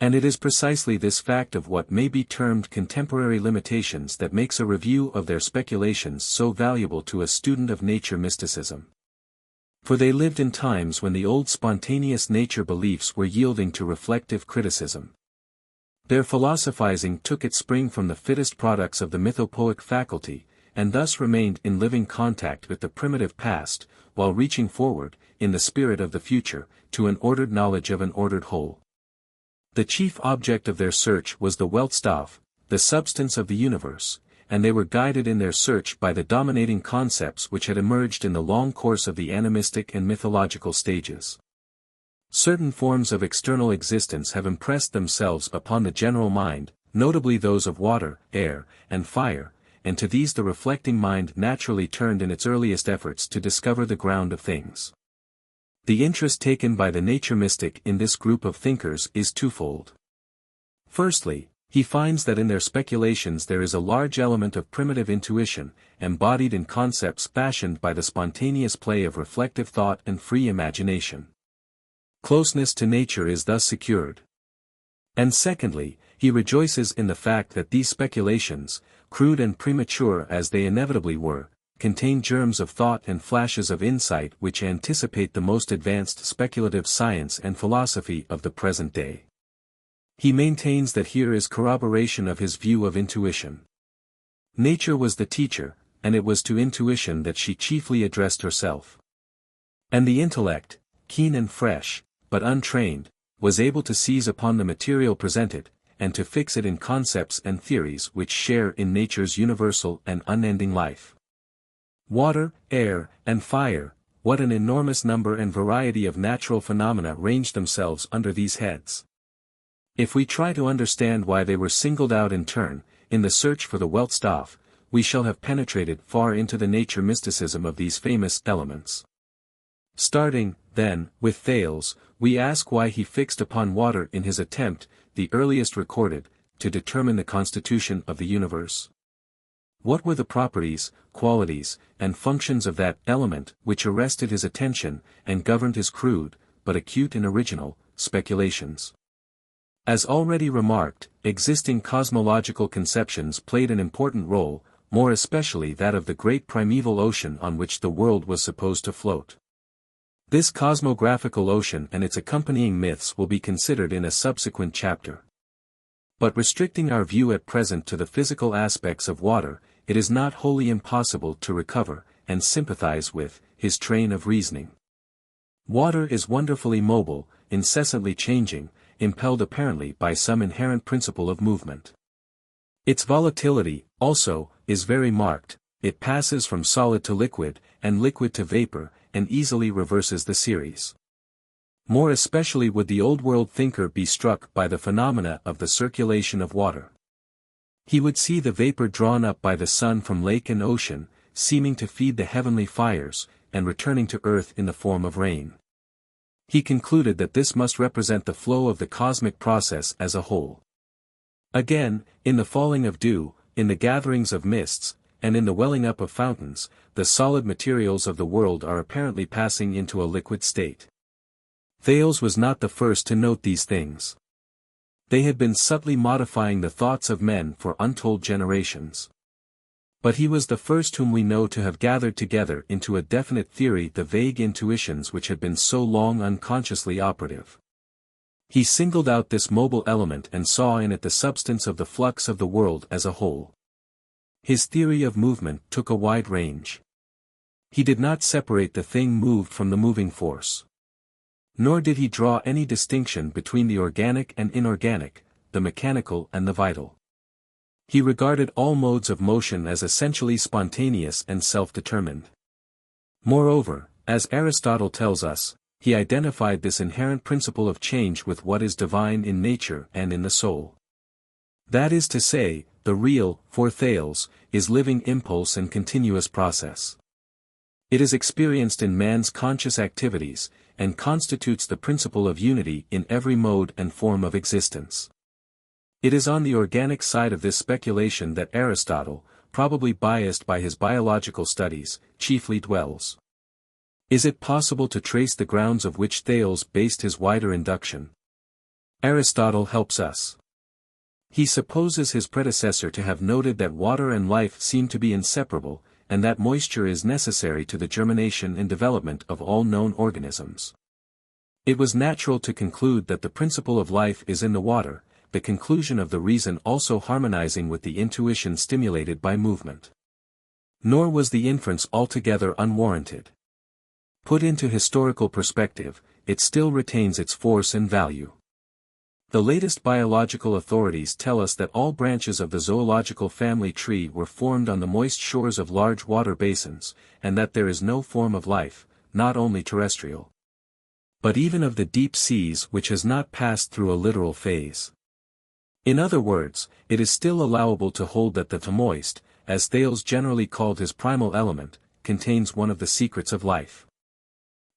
And it is precisely this fact of what may be termed contemporary limitations that makes a review of their speculations so valuable to a student of nature mysticism. For they lived in times when the old spontaneous nature beliefs were yielding to reflective criticism. Their philosophizing took its spring from the fittest products of the mythopoeic faculty, and thus remained in living contact with the primitive past, while reaching forward, in the spirit of the future, to an ordered knowledge of an ordered whole. The chief object of their search was the Weltstoff, the substance of the universe, and they were guided in their search by the dominating concepts which had emerged in the long course of the animistic and mythological stages. Certain forms of external existence have impressed themselves upon the general mind, notably those of water, air, and fire, and to these the reflecting mind naturally turned in its earliest efforts to discover the ground of things. The interest taken by the nature mystic in this group of thinkers is twofold. Firstly, he finds that in their speculations there is a large element of primitive intuition, embodied in concepts fashioned by the spontaneous play of reflective thought and free imagination. Closeness to nature is thus secured. And secondly, he rejoices in the fact that these speculations, crude and premature as they inevitably were, contain germs of thought and flashes of insight which anticipate the most advanced speculative science and philosophy of the present day. He maintains that here is corroboration of his view of intuition. Nature was the teacher, and it was to intuition that she chiefly addressed herself. And the intellect, keen and fresh, but untrained, was able to seize upon the material presented, and to fix it in concepts and theories which share in nature's universal and unending life. Water, air, and fire, what an enormous number and variety of natural phenomena range themselves under these heads. If we try to understand why they were singled out in turn, in the search for the Weltstoff, we shall have penetrated far into the nature mysticism of these famous elements. Starting, then, with Thales, we ask why he fixed upon water in his attempt, the earliest recorded, to determine the constitution of the universe. What were the properties, qualities, and functions of that element which arrested his attention and governed his crude, but acute and original, speculations? As already remarked, existing cosmological conceptions played an important role, more especially that of the great primeval ocean on which the world was supposed to float. This cosmographical ocean and its accompanying myths will be considered in a subsequent chapter. But restricting our view at present to the physical aspects of water, it is not wholly impossible to recover, and sympathize with, his train of reasoning. Water is wonderfully mobile, incessantly changing, impelled apparently by some inherent principle of movement. Its volatility, also, is very marked. It passes from solid to liquid, and liquid to vapor, and easily reverses the series. More especially would the old-world thinker be struck by the phenomena of the circulation of water. He would see the vapor drawn up by the sun from lake and ocean, seeming to feed the heavenly fires, and returning to earth in the form of rain. He concluded that this must represent the flow of the cosmic process as a whole. Again, in the falling of dew, in the gatherings of mists, and in the welling up of fountains, the solid materials of the world are apparently passing into a liquid state. Thales was not the first to note these things. They had been subtly modifying the thoughts of men for untold generations. But he was the first whom we know to have gathered together into a definite theory the vague intuitions which had been so long unconsciously operative. He singled out this mobile element and saw in it the substance of the flux of the world as a whole. His theory of movement took a wide range. He did not separate the thing moved from the moving force. Nor did he draw any distinction between the organic and inorganic, the mechanical and the vital. He regarded all modes of motion as essentially spontaneous and self-determined. Moreover, as Aristotle tells us, he identified this inherent principle of change with what is divine in nature and in the soul. That is to say, the real, for Thales, is living impulse and continuous process. It is experienced in man's conscious activities, and constitutes the principle of unity in every mode and form of existence. It is on the organic side of this speculation that Aristotle, probably biased by his biological studies, chiefly dwells. Is it possible to trace the grounds of which Thales based his wider induction? Aristotle helps us. He supposes his predecessor to have noted that water and life seem to be inseparable, and that moisture is necessary to the germination and development of all known organisms. It was natural to conclude that the principle of life is in the water, the conclusion of the reason also harmonizing with the intuition stimulated by movement. Nor was the inference altogether unwarranted. Put into historical perspective, it still retains its force and value. The latest biological authorities tell us that all branches of the zoological family tree were formed on the moist shores of large water basins, and that there is no form of life, not only terrestrial, but even of the deep seas which has not passed through a literal phase. In other words, it is still allowable to hold that the moist, as Thales generally called his primal element, contains one of the secrets of life.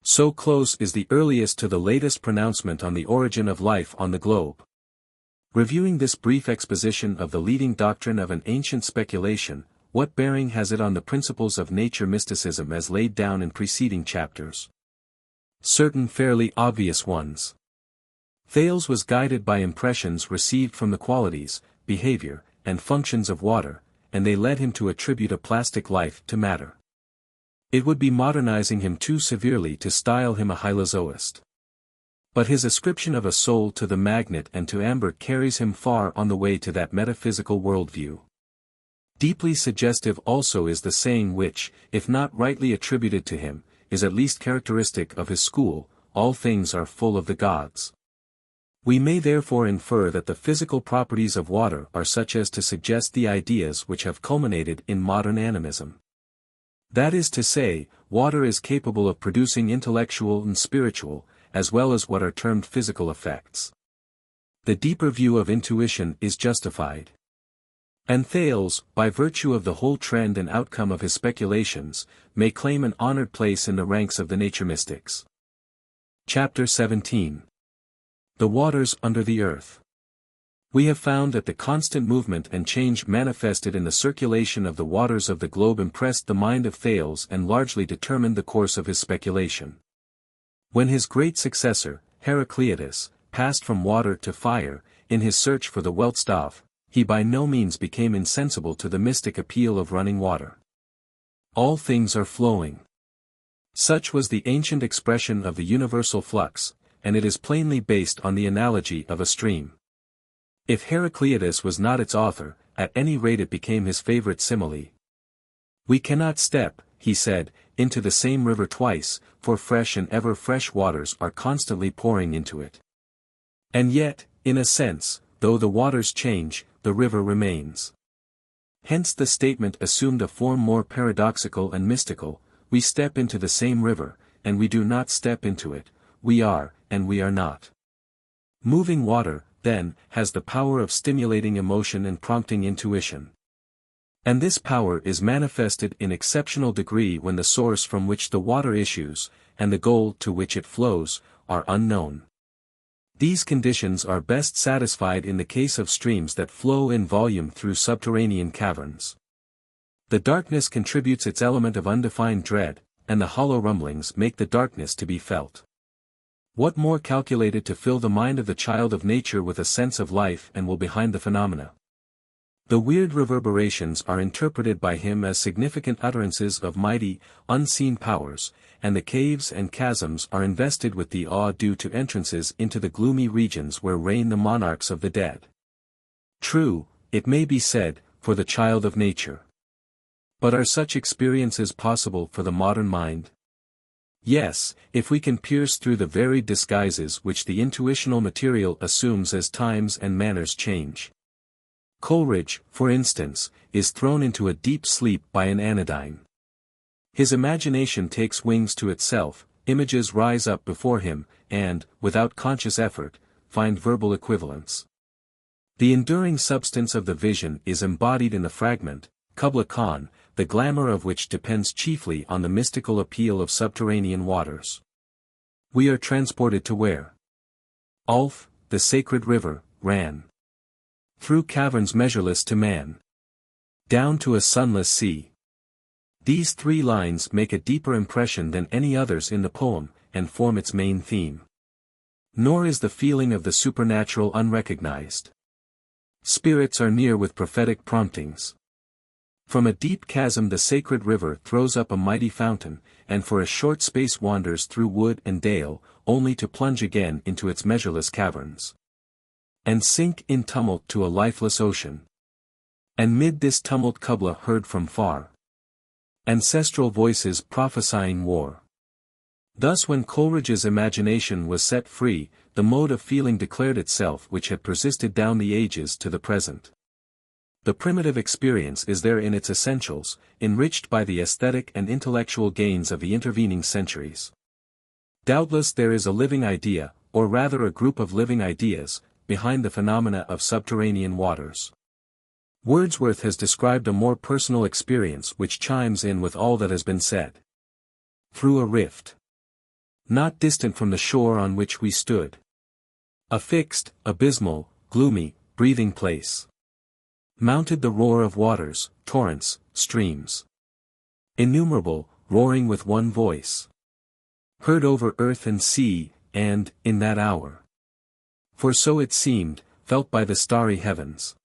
So close is the earliest to the latest pronouncement on the origin of life on the globe. Reviewing this brief exposition of the leading doctrine of an ancient speculation, what bearing has it on the principles of nature mysticism as laid down in preceding chapters? Certain fairly obvious ones. Thales was guided by impressions received from the qualities, behavior, and functions of water, and they led him to attribute a plastic life to matter. It would be modernizing him too severely to style him a hylozoist. But his ascription of a soul to the magnet and to amber carries him far on the way to that metaphysical worldview. Deeply suggestive also is the saying which, if not rightly attributed to him, is at least characteristic of his school: all things are full of the gods. We may therefore infer that the physical properties of water are such as to suggest the ideas which have culminated in modern animism. That is to say, water is capable of producing intellectual and spiritual, as well as what are termed physical effects. The deeper view of intuition is justified. And Thales, by virtue of the whole trend and outcome of his speculations, may claim an honored place in the ranks of the nature mystics. Chapter 17. The waters under the earth. We have found that the constant movement and change manifested in the circulation of the waters of the globe impressed the mind of Thales and largely determined the course of his speculation. When his great successor, Heracleitus, passed from water to fire, in his search for the Weltstoff, he by no means became insensible to the mystic appeal of running water. All things are flowing. Such was the ancient expression of the universal flux, and it is plainly based on the analogy of a stream. If Heracleitus was not its author, at any rate it became his favorite simile. We cannot step, he said, into the same river twice, for fresh and ever fresh waters are constantly pouring into it. And yet, in a sense, though the waters change, the river remains. Hence the statement assumed a form more paradoxical and mystical: we step into the same river, and we do not step into it, we are, and we are not. Moving water, then, has the power of stimulating emotion and prompting intuition. And this power is manifested in exceptional degree when the source from which the water issues, and the goal to which it flows, are unknown. These conditions are best satisfied in the case of streams that flow in volume through subterranean caverns. The darkness contributes its element of undefined dread, and the hollow rumblings make the darkness to be felt. What more calculated to fill the mind of the child of nature with a sense of life and will behind the phenomena? The weird reverberations are interpreted by him as significant utterances of mighty, unseen powers, and the caves and chasms are invested with the awe due to entrances into the gloomy regions where reign the monarchs of the dead. True, it may be said, for the child of nature. But are such experiences possible for the modern mind? Yes, if we can pierce through the varied disguises which the intuitional material assumes as times and manners change. Coleridge, for instance, is thrown into a deep sleep by an anodyne. His imagination takes wings to itself, images rise up before him, and, without conscious effort, find verbal equivalents. The enduring substance of the vision is embodied in the fragment, Kubla Khan, the glamour of which depends chiefly on the mystical appeal of subterranean waters. We are transported to where? Ulf, the sacred river, ran. Through caverns measureless to man. Down to a sunless sea. These three lines make a deeper impression than any others in the poem, and form its main theme. Nor is the feeling of the supernatural unrecognized. Spirits are near with prophetic promptings. From a deep chasm the sacred river throws up a mighty fountain, and for a short space wanders through wood and dale, only to plunge again into its measureless caverns. And sink in tumult to a lifeless ocean. And mid this tumult Kubla heard from far ancestral voices prophesying war. Thus when Coleridge's imagination was set free, the mode of feeling declared itself which had persisted down the ages to the present. The primitive experience is there in its essentials, enriched by the aesthetic and intellectual gains of the intervening centuries. Doubtless there is a living idea, or rather a group of living ideas, behind the phenomena of subterranean waters. Wordsworth has described a more personal experience which chimes in with all that has been said. Through a rift, not distant from the shore on which we stood. A fixed, abysmal, gloomy, breathing place. Mounted the roar of waters, torrents, streams. Innumerable, roaring with one voice. Heard over earth and sea, and, in that hour. For so it seemed, felt by the starry heavens.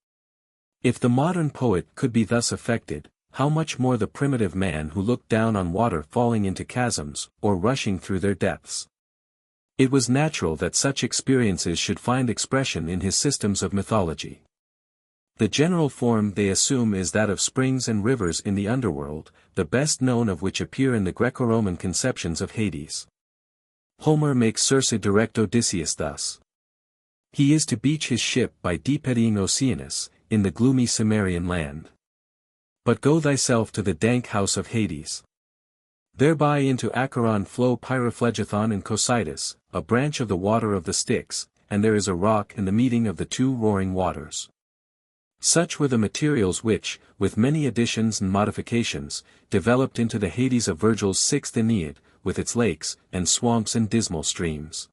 If the modern poet could be thus affected, how much more the primitive man who looked down on water falling into chasms, or rushing through their depths. It was natural that such experiences should find expression in his systems of mythology. The general form they assume is that of springs and rivers in the underworld, the best known of which appear in the Greco-Roman conceptions of Hades. Homer makes Circe direct Odysseus thus. He is to beach his ship by deep-eddying Oceanus, in the gloomy Cimmerian land. But go thyself to the dank house of Hades. Thereby into Acheron flow Pyriphlegethon and Cocytus, a branch of the water of the Styx, and there is a rock in the meeting of the two roaring waters. Such were the materials which, with many additions and modifications, developed into the Hades of Virgil's sixth Aeneid, with its lakes, and swamps and dismal streams.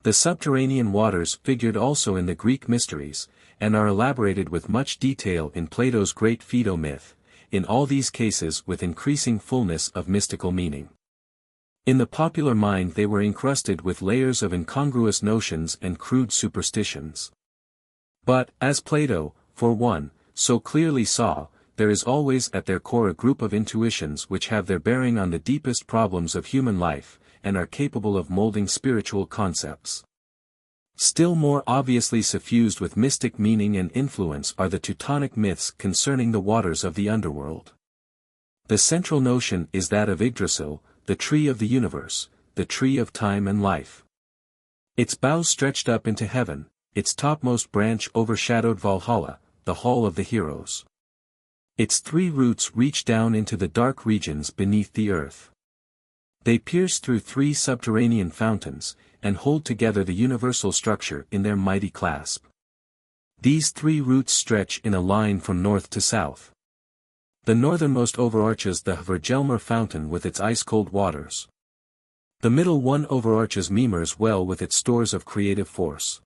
The subterranean waters figured also in the Greek mysteries, and are elaborated with much detail in Plato's great Phaedo myth, in all these cases with increasing fullness of mystical meaning. In the popular mind they were encrusted with layers of incongruous notions and crude superstitions. But, as Plato, for one, so clearly saw, there is always at their core a group of intuitions which have their bearing on the deepest problems of human life, and are capable of molding spiritual concepts. Still more obviously suffused with mystic meaning and influence are the Teutonic myths concerning the waters of the underworld. The central notion is that of Yggdrasil, the tree of the universe, the tree of time and life. Its boughs stretched up into heaven, its topmost branch overshadowed Valhalla, the hall of the heroes. Its three roots reach down into the dark regions beneath the earth. They pierce through three subterranean fountains, and hold together the universal structure in their mighty clasp. These three roots stretch in a line from north to south. The northernmost overarches the Hvergelmer fountain with its ice-cold waters. The middle one overarches Mimer's well with its stores of creative force.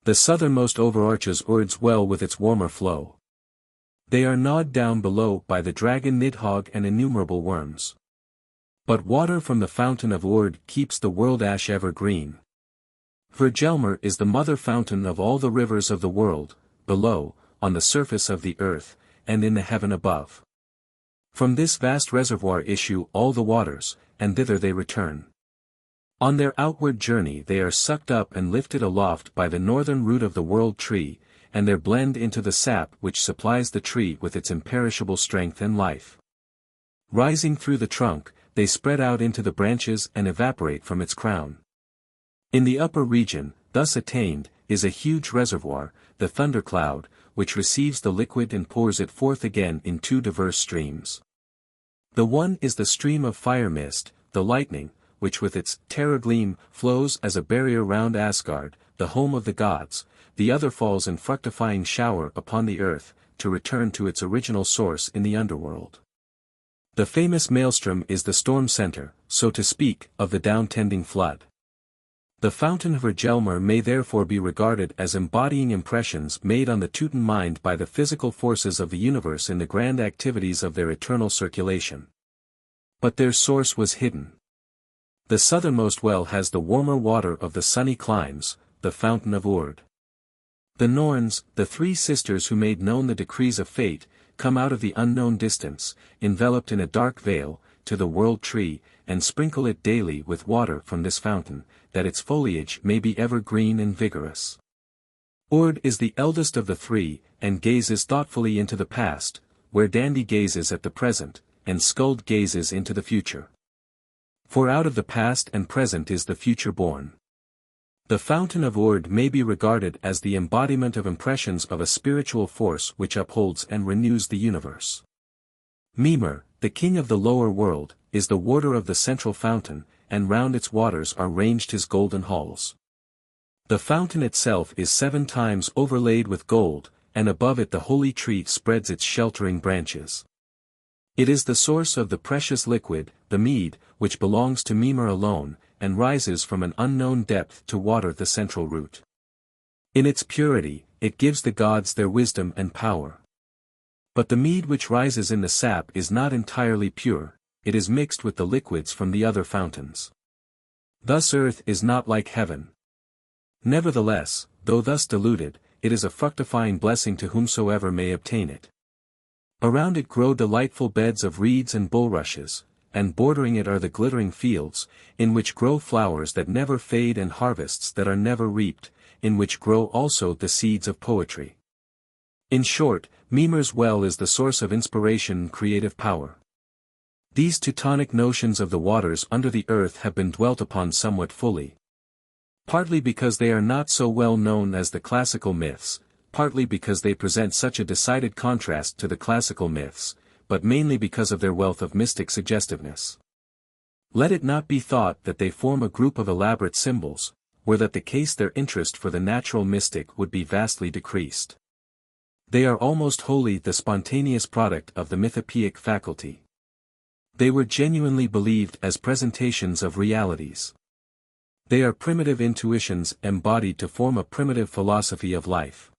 The southernmost overarches Urd's well with its warmer flow. They are gnawed down below by the dragon Nidhogg and innumerable worms. But water from the fountain of Urd keeps the world ash ever green. Hvergelmer is the mother fountain of all the rivers of the world, below, on the surface of the earth, and in the heaven above. From this vast reservoir issue all the waters, and thither they return. On their outward journey they are sucked up and lifted aloft by the northern root of the world tree, and there blend into the sap which supplies the tree with its imperishable strength and life. Rising through the trunk, they spread out into the branches and evaporate from its crown. In the upper region, thus attained, is a huge reservoir, the thundercloud, which receives the liquid and pours it forth again in two diverse streams. The one is the stream of fire mist, the lightning, which with its terror gleam flows as a barrier round Asgard, the home of the gods, the other falls in fructifying shower upon the earth, to return to its original source in the underworld. The famous maelstrom is the storm center, so to speak, of the downtending flood. The fountain of Hvergelmer may therefore be regarded as embodying impressions made on the Teuton mind by the physical forces of the universe in the grand activities of their eternal circulation. But their source was hidden. The southernmost well has the warmer water of the sunny climes, the fountain of Urd. The Norns, the three sisters who made known the decrees of fate, come out of the unknown distance, enveloped in a dark veil, to the world tree, and sprinkle it daily with water from this fountain, that its foliage may be ever green and vigorous. Urd is the eldest of the three, and gazes thoughtfully into the past, where Dandy gazes at the present, and Skuld gazes into the future. For out of the past and present is the future born. The fountain of Urd may be regarded as the embodiment of impressions of a spiritual force which upholds and renews the universe. Mimer, the king of the lower world, is the warder of the central fountain, and round its waters are ranged his golden halls. The fountain itself is 7 times overlaid with gold, and above it the holy tree spreads its sheltering branches. It is the source of the precious liquid, the mead, which belongs to Mimer alone, and rises from an unknown depth to water the central root. In its purity, it gives the gods their wisdom and power. But the mead which rises in the sap is not entirely pure, it is mixed with the liquids from the other fountains. Thus earth is not like heaven. Nevertheless, though thus diluted, it is a fructifying blessing to whomsoever may obtain it. Around it grow delightful beds of reeds and bulrushes, and bordering it are the glittering fields, in which grow flowers that never fade and harvests that are never reaped, in which grow also the seeds of poetry. In short, Mimer's well is the source of inspiration and creative power. These Teutonic notions of the waters under the earth have been dwelt upon somewhat fully. Partly because they are not so well known as the classical myths, partly because they present such a decided contrast to the classical myths, but mainly because of their wealth of mystic suggestiveness. Let it not be thought that they form a group of elaborate symbols, were that the case their interest for the natural mystic would be vastly decreased. They are almost wholly the spontaneous product of the mythopoeic faculty. They were genuinely believed as presentations of realities. They are primitive intuitions embodied to form a primitive philosophy of life.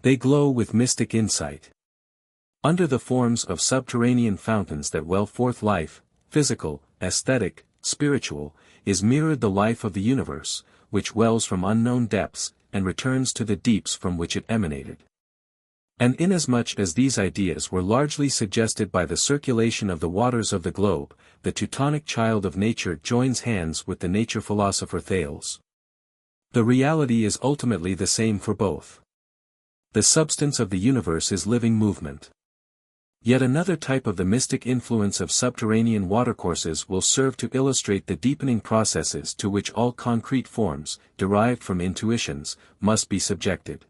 They glow with mystic insight. Under the forms of subterranean fountains that well forth life, physical, aesthetic, spiritual, is mirrored the life of the universe, which wells from unknown depths, and returns to the deeps from which it emanated. And inasmuch as these ideas were largely suggested by the circulation of the waters of the globe, the Teutonic child of nature joins hands with the nature philosopher Thales. The reality is ultimately the same for both. The substance of the universe is living movement. Yet another type of the mystic influence of subterranean watercourses will serve to illustrate the deepening processes to which all concrete forms, derived from intuitions, must be subjected.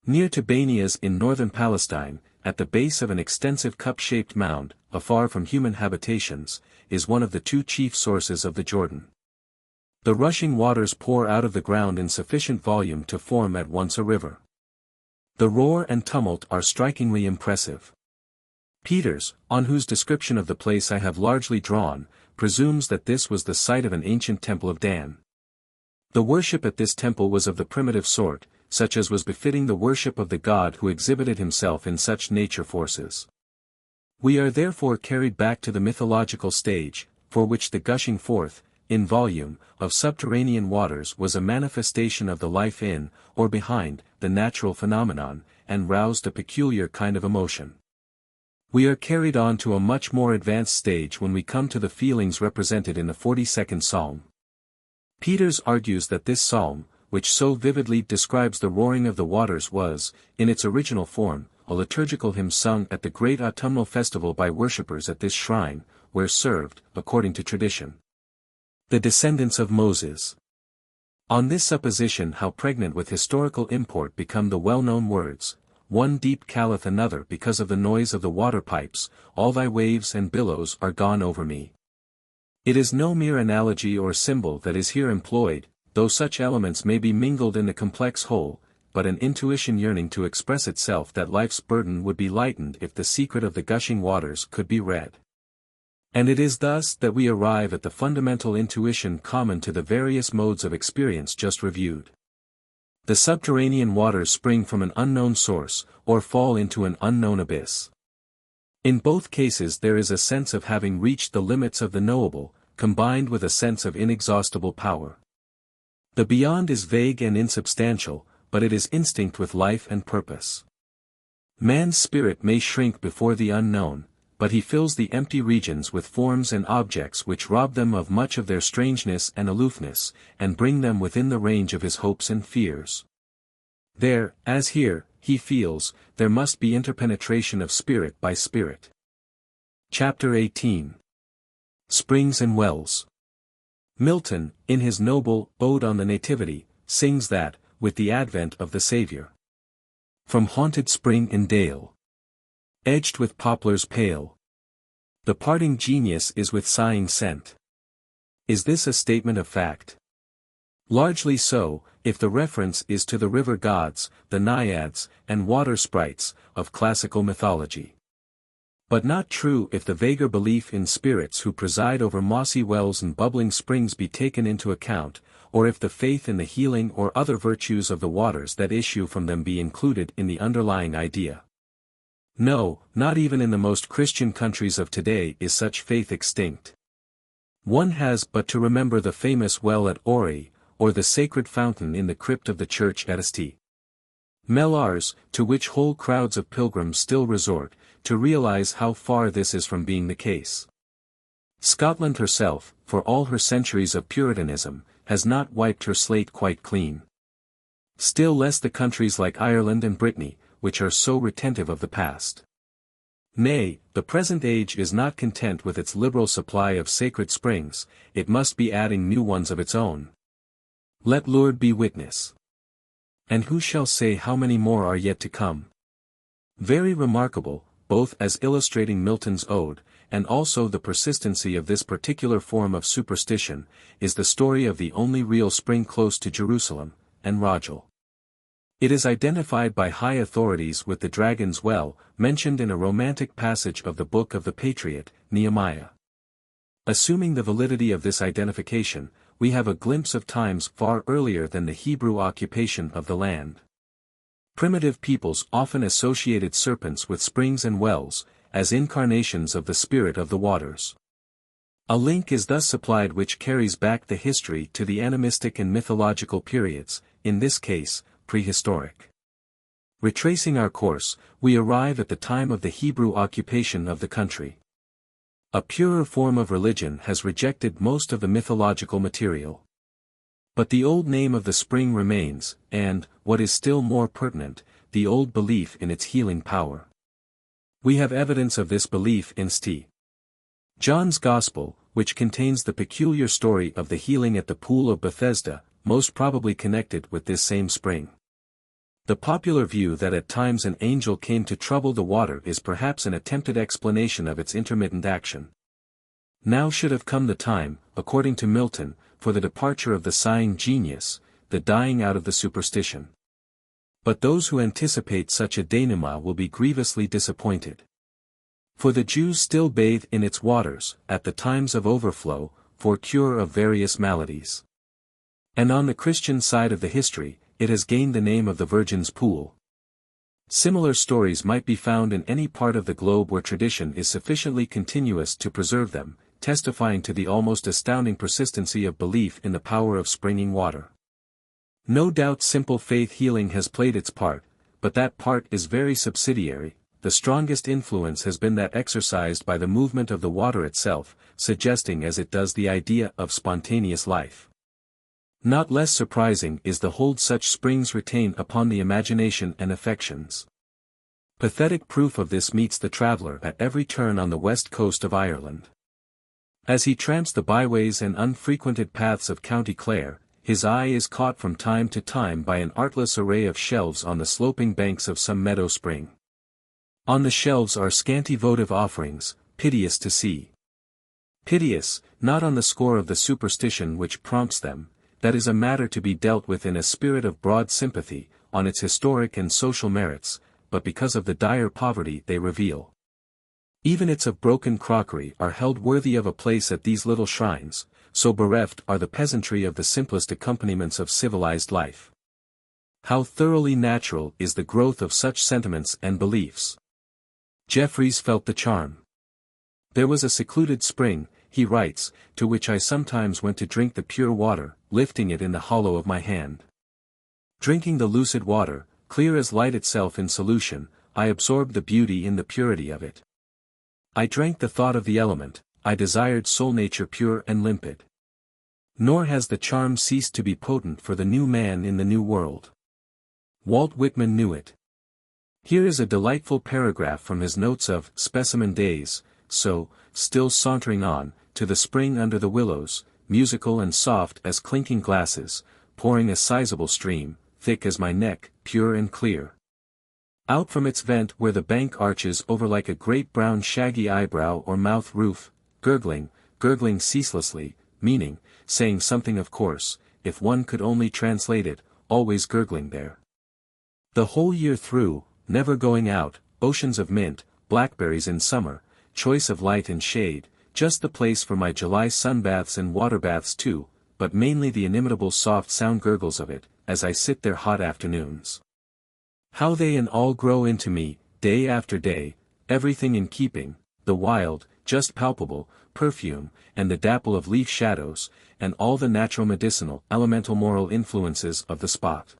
Near to Banias in northern Palestine, at the base of an extensive cup-shaped mound, afar from human habitations, is one of the two chief sources of the Jordan. The rushing waters pour out of the ground in sufficient volume to form at once a river. The roar and tumult are strikingly impressive. Peters, on whose description of the place I have largely drawn, presumes that this was the site of an ancient temple of Dan. The worship at this temple was of the primitive sort, such as was befitting the worship of the god who exhibited himself in such nature forces. We are therefore carried back to the mythological stage, for which the gushing forth, in volume, of subterranean waters was a manifestation of the life in, or behind, the natural phenomenon, and roused a peculiar kind of emotion. We are carried on to a much more advanced stage when we come to the feelings represented in the 42nd Psalm. Peters argues that this psalm, which so vividly describes the roaring of the waters was, in its original form, a liturgical hymn sung at the great autumnal festival by worshippers at this shrine, where served, according to tradition, the descendants of Moses. On this supposition, how pregnant with historical import become the well-known words, one deep calleth another because of the noise of the water pipes, all thy waves and billows are gone over me. It is no mere analogy or symbol that is here employed, though such elements may be mingled in the complex whole, but an intuition yearning to express itself that life's burden would be lightened if the secret of the gushing waters could be read. And it is thus that we arrive at the fundamental intuition common to the various modes of experience just reviewed. The subterranean waters spring from an unknown source, or fall into an unknown abyss. In both cases there is a sense of having reached the limits of the knowable, combined with a sense of inexhaustible power. The beyond is vague and insubstantial, but it is instinct with life and purpose. Man's spirit may shrink before the unknown, but he fills the empty regions with forms and objects which rob them of much of their strangeness and aloofness, and bring them within the range of his hopes and fears. There, as here, he feels, there must be interpenetration of spirit by spirit. Chapter 18. Springs and Wells. Milton, in his noble Ode on the Nativity, sings that, with the advent of the Saviour, from haunted spring and dale, edged with poplars pale, the parting genius is with sighing sent. Is this a statement of fact? Largely so, if the reference is to the river gods, the naiads, and water sprites, of classical mythology. But not true if the vaguer belief in spirits who preside over mossy wells and bubbling springs be taken into account, or if the faith in the healing or other virtues of the waters that issue from them be included in the underlying idea. No, not even in the most Christian countries of today is such faith extinct. One has but to remember the famous well at Ori, or the sacred fountain in the crypt of the church at St. Melars, to which whole crowds of pilgrims still resort, to realize how far this is from being the case. Scotland herself, for all her centuries of Puritanism, has not wiped her slate quite clean. Still less the countries like Ireland and Brittany, which are so retentive of the past. Nay, the present age is not content with its liberal supply of sacred springs, it must be adding new ones of its own. Let Lord be witness. And who shall say how many more are yet to come? Very remarkable, both as illustrating Milton's ode, and also the persistency of this particular form of superstition, is the story of the only real spring close to Jerusalem, and Rogel. It is identified by high authorities with the Dragon's Well, mentioned in a romantic passage of the Book of the Patriot, Nehemiah. Assuming the validity of this identification, we have a glimpse of times far earlier than the Hebrew occupation of the land. Primitive peoples often associated serpents with springs and wells, as incarnations of the spirit of the waters. A link is thus supplied which carries back the history to the animistic and mythological periods, in this case, prehistoric. Retracing our course, we arrive at the time of the Hebrew occupation of the country. A purer form of religion has rejected most of the mythological material. But the old name of the spring remains, and, what is still more pertinent, the old belief in its healing power. We have evidence of this belief in St. John's Gospel, which contains the peculiar story of the healing at the pool of Bethesda, most probably connected with this same spring. The popular view that at times an angel came to trouble the water is perhaps an attempted explanation of its intermittent action. Now should have come the time, according to Milton, for the departure of the sighing genius, the dying out of the superstition. But those who anticipate such a denouement will be grievously disappointed. For the Jews still bathe in its waters, at the times of overflow, for cure of various maladies. And on the Christian side of the history, it has gained the name of the Virgin's Pool. Similar stories might be found in any part of the globe where tradition is sufficiently continuous to preserve them, testifying to the almost astounding persistency of belief in the power of springing water. No doubt simple faith healing has played its part, but that part is very subsidiary. The strongest influence has been that exercised by the movement of the water itself, suggesting as it does the idea of spontaneous life. Not less surprising is the hold such springs retain upon the imagination and affections. Pathetic proof of this meets the traveller at every turn on the west coast of Ireland. As he tramps the byways and unfrequented paths of County Clare, his eye is caught from time to time by an artless array of shelves on the sloping banks of some meadow spring. On the shelves are scanty votive offerings, piteous to see. Piteous, not on the score of the superstition which prompts them, that is a matter to be dealt with in a spirit of broad sympathy, on its historic and social merits, but because of the dire poverty they reveal. Even its of broken crockery are held worthy of a place at these little shrines, so bereft are the peasantry of the simplest accompaniments of civilized life. How thoroughly natural is the growth of such sentiments and beliefs. Jeffreys felt the charm. There was a secluded spring, he writes, to which I sometimes went to drink the pure water, lifting it in the hollow of my hand. Drinking the lucid water, clear as light itself in solution, I absorbed the beauty in the purity of it. I drank the thought of the element, I desired soul nature pure and limpid. Nor has the charm ceased to be potent for the new man in the new world. Walt Whitman knew it. Here is a delightful paragraph from his notes of Specimen Days. So, still sauntering on, to the spring under the willows, musical and soft as clinking glasses, pouring a sizable stream, thick as my neck, pure and clear. Out from its vent where the bank arches over like a great brown shaggy eyebrow or mouth roof, gurgling ceaselessly, meaning, saying something of course, if one could only translate it, always gurgling there. The whole year through, never going out, oceans of mint, blackberries in summer, choice of light and shade, just the place for my July sunbaths and water baths too, but mainly the inimitable soft sound gurgles of it, as I sit there hot afternoons. How they and all grow into me, day after day, everything in keeping, the wild, just palpable, perfume, and the dapple of leaf shadows, and all the natural medicinal, elemental moral influences of the spot.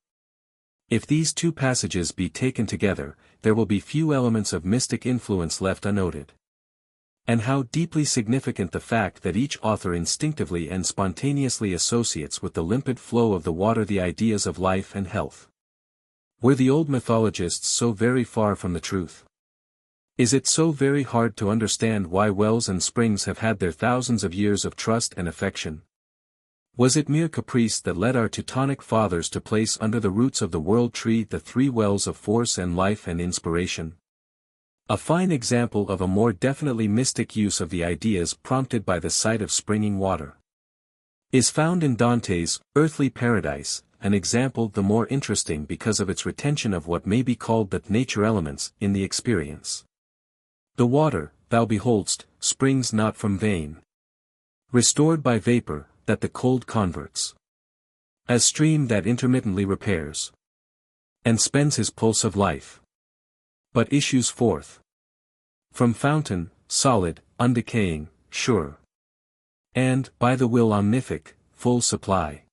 If these two passages be taken together, there will be few elements of mystic influence left unnoted. And how deeply significant the fact that each author instinctively and spontaneously associates with the limpid flow of the water the ideas of life and health. Were the old mythologists so very far from the truth? Is it so very hard to understand why wells and springs have had their thousands of years of trust and affection? Was it mere caprice that led our Teutonic fathers to place under the roots of the world tree the three wells of force and life and inspiration? A fine example of a more definitely mystic use of the ideas prompted by the sight of springing water is found in Dante's Earthly Paradise, an example the more interesting because of its retention of what may be called the nature elements in the experience. The water, thou beholdst, springs not from vein, restored by vapor, that the cold converts, as stream that intermittently repairs, and spends his pulse of life, but issues forth from fountain, solid, undecaying, sure, and, by the will omnific, full supply,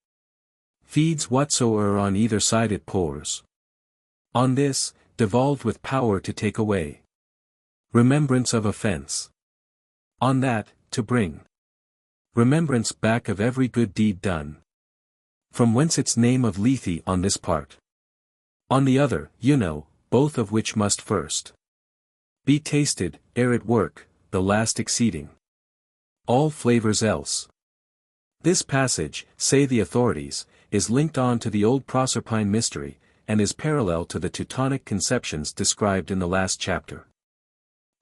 feeds whatsoe'er on either side it pours. On this, devolved with power to take away remembrance of offense. On that, to bring remembrance back of every good deed done. From whence its name of Lethe on this part. On the other, both of which must first be tasted, ere it work, the last exceeding all flavors else. This passage, say the authorities, is linked on to the old Proserpine mystery, and is parallel to the Teutonic conceptions described in the last chapter.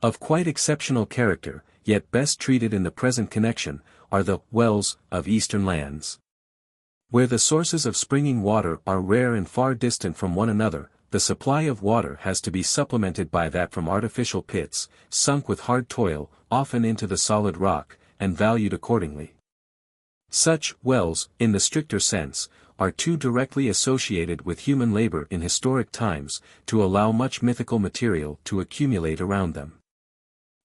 Of quite exceptional character, yet best treated in the present connection, are the wells of eastern lands. Where the sources of springing water are rare and far distant from one another, the supply of water has to be supplemented by that from artificial pits, sunk with hard toil, often into the solid rock, and valued accordingly. Such wells, in the stricter sense, are too directly associated with human labor in historic times, to allow much mythical material to accumulate around them.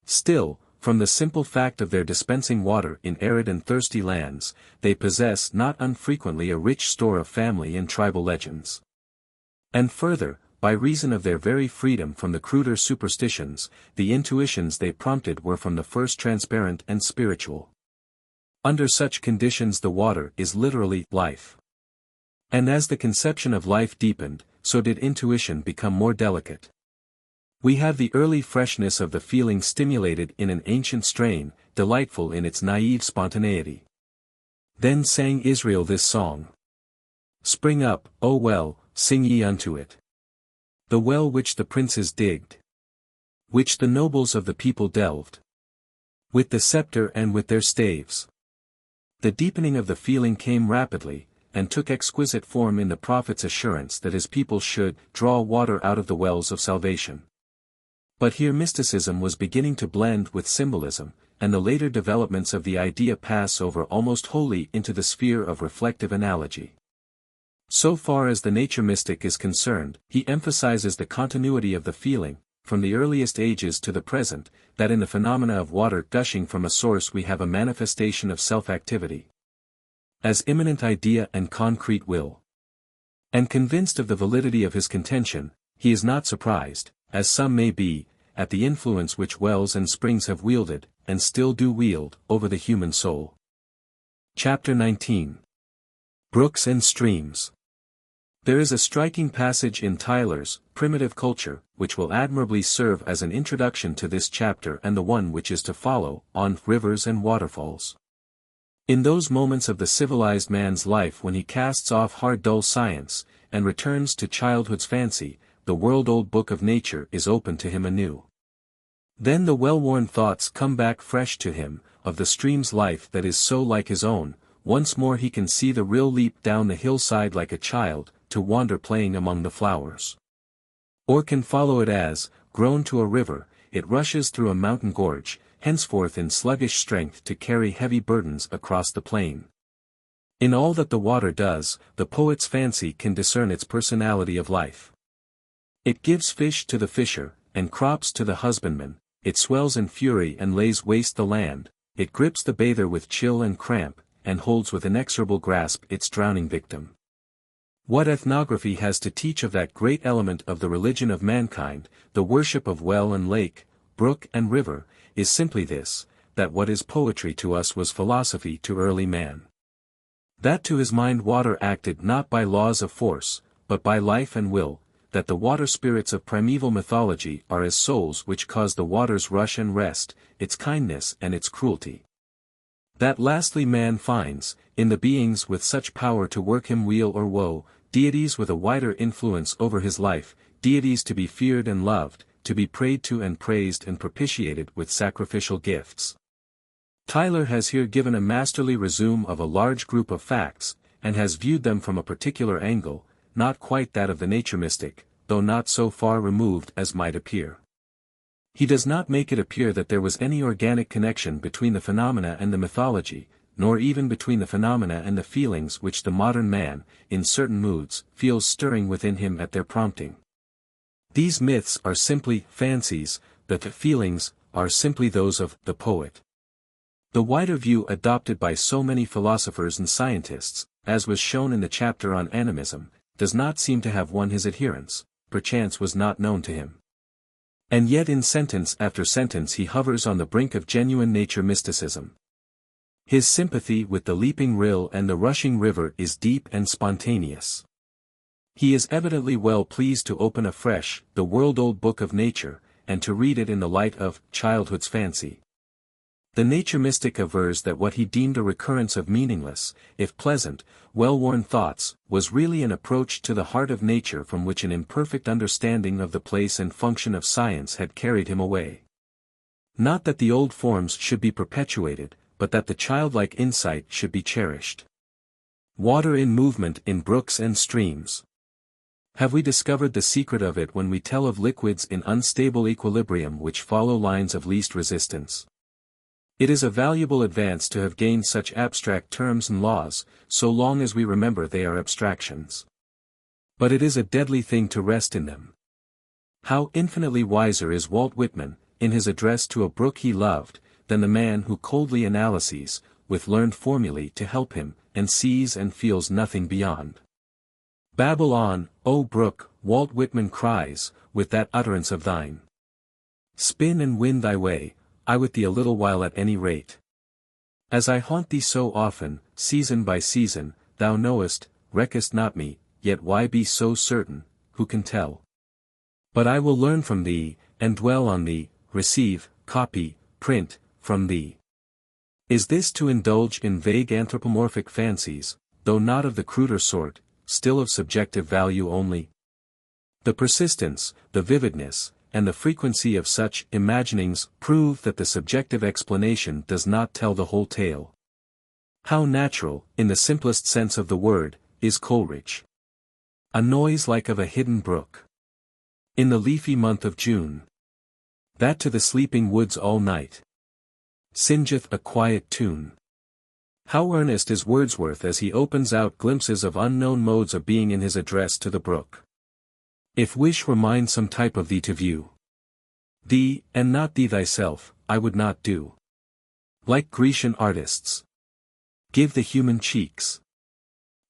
Still, from the simple fact of their dispensing water in arid and thirsty lands, they possess not unfrequently a rich store of family and tribal legends. And further, by reason of their very freedom from the cruder superstitions, the intuitions they prompted were from the first transparent and spiritual. Under such conditions the water is literally life. And as the conception of life deepened, so did intuition become more delicate. We have the early freshness of the feeling stimulated in an ancient strain, delightful in its naive spontaneity. Then sang Israel this song. Spring up, O well, sing ye unto it. The well which the princes digged, which the nobles of the people delved, with the scepter and with their staves. The deepening of the feeling came rapidly, and took exquisite form in the prophet's assurance that his people should draw water out of the wells of salvation. But here mysticism was beginning to blend with symbolism, and the later developments of the idea pass over almost wholly into the sphere of reflective analogy. So far as the nature mystic is concerned, he emphasizes the continuity of the feeling, from the earliest ages to the present, that in the phenomena of water gushing from a source we have a manifestation of self-activity, as immanent idea and concrete will. And convinced of the validity of his contention, he is not surprised, as some may be, at the influence which wells and springs have wielded, and still do wield, over the human soul. Chapter 19. Brooks and Streams. There is a striking passage in Tyler's Primitive Culture, which will admirably serve as an introduction to this chapter and the one which is to follow, on rivers and waterfalls. In those moments of the civilized man's life when he casts off hard dull science, and returns to childhood's fancy, the world-old book of nature is opened to him anew. Then the well-worn thoughts come back fresh to him, of the stream's life that is so like his own, once more he can see the rill leap down the hillside like a child, to wander playing among the flowers. Or can follow it as, grown to a river, it rushes through a mountain gorge, henceforth in sluggish strength to carry heavy burdens across the plain. In all that the water does, the poet's fancy can discern its personality of life. It gives fish to the fisher, and crops to the husbandman, it swells in fury and lays waste the land, it grips the bather with chill and cramp, and holds with inexorable grasp its drowning victim. What ethnography has to teach of that great element of the religion of mankind, the worship of well and lake, brook and river, is simply this, that what is poetry to us was philosophy to early man. That to his mind water acted not by laws of force, but by life and will, that the water spirits of primeval mythology are as souls which cause the water's rush and rest, its kindness and its cruelty. That lastly man finds, in the beings with such power to work him weal or woe, deities with a wider influence over his life, deities to be feared and loved, to be prayed to and praised and propitiated with sacrificial gifts. Tyler has here given a masterly resume of a large group of facts, and has viewed them from a particular angle, not quite that of the nature mystic, though not so far removed as might appear. He does not make it appear that there was any organic connection between the phenomena and the mythology, nor even between the phenomena and the feelings which the modern man, in certain moods, feels stirring within him at their prompting. These myths are simply fancies, the feelings are simply those of the poet. The wider view adopted by so many philosophers and scientists, as was shown in the chapter on Animism, does not seem to have won his adherents, perchance was not known to him. And yet in sentence after sentence he hovers on the brink of genuine nature mysticism. His sympathy with the leaping rill and the rushing river is deep and spontaneous. He is evidently well pleased to open afresh the world-old book of nature, and to read it in the light of childhood's fancy. The nature mystic avers that what he deemed a recurrence of meaningless, if pleasant, well-worn thoughts, was really an approach to the heart of nature from which an imperfect understanding of the place and function of science had carried him away. Not that the old forms should be perpetuated, but that the childlike insight should be cherished. Water in movement in brooks and streams. Have we discovered the secret of it when we tell of liquids in unstable equilibrium which follow lines of least resistance? It is a valuable advance to have gained such abstract terms and laws, so long as we remember they are abstractions. But it is a deadly thing to rest in them. How infinitely wiser is Walt Whitman, in his address to a brook he loved, than the man who coldly analyses, with learned formulae to help him, and sees and feels nothing beyond. Babble on, O brook, Walt Whitman cries, with that utterance of thine. Spin and win thy way, I with thee a little while at any rate. As I haunt thee so often, season by season, thou knowest, reckest not me, yet why be so certain, who can tell? But I will learn from thee, and dwell on thee, receive, copy, print, from thee. Is this to indulge in vague anthropomorphic fancies, though not of the cruder sort, still of subjective value only? The persistence, the vividness, and the frequency of such imaginings prove that the subjective explanation does not tell the whole tale. How natural, in the simplest sense of the word, is Coleridge. A noise like of a hidden brook. In the leafy month of June. That to the sleeping woods all night singeth a quiet tune. How earnest is Wordsworth as he opens out glimpses of unknown modes of being in his address to the brook. If wish were mine some type of thee to view, thee, and not thee thyself, I would not do. Like Grecian artists, give the human cheeks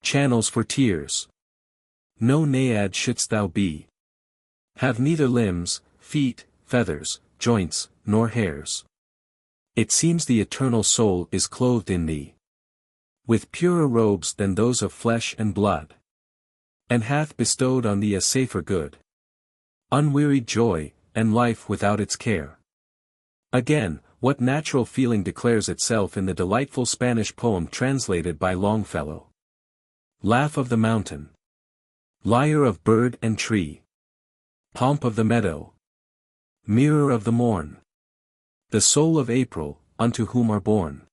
channels for tears. No naiad shouldst thou be. Have neither limbs, feet, feathers, joints, nor hairs. It seems the eternal soul is clothed in thee with purer robes than those of flesh and blood, and hath bestowed on thee a safer good, unwearied joy, and life without its care. Again, what natural feeling declares itself in the delightful Spanish poem translated by Longfellow? Laugh of the mountain, lyre of bird and tree, pomp of the meadow, mirror of the morn, the soul of April, unto whom are born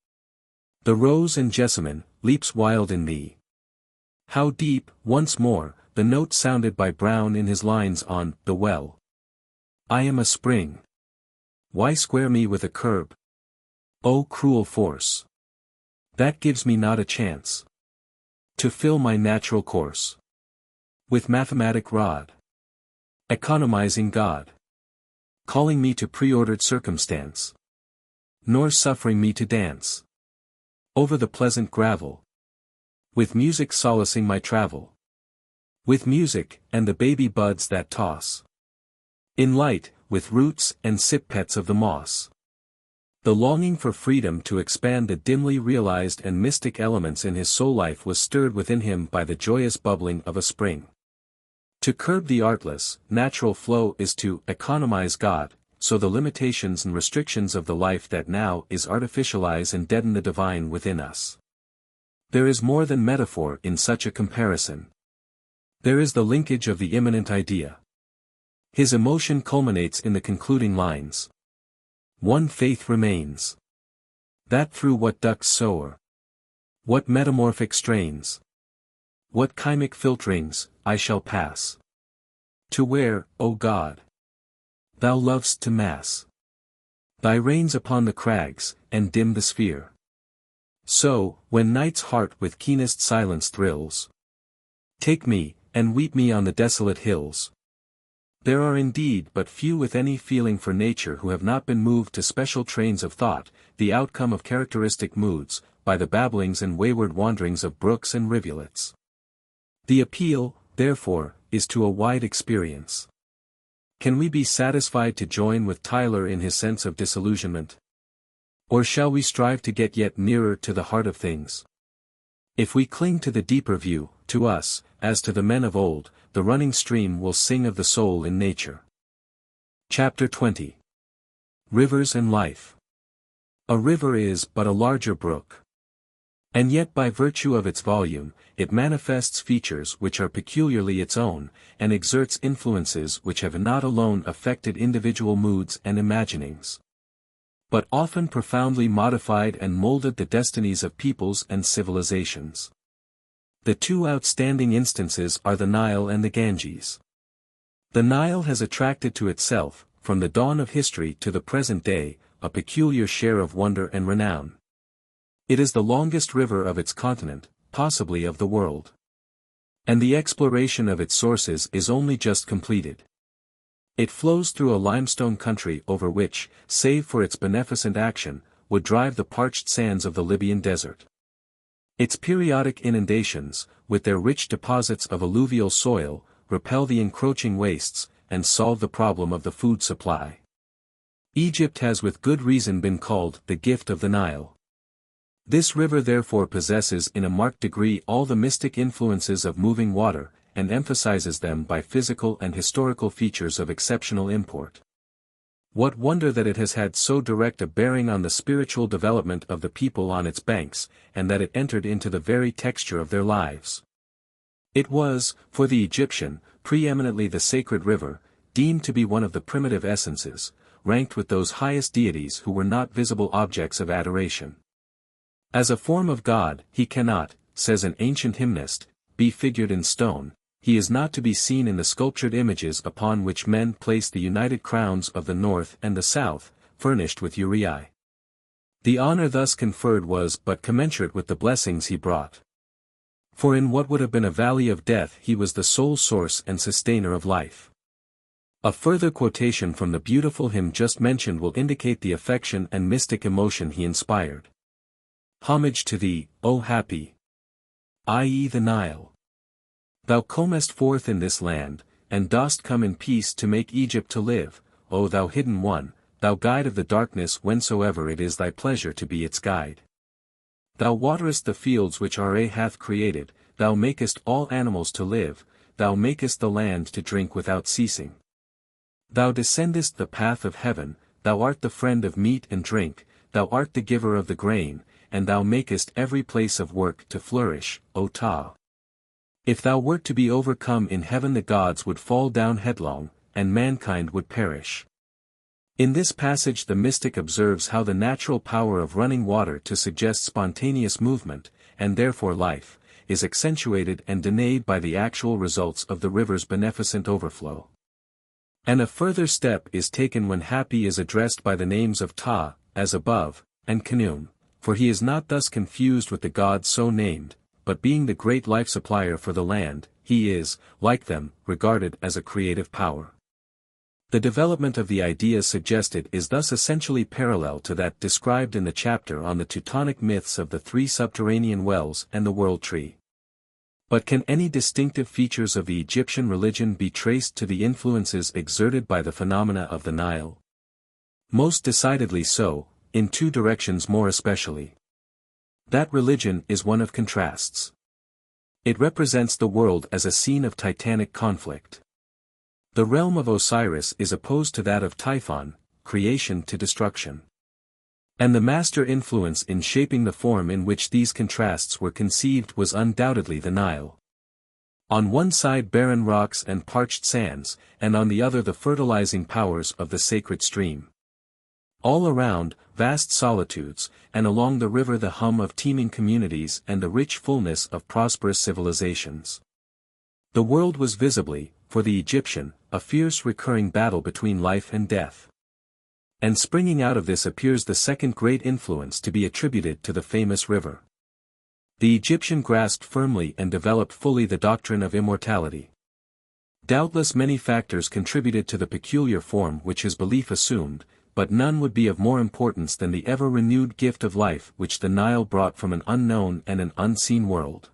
The rose and jessamine, leaps wild in thee. How deep, once more, the note sounded by Browne in his lines on The Well. I am a spring. Why square me with a curb? O cruel force! That gives me not a chance to fill my natural course with mathematic rod, economizing God, calling me to preordered circumstance, nor suffering me to dance over the pleasant gravel, with music solacing my travel, with music, and the baby buds that toss in light, with roots and sip-pets of the moss. The longing for freedom to expand the dimly realized and mystic elements in his soul life was stirred within him by the joyous bubbling of a spring. To curb the artless, natural flow is to economize God, so the limitations and restrictions of the life that now is artificialize and deaden the divine within us. There is more than metaphor in such a comparison. There is the linkage of the immanent idea. His emotion culminates in the concluding lines. One faith remains. That through what ducts soar, what metamorphic strains, what chymic filterings, I shall pass to where, O God, thou lovest to mass thy rains upon the crags, and dim the sphere. So, when night's heart with keenest silence thrills, take me, and weep me on the desolate hills. There are indeed but few with any feeling for nature who have not been moved to special trains of thought, the outcome of characteristic moods, by the babblings and wayward wanderings of brooks and rivulets. The appeal, therefore, is to a wide experience. Can we be satisfied to join with Tyler in his sense of disillusionment? Or shall we strive to get yet nearer to the heart of things? If we cling to the deeper view, to us, as to the men of old, the running stream will sing of the soul in nature. Chapter 20. Rivers and Life. A river is but a larger brook. And yet by virtue of its volume, it manifests features which are peculiarly its own, and exerts influences which have not alone affected individual moods and imaginings, but often profoundly modified and molded the destinies of peoples and civilizations. The two outstanding instances are the Nile and the Ganges. The Nile has attracted to itself, from the dawn of history to the present day, a peculiar share of wonder and renown. It is the longest river of its continent, possibly of the world. And the exploration of its sources is only just completed. It flows through a limestone country over which, save for its beneficent action, would drive the parched sands of the Libyan desert. Its periodic inundations, with their rich deposits of alluvial soil, repel the encroaching wastes, and solve the problem of the food supply. Egypt has with good reason been called the gift of the Nile. This river therefore possesses in a marked degree all the mystic influences of moving water, and emphasizes them by physical and historical features of exceptional import. What wonder that it has had so direct a bearing on the spiritual development of the people on its banks, and that it entered into the very texture of their lives. It was, for the Egyptian, preeminently the sacred river, deemed to be one of the primitive essences, ranked with those highest deities who were not visible objects of adoration. As a form of God, he cannot, says an ancient hymnist, be figured in stone. He is not to be seen in the sculptured images upon which men place the united crowns of the north and the south, furnished with uraei. The honor thus conferred was but commensurate with the blessings he brought. For in what would have been a valley of death he was the sole source and sustainer of life. A further quotation from the beautiful hymn just mentioned will indicate the affection and mystic emotion he inspired. Homage to thee, O happy, i.e. the Nile. Thou comest forth in this land, and dost come in peace to make Egypt to live, O thou hidden one, thou guide of the darkness whensoever it is thy pleasure to be its guide. Thou waterest the fields which Ra hath created, thou makest all animals to live, thou makest the land to drink without ceasing. Thou descendest the path of heaven, thou art the friend of meat and drink, thou art the giver of the grain, and thou makest every place of work to flourish, O Ta. If thou wert to be overcome in heaven the gods would fall down headlong, and mankind would perish. In this passage the mystic observes how the natural power of running water to suggest spontaneous movement, and therefore life, is accentuated and denied by the actual results of the river's beneficent overflow. And a further step is taken when Hapi is addressed by the names of Ta, as above, and Khnum, for he is not thus confused with the gods so named, but being the great life supplier for the land, he is, like them, regarded as a creative power. The development of the ideas suggested is thus essentially parallel to that described in the chapter on the Teutonic myths of the three subterranean wells and the world tree. But can any distinctive features of the Egyptian religion be traced to the influences exerted by the phenomena of the Nile? Most decidedly so, in two directions more especially. That religion is one of contrasts. It represents the world as a scene of titanic conflict. The realm of Osiris is opposed to that of Typhon, creation to destruction. And the master influence in shaping the form in which these contrasts were conceived was undoubtedly the Nile. On one side barren rocks and parched sands, and on the other the fertilizing powers of the sacred stream. All around, vast solitudes, and along the river the hum of teeming communities and the rich fullness of prosperous civilizations. The world was visibly, for the Egyptian, a fierce recurring battle between life and death. And springing out of this appears the second great influence to be attributed to the famous river. The Egyptian grasped firmly and developed fully the doctrine of immortality. Doubtless many factors contributed to the peculiar form which his belief assumed, but none would be of more importance than the ever-renewed gift of life which the Nile brought from an unknown and an unseen world.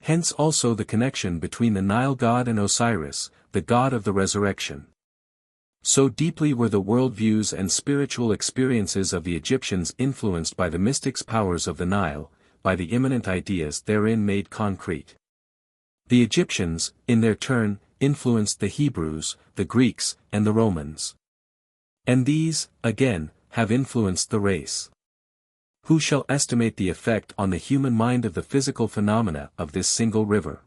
Hence also the connection between the Nile god and Osiris, the god of the resurrection. So deeply were the worldviews and spiritual experiences of the Egyptians influenced by the mystics' powers of the Nile, by the immanent ideas therein made concrete. The Egyptians, in their turn, influenced the Hebrews, the Greeks, and the Romans. And these, again, have influenced the race. Who shall estimate the effect on the human mind of the physical phenomena of this single river?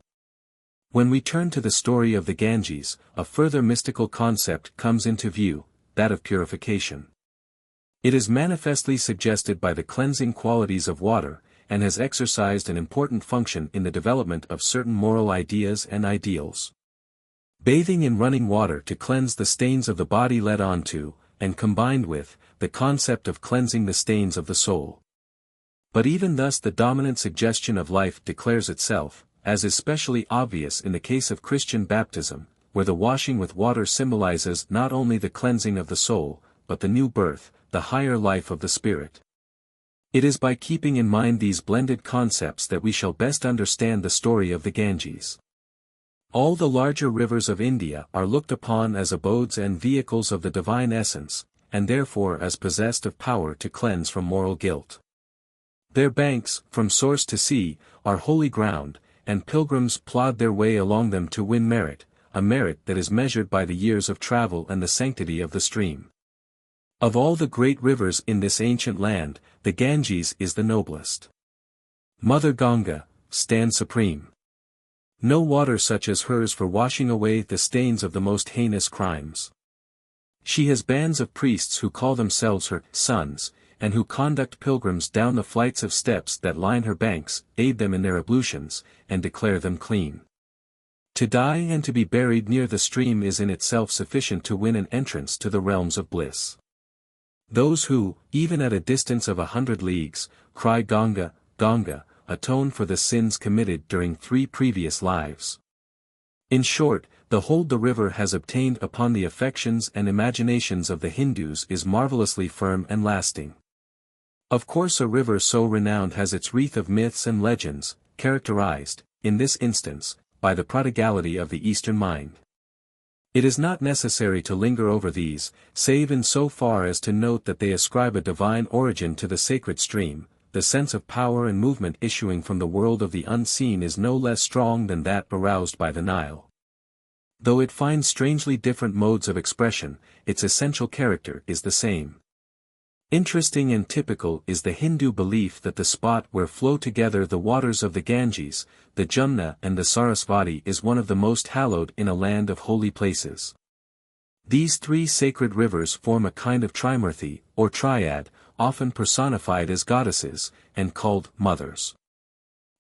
When we turn to the story of the Ganges, a further mystical concept comes into view, that of purification. It is manifestly suggested by the cleansing qualities of water, and has exercised an important function in the development of certain moral ideas and ideals. Bathing in running water to cleanse the stains of the body led on to, and combined with, the concept of cleansing the stains of the soul. But even thus the dominant suggestion of life declares itself, as is specially obvious in the case of Christian baptism, where the washing with water symbolizes not only the cleansing of the soul, but the new birth, the higher life of the spirit. It is by keeping in mind these blended concepts that we shall best understand the story of the Ganges. All the larger rivers of India are looked upon as abodes and vehicles of the divine essence, and therefore as possessed of power to cleanse from moral guilt. Their banks, from source to sea, are holy ground, and pilgrims plod their way along them to win merit, a merit that is measured by the years of travel and the sanctity of the stream. Of all the great rivers in this ancient land, the Ganges is the noblest. Mother Ganga, stands supreme. No water such as hers for washing away the stains of the most heinous crimes. She has bands of priests who call themselves her sons, and who conduct pilgrims down the flights of steps that line her banks, aid them in their ablutions, and declare them clean. To die and to be buried near the stream is in itself sufficient to win an entrance to the realms of bliss. Those who, even at a distance of 100 leagues, cry Ganga, Ganga, atone for the sins committed during 3 previous lives. In short, the hold the river has obtained upon the affections and imaginations of the Hindus is marvelously firm and lasting. Of course a river so renowned has its wreath of myths and legends, characterized, in this instance, by the prodigality of the Eastern mind. It is not necessary to linger over these, save in so far as to note that they ascribe a divine origin to the sacred stream. The sense of power and movement issuing from the world of the unseen is no less strong than that aroused by the Nile. Though it finds strangely different modes of expression, its essential character is the same. Interesting and typical is the Hindu belief that the spot where flow together the waters of the Ganges, the Jumna and the Sarasvati is one of the most hallowed in a land of holy places. These three sacred rivers form a kind of trimurti, or triad, often personified as goddesses, and called mothers.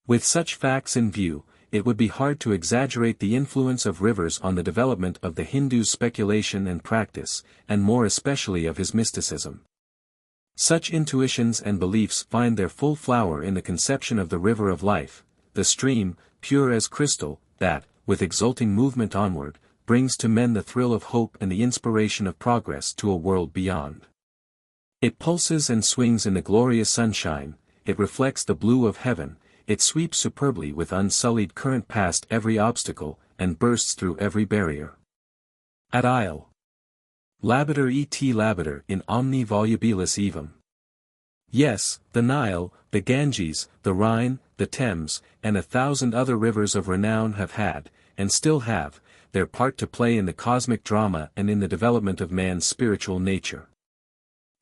With such facts in view, it would be hard to exaggerate the influence of rivers on the development of the Hindu's speculation and practice, and more especially of his mysticism. Such intuitions and beliefs find their full flower in the conception of the river of life, the stream, pure as crystal, that, with exulting movement onward, brings to men the thrill of hope and the inspiration of progress to a world beyond. It pulses and swings in the glorious sunshine, it reflects the blue of heaven, it sweeps superbly with unsullied current past every obstacle, and bursts through every barrier. Ad Isle. Labater et labater in omni volubilis evum. Yes, the Nile, the Ganges, the Rhine, the Thames, and 1,000 other rivers of renown have had, and still have, their part to play in the cosmic drama and in the development of man's spiritual nature.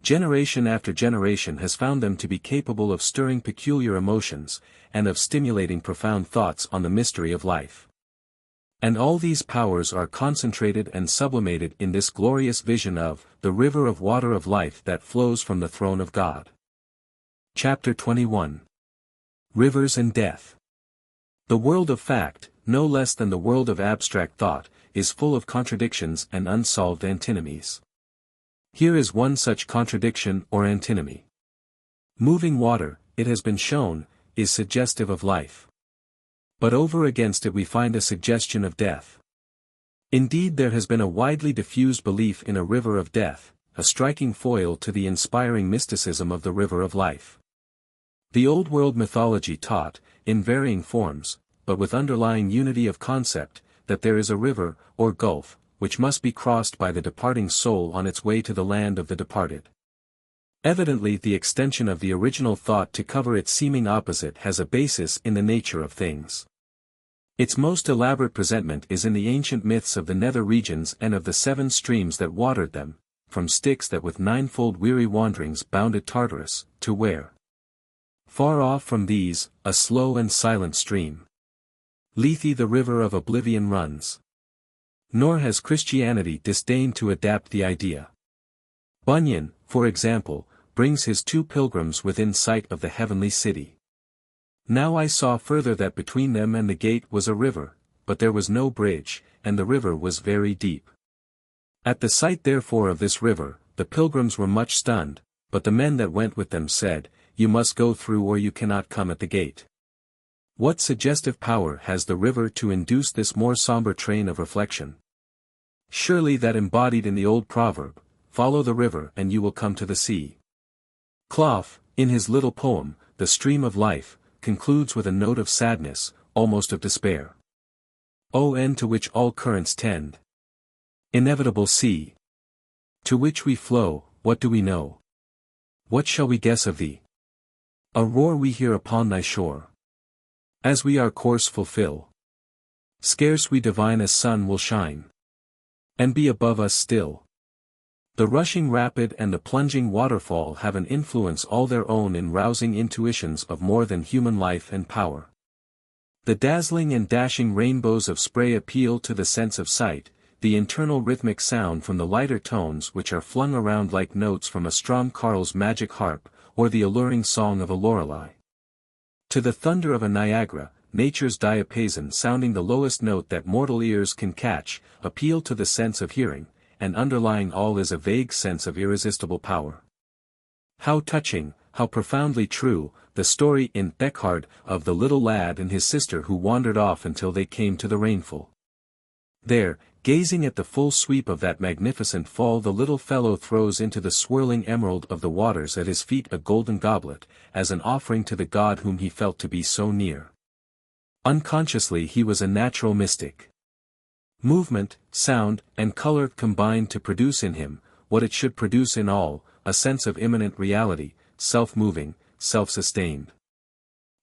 Generation after generation has found them to be capable of stirring peculiar emotions, and of stimulating profound thoughts on the mystery of life. And all these powers are concentrated and sublimated in this glorious vision of the river of water of life that flows from the throne of God. Chapter 21. Rivers and Death. The world of fact, no less than the world of abstract thought, is full of contradictions and unsolved antinomies. Here is one such contradiction or antinomy. Moving water, it has been shown, is suggestive of life. But over against it we find a suggestion of death. Indeed, there has been a widely diffused belief in a river of death, a striking foil to the inspiring mysticism of the river of life. The Old World mythology taught, in varying forms, but with underlying unity of concept, that there is a river, or gulf, which must be crossed by the departing soul on its way to the land of the departed. Evidently the extension of the original thought to cover its seeming opposite has a basis in the nature of things. Its most elaborate presentment is in the ancient myths of the nether regions and of the 7 streams that watered them, from Styx that with 9-fold weary wanderings bounded Tartarus, to where? Far off from these, a slow and silent stream. Lethe the river of oblivion runs. Nor has Christianity disdained to adapt the idea. Bunyan, for example, brings his 2 pilgrims within sight of the heavenly city. Now I saw further that between them and the gate was a river, but there was no bridge, and the river was very deep. At the sight therefore of this river, the pilgrims were much stunned, but the men that went with them said, You must go through or you cannot come at the gate. What suggestive power has the river to induce this more somber train of reflection? Surely that embodied in the old proverb, follow the river and you will come to the sea. Clough, in his little poem, The Stream of Life, concludes with a note of sadness, almost of despair. O end to which all currents tend. Inevitable sea. To which we flow, what do we know? What shall we guess of thee? A roar we hear upon thy shore. As we our course fulfill, scarce we divine a sun will shine, and be above us still. The rushing rapid and the plunging waterfall have an influence all their own in rousing intuitions of more than human life and power. The dazzling and dashing rainbows of spray appeal to the sense of sight, the internal rhythmic sound from the lighter tones which are flung around like notes from a Strom Karl's magic harp, or the alluring song of a Lorelei. To the thunder of a Niagara, nature's diapason sounding the lowest note that mortal ears can catch, appeal to the sense of hearing, and underlying all is a vague sense of irresistible power. How touching, how profoundly true, the story in Eckhard of the little lad and his sister who wandered off until they came to the rainfall. There, gazing at the full sweep of that magnificent fall, the little fellow throws into the swirling emerald of the waters at his feet a golden goblet, as an offering to the God whom he felt to be so near. Unconsciously he was a natural mystic. Movement, sound, and color combined to produce in him, what it should produce in all, a sense of immanent reality, self-moving, self-sustained.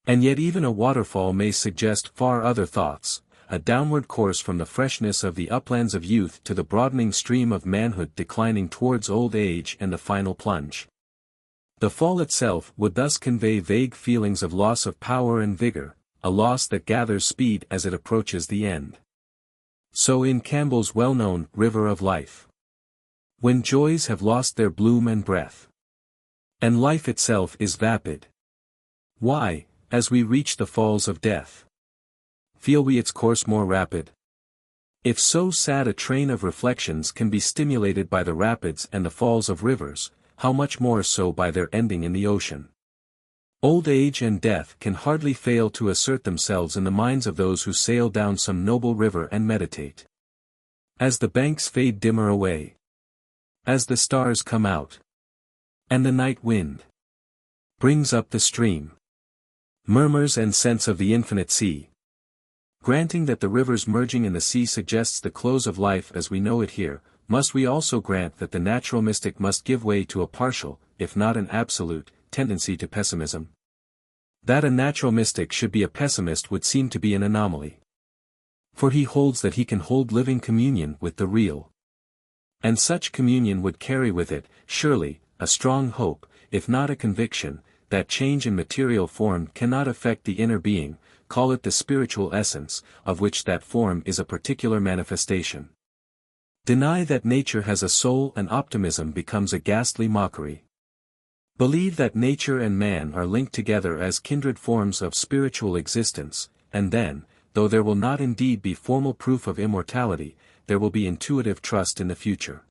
And yet even a waterfall may suggest far other thoughts, a downward course from the freshness of the uplands of youth to the broadening stream of manhood declining towards old age and the final plunge. The fall itself would thus convey vague feelings of loss of power and vigor, a loss that gathers speed as it approaches the end. So in Campbell's well-known River of Life. When joys have lost their bloom and breath. And life itself is vapid. Why, as we reach the falls of death, feel we its course more rapid? If so sad a train of reflections can be stimulated by the rapids and the falls of rivers, how much more so by their ending in the ocean? Old age and death can hardly fail to assert themselves in the minds of those who sail down some noble river and meditate. As the banks fade dimmer away, as the stars come out, and the night wind brings up the stream, murmurs and scents of the infinite sea. Granting that the river's merging in the sea suggests the close of life as we know it here, must we also grant that the natural mystic must give way to a partial, if not an absolute, tendency to pessimism? That a natural mystic should be a pessimist would seem to be an anomaly. For he holds that he can hold living communion with the real. And such communion would carry with it, surely, a strong hope, if not a conviction, that change in material form cannot affect the inner being, call it the spiritual essence, of which that form is a particular manifestation. Deny that nature has a soul and optimism becomes a ghastly mockery. Believe that nature and man are linked together as kindred forms of spiritual existence, and then, though there will not indeed be formal proof of immortality, there will be intuitive trust in the future.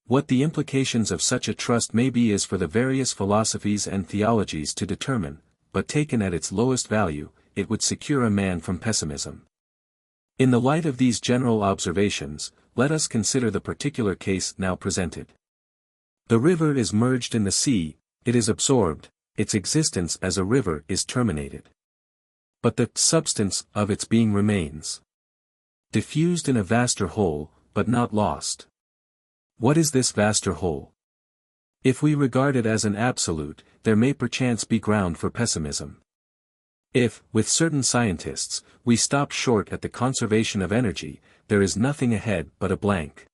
What the implications of such a trust may be is for the various philosophies and theologies to determine, but taken at its lowest value, it would secure a man from pessimism. In the light of these general observations, let us consider the particular case now presented. The river is merged in the sea, it is absorbed, its existence as a river is terminated. But the substance of its being remains. Diffused in a vaster whole, but not lost. What is this vaster whole? If we regard it as an absolute, there may perchance be ground for pessimism. If, with certain scientists, we stop short at the conservation of energy, there is nothing ahead but a blank.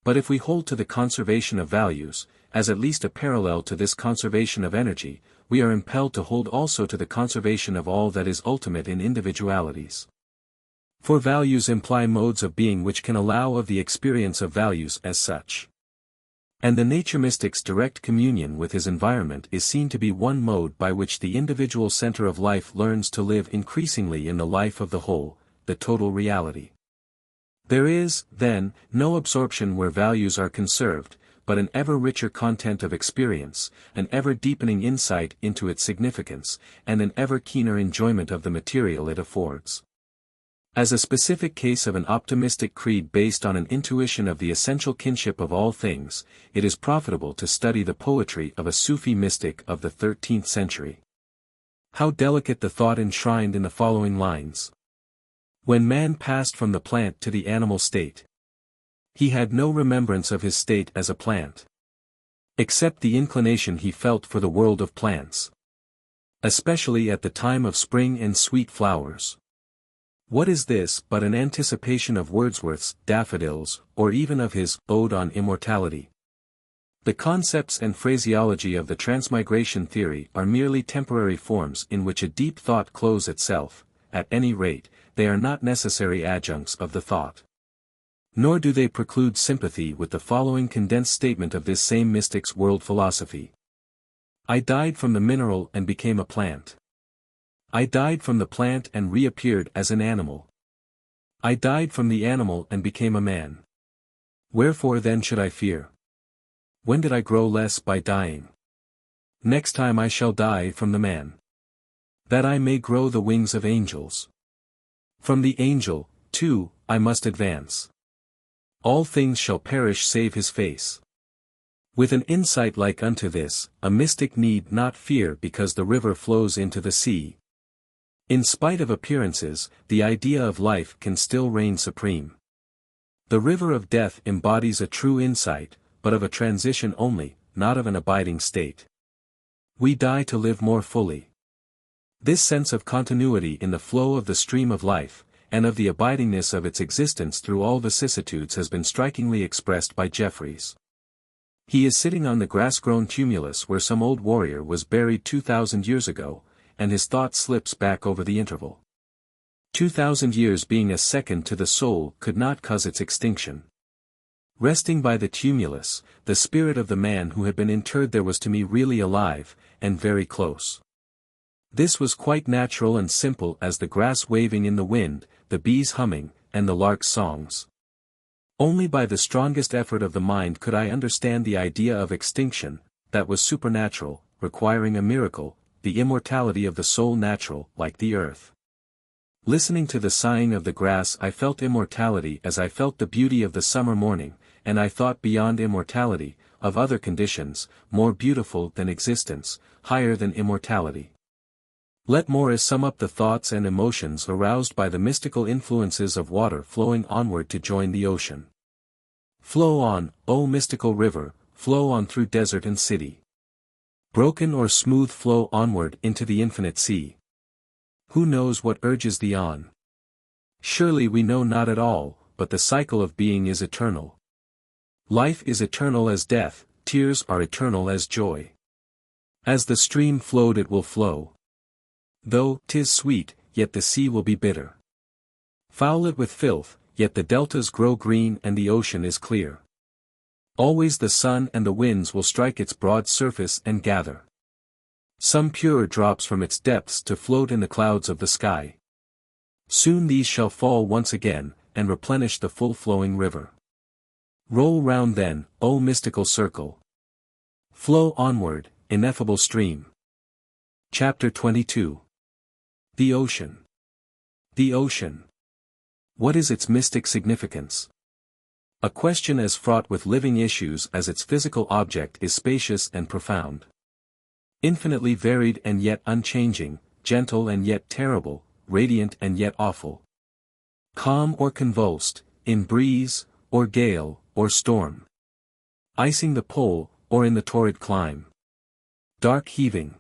But if we hold to the conservation of values, as at least a parallel to this conservation of energy, we are impelled to hold also to the conservation of all that is ultimate in individualities. For values imply modes of being which can allow of the experience of values as such. And the nature mystic's direct communion with his environment is seen to be one mode by which the individual center of life learns to live increasingly in the life of the whole, the total reality. There is, then, no absorption where values are conserved, but an ever richer content of experience, an ever deepening insight into its significance, and an ever keener enjoyment of the material it affords. As a specific case of an optimistic creed based on an intuition of the essential kinship of all things, it is profitable to study the poetry of a Sufi mystic of the 13th century. How delicate the thought enshrined in the following lines. When man passed from the plant to the animal state, he had no remembrance of his state as a plant, except the inclination he felt for the world of plants, especially at the time of spring and sweet flowers. What is this but an anticipation of Wordsworth's Daffodils, or even of his Ode on Immortality? The concepts and phraseology of the transmigration theory are merely temporary forms in which a deep thought clothes itself. At any rate, they are not necessary adjuncts of the thought. Nor do they preclude sympathy with the following condensed statement of this same mystic's world philosophy. I died from the mineral and became a plant. I died from the plant and reappeared as an animal. I died from the animal and became a man. Wherefore then should I fear? When did I grow less by dying? Next time I shall die from the man, that I may grow the wings of angels. From the angel, too, I must advance. All things shall perish save his face. With an insight like unto this, a mystic need not fear because the river flows into the sea. In spite of appearances, the idea of life can still reign supreme. The river of death embodies a true insight, but of a transition only, not of an abiding state. We die to live more fully. This sense of continuity in the flow of the stream of life, and of the abidingness of its existence through all vicissitudes has been strikingly expressed by Jeffreys. He is sitting on the grass-grown tumulus where some old warrior was buried 2,000 years ago, and his thought slips back over the interval. 2,000 years being a second to the soul could not cause its extinction. Resting by the tumulus, the spirit of the man who had been interred there was to me really alive, and very close. This was quite natural and simple as the grass waving in the wind, the bees humming, and the lark's songs. Only by the strongest effort of the mind could I understand the idea of extinction, that was supernatural, requiring a miracle, the immortality of the soul natural, like the earth. Listening to the sighing of the grass I felt immortality as I felt the beauty of the summer morning, and I thought beyond immortality, of other conditions, more beautiful than existence, higher than immortality. Let Morris sum up the thoughts and emotions aroused by the mystical influences of water flowing onward to join the ocean. Flow on, O mystical river, flow on through desert and city. Broken or smooth flow onward into the infinite sea. Who knows what urges thee on? Surely we know not at all, but the cycle of being is eternal. Life is eternal as death, tears are eternal as joy. As the stream flowed it will flow. Though 'tis sweet, yet the sea will be bitter. Foul it with filth, yet the deltas grow green and the ocean is clear. Always the sun and the winds will strike its broad surface and gather some pure drops from its depths to float in the clouds of the sky. Soon these shall fall once again, and replenish the full-flowing river. Roll round then, O mystical circle. Flow onward, ineffable stream. Chapter 22. The Ocean. The ocean. What is its mystic significance? A question as fraught with living issues as its physical object is spacious and profound. Infinitely varied and yet unchanging, gentle and yet terrible, radiant and yet awful. Calm or convulsed, in breeze, or gale, or storm. Icing the pole, or in the torrid clime. Dark heaving.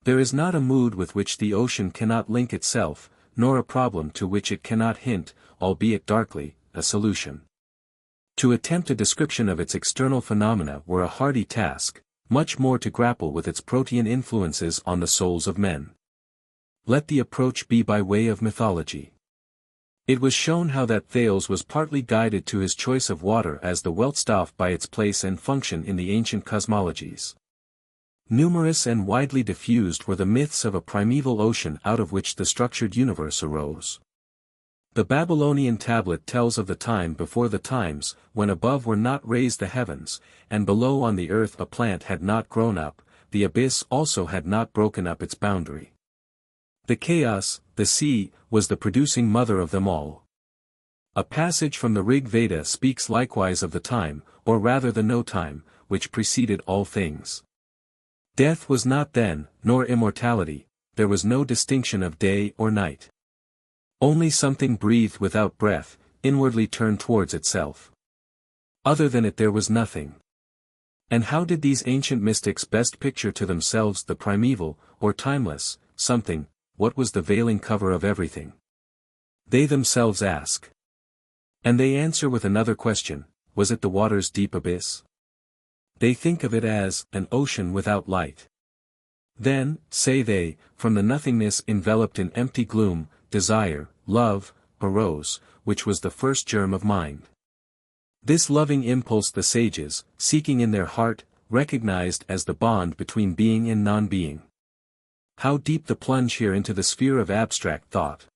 There is not a mood with which the ocean cannot link itself, nor a problem to which it cannot hint, albeit darkly, a solution. To attempt a description of its external phenomena were a hardy task, much more to grapple with its protean influences on the souls of men. Let the approach be by way of mythology. It was shown how that Thales was partly guided to his choice of water as the Weltstoff by its place and function in the ancient cosmologies. Numerous and widely diffused were the myths of a primeval ocean out of which the structured universe arose. The Babylonian tablet tells of the time before the times, when above were not raised the heavens, and below on the earth a plant had not grown up, the abyss also had not broken up its boundary. The chaos, the sea, was the producing mother of them all. A passage from the Rig Veda speaks likewise of the time, or rather the no-time, which preceded all things. Death was not then, nor immortality, there was no distinction of day or night. Only something breathed without breath, inwardly turned towards itself. Other than it there was nothing. And how did these ancient mystics best picture to themselves the primeval, or timeless, something? What was the veiling cover of everything? They themselves ask. And they answer with another question, was it the water's deep abyss? They think of it as an ocean without light. Then, say they, from the nothingness enveloped in empty gloom, desire, love, arose, which was the first germ of mind. This loving impulse the sages, seeking in their heart, recognized as the bond between being and non-being. How deep the plunge here into the sphere of abstract thought!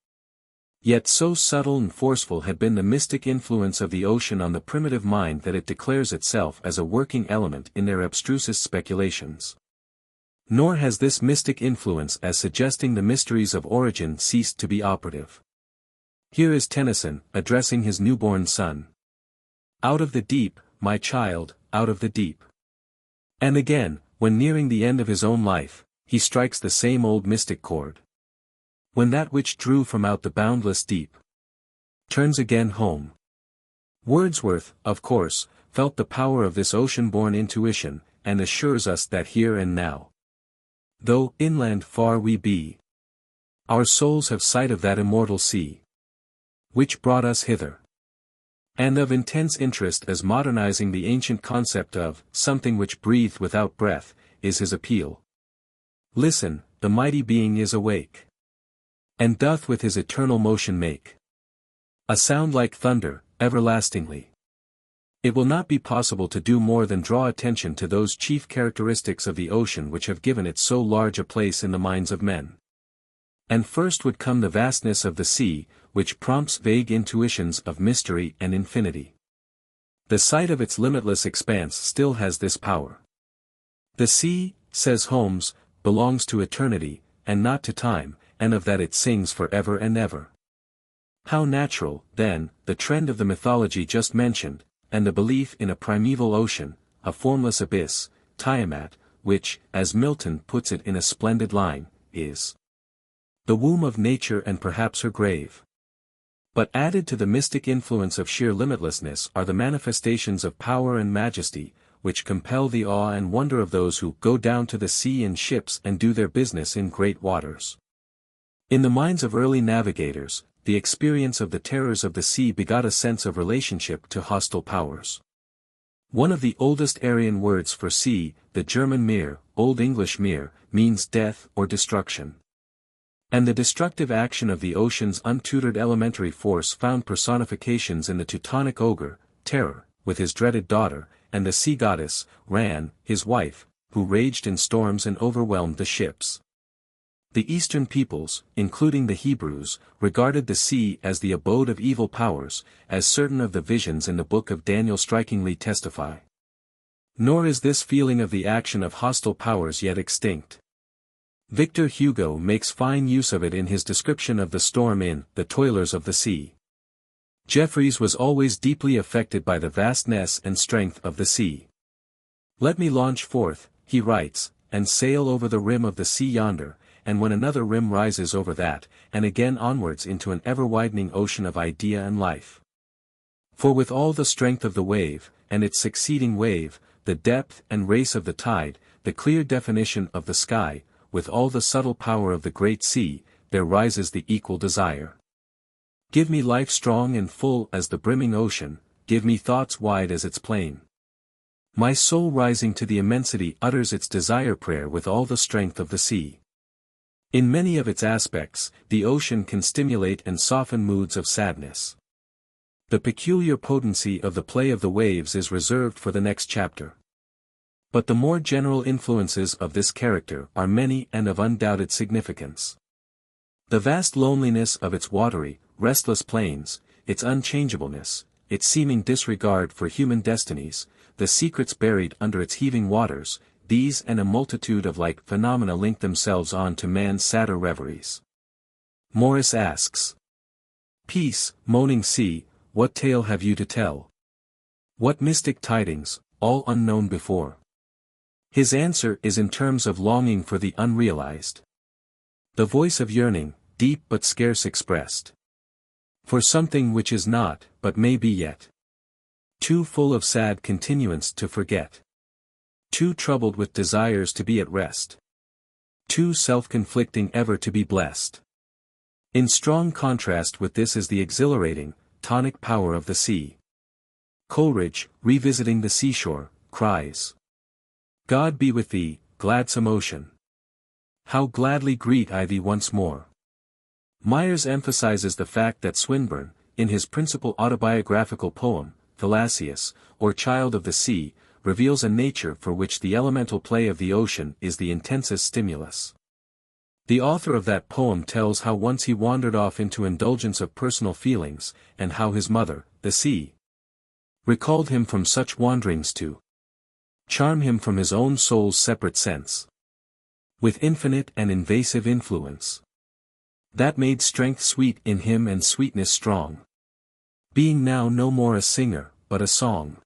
Yet so subtle and forceful had been the mystic influence of the ocean on the primitive mind that it declares itself as a working element in their abstrusest speculations. Nor has this mystic influence as suggesting the mysteries of origin ceased to be operative. Here is Tennyson, addressing his newborn son. Out of the deep, my child, out of the deep. And again, when nearing the end of his own life, he strikes the same old mystic chord. When that which drew from out the boundless deep turns again home. Wordsworth, of course, felt the power of this ocean-born intuition, and assures us that here and now, though inland far we be, our souls have sight of that immortal sea, which brought us hither. And of intense interest as modernizing the ancient concept of something which breathed without breath, is his appeal. Listen, the mighty being is awake, and doth with his eternal motion make a sound like thunder, everlastingly. It will not be possible to do more than draw attention to those chief characteristics of the ocean which have given it so large a place in the minds of men. And first would come the vastness of the sea, which prompts vague intuitions of mystery and infinity. The sight of its limitless expanse still has this power. The sea, says Holmes, belongs to eternity, and not to time, and of that it sings forever and ever. How natural, then, the trend of the mythology just mentioned, and the belief in a primeval ocean, a formless abyss, Tiamat, which, as Milton puts it in a splendid line, is the womb of nature and perhaps her grave. But added to the mystic influence of sheer limitlessness are the manifestations of power and majesty, which compel the awe and wonder of those who go down to the sea in ships and do their business in great waters. In the minds of early navigators, the experience of the terrors of the sea begot a sense of relationship to hostile powers. One of the oldest Aryan words for sea, the German Meer, Old English Meer, means death or destruction. And the destructive action of the ocean's untutored elementary force found personifications in the Teutonic ogre, Terror, with his dreaded daughter, and the sea goddess, Ran, his wife, who raged in storms and overwhelmed the ships. The Eastern peoples, including the Hebrews, regarded the sea as the abode of evil powers, as certain of the visions in the book of Daniel strikingly testify. Nor is this feeling of the action of hostile powers yet extinct. Victor Hugo makes fine use of it in his description of the storm in The Toilers of the Sea. Jeffreys was always deeply affected by the vastness and strength of the sea. "Let me launch forth," he writes, "and sail over the rim of the sea yonder, and when another rim rises over that, and again onwards into an ever-widening ocean of idea and life. For with all the strength of the wave, and its succeeding wave, the depth and race of the tide, the clear definition of the sky, with all the subtle power of the great sea, there rises the equal desire. Give me life strong and full as the brimming ocean, give me thoughts wide as its plain. My soul rising to the immensity utters its desire prayer with all the strength of the sea." In many of its aspects, the ocean can stimulate and soften moods of sadness. The peculiar potency of the play of the waves is reserved for the next chapter. But the more general influences of this character are many and of undoubted significance. The vast loneliness of its watery, restless plains, its unchangeableness, its seeming disregard for human destinies, the secrets buried under its heaving waters, these and a multitude of like phenomena link themselves on to man's sadder reveries. Morris asks, "Peace, moaning sea, what tale have you to tell? What mystic tidings, all unknown before?" His answer is in terms of longing for the unrealized. The voice of yearning, deep but scarce expressed. For something which is not, but may be yet. Too full of sad continuance to forget. Too troubled with desires to be at rest. Too self-conflicting ever to be blessed. In strong contrast with this is the exhilarating, tonic power of the sea. Coleridge, revisiting the seashore, cries, "God be with thee, gladsome ocean. How gladly greet I thee once more." Myers emphasizes the fact that Swinburne, in his principal autobiographical poem, Thalasius, or Child of the Sea, reveals a nature for which the elemental play of the ocean is the intensest stimulus. The author of that poem tells how once he wandered off into indulgence of personal feelings, and how his mother, the sea, recalled him from such wanderings to charm him from his own soul's separate sense, with infinite and invasive influence, that made strength sweet in him and sweetness strong, being now no more a singer, but a song.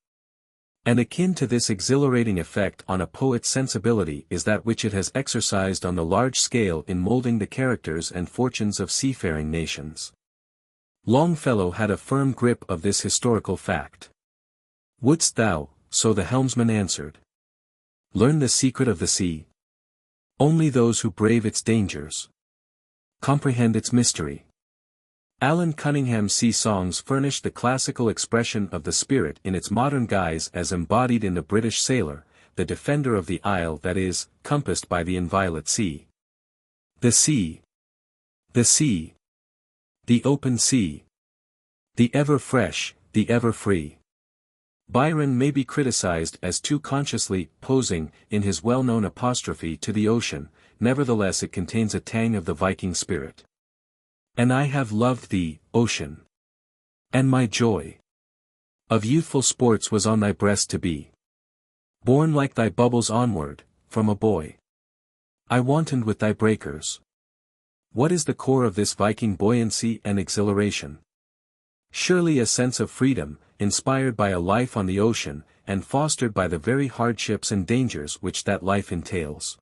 And akin to this exhilarating effect on a poet's sensibility is that which it has exercised on the large scale in molding the characters and fortunes of seafaring nations. Longfellow had a firm grip of this historical fact. "Wouldst thou," so the helmsman answered, "learn the secret of the sea? Only those who brave its dangers comprehend its mystery." Allan Cunningham's sea songs furnish the classical expression of the spirit in its modern guise as embodied in the British sailor, the defender of the isle that is, compassed by the inviolate sea. The sea. The sea. The open sea. The ever fresh, the ever free. Byron may be criticized as too consciously posing in his well-known apostrophe to the ocean, nevertheless it contains a tang of the Viking spirit. And I have loved thee, ocean. And my joy of youthful sports was on thy breast to be. Borne like thy bubbles onward, from a boy. I wantoned with thy breakers. What is the core of this Viking buoyancy and exhilaration? Surely a sense of freedom, inspired by a life on the ocean, and fostered by the very hardships and dangers which that life entails.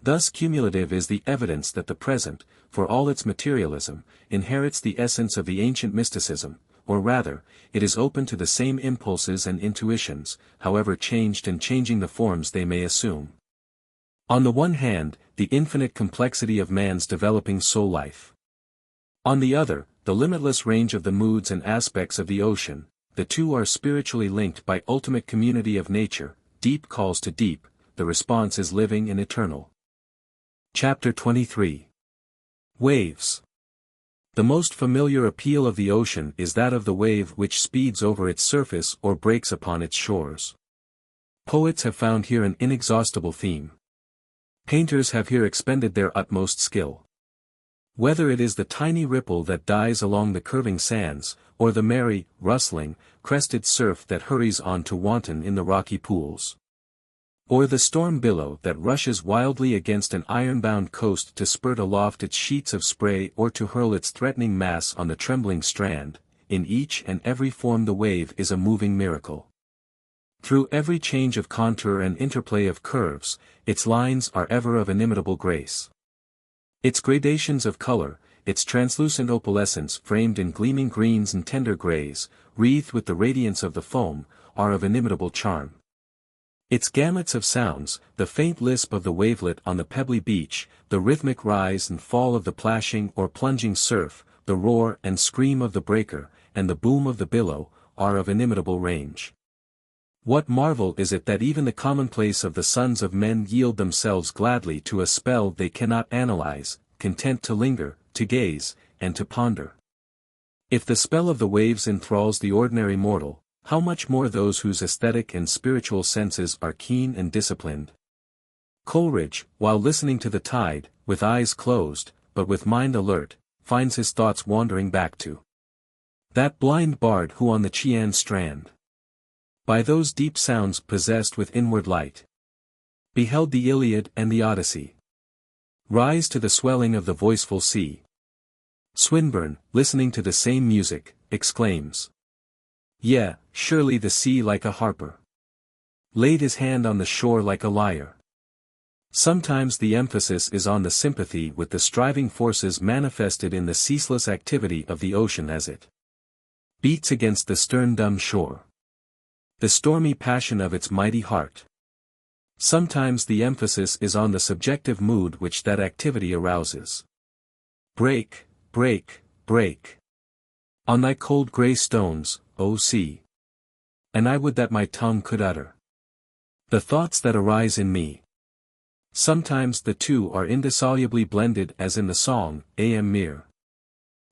Thus cumulative is the evidence that the present, for all its materialism, inherits the essence of the ancient mysticism, or rather, it is open to the same impulses and intuitions, however changed and changing the forms they may assume. On the one hand, the infinite complexity of man's developing soul life. On the other, the limitless range of the moods and aspects of the ocean. The two are spiritually linked by ultimate community of nature. Deep calls to deep, the response is living and eternal. Chapter 23. Waves. The most familiar appeal of the ocean is that of the wave which speeds over its surface or breaks upon its shores. Poets have found here an inexhaustible theme. Painters have here expended their utmost skill. Whether it is the tiny ripple that dies along the curving sands, or the merry, rustling, crested surf that hurries on to wanton in the rocky pools. Or the storm billow that rushes wildly against an iron-bound coast to spurt aloft its sheets of spray or to hurl its threatening mass on the trembling strand, in each and every form the wave is a moving miracle. Through every change of contour and interplay of curves, its lines are ever of inimitable grace. Its gradations of color, its translucent opalescence framed in gleaming greens and tender grays, wreathed with the radiance of the foam, are of inimitable charm. Its gamuts of sounds, the faint lisp of the wavelet on the pebbly beach, the rhythmic rise and fall of the plashing or plunging surf, the roar and scream of the breaker, and the boom of the billow, are of inimitable range. What marvel is it that even the commonplace of the sons of men yield themselves gladly to a spell they cannot analyze, content to linger, to gaze, and to ponder. If the spell of the waves enthralls the ordinary mortal, how much more those whose aesthetic and spiritual senses are keen and disciplined. Coleridge, while listening to the tide, with eyes closed, but with mind alert, finds his thoughts wandering back to that blind bard who on the Chian strand, by those deep sounds possessed with inward light, beheld the Iliad and the Odyssey rise to the swelling of the voiceful sea. Swinburne, listening to the same music, exclaims, "Yea, surely the sea like a harper laid his hand on the shore like a lyre." Sometimes the emphasis is on the sympathy with the striving forces manifested in the ceaseless activity of the ocean as it beats against the stern dumb shore. The stormy passion of its mighty heart. Sometimes the emphasis is on the subjective mood which that activity arouses. Break, break, break. On thy cold grey stones, O sea. And I would that my tongue could utter the thoughts that arise in me. Sometimes the two are indissolubly blended as in the song, Am Mir.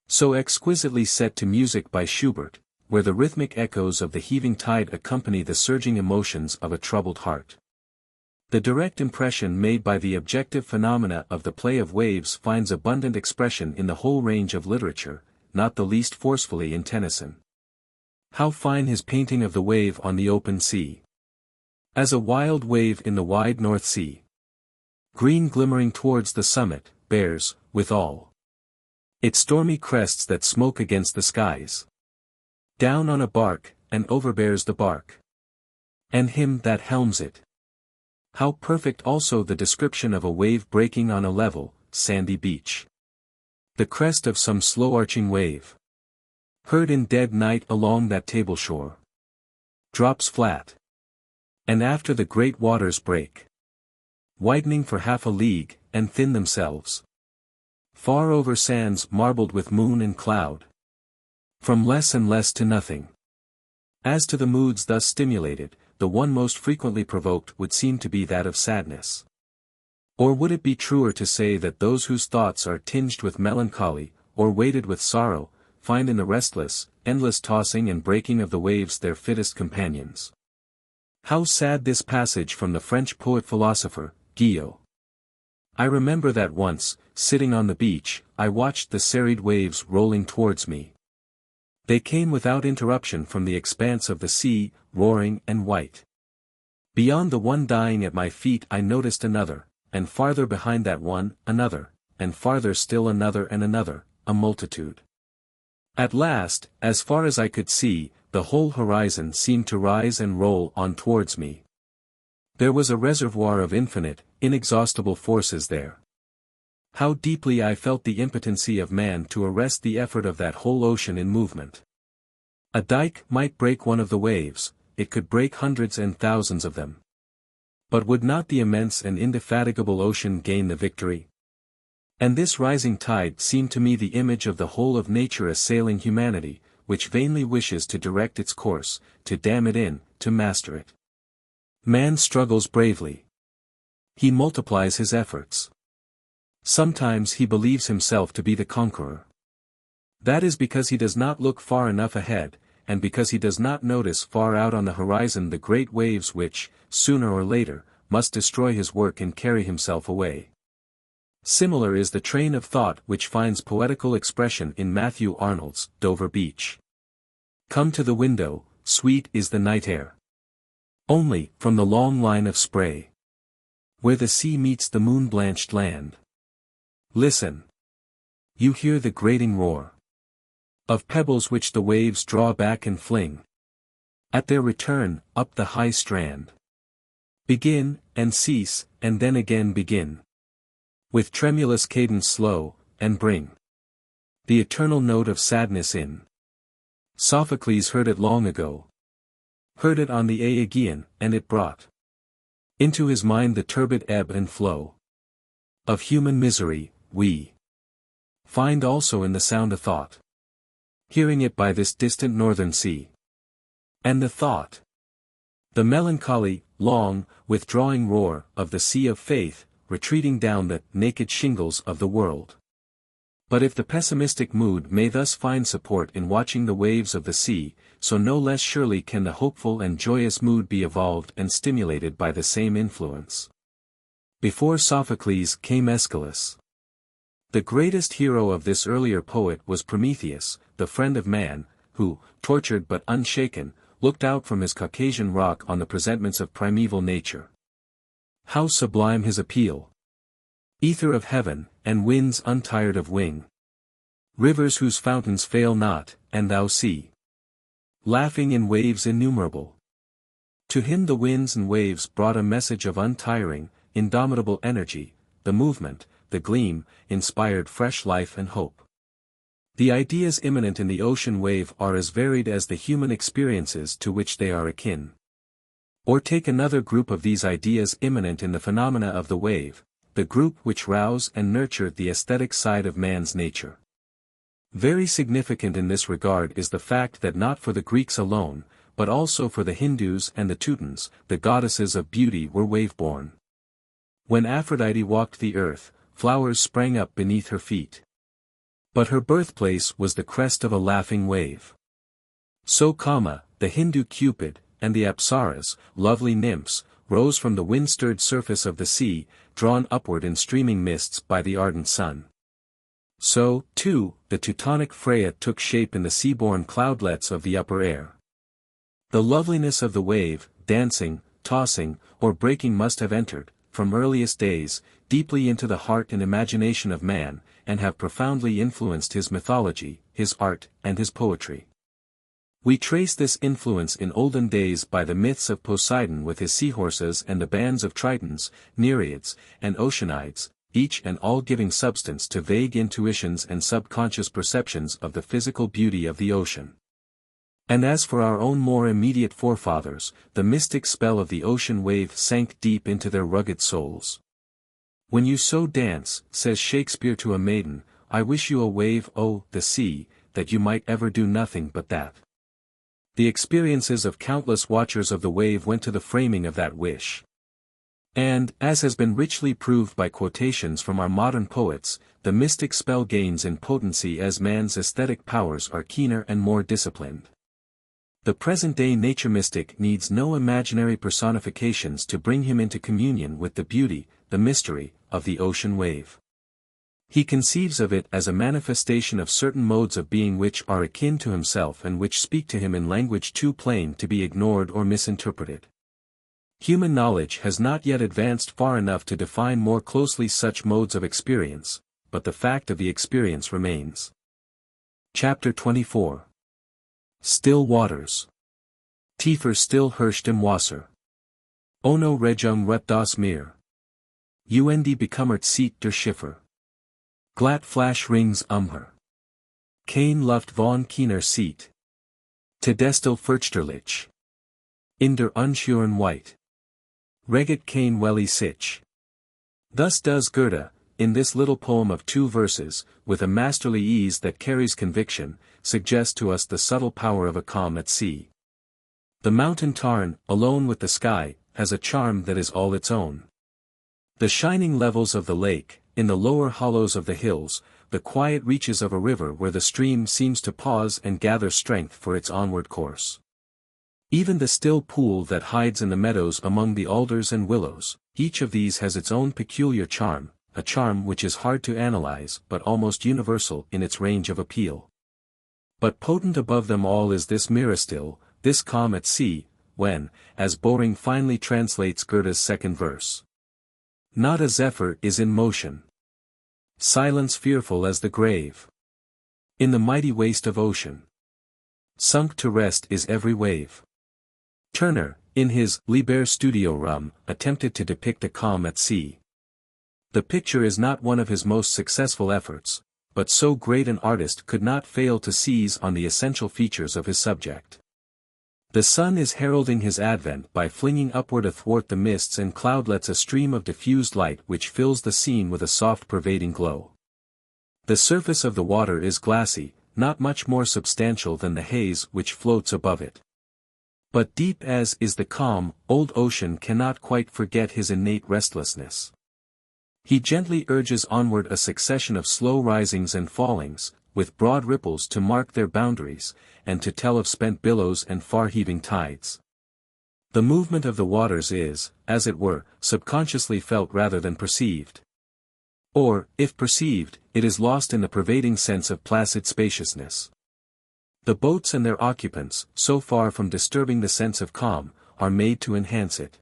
So exquisitely set to music by Schubert, where the rhythmic echoes of the heaving tide accompany the surging emotions of a troubled heart. The direct impression made by the objective phenomena of the play of waves finds abundant expression in the whole range of literature, not the least forcefully in Tennyson. How fine his painting of the wave on the open sea! As a wild wave in the wide North Sea. Green glimmering towards the summit, bears, withal, its stormy crests that smoke against the skies. Down on a bark, and overbears the bark. And him that helms it. How perfect also the description of a wave breaking on a level, sandy beach. The crest of some slow-arching wave, heard in dead night along that table shore, drops flat. And after the great waters break, widening for half a league, and thin themselves, far over sands marbled with moon and cloud, from less and less to nothing. As to the moods thus stimulated, the one most frequently provoked would seem to be that of sadness. Or would it be truer to say that those whose thoughts are tinged with melancholy, or weighted with sorrow, find in the restless, endless tossing and breaking of the waves their fittest companions. How sad this passage from the French poet-philosopher, Guillaume. I remember that once, sitting on the beach, I watched the serried waves rolling towards me. They came without interruption from the expanse of the sea, roaring and white. Beyond the one dying at my feet I noticed another, and farther behind that one, another, and farther still another and another, a multitude. At last, as far as I could see, the whole horizon seemed to rise and roll on towards me. There was a reservoir of infinite, inexhaustible forces there. How deeply I felt the impotency of man to arrest the effort of that whole ocean in movement. A dike might break one of the waves, it could break hundreds and thousands of them. But would not the immense and indefatigable ocean gain the victory? And this rising tide seemed to me the image of the whole of nature assailing humanity, which vainly wishes to direct its course, to dam it in, to master it. Man struggles bravely. He multiplies his efforts. Sometimes he believes himself to be the conqueror. That is because he does not look far enough ahead, and because he does not notice far out on the horizon the great waves which, sooner or later, must destroy his work and carry himself away. Similar is the train of thought which finds poetical expression in Matthew Arnold's Dover Beach. Come to the window, sweet is the night air. Only, from the long line of spray, where the sea meets the moon-blanched land. Listen. You hear the grating roar of pebbles which the waves draw back and fling, at their return, up the high strand. Begin, and cease, and then again begin. With tremulous cadence slow, and bring the eternal note of sadness in. Sophocles heard it long ago. Heard it on the Aegean, and it brought into his mind the turbid ebb and flow of human misery. We find also in the sound a thought, hearing it by this distant northern sea. And the thought, the melancholy, long, withdrawing roar of the sea of faith, retreating down the naked shingles of the world. But if the pessimistic mood may thus find support in watching the waves of the sea, so no less surely can the hopeful and joyous mood be evolved and stimulated by the same influence. Before Sophocles came Aeschylus. The greatest hero of this earlier poet was Prometheus, the friend of man, who, tortured but unshaken, looked out from his Caucasian rock on the presentments of primeval nature. How sublime his appeal! Ether of heaven, and winds untired of wing. Rivers whose fountains fail not, and thou sea, laughing in waves innumerable. To him the winds and waves brought a message of untiring, indomitable energy, the movement, the gleam, inspired fresh life and hope. The ideas immanent in the ocean wave are as varied as the human experiences to which they are akin. Or take another group of these ideas immanent in the phenomena of the wave, the group which rouse and nurture the aesthetic side of man's nature. Very significant in this regard is the fact that not for the Greeks alone, but also for the Hindus and the Teutons, the goddesses of beauty were wave-born. When Aphrodite walked the earth, flowers sprang up beneath her feet. But her birthplace was the crest of a laughing wave. So the Hindu Cupid, and the Apsaras, lovely nymphs, rose from the wind-stirred surface of the sea, drawn upward in streaming mists by the ardent sun. So, too, the Teutonic Freya took shape in the sea-born cloudlets of the upper air. The loveliness of the wave, dancing, tossing, or breaking must have entered, from earliest days, deeply into the heart and imagination of man, and have profoundly influenced his mythology, his art, and his poetry. We trace this influence in olden days by the myths of Poseidon with his seahorses and the bands of Tritons, Nereids, and Oceanides, each and all giving substance to vague intuitions and subconscious perceptions of the physical beauty of the ocean. And as for our own more immediate forefathers, the mystic spell of the ocean wave sank deep into their rugged souls. When you so dance, says Shakespeare to a maiden, I wish you a wave, oh, the sea, that you might ever do nothing but that. The experiences of countless watchers of the wave went to the framing of that wish. And, as has been richly proved by quotations from our modern poets, the mystic spell gains in potency as man's aesthetic powers are keener and more disciplined. The present-day nature mystic needs no imaginary personifications to bring him into communion with the beauty, the mystery, of the ocean wave. He conceives of it as a manifestation of certain modes of being which are akin to himself and which speak to him in language too plain to be ignored or misinterpreted. Human knowledge has not yet advanced far enough to define more closely such modes of experience, but the fact of the experience remains. Chapter 24. Still Waters. Tiefer still herrscht im Wasser. Ono Regung rut das Meer. Und bekommert sieht der Schiffer. Glatt Flash rings her. Kein Luft von keiner Seat. Tedestil Furchterlich. In der Unschuren White. Reget kein Welly Sich. Thus does Goethe, in this little poem of 2 verses, with a masterly ease that carries conviction, suggest to us the subtle power of a calm at sea. The mountain tarn, alone with the sky, has a charm that is all its own. The shining levels of the lake, in the lower hollows of the hills, the quiet reaches of a river where the stream seems to pause and gather strength for its onward course. Even the still pool that hides in the meadows among the alders and willows, each of these has its own peculiar charm, a charm which is hard to analyze but almost universal in its range of appeal. But potent above them all is this mirror still, this calm at sea, when, as Boring finely translates Goethe's second verse. Not a zephyr is in motion. Silence fearful as the grave. In the mighty waste of ocean. Sunk to rest is every wave. Turner, in his Liber Studiorum, attempted to depict a calm at sea. The picture is not one of his most successful efforts, but so great an artist could not fail to seize on the essential features of his subject. The sun is heralding his advent by flinging upward athwart the mists and cloudlets a stream of diffused light which fills the scene with a soft pervading glow. The surface of the water is glassy, not much more substantial than the haze which floats above it. But deep as is the calm, old ocean cannot quite forget his innate restlessness. He gently urges onward a succession of slow risings and fallings, with broad ripples to mark their boundaries, and to tell of spent billows and far-heaving tides. The movement of the waters is, as it were, subconsciously felt rather than perceived. Or, if perceived, it is lost in the pervading sense of placid spaciousness. The boats and their occupants, so far from disturbing the sense of calm, are made to enhance it.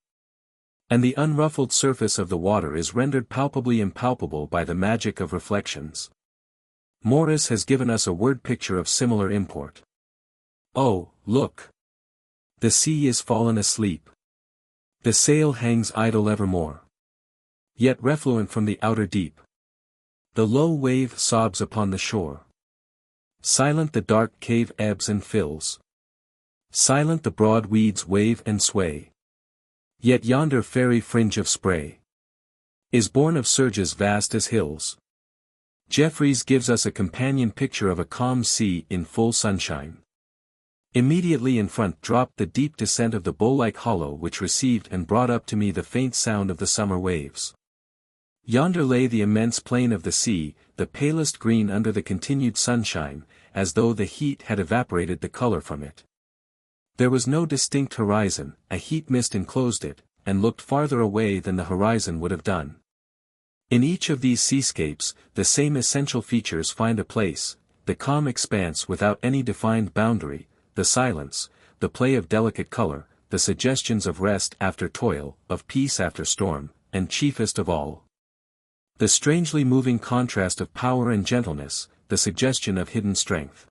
And the unruffled surface of the water is rendered palpably impalpable by the magic of reflections. Morris has given us a word picture of similar import. Oh, look! The sea is fallen asleep. The sail hangs idle evermore. Yet refluent from the outer deep. The low wave sobs upon the shore. Silent the dark cave ebbs and fills. Silent the broad weeds wave and sway. Yet yonder fairy fringe of spray is born of surges vast as hills. Jeffreys gives us a companion picture of a calm sea in full sunshine. Immediately in front dropped the deep descent of the bowl-like hollow which received and brought up to me the faint sound of the summer waves. Yonder lay the immense plain of the sea, the palest green under the continued sunshine, as though the heat had evaporated the color from it. There was no distinct horizon, a heat mist enclosed it, and looked farther away than the horizon would have done. In each of these seascapes, the same essential features find a place, the calm expanse without any defined boundary, the silence, the play of delicate color, the suggestions of rest after toil, of peace after storm, and chiefest of all, the strangely moving contrast of power and gentleness, the suggestion of hidden strength.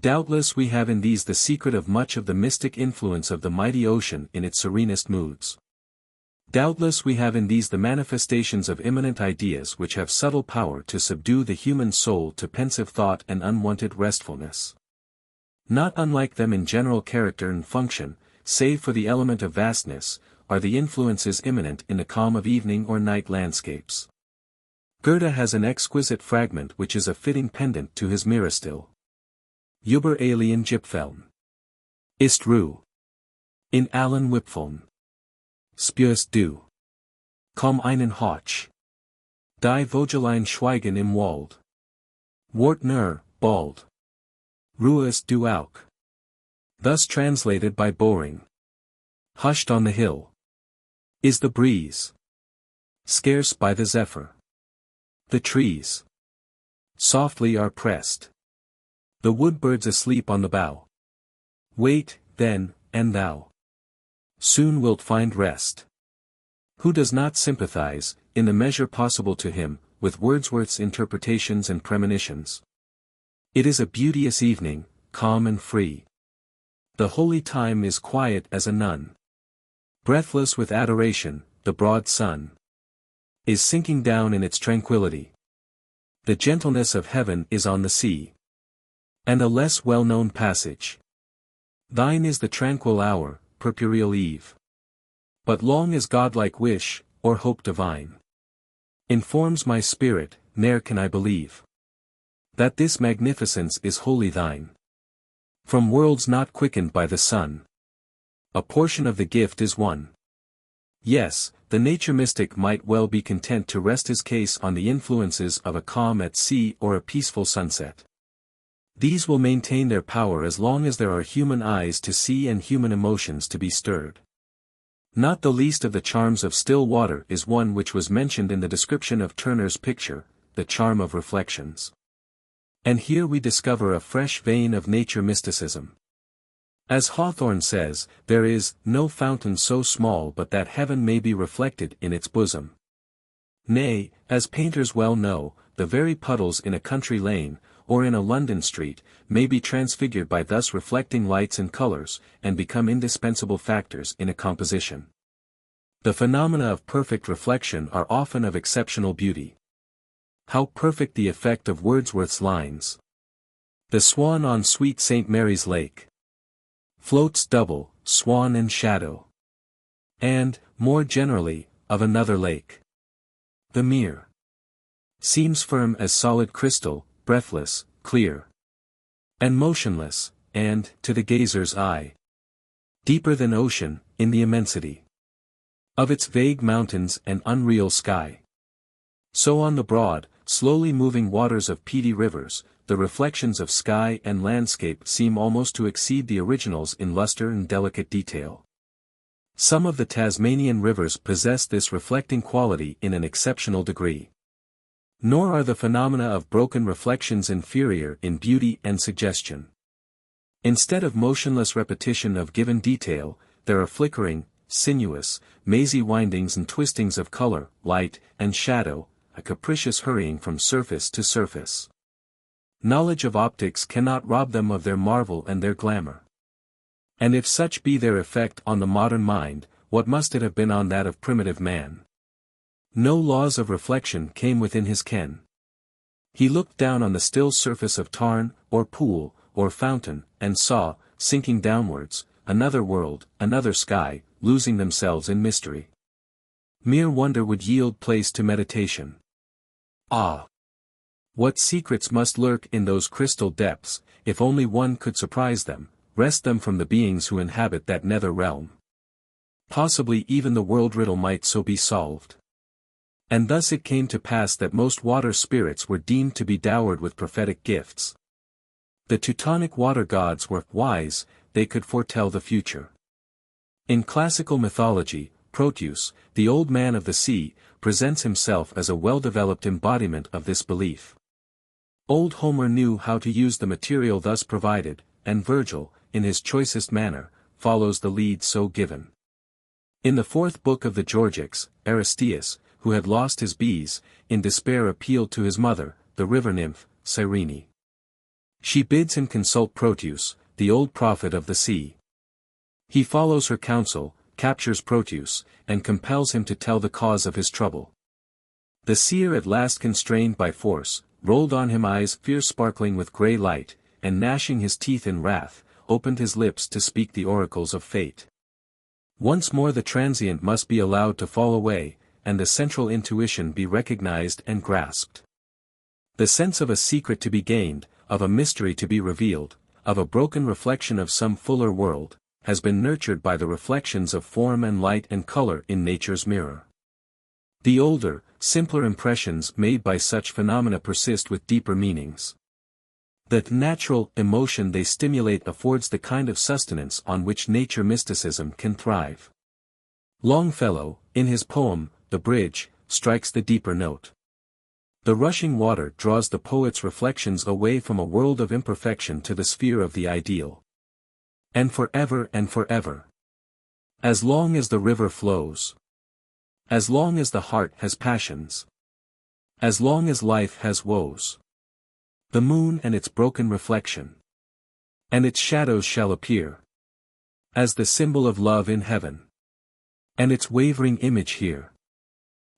Doubtless we have in these the secret of much of the mystic influence of the mighty ocean in its serenest moods. Doubtless we have in these the manifestations of immanent ideas which have subtle power to subdue the human soul to pensive thought and unwonted restfulness. Not unlike them in general character and function, save for the element of vastness, are the influences immanent in the calm of evening or night landscapes. Goethe has an exquisite fragment which is a fitting pendant to his mirror still. Über alien Gipfeln. Ist Ruhe. In allen Wipfeln. Spürst du. Komm einen Hoch. Die Vogelein schweigen im Wald. Wort nur, bald. Ruhe ist du auch. Thus translated by Boring. Hushed on the hill is the breeze. Scarce by the zephyr. The trees softly are pressed. The wood-birds asleep on the bough. Wait, then, and thou soon wilt find rest. Who does not sympathize, in the measure possible to him, with Wordsworth's interpretations and premonitions? It is a beauteous evening, calm and free. The holy time is quiet as a nun. Breathless with adoration, the broad sun is sinking down in its tranquility. The gentleness of heaven is on the sea. And a less well-known passage. Thine is the tranquil hour, purpureal eve. But long as godlike wish, or hope divine informs my spirit, ne'er can I believe that this magnificence is wholly thine. From worlds not quickened by the sun, a portion of the gift is won. Yes, the nature mystic might well be content to rest his case on the influences of a calm at sea or a peaceful sunset. These will maintain their power as long as there are human eyes to see and human emotions to be stirred. Not the least of the charms of still water is one which was mentioned in the description of Turner's picture, the charm of reflections. And here we discover a fresh vein of nature mysticism. As Hawthorne says, there is no fountain so small but that heaven may be reflected in its bosom. Nay, as painters well know, the very puddles in a country lane, or in a London street, may be transfigured by thus reflecting lights and colors, and become indispensable factors in a composition. The phenomena of perfect reflection are often of exceptional beauty. How perfect the effect of Wordsworth's lines! The swan on sweet St. Mary's Lake floats double, swan and shadow. And, more generally, of another lake. The mere seems firm as solid crystal, breathless, clear, and motionless, and, to the gazer's eye, deeper than ocean, in the immensity of its vague mountains and unreal sky. So on the broad, slowly moving waters of peaty rivers, the reflections of sky and landscape seem almost to exceed the originals in luster and delicate detail. Some of the Tasmanian rivers possess this reflecting quality in an exceptional degree. Nor are the phenomena of broken reflections inferior in beauty and suggestion. Instead of motionless repetition of given detail, there are flickering, sinuous, mazy windings and twistings of color, light, and shadow, a capricious hurrying from surface to surface. Knowledge of optics cannot rob them of their marvel and their glamour. And if such be their effect on the modern mind, what must it have been on that of primitive man? No laws of reflection came within his ken. He looked down on the still surface of tarn, or pool, or fountain, and saw, sinking downwards, another world, another sky, losing themselves in mystery. Mere wonder would yield place to meditation. Ah! What secrets must lurk in those crystal depths, if only one could surprise them, wrest them from the beings who inhabit that nether realm. Possibly even the world riddle might so be solved. And thus it came to pass that most water spirits were deemed to be dowered with prophetic gifts. The Teutonic water gods were wise, they could foretell the future. In classical mythology, Proteus, the old man of the sea, presents himself as a well-developed embodiment of this belief. Old Homer knew how to use the material thus provided, and Virgil, in his choicest manner, follows the lead so given. In the fourth book of the Georgics, Aristeus, who had lost his bees, in despair appealed to his mother, the river nymph, Cyrene. She bids him consult Proteus, the old prophet of the sea. He follows her counsel, captures Proteus, and compels him to tell the cause of his trouble. The seer at last constrained by force, rolled on him eyes fierce sparkling with grey light, and gnashing his teeth in wrath, opened his lips to speak the oracles of fate. Once more the transient must be allowed to fall away, and the central intuition be recognized and grasped. The sense of a secret to be gained, of a mystery to be revealed, of a broken reflection of some fuller world, has been nurtured by the reflections of form and light and color in nature's mirror. The older, simpler impressions made by such phenomena persist with deeper meanings. The natural emotion they stimulate affords the kind of sustenance on which nature mysticism can thrive. Longfellow, in his poem, The Bridge, strikes the deeper note. The rushing water draws the poet's reflections away from a world of imperfection to the sphere of the ideal. And forever, as long as the river flows. As long as the heart has passions. As long as life has woes. The moon and its broken reflection. And its shadows shall appear. As the symbol of love in heaven. And its wavering image here.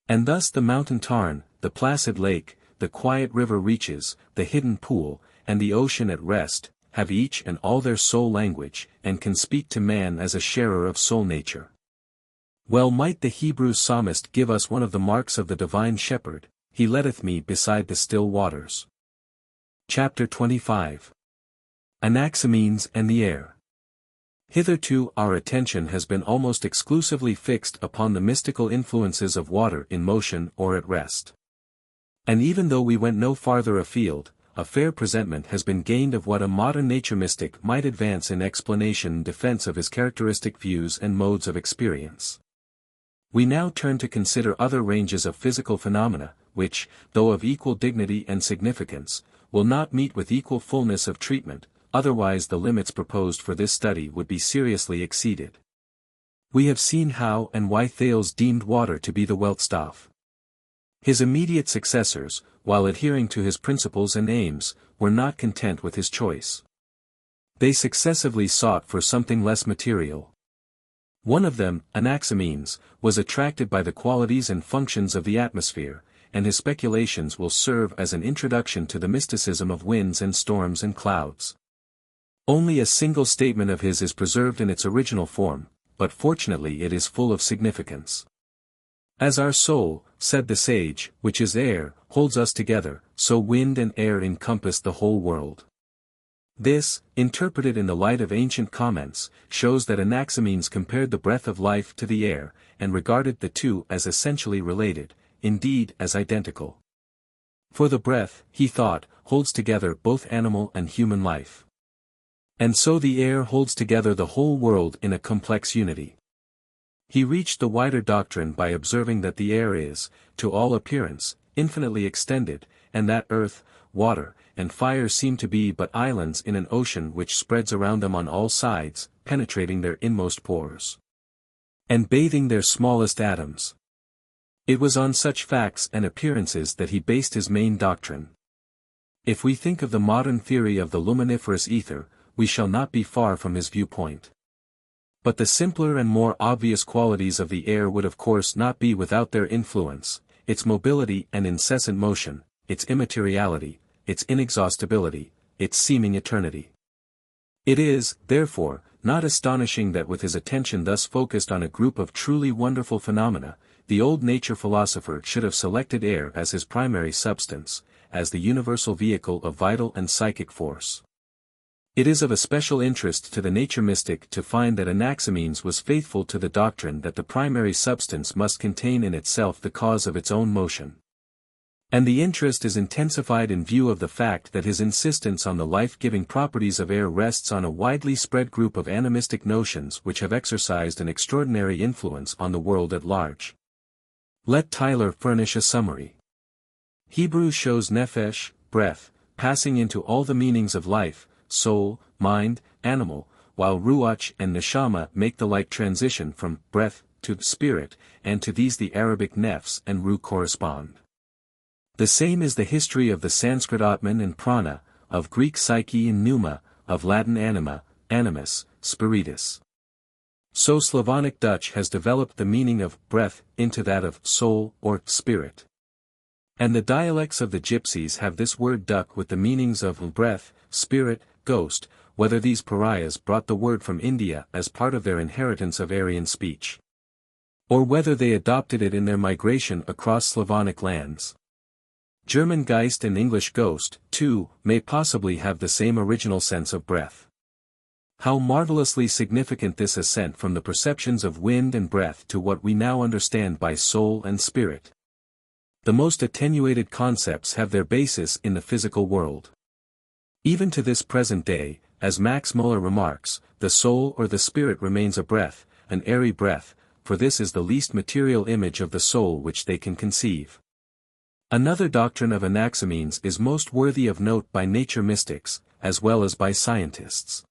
And thus the mountain tarn, the placid lake, the quiet river reaches, the hidden pool, and the ocean at rest, have each and all their soul language, and can speak to man as a sharer of soul nature. Well might the Hebrew psalmist give us one of the marks of the divine shepherd, he leadeth me beside the still waters. Chapter 25. Anaximenes and the Air. Hitherto our attention has been almost exclusively fixed upon the mystical influences of water in motion or at rest. And even though we went no farther afield, a fair presentment has been gained of what a modern nature mystic might advance in explanation and defense of his characteristic views and modes of experience. We now turn to consider other ranges of physical phenomena, which, though of equal dignity and significance, will not meet with equal fullness of treatment, otherwise the limits proposed for this study would be seriously exceeded. We have seen how and why Thales deemed water to be the Weltstoff. His immediate successors, while adhering to his principles and aims, were not content with his choice. They successively sought for something less material. One of them, Anaximenes, was attracted by the qualities and functions of the atmosphere, and his speculations will serve as an introduction to the mysticism of winds and storms and clouds. Only a single statement of his is preserved in its original form, but fortunately it is full of significance. As our soul, said the sage, which is air, holds us together, so wind and air encompass the whole world. This, interpreted in the light of ancient comments, shows that Anaximenes compared the breath of life to the air, and regarded the two as essentially related, indeed as identical. For the breath, he thought, holds together both animal and human life. And so the air holds together the whole world in a complex unity. He reached the wider doctrine by observing that the air is, to all appearance, infinitely extended, and that earth, water, and fire seem to be but islands in an ocean which spreads around them on all sides, penetrating their inmost pores, and bathing their smallest atoms. It was on such facts and appearances that he based his main doctrine. If we think of the modern theory of the luminiferous ether, we shall not be far from his viewpoint. But the simpler and more obvious qualities of the air would of course not be without their influence, its mobility and incessant motion, its immateriality, its inexhaustibility, its seeming eternity. It is, therefore, not astonishing that with his attention thus focused on a group of truly wonderful phenomena, the old nature philosopher should have selected air as his primary substance, as the universal vehicle of vital and psychic force. It is of especial interest to the nature mystic to find that Anaximenes was faithful to the doctrine that the primary substance must contain in itself the cause of its own motion. And the interest is intensified in view of the fact that his insistence on the life-giving properties of air rests on a widely spread group of animistic notions which have exercised an extraordinary influence on the world at large. Let Tyler furnish a summary. Hebrew shows nephesh, breath, passing into all the meanings of life, soul, mind, animal, while ruach and neshama make the like transition from breath to spirit, and to these the Arabic nefs and ruh correspond. The same is the history of the Sanskrit Atman and Prana, of Greek psyche and pneuma, of Latin anima, animus, spiritus. So Slavonic Dutch has developed the meaning of breath into that of soul or spirit. And the dialects of the Gypsies have this word duck with the meanings of breath, spirit, ghost, whether these pariahs brought the word from India as part of their inheritance of Aryan speech, or whether they adopted it in their migration across Slavonic lands. German Geist and English ghost, too, may possibly have the same original sense of breath. How marvelously significant this ascent from the perceptions of wind and breath to what we now understand by soul and spirit, The most attenuated concepts have their basis in the physical world. Even to this present day, as Max Muller remarks, the soul or the spirit remains a breath, an airy breath, for this is the least material image of the soul which they can conceive. Another doctrine of Anaximenes is most worthy of note by nature mystics, as well as by scientists.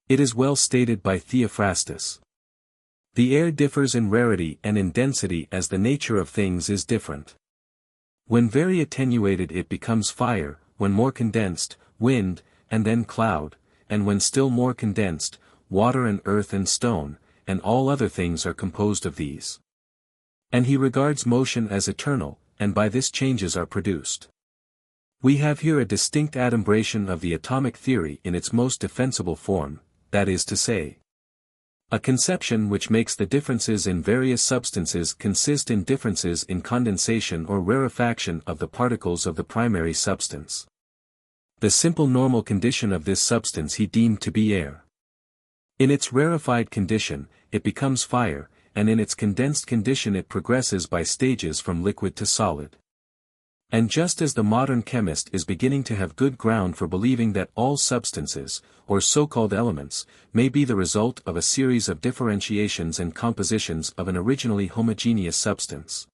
It is well stated by Theophrastus. The air differs in rarity and in density as the nature of things is different. When very attenuated it becomes fire, when more condensed, wind, and then cloud, and when still more condensed, water and earth and stone, and all other things are composed of these. And he regards motion as eternal, and by this changes are produced. We have here a distinct adumbration of the atomic theory in its most defensible form, that is to say, a conception which makes the differences in various substances consist in differences in condensation or rarefaction of the particles of the primary substance. The simple normal condition of this substance he deemed to be air. In its rarefied condition, it becomes fire, and in its condensed condition it progresses by stages from liquid to solid. And just as the modern chemist is beginning to have good ground for believing that all substances, or so-called elements, may be the result of a series of differentiations and compositions of an originally homogeneous substance.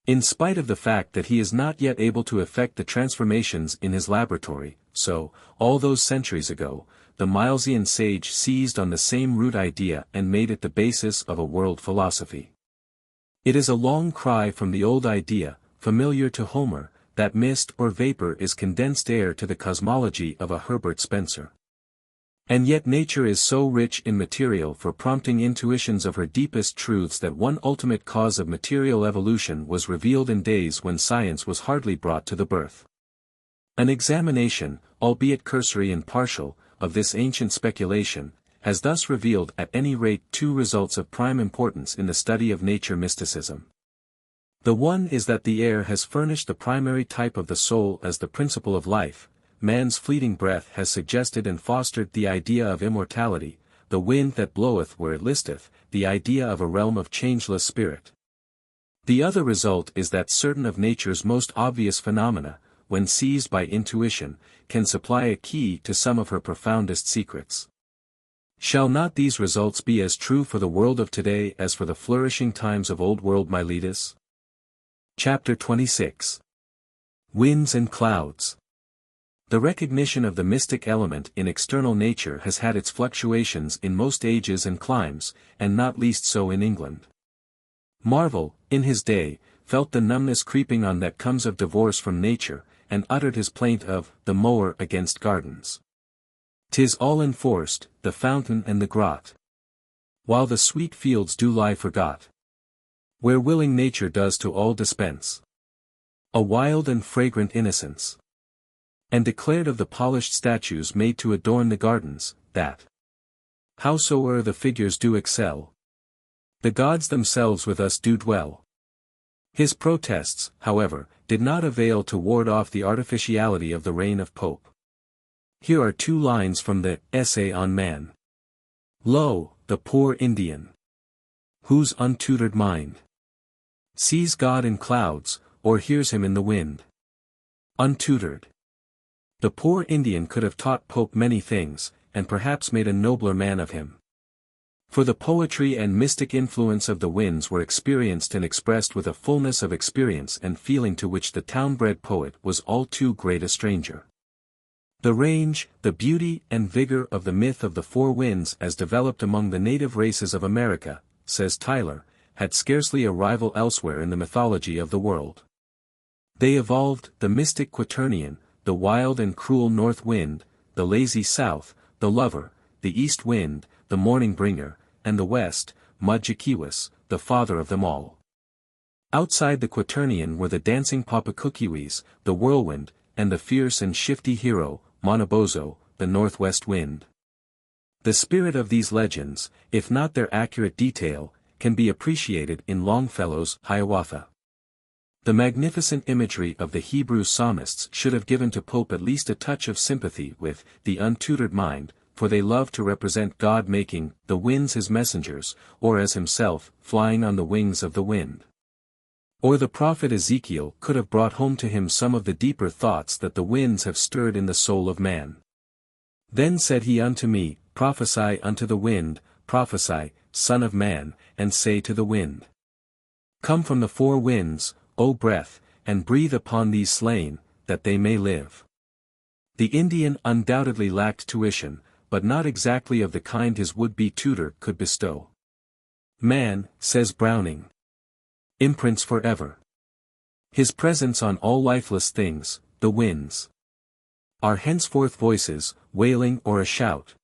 In spite of the fact that he is not yet able to effect the transformations in his laboratory, so, all those centuries ago, the Milesian sage seized on the same root idea and made it the basis of a world philosophy. It is a long cry from the old idea, familiar to Homer, that mist or vapor is condensed air to the cosmology of a Herbert Spencer. And yet nature is so rich in material for prompting intuitions of her deepest truths that one ultimate cause of material evolution was revealed in days when science was hardly brought to the birth. An examination, albeit cursory and partial, of this ancient speculation, has thus revealed at any rate two results of prime importance in the study of nature mysticism. The one is that the air has furnished the primary type of the soul as the principle of life, man's fleeting breath has suggested and fostered the idea of immortality, the wind that bloweth where it listeth, the idea of a realm of changeless spirit. The other result is that certain of nature's most obvious phenomena, when seized by intuition, can supply a key to some of her profoundest secrets. Shall not these results be as true for the world of today as for the flourishing times of old world Miletus? Chapter 26. Winds and Clouds. The recognition of the mystic element in external nature has had its fluctuations in most ages and climes, and not least so in England. Marvell, in his day, felt the numbness creeping on that comes of divorce from nature, and uttered his plaint of the mower against gardens. 'Tis all enforced, the fountain and the grot, while the sweet fields do lie forgot, where willing nature does to all dispense a wild and fragrant innocence. And declared of the polished statues made to adorn the gardens, that howsoe'er the figures do excel, the gods themselves with us do dwell. His protests, however, did not avail to ward off the artificiality of the reign of Pope. Here are two lines from the Essay on Man. Lo, the poor Indian, whose untutored mind sees God in clouds, or hears him in the wind. Untutored. The poor Indian could have taught Pope many things, and perhaps made a nobler man of him. For the poetry and mystic influence of the winds were experienced and expressed with a fullness of experience and feeling to which the town-bred poet was all too great a stranger. The range, the beauty and vigor of the myth of the four winds as developed among the native races of America, says Tyler, had scarcely a rival elsewhere in the mythology of the world. They evolved the mystic quaternion, the wild and cruel north wind, the lazy south, the lover, the east wind, the morning bringer, and the west, Mudjekeewis, the father of them all. Outside the quaternion were the dancing Papakukiwis, the whirlwind, and the fierce and shifty hero, Monobozo, the northwest wind. The spirit of these legends, if not their accurate detail, can be appreciated in Longfellow's Hiawatha. The magnificent imagery of the Hebrew psalmists should have given to Pope at least a touch of sympathy with the untutored mind, for they love to represent God making the winds his messengers, or as himself, flying on the wings of the wind. Or the prophet Ezekiel could have brought home to him some of the deeper thoughts that the winds have stirred in the soul of man. Then said he unto me, Prophesy unto the wind, prophesy, son of man, and say to the wind. Come from the four winds, O breath, and breathe upon these slain, that they may live. The Indian undoubtedly lacked tuition, but not exactly of the kind his would-be tutor could bestow. Man, says Browning, imprints forever. His presence on all lifeless things, the winds, are henceforth voices, wailing or a shout,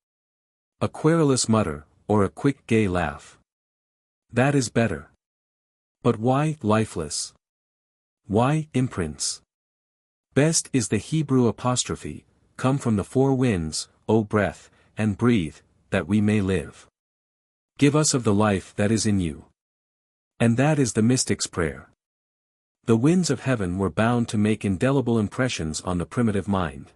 a querulous mutter, or a quick gay laugh. That is better. But why lifeless? Why imprints? Best is the Hebrew apostrophe, come from the four winds, O breath, and breathe, that we may live. Give us of the life that is in you. And that is the mystic's prayer. The winds of heaven were bound to make indelible impressions on the primitive mind.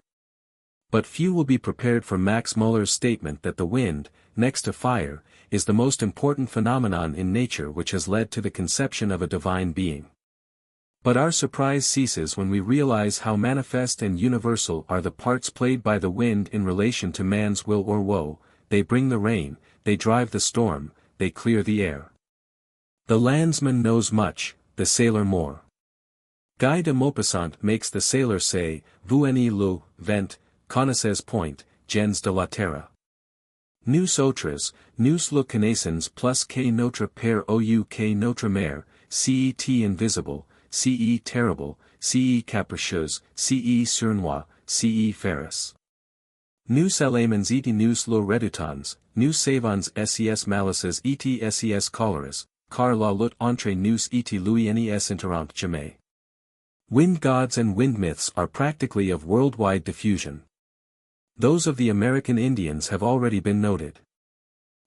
But few will be prepared for Max Muller's statement that the wind, next to fire, is the most important phenomenon in nature which has led to the conception of a divine being. But our surprise ceases when we realize how manifest and universal are the parts played by the wind in relation to man's will or woe. They bring the rain, they drive the storm, they clear the air. The landsman knows much, the sailor more. Guy de Maupassant makes the sailor say, Vous en le vent, connaissez point, gens de la terre. Nous autres, nous le connaissons plus que notre père ou que notre mère, cet invisible, cet terrible, cet capricieux, cet sournois, cet féroce. Nous aimons et nous le redoutons, nous savons ses malices et ses colères, car la lutte entre nous et lui n'est interrompue jamais. Wind gods and wind myths are practically of worldwide diffusion. Those of the American Indians have already been noted.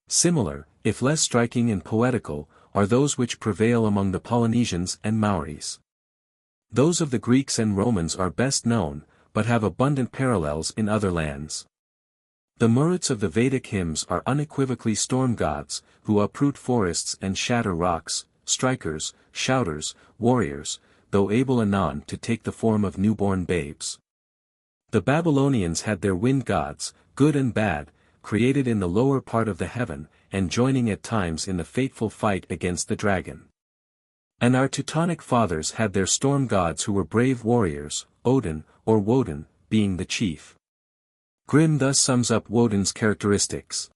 Similar, if less striking and poetical, are those which prevail among the Polynesians and Maoris. Those of the Greeks and Romans are best known, but have abundant parallels in other lands. The Maruts of the Vedic hymns are unequivocally storm gods, who uproot forests and shatter rocks, strikers, shouters, warriors, though able anon to take the form of newborn babes. The Babylonians had their wind gods, good and bad, created in the lower part of the heaven, and joining at times in the fateful fight against the dragon. And our Teutonic fathers had their storm gods who were brave warriors, Odin, or Woden, being the chief. Grimm thus sums up Woden's characteristics.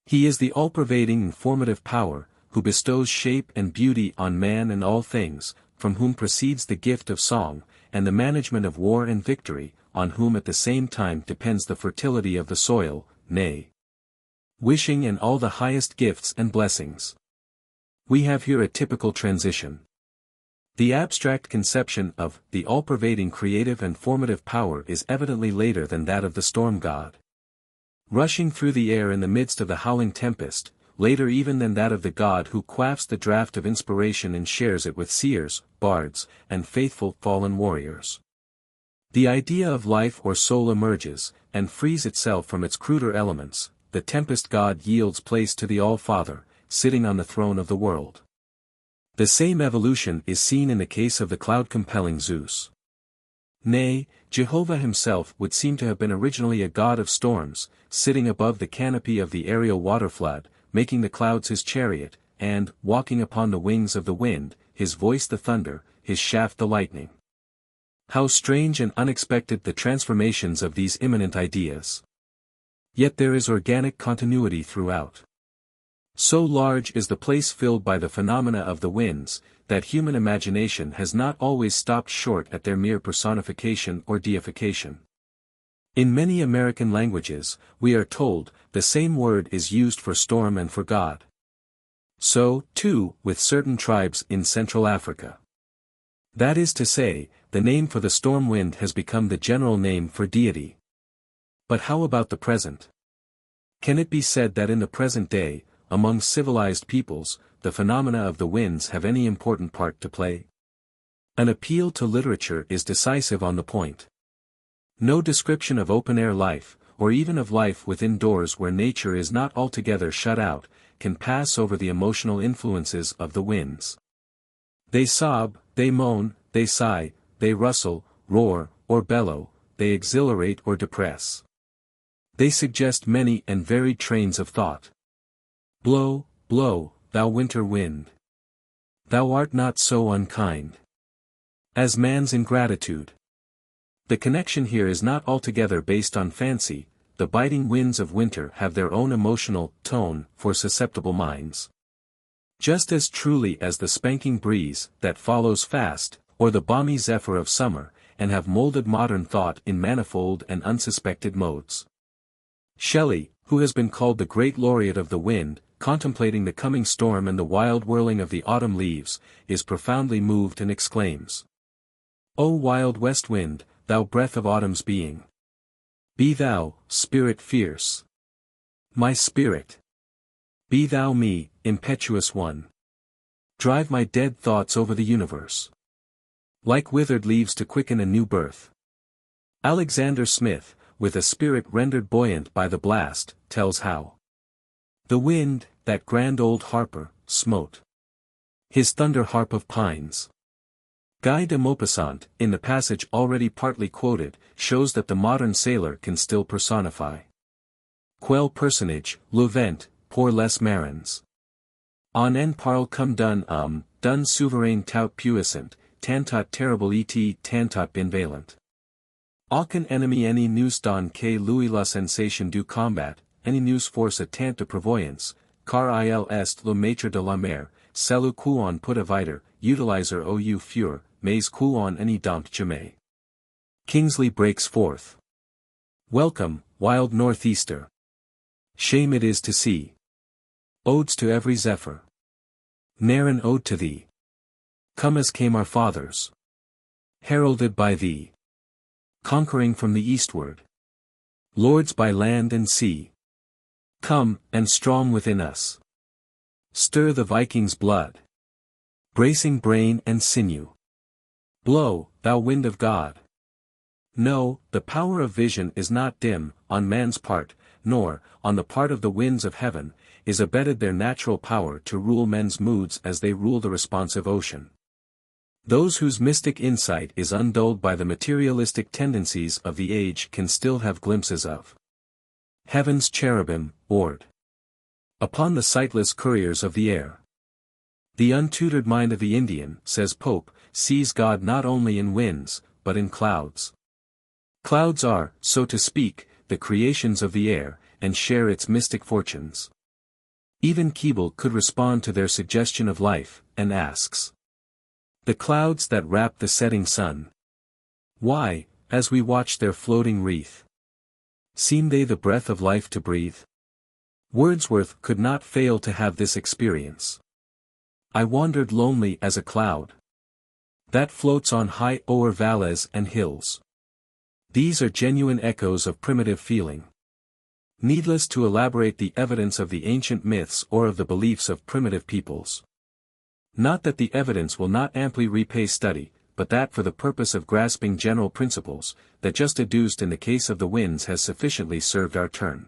He is the all-pervading and formative power, who bestows shape and beauty on man and all things, from whom proceeds the gift of song, and the management of war and victory, on whom at the same time depends the fertility of the soil, nay, wishing and all the highest gifts and blessings. We have here a typical transition. The abstract conception of the all-pervading creative and formative power is evidently later than that of the storm god. Rushing through the air in the midst of the howling tempest, later even than that of the god who quaffs the draught of inspiration and shares it with seers, bards, and faithful fallen warriors. The idea of life or soul emerges, and frees itself from its cruder elements. The tempest god yields place to the All-Father, sitting on the throne of the world. The same evolution is seen in the case of the cloud-compelling Zeus. Nay, Jehovah himself would seem to have been originally a god of storms, sitting above the canopy of the aerial waterflood, making the clouds his chariot, and, walking upon the wings of the wind, his voice the thunder, his shaft the lightning. How strange and unexpected the transformations of these immanent ideas! Yet there is organic continuity throughout. So large is the place filled by the phenomena of the winds, that human imagination has not always stopped short at their mere personification or deification. In many American languages, we are told, the same word is used for storm and for God. So, too, with certain tribes in Central Africa. That is to say, the name for the storm wind has become the general name for deity. But how about the present? Can it be said that in the present day, among civilized peoples, the phenomena of the winds have any important part to play? An appeal to literature is decisive on the point. No description of open-air life, or even of life within doors where nature is not altogether shut out, can pass over the emotional influences of the winds. They sob, they moan, they sigh, they rustle, roar, or bellow, they exhilarate or depress. They suggest many and varied trains of thought. Blow, blow, thou winter wind. Thou art not so unkind as man's ingratitude. The connection here is not altogether based on fancy. The biting winds of winter have their own emotional tone for susceptible minds. Just as truly as the spanking breeze that follows fast, or the balmy zephyr of summer, and have molded modern thought in manifold and unsuspected modes. Shelley, who has been called the great laureate of the wind, contemplating the coming storm and the wild whirling of the autumn leaves, is profoundly moved and exclaims, "O wild west wind, thou breath of autumn's being! Be thou, spirit fierce, my spirit. Be thou me, impetuous one. Drive my dead thoughts over the universe, like withered leaves to quicken a new birth." Alexander Smith, with a spirit rendered buoyant by the blast, tells how the wind, that grand old harper, smote his thunder harp of pines. Guy de Maupassant, in the passage already partly quoted, shows that the modern sailor can still personify quel personage, le vent, pour les marins. On en parle comme d'un souverain tout puissant, tantot terrible et tantot bienveillant. Aucun ennemi any nous donne que lui la sensation du combat, any nous force a tant de prévoyance, car il est le maître de la mer, celui qu'on peut éviter, utiliser au fur, mais qu'on any dont jamais. Kingsley breaks forth. Welcome, wild northeaster. Shame it is to see odes to every zephyr. Ne'er an ode to thee. Come as came our fathers, heralded by thee, conquering from the eastward, lords by land and sea. Come, and strong within us, stir the Viking's blood, bracing brain and sinew. Blow, thou wind of God. No, the power of vision is not dim, on man's part, nor, on the part of the winds of heaven, is abetted their natural power to rule men's moods as they rule the responsive ocean. Those whose mystic insight is undulled by the materialistic tendencies of the age can still have glimpses of heaven's cherubim, oared upon the sightless couriers of the air. The untutored mind of the Indian, says Pope, sees God not only in winds, but in clouds. Clouds are, so to speak, the creations of the air, and share its mystic fortunes. Even Keble could respond to their suggestion of life, and asks, the clouds that wrap the setting sun, why, as we watch their floating wreath, seem they the breath of life to breathe? Wordsworth could not fail to have this experience. I wandered lonely as a cloud that floats on high o'er valleys and hills. These are genuine echoes of primitive feeling. Needless to elaborate the evidence of the ancient myths or of the beliefs of primitive peoples. Not that the evidence will not amply repay study, but that for the purpose of grasping general principles, that just adduced in the case of the winds has sufficiently served our turn.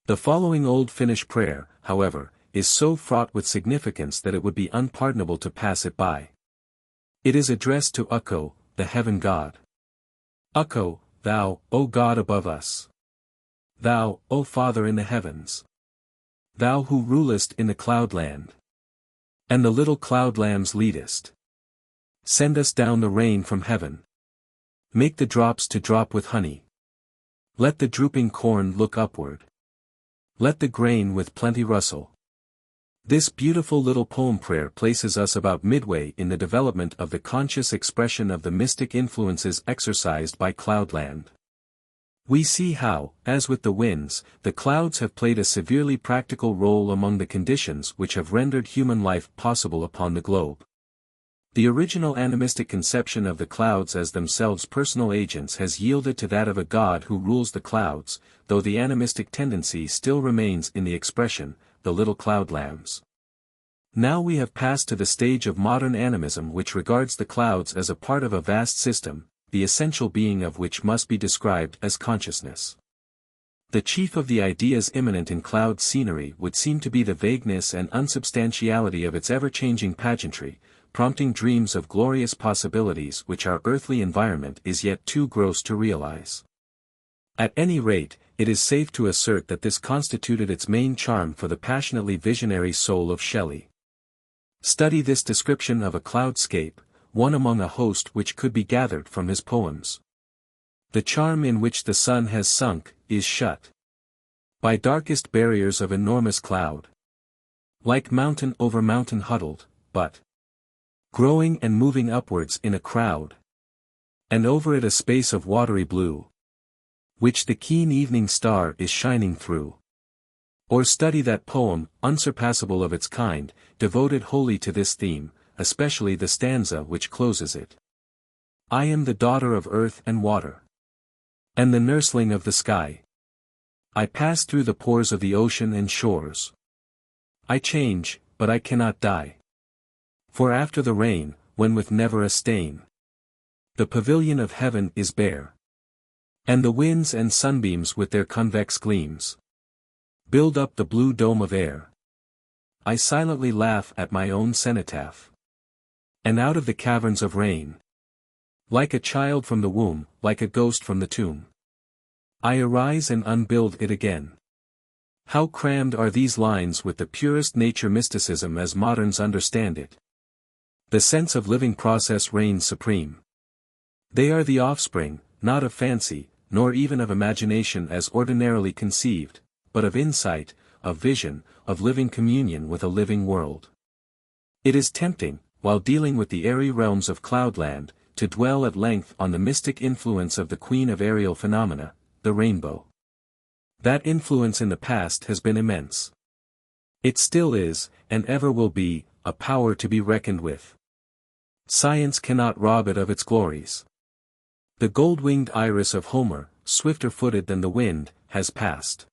The following Old Finnish prayer, however, is so fraught with significance that it would be unpardonable to pass it by. It is addressed to Ukko, the heaven god. Ukko, thou, O God above us. Thou, O Father in the heavens. Thou who rulest in the cloudland, and the little cloud lambs leadest. Send us down the rain from heaven. Make the drops to drop with honey. Let the drooping corn look upward. Let the grain with plenty rustle. This beautiful little poem prayer places us about midway in the development of the conscious expression of the mystic influences exercised by cloudland. We see how, as with the winds, the clouds have played a severely practical role among the conditions which have rendered human life possible upon the globe. The original animistic conception of the clouds as themselves personal agents has yielded to that of a god who rules the clouds, though the animistic tendency still remains in the expression, the little cloud lambs. Now we have passed to the stage of modern animism which regards the clouds as a part of a vast system, the essential being of which must be described as consciousness. The chief of the ideas immanent in cloud scenery would seem to be the vagueness and unsubstantiality of its ever-changing pageantry, prompting dreams of glorious possibilities which our earthly environment is yet too gross to realize. At any rate, it is safe to assert that this constituted its main charm for the passionately visionary soul of Shelley. Study this description of a cloudscape, one among a host which could be gathered from his poems. The charm in which the sun has sunk, is shut by darkest barriers of enormous cloud. Like mountain over mountain huddled, but growing and moving upwards in a crowd. And over it a space of watery blue, which the keen evening star is shining through. Or study that poem, unsurpassable of its kind, devoted wholly to this theme, especially the stanza which closes it. I am the daughter of earth and water, and the nursling of the sky. I pass through the pores of the ocean and shores. I change, but I cannot die. For after the rain, when with never a stain, the pavilion of heaven is bare, and the winds and sunbeams with their convex gleams build up the blue dome of air. I silently laugh at my own cenotaph, and out of the caverns of rain, like a child from the womb, like a ghost from the tomb, I arise and unbuild it again. How crammed are these lines with the purest nature mysticism as moderns understand it. The sense of living process reigns supreme. They are the offspring, not of fancy, nor even of imagination as ordinarily conceived, but of insight, of vision, of living communion with a living world. It is tempting, while dealing with the airy realms of cloudland, to dwell at length on the mystic influence of the queen of aerial phenomena, the rainbow. That influence in the past has been immense. It still is, and ever will be, a power to be reckoned with. Science cannot rob it of its glories. The gold-winged iris of Homer, swifter-footed than the wind, has passed.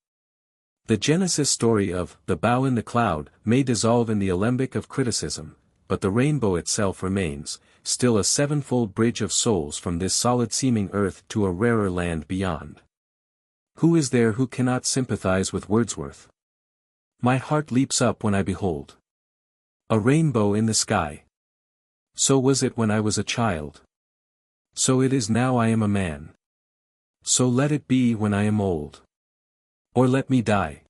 The Genesis story of the bow in the cloud may dissolve in the alembic of criticism, but the rainbow itself remains, still a sevenfold bridge of souls from this solid-seeming earth to a rarer land beyond. Who is there who cannot sympathize with Wordsworth? My heart leaps up when I behold a rainbow in the sky. So was it when I was a child. So it is now I am a man. So let it be when I am old. Or let me die.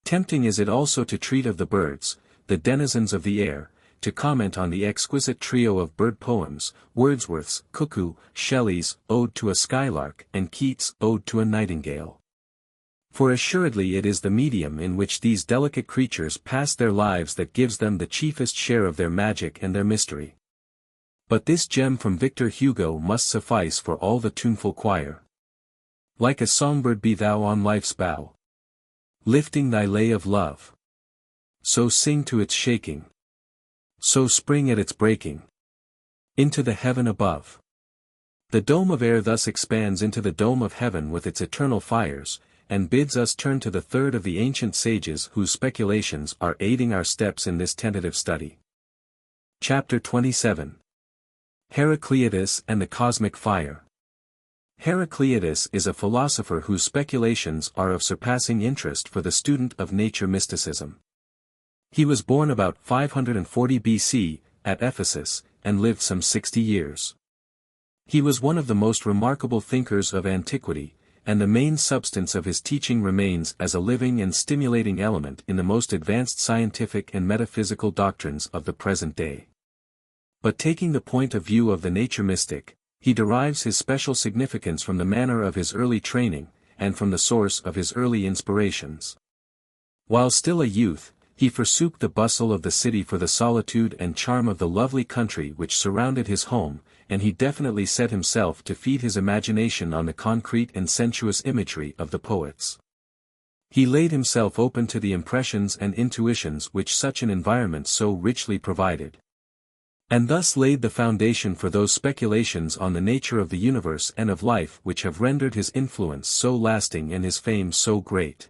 Tempting is it also to treat of the birds, the denizens of the air, to comment on the exquisite trio of bird poems, Wordsworth's Cuckoo, Shelley's Ode to a Skylark, and Keats' Ode to a Nightingale. For assuredly it is the medium in which these delicate creatures pass their lives that gives them the chiefest share of their magic and their mystery. But this gem from Victor Hugo must suffice for all the tuneful choir. Like a songbird be thou on life's bough, lifting thy lay of love. So sing to its shaking. So spring at its breaking into the heaven above. The dome of air thus expands into the dome of heaven with its eternal fires, and bids us turn to the third of the ancient sages whose speculations are aiding our steps in this tentative study. Chapter 27. Heracleitus and the Cosmic Fire. Heracleitus is a philosopher whose speculations are of surpassing interest for the student of nature mysticism. He was born about 540 BC, at Ephesus, and lived some 60 years. He was one of the most remarkable thinkers of antiquity, and the main substance of his teaching remains as a living and stimulating element in the most advanced scientific and metaphysical doctrines of the present day. But taking the point of view of the nature mystic, he derives his special significance from the manner of his early training, and from the source of his early inspirations. While still a youth, he forsook the bustle of the city for the solitude and charm of the lovely country which surrounded his home, and he definitely set himself to feed his imagination on the concrete and sensuous imagery of the poets. He laid himself open to the impressions and intuitions which such an environment so richly provided, and thus laid the foundation for those speculations on the nature of the universe and of life which have rendered his influence so lasting and his fame so great.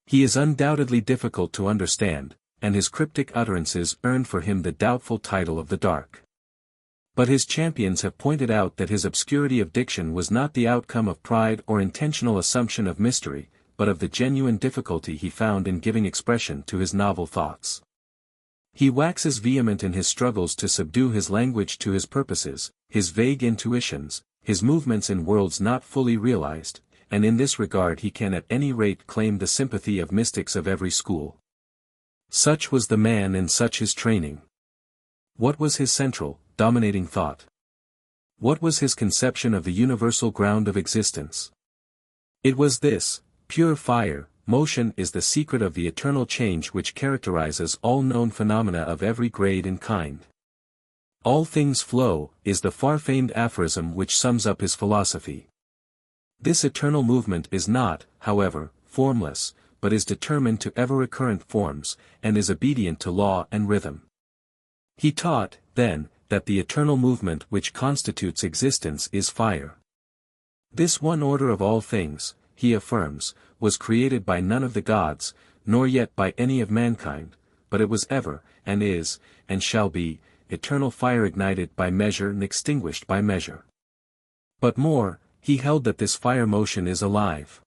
He is undoubtedly difficult to understand, and his cryptic utterances earned for him the doubtful title of the Dark. But his champions have pointed out that his obscurity of diction was not the outcome of pride or intentional assumption of mystery, but of the genuine difficulty he found in giving expression to his novel thoughts. He waxes vehement in his struggles to subdue his language to his purposes, his vague intuitions, his movements in worlds not fully realized, and in this regard he can at any rate claim the sympathy of mystics of every school. Such was the man and such his training. What was his central, dominating thought? What was his conception of the universal ground of existence? It was this: pure fire. Motion is the secret of the eternal change which characterizes all known phenomena of every grade and kind. All things flow, is the far-famed aphorism which sums up his philosophy. This eternal movement is not, however, formless, but is determined to ever-recurrent forms, and is obedient to law and rhythm. He taught, then, that the eternal movement which constitutes existence is fire. This one order of all things, he affirms, was created by none of the gods, nor yet by any of mankind, but it was ever, and is, and shall be, eternal fire ignited by measure and extinguished by measure. But more, he held that this fire motion is alive.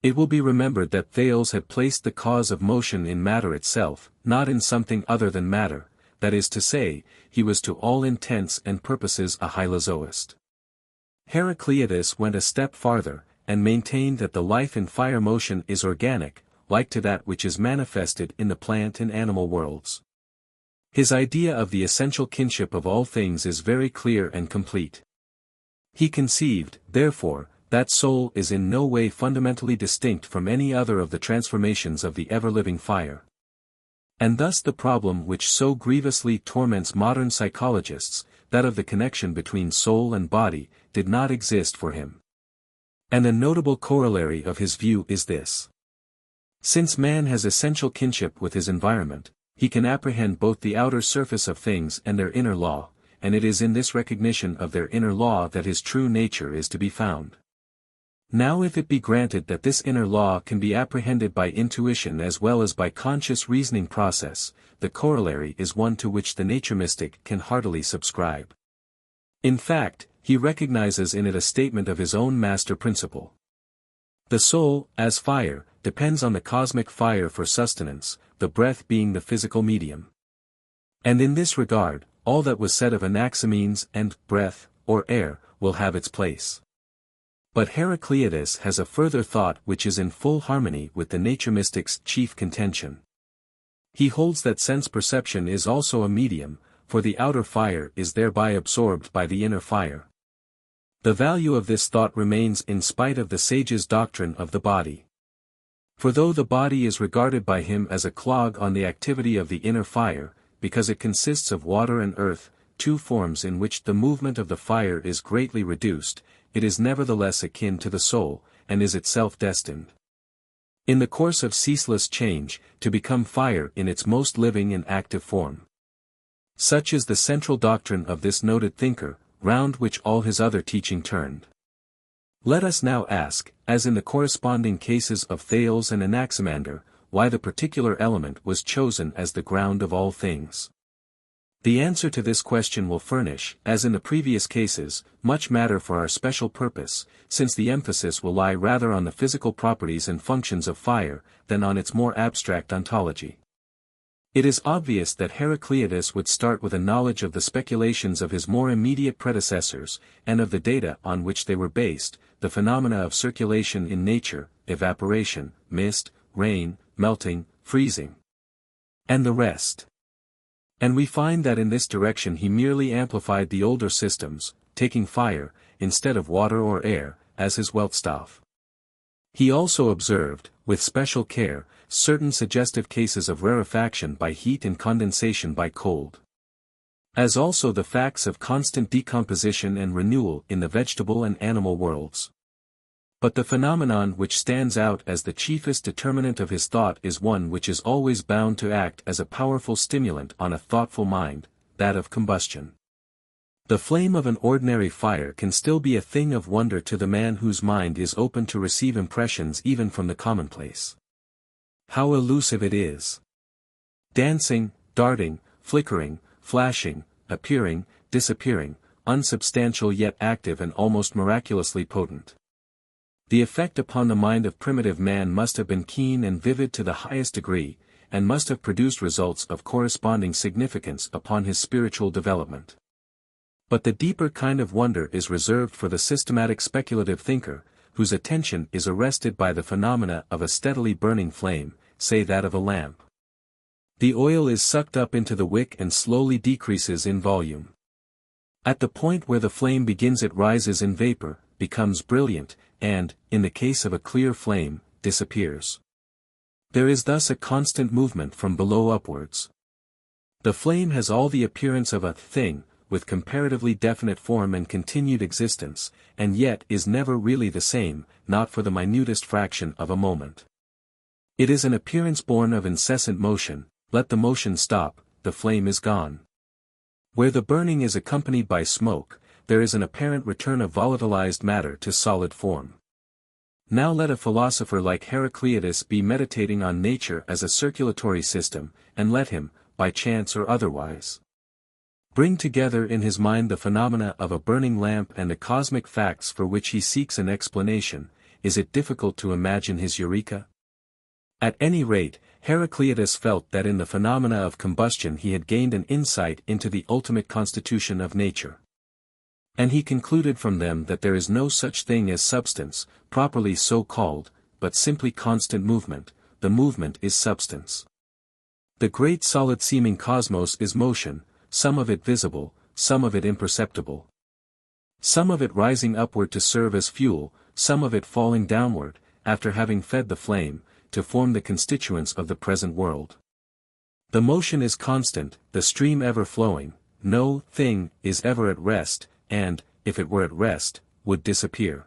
It will be remembered that Thales had placed the cause of motion in matter itself, not in something other than matter, that is to say, he was to all intents and purposes a hylozoist. Heracleitus went a step farther, and maintained that the life in fire motion is organic, like to that which is manifested in the plant and animal worlds. His idea of the essential kinship of all things is very clear and complete. He conceived, therefore, that soul is in no way fundamentally distinct from any other of the transformations of the ever-living fire. And thus the problem which so grievously torments modern psychologists, that of the connection between soul and body, did not exist for him. And a notable corollary of his view is this. Since man has essential kinship with his environment, he can apprehend both the outer surface of things and their inner law, and it is in this recognition of their inner law that his true nature is to be found. Now if it be granted that this inner law can be apprehended by intuition as well as by conscious reasoning process, the corollary is one to which the nature mystic can heartily subscribe. In fact, he recognizes in it a statement of his own master principle. The soul, as fire, depends on the cosmic fire for sustenance, the breath being the physical medium. And in this regard, all that was said of Anaximenes and breath, or air, will have its place. But Heracleitus has a further thought which is in full harmony with the nature mystic's chief contention. He holds that sense perception is also a medium, for the outer fire is thereby absorbed by the inner fire. The value of this thought remains in spite of the sage's doctrine of the body. For though the body is regarded by him as a clog on the activity of the inner fire, because it consists of water and earth, two forms in which the movement of the fire is greatly reduced, it is nevertheless akin to the soul, and is itself destined, in the course of ceaseless change, to become fire in its most living and active form. Such is the central doctrine of this noted thinker, round which all his other teaching turned. Let us now ask, as in the corresponding cases of Thales and Anaximander, why the particular element was chosen as the ground of all things. The answer to this question will furnish, as in the previous cases, much matter for our special purpose, since the emphasis will lie rather on the physical properties and functions of fire, than on its more abstract ontology. It is obvious that Heracleitus would start with a knowledge of the speculations of his more immediate predecessors, and of the data on which they were based, the phenomena of circulation in nature, evaporation, mist, rain, melting, freezing, and the rest. And we find that in this direction he merely amplified the older systems, taking fire, instead of water or air, as his Weltstoff. He also observed, with special care, certain suggestive cases of rarefaction by heat and condensation by cold. As also the facts of constant decomposition and renewal in the vegetable and animal worlds. But the phenomenon which stands out as the chiefest determinant of his thought is one which is always bound to act as a powerful stimulant on a thoughtful mind, that of combustion. The flame of an ordinary fire can still be a thing of wonder to the man whose mind is open to receive impressions even from the commonplace. How elusive it is! Dancing, darting, flickering, flashing, appearing, disappearing, unsubstantial yet active and almost miraculously potent. The effect upon the mind of primitive man must have been keen and vivid to the highest degree, and must have produced results of corresponding significance upon his spiritual development. But the deeper kind of wonder is reserved for the systematic speculative thinker, whose attention is arrested by the phenomena of a steadily burning flame, say that of a lamp. The oil is sucked up into the wick and slowly decreases in volume. At the point where the flame begins it rises in vapor, becomes brilliant, and, in the case of a clear flame, disappears. There is thus a constant movement from below upwards. The flame has all the appearance of a thing, with comparatively definite form and continued existence, and yet is never really the same, not for the minutest fraction of a moment. It is an appearance born of incessant motion. Let the motion stop, the flame is gone. Where the burning is accompanied by smoke, there is an apparent return of volatilized matter to solid form. Now let a philosopher like Heracleitus be meditating on nature as a circulatory system, and let him, by chance or otherwise, bring together in his mind the phenomena of a burning lamp and the cosmic facts for which he seeks an explanation. Is it difficult to imagine his eureka? At any rate, Heracleitus felt that in the phenomena of combustion he had gained an insight into the ultimate constitution of nature. And he concluded from them that there is no such thing as substance, properly so called, but simply constant movement. The movement is substance. The great solid-seeming cosmos is motion, some of it visible, some of it imperceptible. Some of it rising upward to serve as fuel, some of it falling downward, after having fed the flame, to form the constituents of the present world. The motion is constant, the stream ever flowing, no thing is ever at rest, and, if it were at rest, would disappear.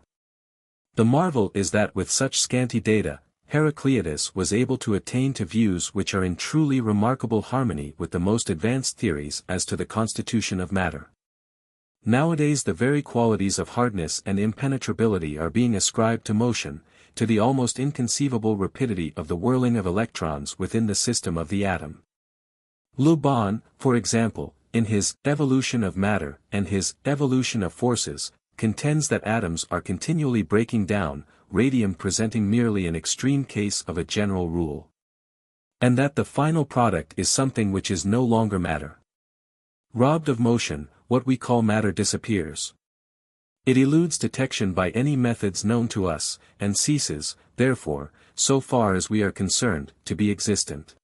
The marvel is that with such scanty data, Heracleitus was able to attain to views which are in truly remarkable harmony with the most advanced theories as to the constitution of matter. Nowadays the very qualities of hardness and impenetrability are being ascribed to motion, to the almost inconceivable rapidity of the whirling of electrons within the system of the atom. Le Bon, for example, in his Evolution of Matter and his Evolution of Forces, contends that atoms are continually breaking down, radium presenting merely an extreme case of a general rule. And that the final product is something which is no longer matter. Robbed of motion, what we call matter disappears. It eludes detection by any methods known to us, and ceases, therefore, so far as we are concerned, to be existent.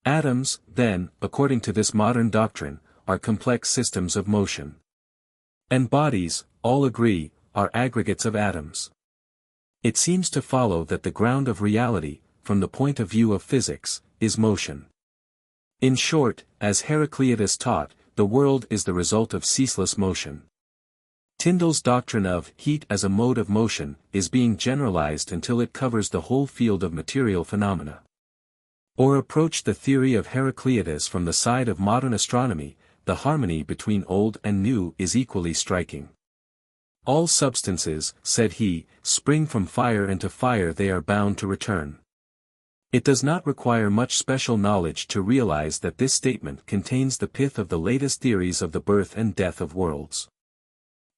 Atoms, then, according to this modern doctrine, are complex systems of motion. And bodies, all agree, are aggregates of atoms. It seems to follow that the ground of reality, from the point of view of physics, is motion. In short, as Heracleitus taught, the world is the result of ceaseless motion. Tyndall's doctrine of heat as a mode of motion is being generalized until it covers the whole field of material phenomena. Or approach the theory of Heracleitus from the side of modern astronomy, the harmony between old and new is equally striking. All substances, said he, spring from fire, and to fire they are bound to return. It does not require much special knowledge to realize that this statement contains the pith of the latest theories of the birth and death of worlds.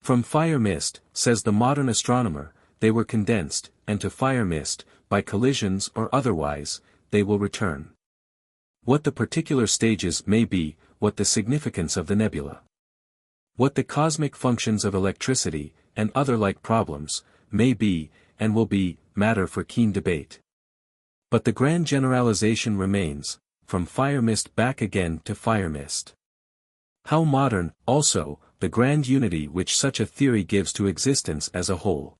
From fire mist, says the modern astronomer, they were condensed, and to fire mist, by collisions or otherwise, they will return. What the particular stages may be, what the significance of the nebula, what the cosmic functions of electricity, and other like problems, may be, and will be, matter for keen debate. But the grand generalization remains, from fire mist back again to fire mist. How modern, also, the grand unity which such a theory gives to existence as a whole.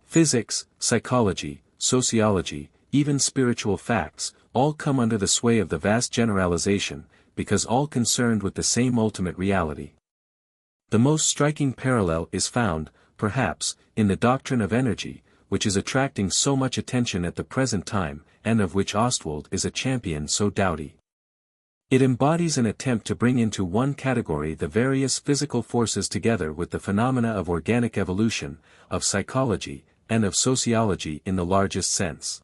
Physics, psychology, sociology, even spiritual facts, all come under the sway of the vast generalization, because all concerned with the same ultimate reality. The most striking parallel is found, perhaps, in the doctrine of energy, which is attracting so much attention at the present time, and of which Ostwald is a champion so doughty. It embodies an attempt to bring into one category the various physical forces together with the phenomena of organic evolution, of psychology, and of sociology in the largest sense.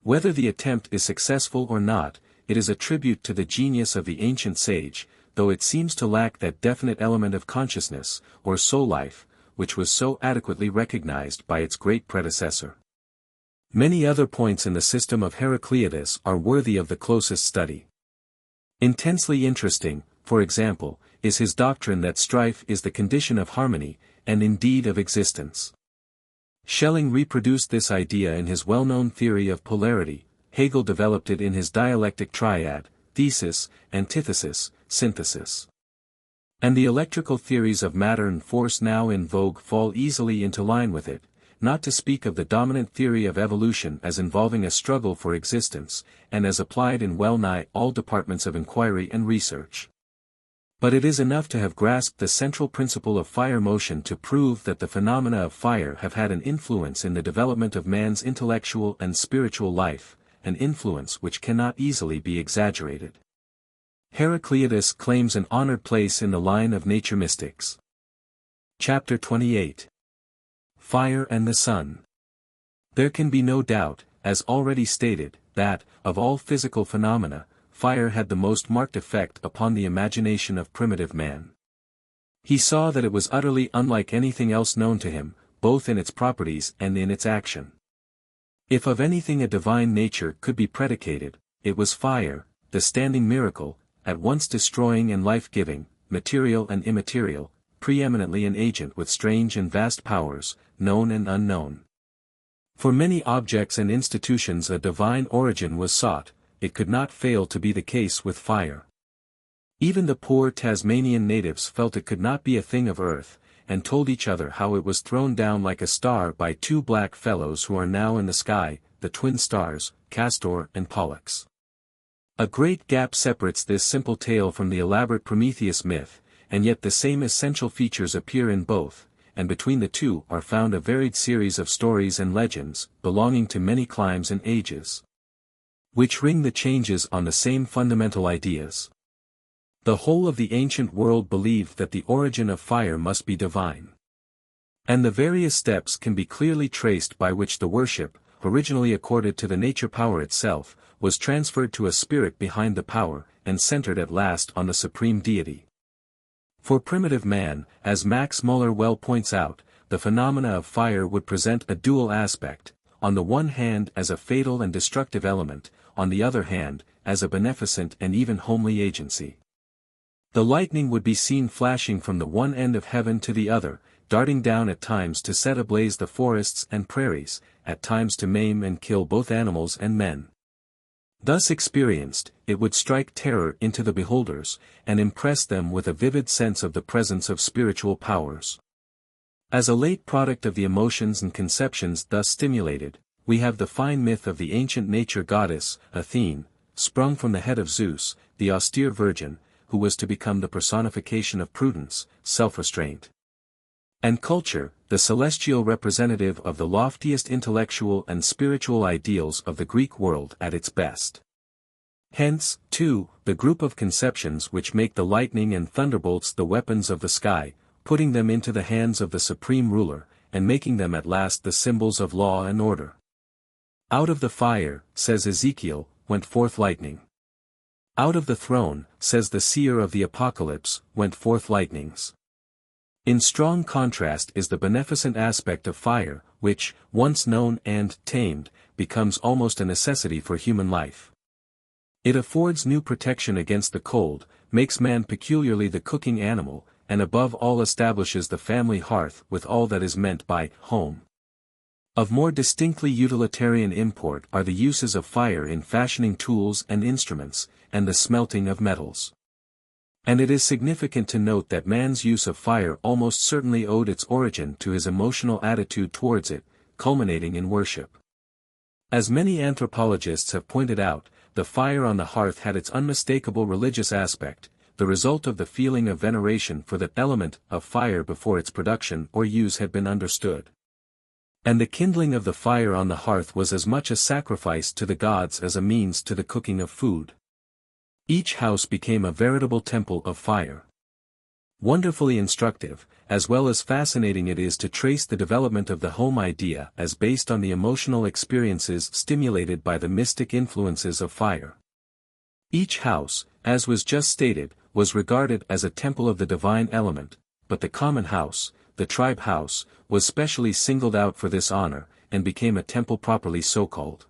Whether the attempt is successful or not, it is a tribute to the genius of the ancient sage, though it seems to lack that definite element of consciousness, or soul life, which was so adequately recognized by its great predecessor. Many other points in the system of Heracleitus are worthy of the closest study. Intensely interesting, for example, is his doctrine that strife is the condition of harmony, and indeed of existence. Schelling reproduced this idea in his well-known theory of polarity. Hegel developed it in his dialectic triad, thesis, antithesis, synthesis. And the electrical theories of matter and force now in vogue fall easily into line with it, not to speak of the dominant theory of evolution as involving a struggle for existence, and as applied in well-nigh all departments of inquiry and research. But it is enough to have grasped the central principle of fire motion to prove that the phenomena of fire have had an influence in the development of man's intellectual and spiritual life, an influence which cannot easily be exaggerated. Heracleitus claims an honored place in the line of nature mystics. Chapter 28. Fire and the Sun. There can be no doubt, as already stated, that, of all physical phenomena, fire had the most marked effect upon the imagination of primitive man. He saw that it was utterly unlike anything else known to him, both in its properties and in its action. If of anything a divine nature could be predicated, it was fire, the standing miracle, at once destroying and life-giving, material and immaterial, preeminently an agent with strange and vast powers, known and unknown. For many objects and institutions a divine origin was sought, it could not fail to be the case with fire. Even the poor Tasmanian natives felt it could not be a thing of earth, and told each other how it was thrown down like a star by two black fellows who are now in the sky, the twin stars, Castor and Pollux. A great gap separates this simple tale from the elaborate Prometheus myth, and yet the same essential features appear in both, and between the two are found a varied series of stories and legends, belonging to many climes and ages, which ring the changes on the same fundamental ideas. The whole of the ancient world believed that the origin of fire must be divine. And the various steps can be clearly traced by which the worship, originally accorded to the nature power itself, was transferred to a spirit behind the power, and centered at last on the supreme deity. For primitive man, as Max Muller well points out, the phenomena of fire would present a dual aspect, on the one hand as a fatal and destructive element, on the other hand, as a beneficent and even homely agency. The lightning would be seen flashing from the one end of heaven to the other, darting down at times to set ablaze the forests and prairies, at times to maim and kill both animals and men. Thus experienced, it would strike terror into the beholders, and impress them with a vivid sense of the presence of spiritual powers. As a late product of the emotions and conceptions thus stimulated, we have the fine myth of the ancient nature goddess, Athene, sprung from the head of Zeus, the austere virgin, who was to become the personification of prudence, self-restraint, and culture, the celestial representative of the loftiest intellectual and spiritual ideals of the Greek world at its best. Hence, too, the group of conceptions which make the lightning and thunderbolts the weapons of the sky, putting them into the hands of the supreme ruler, and making them at last the symbols of law and order. Out of the fire, says Ezekiel, went forth lightning. Out of the throne, says the seer of the Apocalypse, went forth lightnings. In strong contrast is the beneficent aspect of fire, which, once known and tamed, becomes almost a necessity for human life. It affords new protection against the cold, makes man peculiarly the cooking animal, and above all establishes the family hearth with all that is meant by home. Of more distinctly utilitarian import are the uses of fire in fashioning tools and instruments, and the smelting of metals. And it is significant to note that man's use of fire almost certainly owed its origin to his emotional attitude towards it, culminating in worship. As many anthropologists have pointed out, the fire on the hearth had its unmistakable religious aspect, the result of the feeling of veneration for the element of fire before its production or use had been understood. And the kindling of the fire on the hearth was as much a sacrifice to the gods as a means to the cooking of food. Each house became a veritable temple of fire. Wonderfully instructive, as well as fascinating it is to trace the development of the home idea as based on the emotional experiences stimulated by the mystic influences of fire. Each house, as was just stated, was regarded as a temple of the divine element, but the common house, the tribe house, was specially singled out for this honor, and became a temple properly so-called.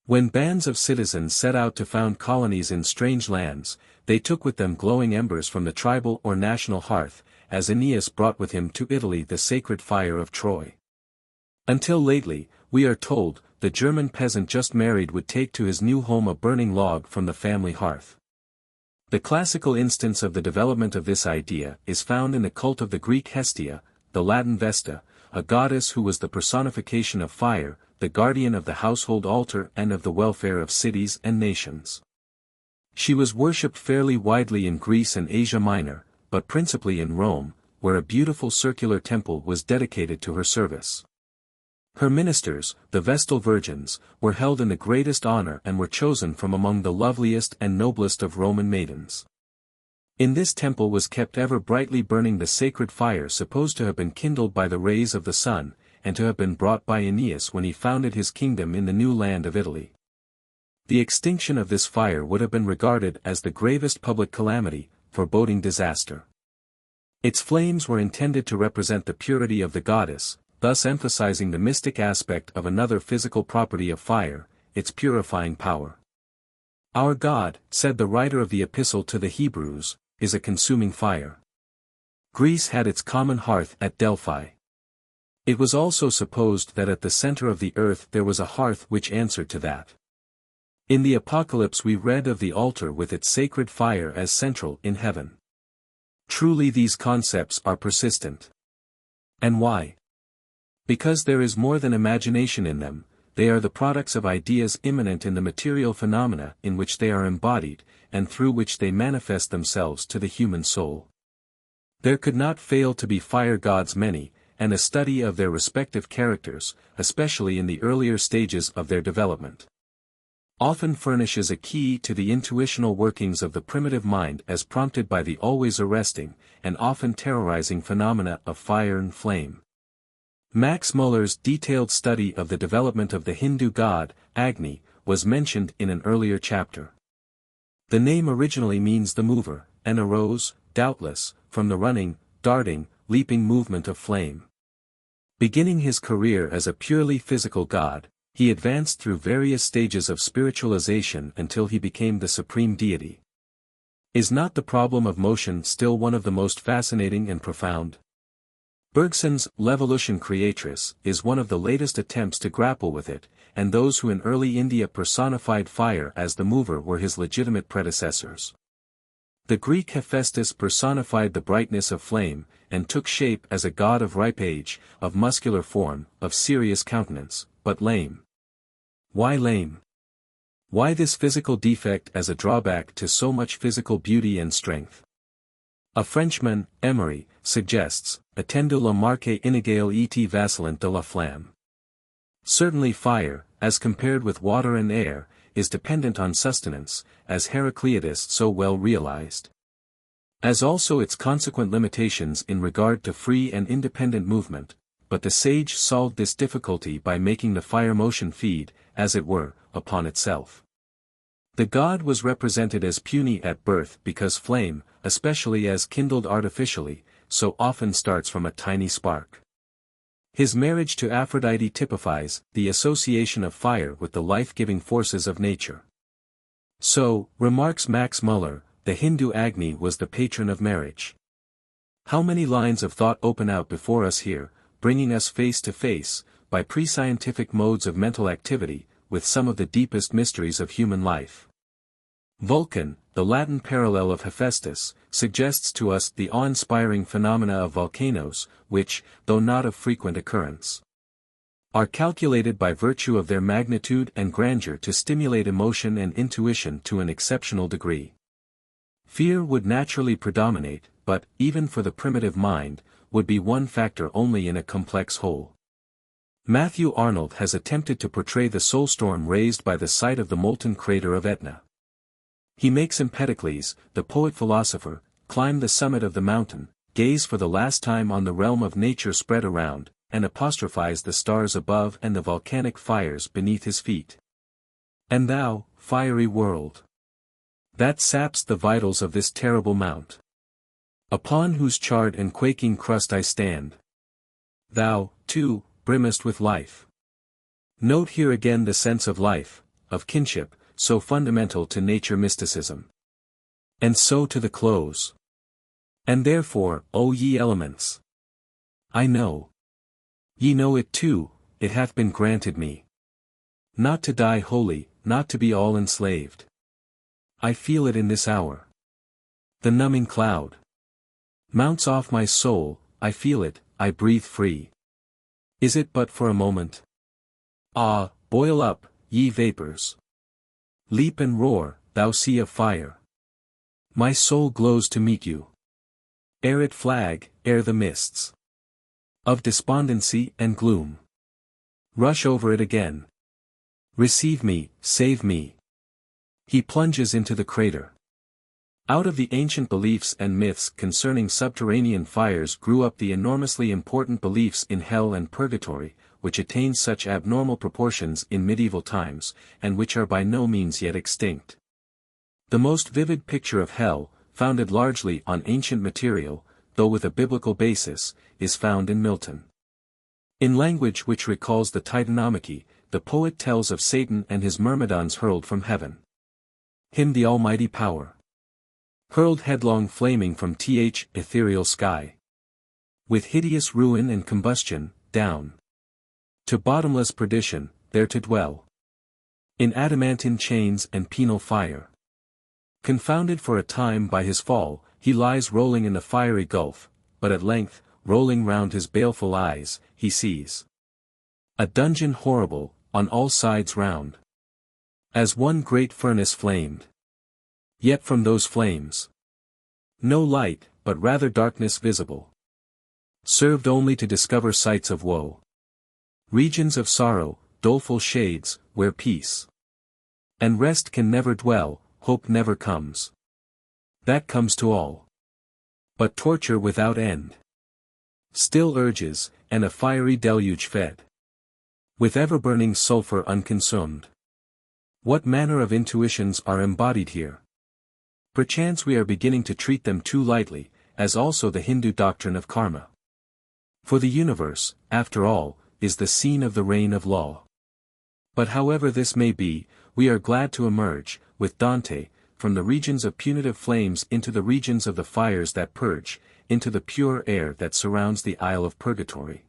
When bands of citizens set out to found colonies in strange lands, they took with them glowing embers from the tribal or national hearth, as Aeneas brought with him to Italy the sacred fire of Troy. Until lately, we are told, the German peasant just married would take to his new home a burning log from the family hearth. The classical instance of the development of this idea is found in the cult of the Greek Hestia, the Latin Vesta, a goddess who was the personification of fire, the guardian of the household altar and of the welfare of cities and nations. She was worshipped fairly widely in Greece and Asia Minor, but principally in Rome, where a beautiful circular temple was dedicated to her service. Her ministers, the Vestal Virgins, were held in the greatest honor and were chosen from among the loveliest and noblest of Roman maidens. In this temple was kept ever brightly burning the sacred fire supposed to have been kindled by the rays of the sun, and to have been brought by Aeneas when he founded his kingdom in the new land of Italy. The extinction of this fire would have been regarded as the gravest public calamity, foreboding disaster. Its flames were intended to represent the purity of the goddess, thus emphasizing the mystic aspect of another physical property of fire, its purifying power. Our God, said the writer of the Epistle to the Hebrews, is a consuming fire. Greece had its common hearth at Delphi. It was also supposed that at the center of the earth there was a hearth which answered to that. In the Apocalypse we read of the altar with its sacred fire as central in heaven. Truly these concepts are persistent. And why? Because there is more than imagination in them, they are the products of ideas immanent in the material phenomena in which they are embodied, and through which they manifest themselves to the human soul. There could not fail to be fire gods many, and a study of their respective characters, especially in the earlier stages of their development, often furnishes a key to the intuitional workings of the primitive mind as prompted by the always arresting, and often terrorizing phenomena of fire and flame. Max Muller's detailed study of the development of the Hindu god, Agni, was mentioned in an earlier chapter. The name originally means the mover, and arose, doubtless, from the running, darting, leaping movement of flame. Beginning his career as a purely physical god, he advanced through various stages of spiritualization until he became the supreme deity. Is not the problem of motion still one of the most fascinating and profound? Bergson's L'Evolution Creatrice is one of the latest attempts to grapple with it, and those who in early India personified fire as the mover were his legitimate predecessors. The Greek Hephaestus personified the brightness of flame, and took shape as a god of ripe age, of muscular form, of serious countenance, but lame. Why lame? Why this physical defect as a drawback to so much physical beauty and strength? A Frenchman, Emery, suggests, attendez la marque inégale et vacillante de la flamme. Certainly fire, as compared with water and air, is dependent on sustenance, as Heracleitus so well realized. As also its consequent limitations in regard to free and independent movement, but the sage solved this difficulty by making the fire motion feed, as it were, upon itself. The god was represented as puny at birth because flame, especially as kindled artificially, so often starts from a tiny spark. His marriage to Aphrodite typifies the association of fire with the life-giving forces of nature. So, remarks Max Muller, the Hindu Agni was the patron of marriage. How many lines of thought open out before us here, bringing us face to face, by pre-scientific modes of mental activity, with some of the deepest mysteries of human life. Vulcan, the Latin parallel of Hephaestus, suggests to us the awe-inspiring phenomena of volcanoes, which, though not of frequent occurrence, are calculated by virtue of their magnitude and grandeur to stimulate emotion and intuition to an exceptional degree. Fear would naturally predominate, but, even for the primitive mind, would be one factor only in a complex whole. Matthew Arnold has attempted to portray the soul-storm raised by the sight of the molten crater of Etna. He makes Empedocles, the poet-philosopher, climb the summit of the mountain, gaze for the last time on the realm of nature spread around, and apostrophize the stars above and the volcanic fires beneath his feet. And thou, fiery world, that saps the vitals of this terrible mount, upon whose charred and quaking crust I stand. Thou, too, brimmest with life. Note here again the sense of life, of kinship, so fundamental to nature mysticism. And so to the close. And therefore, O ye elements, I know. Ye know it too, it hath been granted me. Not to die wholly, not to be all enslaved. I feel it in this hour. The numbing cloud mounts off my soul, I feel it, I breathe free. Is it but for a moment? Ah, boil up, ye vapors. Leap and roar, thou sea of fire. My soul glows to meet you. Ere it flag, ere the mists of despondency and gloom rush over it again. Receive me, save me. He plunges into the crater. Out of the ancient beliefs and myths concerning subterranean fires grew up the enormously important beliefs in hell and purgatory, which attained such abnormal proportions in medieval times, and which are by no means yet extinct. The most vivid picture of hell, founded largely on ancient material, though with a biblical basis, is found in Milton. In language which recalls the Titanomachy, the poet tells of Satan and his myrmidons hurled from heaven. Him the almighty power hurled headlong flaming from ethereal sky. With hideous ruin and combustion, down to bottomless perdition, there to dwell. In adamantine chains and penal fire. Confounded for a time by his fall, he lies rolling in the fiery gulf, but at length, rolling round his baleful eyes, he sees a dungeon horrible, on all sides round. As one great furnace flamed. Yet from those flames no light, but rather darkness visible. Served only to discover sights of woe. Regions of sorrow, doleful shades, where peace and rest can never dwell, hope never comes. That comes to all. But torture without end still urges, and a fiery deluge fed with ever-burning sulfur unconsumed. What manner of intuitions are embodied here? Perchance we are beginning to treat them too lightly, as also the Hindu doctrine of karma. For the universe, after all, is the scene of the reign of law. But however this may be, we are glad to emerge, with Dante, from the regions of punitive flames into the regions of the fires that purge, into the pure air that surrounds the Isle of Purgatory.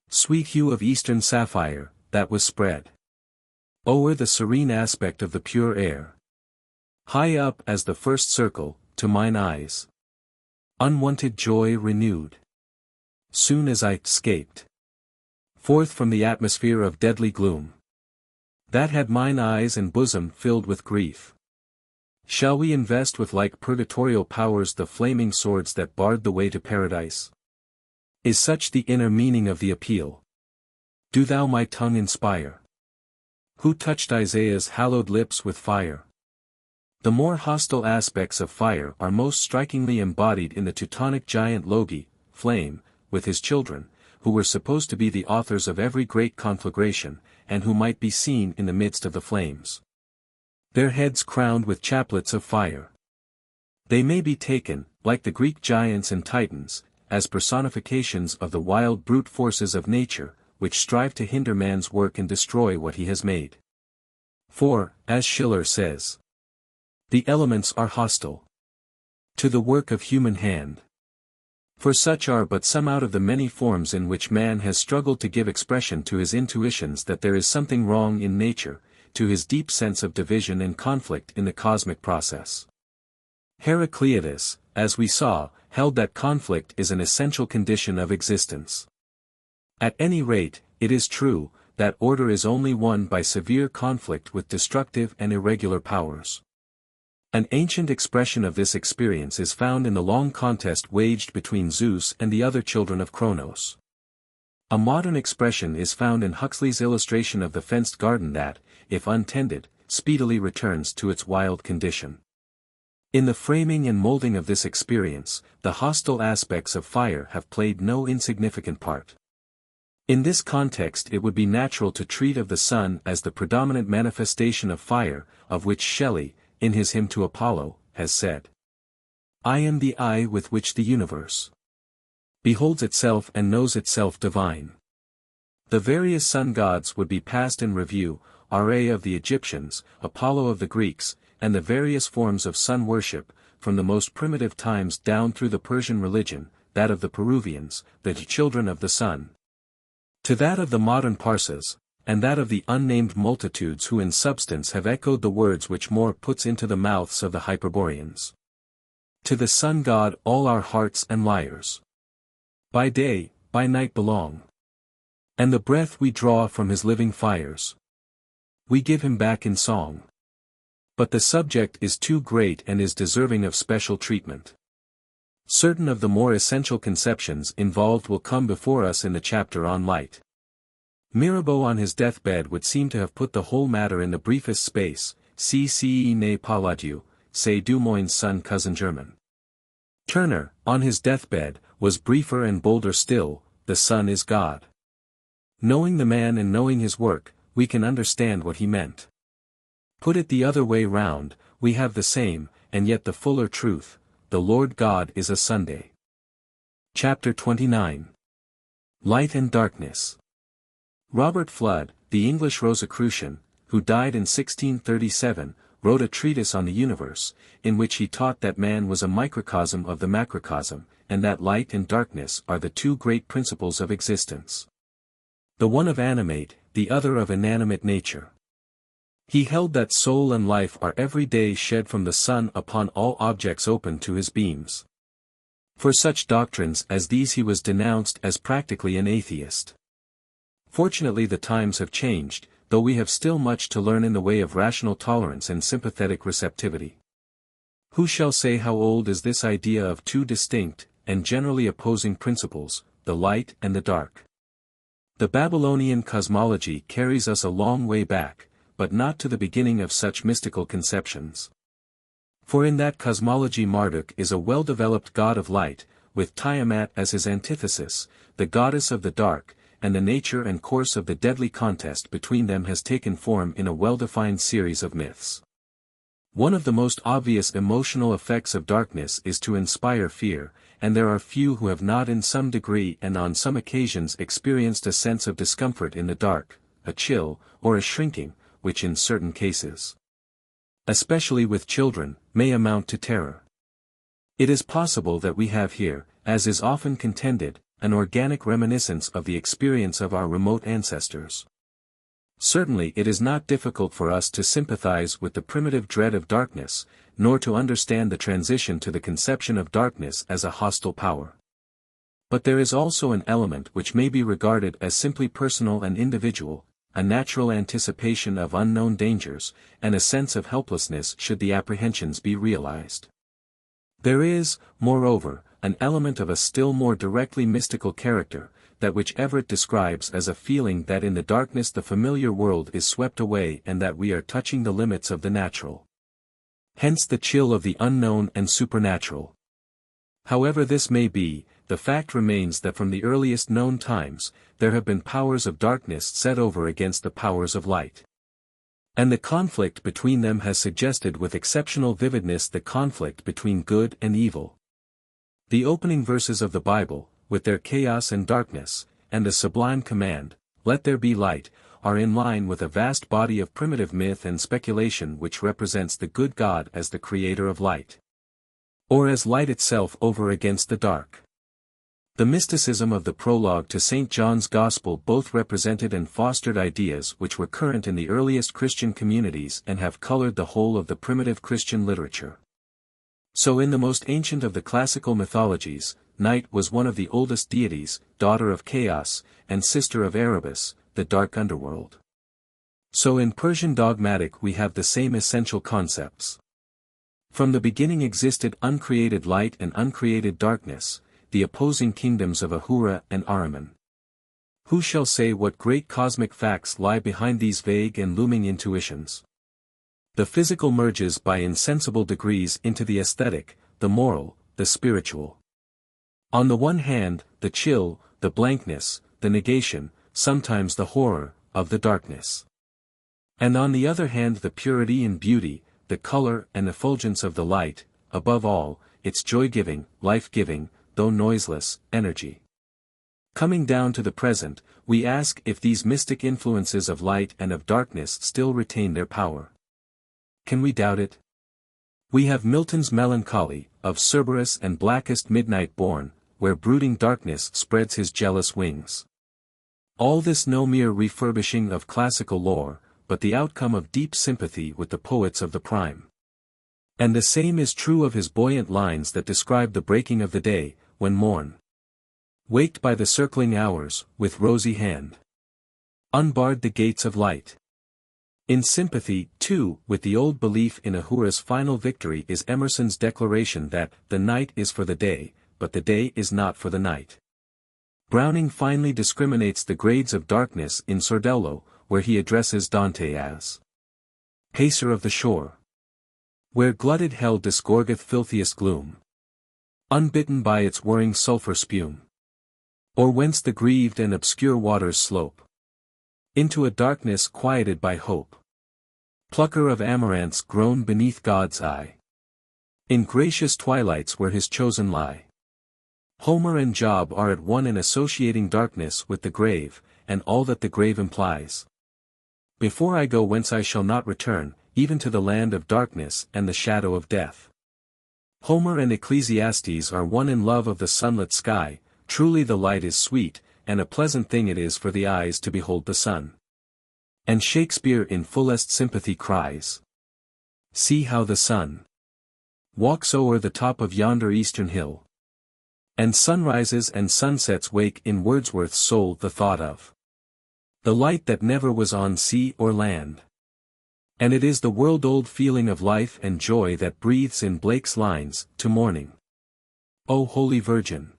Sweet hue of eastern sapphire, that was spread o'er the serene aspect of the pure air. High up as the first circle, to mine eyes. Unwonted joy renewed. Soon as I escaped forth from the atmosphere of deadly gloom, that had mine eyes and bosom filled with grief. Shall we invest with like purgatorial powers the flaming swords that barred the way to paradise? Is such the inner meaning of the appeal? Do thou my tongue inspire? Who touched Isaiah's hallowed lips with fire? The more hostile aspects of fire are most strikingly embodied in the Teutonic giant Logi, Flame, with his children, who were supposed to be the authors of every great conflagration, and who might be seen in the midst of the flames. Their heads crowned with chaplets of fire. They may be taken, like the Greek giants and titans, as personifications of the wild brute forces of nature, which strive to hinder man's work and destroy what he has made. For, as Schiller says, the elements are hostile to the work of human hand. For such are but some out of the many forms in which man has struggled to give expression to his intuitions that there is something wrong in nature, to his deep sense of division and conflict in the cosmic process. Heracleitus, as we saw, held that conflict is an essential condition of existence. At any rate, it is true, that order is only won by severe conflict with destructive and irregular powers. An ancient expression of this experience is found in the long contest waged between Zeus and the other children of Cronos. A modern expression is found in Huxley's illustration of the fenced garden that, if untended, speedily returns to its wild condition. In the framing and molding of this experience, the hostile aspects of fire have played no insignificant part. In this context it would be natural to treat of the sun as the predominant manifestation of fire, of which Shelley, in his hymn to Apollo, has said, "I am the eye with which the universe beholds itself and knows itself divine." The various sun gods would be passed in review, Ra of the Egyptians, Apollo of the Greeks, and the various forms of sun worship, from the most primitive times down through the Persian religion, that of the Peruvians, the children of the sun, to that of the modern Parsas, and that of the unnamed multitudes who in substance have echoed the words which Moore puts into the mouths of the Hyperboreans. To the sun god all our hearts and lyres by day, by night belong. And the breath we draw from his living fires, we give him back in song. But the subject is too great and is deserving of special treatment. Certain of the more essential conceptions involved will come before us in the chapter on light. Mirabeau on his deathbed would seem to have put the whole matter in the briefest space, cce ne pas Dieu, c'est du moins son cousin germain. Turner, on his deathbed, was briefer and bolder still, the sun is God. Knowing the man and knowing his work, we can understand what he meant. Put it the other way round, we have the same, and yet the fuller truth, the Lord God is a Sunday. Chapter 29. Light and Darkness. Robert Flood, the English Rosicrucian, who died in 1637, wrote a treatise on the universe, in which he taught that man was a microcosm of the macrocosm, and that light and darkness are the two great principles of existence. The one of animate, the other of inanimate nature. He held that soul and life are every day shed from the sun upon all objects open to his beams. For such doctrines as these he was denounced as practically an atheist. Fortunately the times have changed, though we have still much to learn in the way of rational tolerance and sympathetic receptivity. Who shall say how old is this idea of two distinct, and generally opposing principles, the light and the dark? The Babylonian cosmology carries us a long way back, but not to the beginning of such mystical conceptions. For in that cosmology Marduk is a well-developed god of light, with Tiamat as his antithesis, the goddess of the dark, and the nature and course of the deadly contest between them has taken form in a well-defined series of myths. One of the most obvious emotional effects of darkness is to inspire fear, and there are few who have not in some degree and on some occasions experienced a sense of discomfort in the dark, a chill, or a shrinking, which in certain cases, especially with children, may amount to terror. It is possible that we have here, as is often contended, an organic reminiscence of the experience of our remote ancestors. Certainly it is not difficult for us to sympathize with the primitive dread of darkness, nor to understand the transition to the conception of darkness as a hostile power. But there is also an element which may be regarded as simply personal and individual, a natural anticipation of unknown dangers, and a sense of helplessness should the apprehensions be realized. There is, moreover, an element of a still more directly mystical character, that which Everett describes as a feeling that in the darkness the familiar world is swept away and that we are touching the limits of the natural. Hence the chill of the unknown and supernatural. However this may be, the fact remains that from the earliest known times, there have been powers of darkness set over against the powers of light. And the conflict between them has suggested with exceptional vividness the conflict between good and evil. The opening verses of the Bible, with their chaos and darkness, and the sublime command, "Let there be light," are in line with a vast body of primitive myth and speculation which represents the good God as the creator of light, or as light itself over against the dark. The mysticism of the prologue to St. John's Gospel both represented and fostered ideas which were current in the earliest Christian communities and have colored the whole of the primitive Christian literature. So in the most ancient of the classical mythologies, Night was one of the oldest deities, daughter of Chaos, and sister of Erebus, the dark underworld. So in Persian dogmatic we have the same essential concepts. From the beginning existed uncreated light and uncreated darkness, the opposing kingdoms of Ahura and Ahriman. Who shall say what great cosmic facts lie behind these vague and looming intuitions? The physical merges by insensible degrees into the aesthetic, the moral, the spiritual. On the one hand, the chill, the blankness, the negation, sometimes the horror, of the darkness. And on the other hand the purity and beauty, the color and effulgence of the light, above all, its joy-giving, life-giving, though noiseless, energy. Coming down to the present, we ask if these mystic influences of light and of darkness still retain their power. Can we doubt it? We have Milton's melancholy, of Cerberus and blackest midnight born, where brooding darkness spreads his jealous wings. All this no mere refurbishing of classical lore, but the outcome of deep sympathy with the poets of the prime. And the same is true of his buoyant lines that describe the breaking of the day, when morn, waked by the circling hours, with rosy hand, unbarred the gates of light. In sympathy, too, with the old belief in Ahura's final victory is Emerson's declaration that the night is for the day, but the day is not for the night. Browning finely discriminates the grades of darkness in Sordello, where he addresses Dante as pacer of the shore, where glutted hell disgorgeth filthiest gloom, unbitten by its whirring sulphur spume, or whence the grieved and obscure waters slope into a darkness quieted by hope. Plucker of amaranths grown beneath God's eye, in gracious twilights where his chosen lie. Homer and Job are at one in associating darkness with the grave, and all that the grave implies. Before I go whence I shall not return, even to the land of darkness and the shadow of death. Homer and Ecclesiastes are one in love of the sunlit sky. Truly the light is sweet, and a pleasant thing it is for the eyes to behold the sun. And Shakespeare in fullest sympathy cries, see how the sun walks o'er the top of yonder eastern hill. And sunrises and sunsets wake in Wordsworth's soul the thought of the light that never was on sea or land. And it is the world-old feeling of life and joy that breathes in Blake's lines, to morning, O Holy Virgin,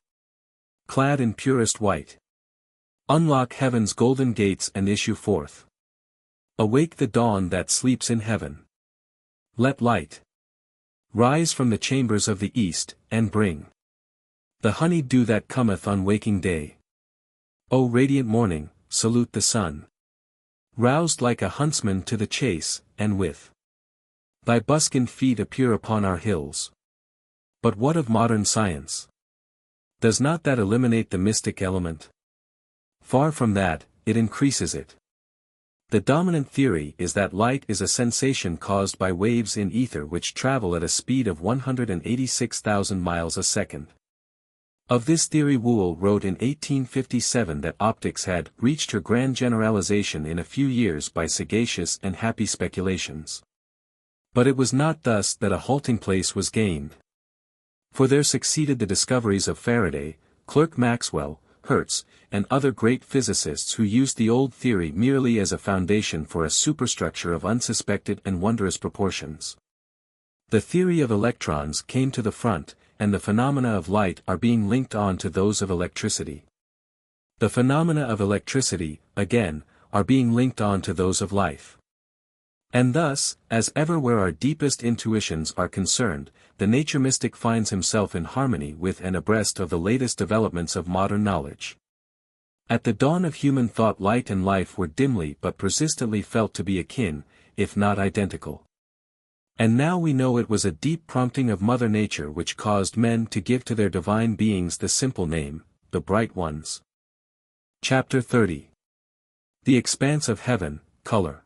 clad in purest white, unlock heaven's golden gates and issue forth. Awake the dawn that sleeps in heaven. Let light rise from the chambers of the east, and bring the honeyed dew that cometh on waking day. O radiant morning, salute the sun, roused like a huntsman to the chase, and with thy buskined feet appear upon our hills. But what of modern science? Does not that eliminate the mystic element? Far from that, it increases it. The dominant theory is that light is a sensation caused by waves in ether which travel at a speed of 186,000 miles a second. Of this theory Wool wrote in 1857 that optics had reached her grand generalization in a few years by sagacious and happy speculations. But it was not thus that a halting place was gained. For there succeeded the discoveries of Faraday, Clerk Maxwell, Hertz, and other great physicists who used the old theory merely as a foundation for a superstructure of unsuspected and wondrous proportions. The theory of electrons came to the front, and the phenomena of light are being linked on to those of electricity. The phenomena of electricity, again, are being linked on to those of life. And thus, as ever where our deepest intuitions are concerned, the nature mystic finds himself in harmony with and abreast of the latest developments of modern knowledge. At the dawn of human thought light and life were dimly but persistently felt to be akin, if not identical. And now we know it was a deep prompting of Mother Nature which caused men to give to their divine beings the simple name, the Bright Ones. Chapter 30. The Expanse of Heaven, Color.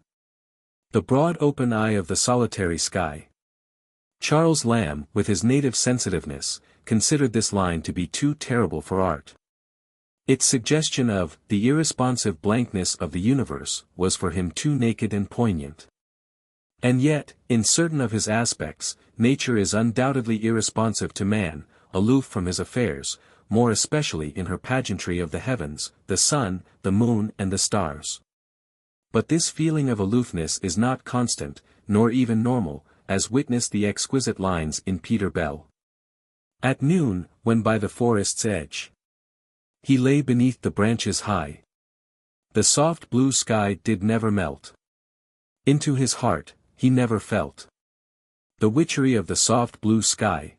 The broad open eye of the solitary sky. Charles Lamb, with his native sensitiveness, considered this line to be too terrible for art. Its suggestion of the irresponsive blankness of the universe was for him too naked and poignant. And yet, in certain of his aspects, nature is undoubtedly irresponsive to man, aloof from his affairs, more especially in her pageantry of the heavens, the sun, the moon and the stars. But this feeling of aloofness is not constant, nor even normal, as witness the exquisite lines in Peter Bell. At noon, when by the forest's edge he lay beneath the branches high, the soft blue sky did never melt into his heart. He never felt the witchery of the soft blue sky.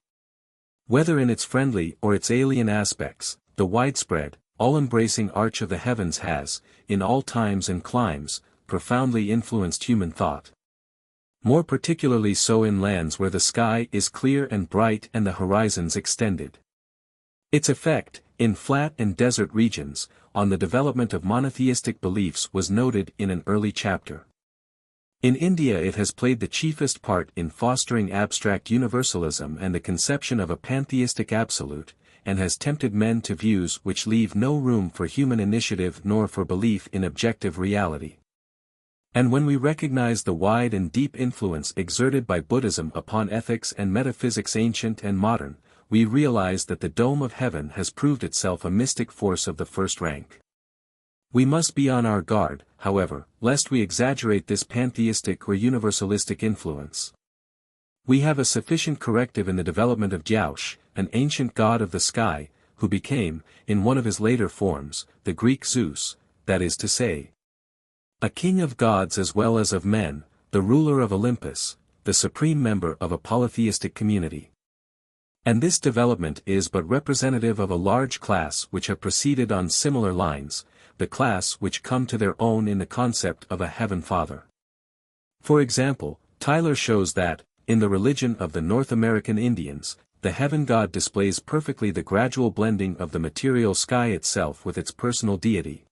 Whether in its friendly or its alien aspects, the widespread, all-embracing arch of the heavens has, in all times and climes, profoundly influenced human thought. More particularly so in lands where the sky is clear and bright and the horizons extended. Its effect, in flat and desert regions, on the development of monotheistic beliefs was noted in an early chapter. In India it has played the chiefest part in fostering abstract universalism and the conception of a pantheistic absolute, and has tempted men to views which leave no room for human initiative nor for belief in objective reality. And when we recognize the wide and deep influence exerted by Buddhism upon ethics and metaphysics ancient and modern, we realize that the dome of heaven has proved itself a mystic force of the first rank. We must be on our guard, however, lest we exaggerate this pantheistic or universalistic influence. We have a sufficient corrective in the development of Jaush, an ancient god of the sky, who became, in one of his later forms, the Greek Zeus, that is to say, a king of gods as well as of men, the ruler of Olympus, the supreme member of a polytheistic community. And this development is but representative of a large class which have proceeded on similar lines, the class which come to their own in the concept of a heaven father. For example, Tyler shows that, in the religion of the North American Indians, the heaven god displays perfectly the gradual blending of the material sky itself with its personal deity.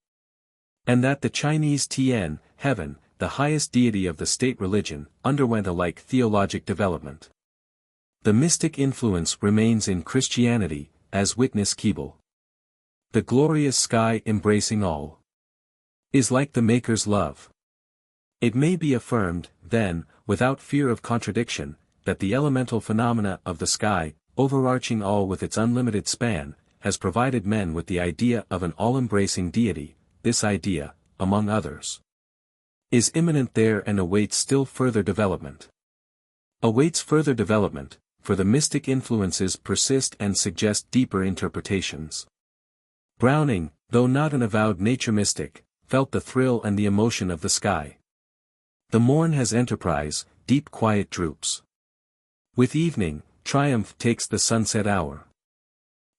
And that the Chinese Tian, heaven, the highest deity of the state religion, underwent a like theologic development. The mystic influence remains in Christianity, as witness Keble. The glorious sky embracing all is like the Maker's love. It may be affirmed, then, without fear of contradiction, that the elemental phenomena of the sky, overarching all with its unlimited span, has provided men with the idea of an all-embracing deity. This idea, among others, is immanent there and awaits still further development. Awaits further development, for the mystic influences persist and suggest deeper interpretations. Browning, though not an avowed nature mystic, felt the thrill and the emotion of the sky. The morn has enterprise, deep quiet droops. With evening, triumph takes the sunset hour.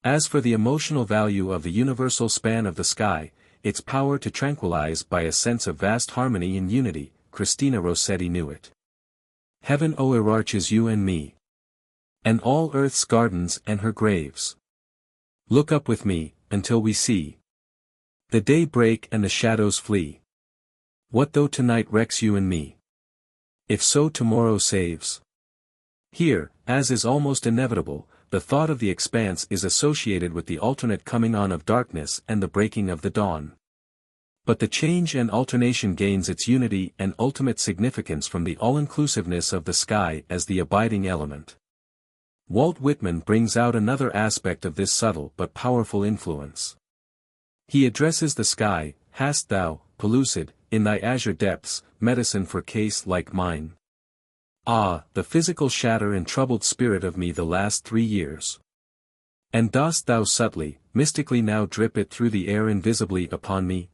As for the emotional value of the universal span of the sky, its power to tranquilize by a sense of vast harmony and unity, Christina Rossetti knew it. Heaven o'erarches you and me, and all earth's gardens and her graves. Look up with me, until we see the day break and the shadows flee. What though tonight wrecks you and me? If so tomorrow saves. Here, as is almost inevitable, the thought of the expanse is associated with the alternate coming on of darkness and the breaking of the dawn. But the change and alternation gains its unity and ultimate significance from the all-inclusiveness of the sky as the abiding element. Walt Whitman brings out another aspect of this subtle but powerful influence. He addresses the sky, "Hast thou, pellucid, in thy azure depths, medicine for case like mine? Ah, the physical shatter and troubled spirit of me the last 3 years. And dost thou subtly, mystically now drip it through the air invisibly upon me?"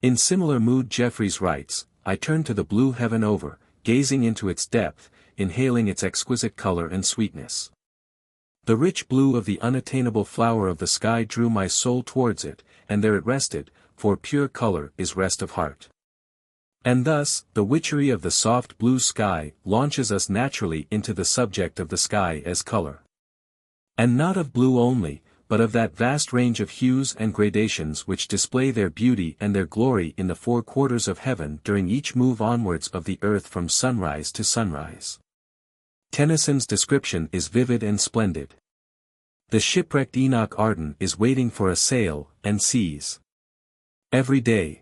In similar mood Jeffries writes, "I turn to the blue heaven over, gazing into its depth, inhaling its exquisite color and sweetness. The rich blue of the unattainable flower of the sky drew my soul towards it, and there it rested, for pure color is rest of heart." And thus, the witchery of the soft blue sky launches us naturally into the subject of the sky as color. And not of blue only, but of that vast range of hues and gradations which display their beauty and their glory in the 4 quarters of heaven during each move onwards of the earth from sunrise to sunrise. Tennyson's description is vivid and splendid. The shipwrecked Enoch Arden is waiting for a sail, and sees every day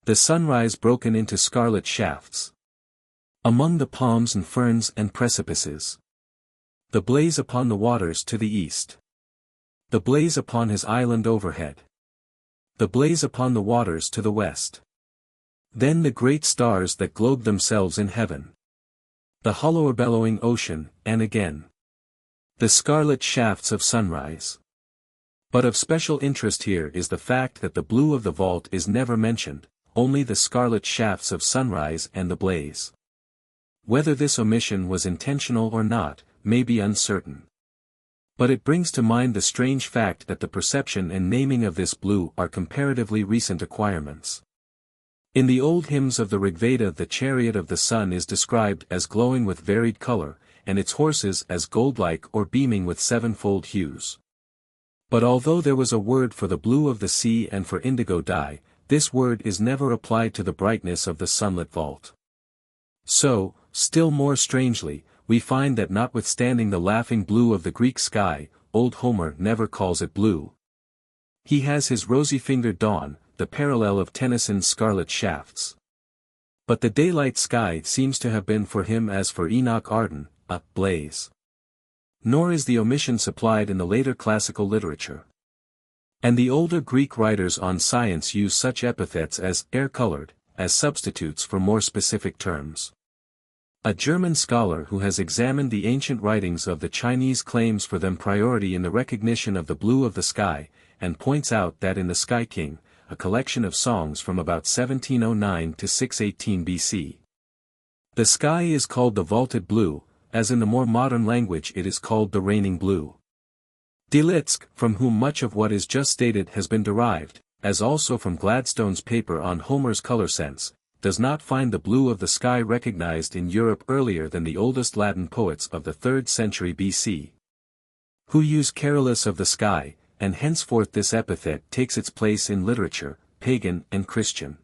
the sunrise broken into scarlet shafts among the palms and ferns and precipices. The blaze upon the waters to the east. The blaze upon his island overhead. The blaze upon the waters to the west. Then the great stars that globe themselves in heaven. The hollow bellowing ocean, and again the scarlet shafts of sunrise. But of special interest here is the fact that the blue of the vault is never mentioned, only the scarlet shafts of sunrise and the blaze. Whether this omission was intentional or not, may be uncertain. But it brings to mind the strange fact that the perception and naming of this blue are comparatively recent acquirements. In the old hymns of the Rigveda the chariot of the sun is described as glowing with varied color, and its horses as gold-like or beaming with 7-fold hues. But although there was a word for the blue of the sea and for indigo dye, this word is never applied to the brightness of the sunlit vault. So, still more strangely, we find that notwithstanding the laughing blue of the Greek sky, old Homer never calls it blue. He has his rosy-fingered dawn, the parallel of Tennyson's scarlet shafts. But the daylight sky seems to have been for him as for Enoch Arden, a blaze. Nor is the omission supplied in the later classical literature. And the older Greek writers on science use such epithets as air-colored, as substitutes for more specific terms. A German scholar who has examined the ancient writings of the Chinese claims for them priority in the recognition of the blue of the sky, and points out that in the Sky King, a collection of songs from about 1709 to 618 BC. The sky is called the vaulted blue, as in the more modern language it is called the raining blue. Delitzsch, from whom much of what is just stated has been derived, as also from Gladstone's paper on Homer's color sense, does not find the blue of the sky recognized in Europe earlier than the oldest Latin poets of the 3rd century BC. Who use carolus of the sky, and henceforth this epithet takes its place in literature, pagan and Christian.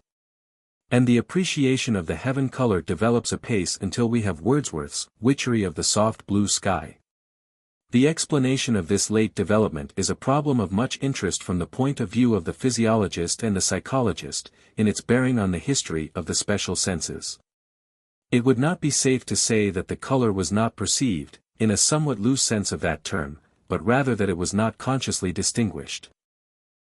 And the appreciation of the heaven color develops apace until we have Wordsworth's Witchery of the Soft Blue Sky. The explanation of this late development is a problem of much interest from the point of view of the physiologist and the psychologist, in its bearing on the history of the special senses. It would not be safe to say that the color was not perceived, in a somewhat loose sense of that term, but rather that it was not consciously distinguished.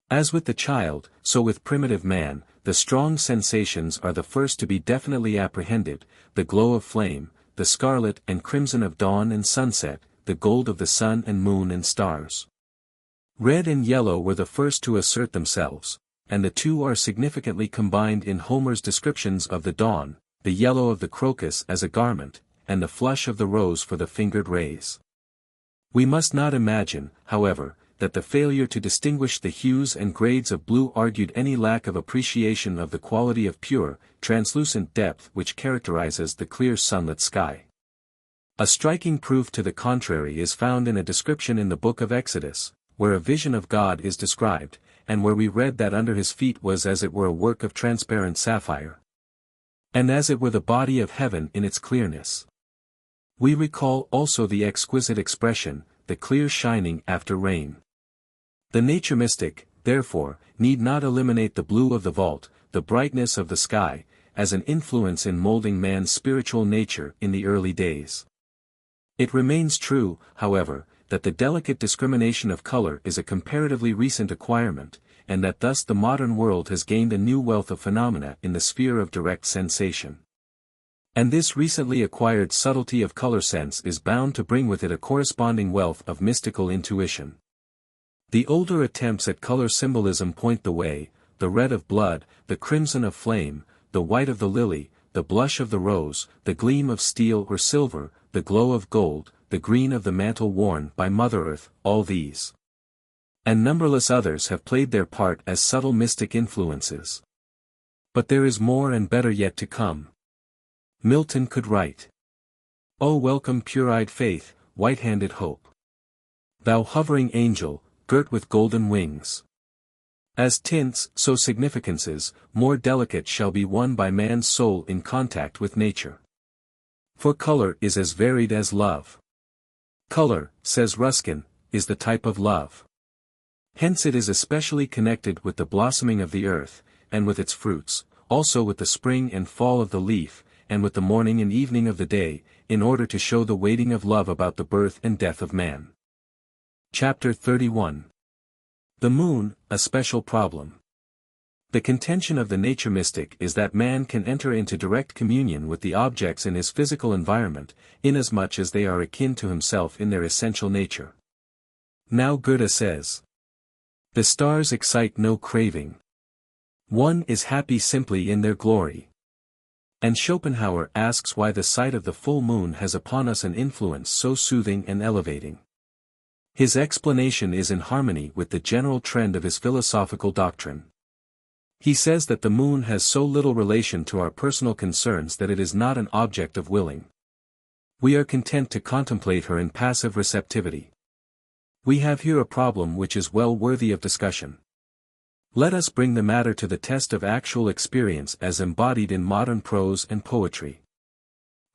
As with the child, so with primitive man, the strong sensations are the first to be definitely apprehended, the glow of flame, the scarlet and crimson of dawn and sunset, the gold of the sun and moon and stars. Red and yellow were the first to assert themselves, and the two are significantly combined in Homer's descriptions of the dawn, the yellow of the crocus as a garment, and the flush of the rose for the fingered rays. We must not imagine, however, that the failure to distinguish the hues and grades of blue argued any lack of appreciation of the quality of pure, translucent depth which characterizes the clear sunlit sky. A striking proof to the contrary is found in a description in the book of Exodus, where a vision of God is described, and where we read that under his feet was as it were a work of transparent sapphire, and as it were the body of heaven in its clearness. We recall also the exquisite expression, the clear shining after rain. The nature mystic, therefore, need not eliminate the blue of the vault, the brightness of the sky, as an influence in molding man's spiritual nature in the early days. It remains true, however, that the delicate discrimination of color is a comparatively recent acquirement, and that thus the modern world has gained a new wealth of phenomena in the sphere of direct sensation. And this recently acquired subtlety of color sense is bound to bring with it a corresponding wealth of mystical intuition. The older attempts at color symbolism point the way: the red of blood, the crimson of flame, the white of the lily, the blush of the rose, the gleam of steel or silver, the glow of gold, the green of the mantle worn by Mother Earth, all these, and numberless others have played their part as subtle mystic influences. But there is more and better yet to come. Milton could write, "O welcome pure-eyed faith, white-handed hope. Thou hovering angel, girt with golden wings. As tints, so significances, more delicate shall be won by man's soul in contact with nature. For color is as varied as love. Color, says Ruskin, is the type of love. Hence it is especially connected with the blossoming of the earth, and with its fruits, also with the spring and fall of the leaf, and with the morning and evening of the day, in order to show the waiting of love about the birth and death of man." Chapter 31. The moon, a special problem. The contention of the nature mystic is that man can enter into direct communion with the objects in his physical environment, inasmuch as they are akin to himself in their essential nature. Now Goethe says, "The stars excite no craving. One is happy simply in their glory." And Schopenhauer asks why the sight of the full moon has upon us an influence so soothing and elevating. His explanation is in harmony with the general trend of his philosophical doctrine. He says that the moon has so little relation to our personal concerns that it is not an object of willing. We are content to contemplate her in passive receptivity. We have here a problem which is well worthy of discussion. Let us bring the matter to the test of actual experience as embodied in modern prose and poetry.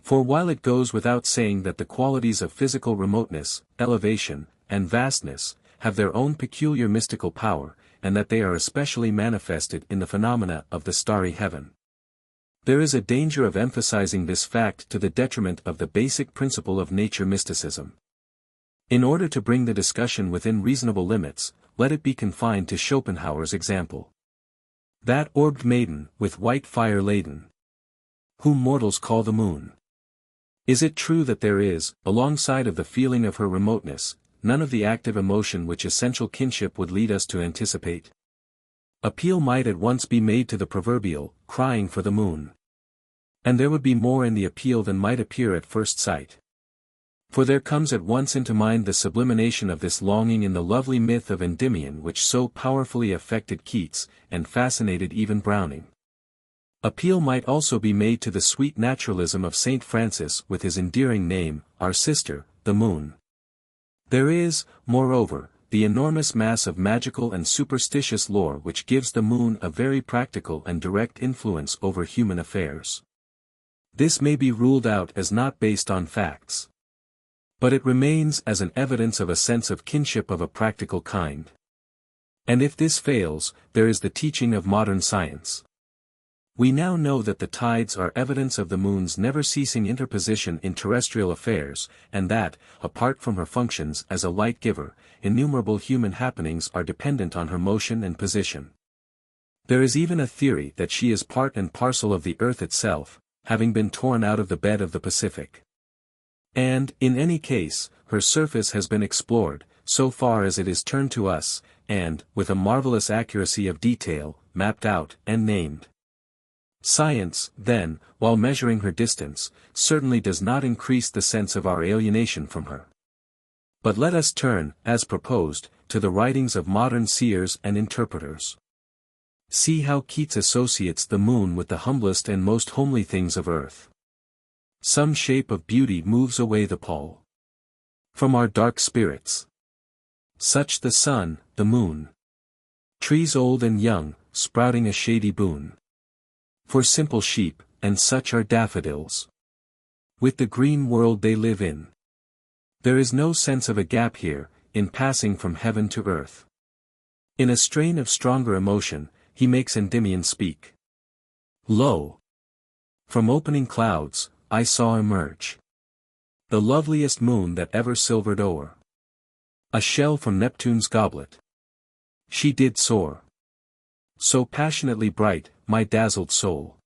For while it goes without saying that the qualities of physical remoteness, elevation, and vastness, have their own peculiar mystical power, and that they are especially manifested in the phenomena of the starry heaven, there is a danger of emphasizing this fact to the detriment of the basic principle of nature mysticism. In order to bring the discussion within reasonable limits, let it be confined to Schopenhauer's example. That orbed maiden, with white fire laden, whom mortals call the moon. Is it true that there is, alongside of the feeling of her remoteness, none of the active emotion which essential kinship would lead us to anticipate? Appeal might at once be made to the proverbial, crying for the moon. And there would be more in the appeal than might appear at first sight. For there comes at once into mind the sublimation of this longing in the lovely myth of Endymion which so powerfully affected Keats, and fascinated even Browning. Appeal might also be made to the sweet naturalism of Saint Francis with his endearing name, our sister, the moon. There is, moreover, the enormous mass of magical and superstitious lore which gives the moon a very practical and direct influence over human affairs. This may be ruled out as not based on facts. But it remains as an evidence of a sense of kinship of a practical kind. And if this fails, there is the teaching of modern science. We now know that the tides are evidence of the moon's never-ceasing interposition in terrestrial affairs, and that, apart from her functions as a light-giver, innumerable human happenings are dependent on her motion and position. There is even a theory that she is part and parcel of the earth itself, having been torn out of the bed of the Pacific. And, in any case, her surface has been explored, so far as it is turned to us, and, with a marvelous accuracy of detail, mapped out and named. Science, then, while measuring her distance, certainly does not increase the sense of our alienation from her. But let us turn, as proposed, to the writings of modern seers and interpreters. See how Keats associates the moon with the humblest and most homely things of earth. Some shape of beauty moves away the pall from our dark spirits. Such the sun, the moon. Trees old and young, sprouting a shady boon. For simple sheep, and such are daffodils. With the green world they live in. There is no sense of a gap here, in passing from heaven to earth. In a strain of stronger emotion, he makes Endymion speak. Lo! From opening clouds, I saw emerge the loveliest moon that ever silvered o'er. A shell from Neptune's goblet. She did soar. So passionately bright, my dazzled soul,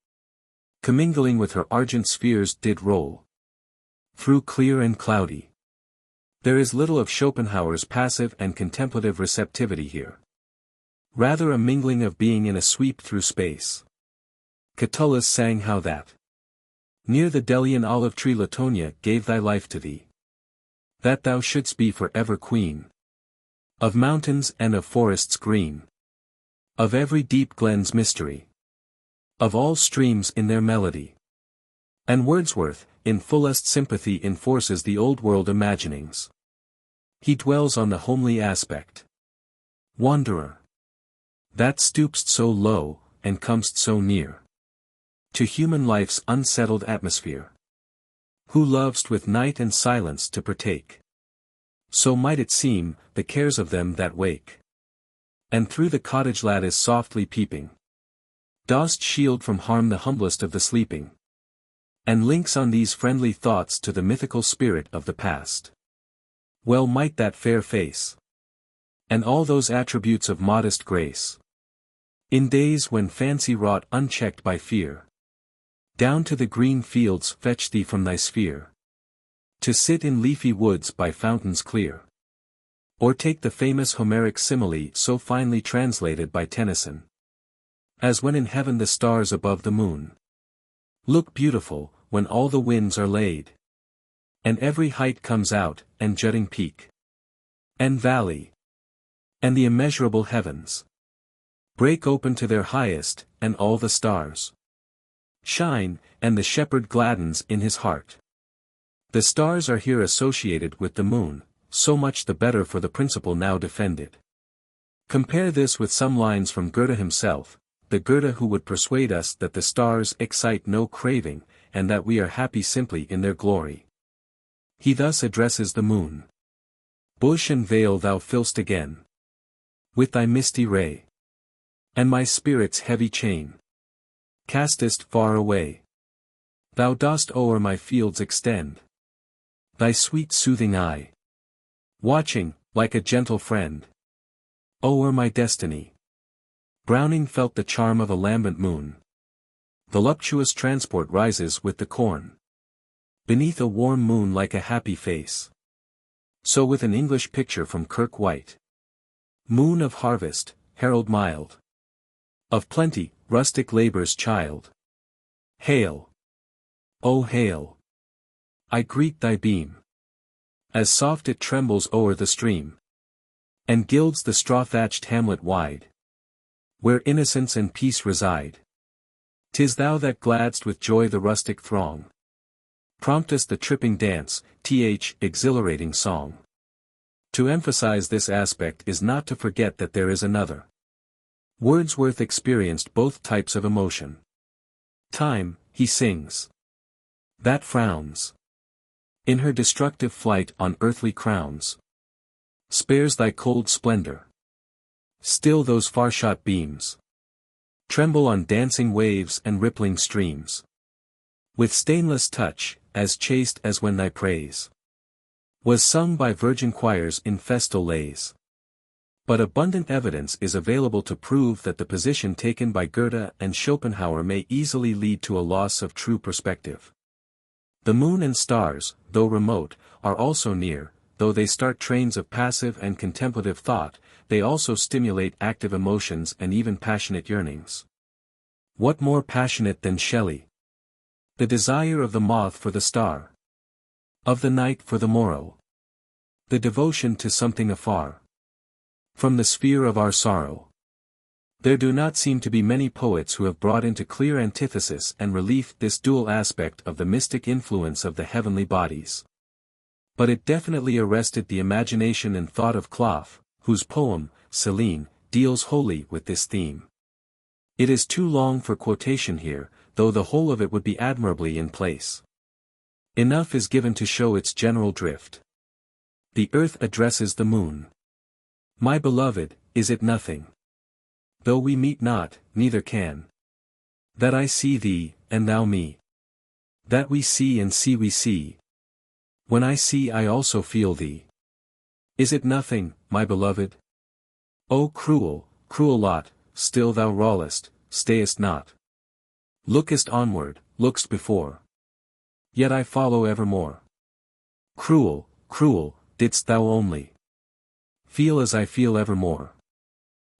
commingling with her argent spheres did roll. Through clear and cloudy. There is little of Schopenhauer's passive and contemplative receptivity here. Rather a mingling of being in a sweep through space. Catullus sang how that near the Delian olive tree Latonia gave thy life to thee. That thou shouldst be for ever queen. Of mountains and of forests green. Of every deep glen's mystery. Of all streams in their melody. And Wordsworth, in fullest sympathy enforces the old world imaginings. He dwells on the homely aspect. Wanderer. That stoopst so low, and comest so near. To human life's unsettled atmosphere. Who lovest with night and silence to partake. So might it seem, the cares of them that wake. And through the cottage lattice softly peeping. Dost shield from harm the humblest of the sleeping. And links on these friendly thoughts to the mythical spirit of the past. Well might that fair face. And all those attributes of modest grace. In days when fancy wrought unchecked by fear. Down to the green fields fetch thee from thy sphere. To sit in leafy woods by fountains clear. Or take the famous Homeric simile so finely translated by Tennyson. As when in heaven the stars above the moon look beautiful, when all the winds are laid. And every height comes out, and jutting peak. And valley. And the immeasurable heavens. Break open to their highest, and all the stars shine, and the shepherd gladdens in his heart. The stars are here associated with the moon, so much the better for the principle now defended. Compare this with some lines from Goethe himself, the Goethe who would persuade us that the stars excite no craving, and that we are happy simply in their glory. He thus addresses the moon. Bush and vale thou fill'st again with thy misty ray, and my spirit's heavy chain castest far away. Thou dost o'er my fields extend thy sweet soothing eye, watching, like a gentle friend, o'er my destiny. Browning felt the charm of a lambent moon. Voluptuous transport rises with the corn beneath a warm moon like a happy face. So with an English picture from Kirk White. Moon of harvest, herald mild of plenty, rustic labor's child. Hail! O hail! I greet thy beam, as soft it trembles o'er the stream, and gilds the straw-thatched hamlet wide, where innocence and peace reside. 'Tis thou that gladst with joy the rustic throng, promptest the tripping dance, exhilarating song. To emphasize this aspect is not to forget that there is another. Wordsworth experienced both types of emotion. Time, he sings, that frowns in her destructive flight on earthly crowns, spares thy cold splendor. Still those far-shot beams tremble on dancing waves and rippling streams, with stainless touch, as chaste as when thy praise was sung by virgin choirs in festal lays. But abundant evidence is available to prove that the position taken by Goethe and Schopenhauer may easily lead to a loss of true perspective. The moon and stars, though remote, are also near. Though they start trains of passive and contemplative thought, they also stimulate active emotions and even passionate yearnings. What more passionate than Shelley? The desire of the moth for the star, of the night for the morrow, the devotion to something afar from the sphere of our sorrow. There do not seem to be many poets who have brought into clear antithesis and relief this dual aspect of the mystic influence of the heavenly bodies. But it definitely arrested the imagination and thought of Clough, whose poem, Selene, deals wholly with this theme. It is too long for quotation here, though the whole of it would be admirably in place. Enough is given to show its general drift. The earth addresses the moon. My beloved, is it nothing? Though we meet not, neither can. That I see thee, and thou me. That we see and see we see. When I see I also feel thee. Is it nothing, my beloved? O cruel, cruel lot, still thou rollest, stayest not. Lookest onward, look'st before. Yet I follow evermore. Cruel, cruel, didst thou only feel as I feel evermore.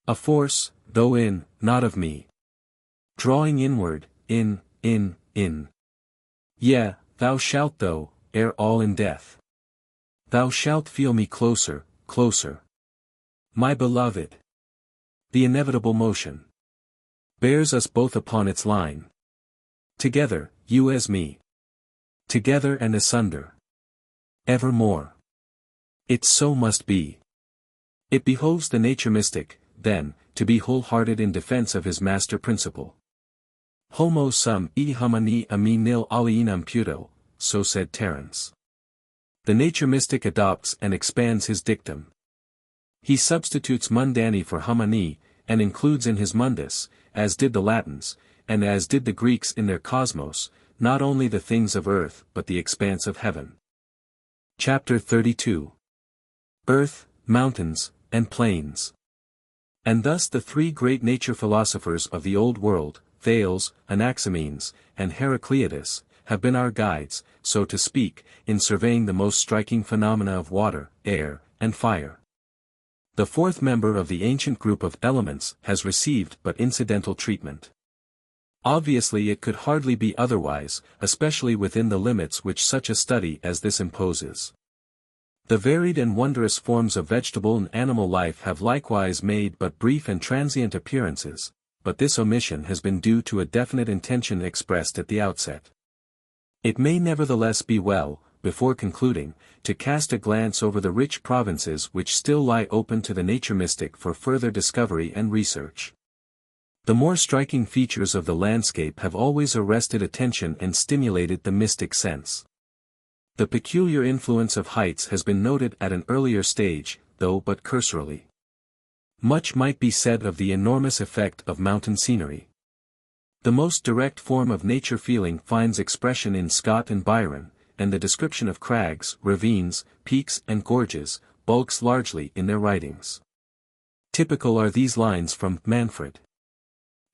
A force, though in, not of me, drawing inward, in. Yea, thou shalt though, ere all in death. Thou shalt feel me closer, closer. My beloved. The inevitable motion bears us both upon its line. Together, you as me. Together and asunder. Evermore. It so must be. It behoves the nature mystic, then, to be wholehearted in defense of his master principle. Homo sum e humani a me nil alienam puto, so said Terence. The nature mystic adopts and expands his dictum. He substitutes mundani for humani, and includes in his mundus, as did the Latins, and as did the Greeks in their cosmos, not only the things of earth but the expanse of heaven. Chapter 32. Earth, Mountains, and Plains. And thus the three great nature philosophers of the Old World, Thales, Anaximenes, and Heracleitus, have been our guides, so to speak, in surveying the most striking phenomena of water, air, and fire. The fourth member of the ancient group of elements has received but incidental treatment. Obviously it could hardly be otherwise, especially within the limits which such a study as this imposes. The varied and wondrous forms of vegetable and animal life have likewise made but brief and transient appearances, but this omission has been due to a definite intention expressed at the outset. It may nevertheless be well, before concluding, to cast a glance over the rich provinces which still lie open to the nature mystic for further discovery and research. The more striking features of the landscape have always arrested attention and stimulated the mystic sense. The peculiar influence of heights has been noted at an earlier stage, though but cursorily. Much might be said of the enormous effect of mountain scenery. The most direct form of nature feeling finds expression in Scott and Byron, and the description of crags, ravines, peaks and gorges, bulks largely in their writings. Typical are these lines from Manfred.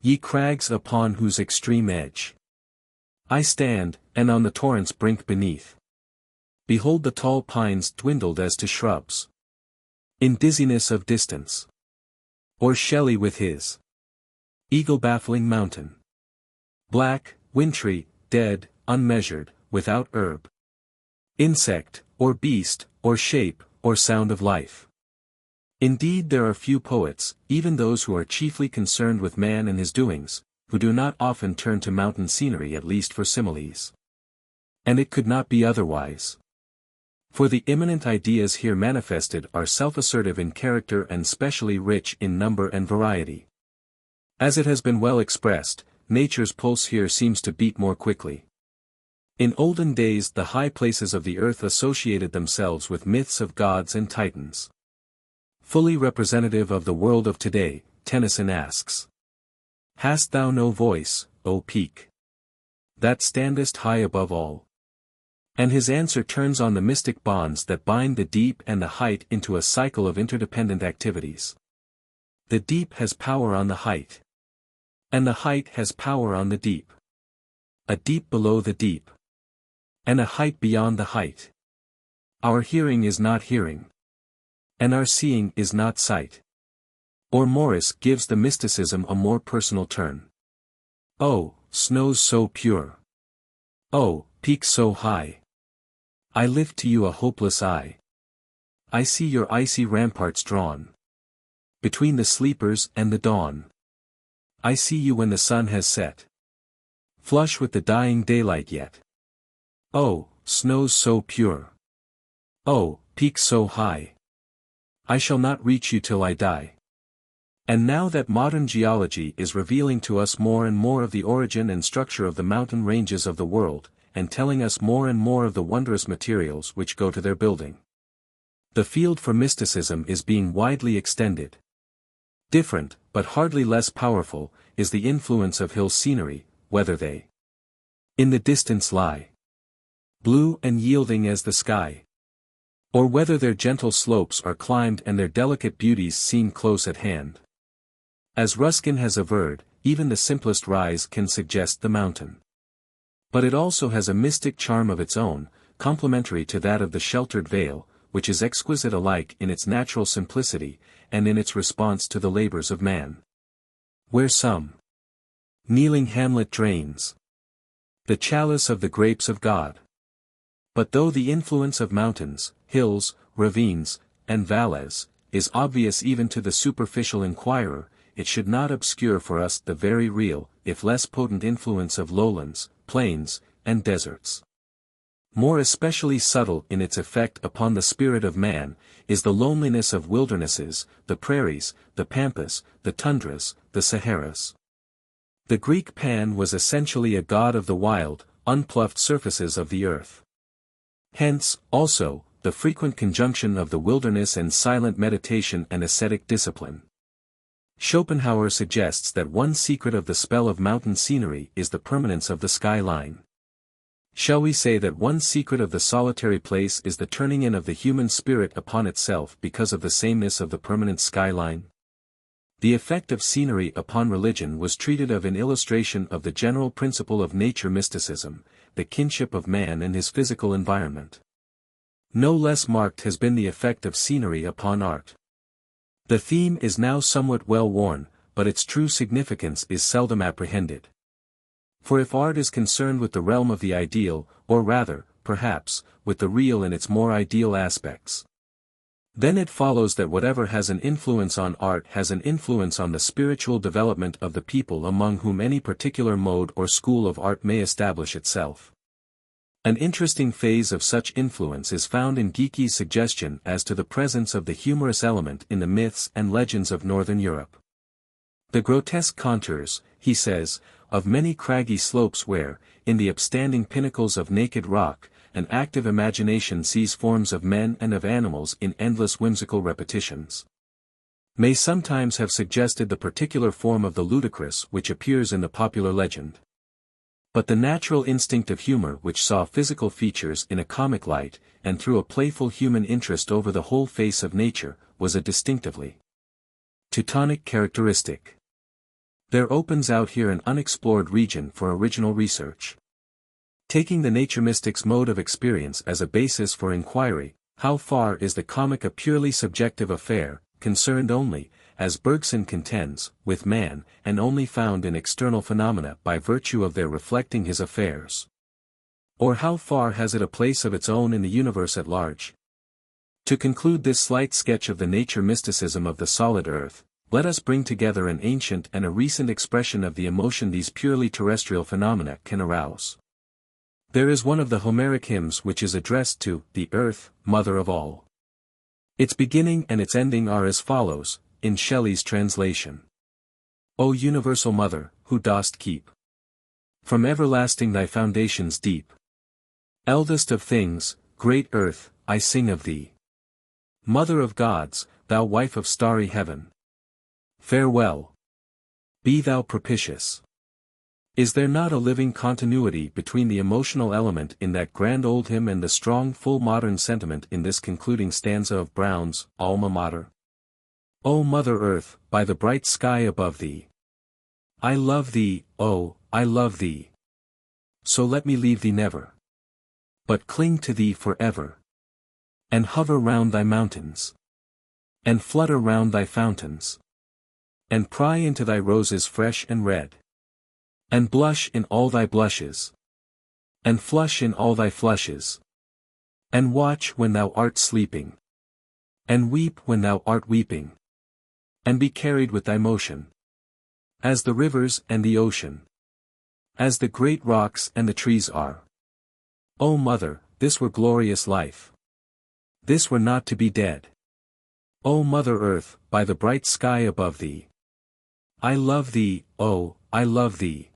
Ye crags upon whose extreme edge I stand, and on the torrent's brink beneath. Behold the tall pines dwindled as to shrubs. In dizziness of distance. Or Shelley with his eagle baffling mountain. Black, wintry, dead, unmeasured, without herb, insect, or beast, or shape, or sound of life. Indeed there are few poets, even those who are chiefly concerned with man and his doings, who do not often turn to mountain scenery at least for similes. And it could not be otherwise. For the immanent ideas here manifested are self-assertive in character and specially rich in number and variety. As it has been well expressed, nature's pulse here seems to beat more quickly. In olden days the high places of the earth associated themselves with myths of gods and titans. Fully representative of the world of today, Tennyson asks, Hast thou no voice, O peak, that standest high above all? And his answer turns on the mystic bonds that bind the deep and the height into a cycle of interdependent activities. The deep has power on the height. And the height has power on the deep. A deep below the deep. And a height beyond the height. Our hearing is not hearing. And our seeing is not sight. Or Morris gives the mysticism a more personal turn. Oh, snows so pure. Oh, peaks so high. I lift to you a hopeless eye. I see your icy ramparts drawn between the sleepers and the dawn. I see you when the sun has set, flush with the dying daylight yet. Oh, snows so pure. Oh, peaks so high. I shall not reach you till I die. And now that modern geology is revealing to us more and more of the origin and structure of the mountain ranges of the world, and telling us more and more of the wondrous materials which go to their building, the field for mysticism is being widely extended. Different, but hardly less powerful, is the influence of hill scenery, whether they in the distance lie, blue and yielding as the sky, or whether their gentle slopes are climbed and their delicate beauties seen close at hand. As Ruskin has averred, even the simplest rise can suggest the mountain. But it also has a mystic charm of its own, complementary to that of the sheltered vale, which is exquisite alike in its natural simplicity, and in its response to the labors of man. Where some kneeling hamlet drains the chalice of the grapes of God. But though the influence of mountains, hills, ravines, and valleys, is obvious even to the superficial inquirer, it should not obscure for us the very real, if less potent influence of lowlands, plains, and deserts. More especially subtle in its effect upon the spirit of man, is the loneliness of wildernesses, the prairies, the pampas, the tundras, the Saharas. The Greek Pan was essentially a god of the wild, unploughed surfaces of the earth. Hence, also, the frequent conjunction of the wilderness and silent meditation and ascetic discipline. Schopenhauer suggests that one secret of the spell of mountain scenery is the permanence of the skyline. Shall we say that one secret of the solitary place is the turning in of the human spirit upon itself because of the sameness of the permanent skyline? The effect of scenery upon religion was treated of in illustration of the general principle of nature mysticism, the kinship of man and his physical environment. No less marked has been the effect of scenery upon art. The theme is now somewhat well worn, but its true significance is seldom apprehended. For if art is concerned with the realm of the ideal, or rather, perhaps, with the real in its more ideal aspects, then it follows that whatever has an influence on art has an influence on the spiritual development of the people among whom any particular mode or school of art may establish itself. An interesting phase of such influence is found in Geeky's suggestion as to the presence of the humorous element in the myths and legends of Northern Europe. The grotesque contours, he says, of many craggy slopes where, in the upstanding pinnacles of naked rock, an active imagination sees forms of men and of animals in endless whimsical repetitions, may sometimes have suggested the particular form of the ludicrous which appears in the popular legend. But the natural instinct of humor which saw physical features in a comic light, and threw a playful human interest over the whole face of nature, was a distinctively Teutonic characteristic. There opens out here an unexplored region for original research. Taking the nature mystic's mode of experience as a basis for inquiry, how far is the comic a purely subjective affair, concerned only, as Bergson contends, with man, and only found in external phenomena by virtue of their reflecting his affairs? Or how far has it a place of its own in the universe at large? To conclude this slight sketch of the nature mysticism of the solid earth, let us bring together an ancient and a recent expression of the emotion these purely terrestrial phenomena can arouse. There is one of the Homeric hymns which is addressed to the earth, mother of all. Its beginning and its ending are as follows, in Shelley's translation. O universal mother, who dost keep from everlasting thy foundations deep. Eldest of things, great earth, I sing of thee. Mother of gods, thou wife of starry heaven. Farewell. Be thou propitious. Is there not a living continuity between the emotional element in that grand old hymn and the strong full modern sentiment in this concluding stanza of Brown's Alma Mater? O Mother Earth, by the bright sky above thee. I love thee, oh, I love thee. So let me leave thee never, but cling to thee forever. And hover round thy mountains. And flutter round thy fountains. And pry into thy roses fresh and red. And blush in all thy blushes. And flush in all thy flushes. And watch when thou art sleeping. And weep when thou art weeping. And be carried with thy motion. As the rivers and the ocean. As the great rocks and the trees are. O Mother, this were glorious life. This were not to be dead. O Mother Earth, by the bright sky above thee. I love thee, oh, I love thee.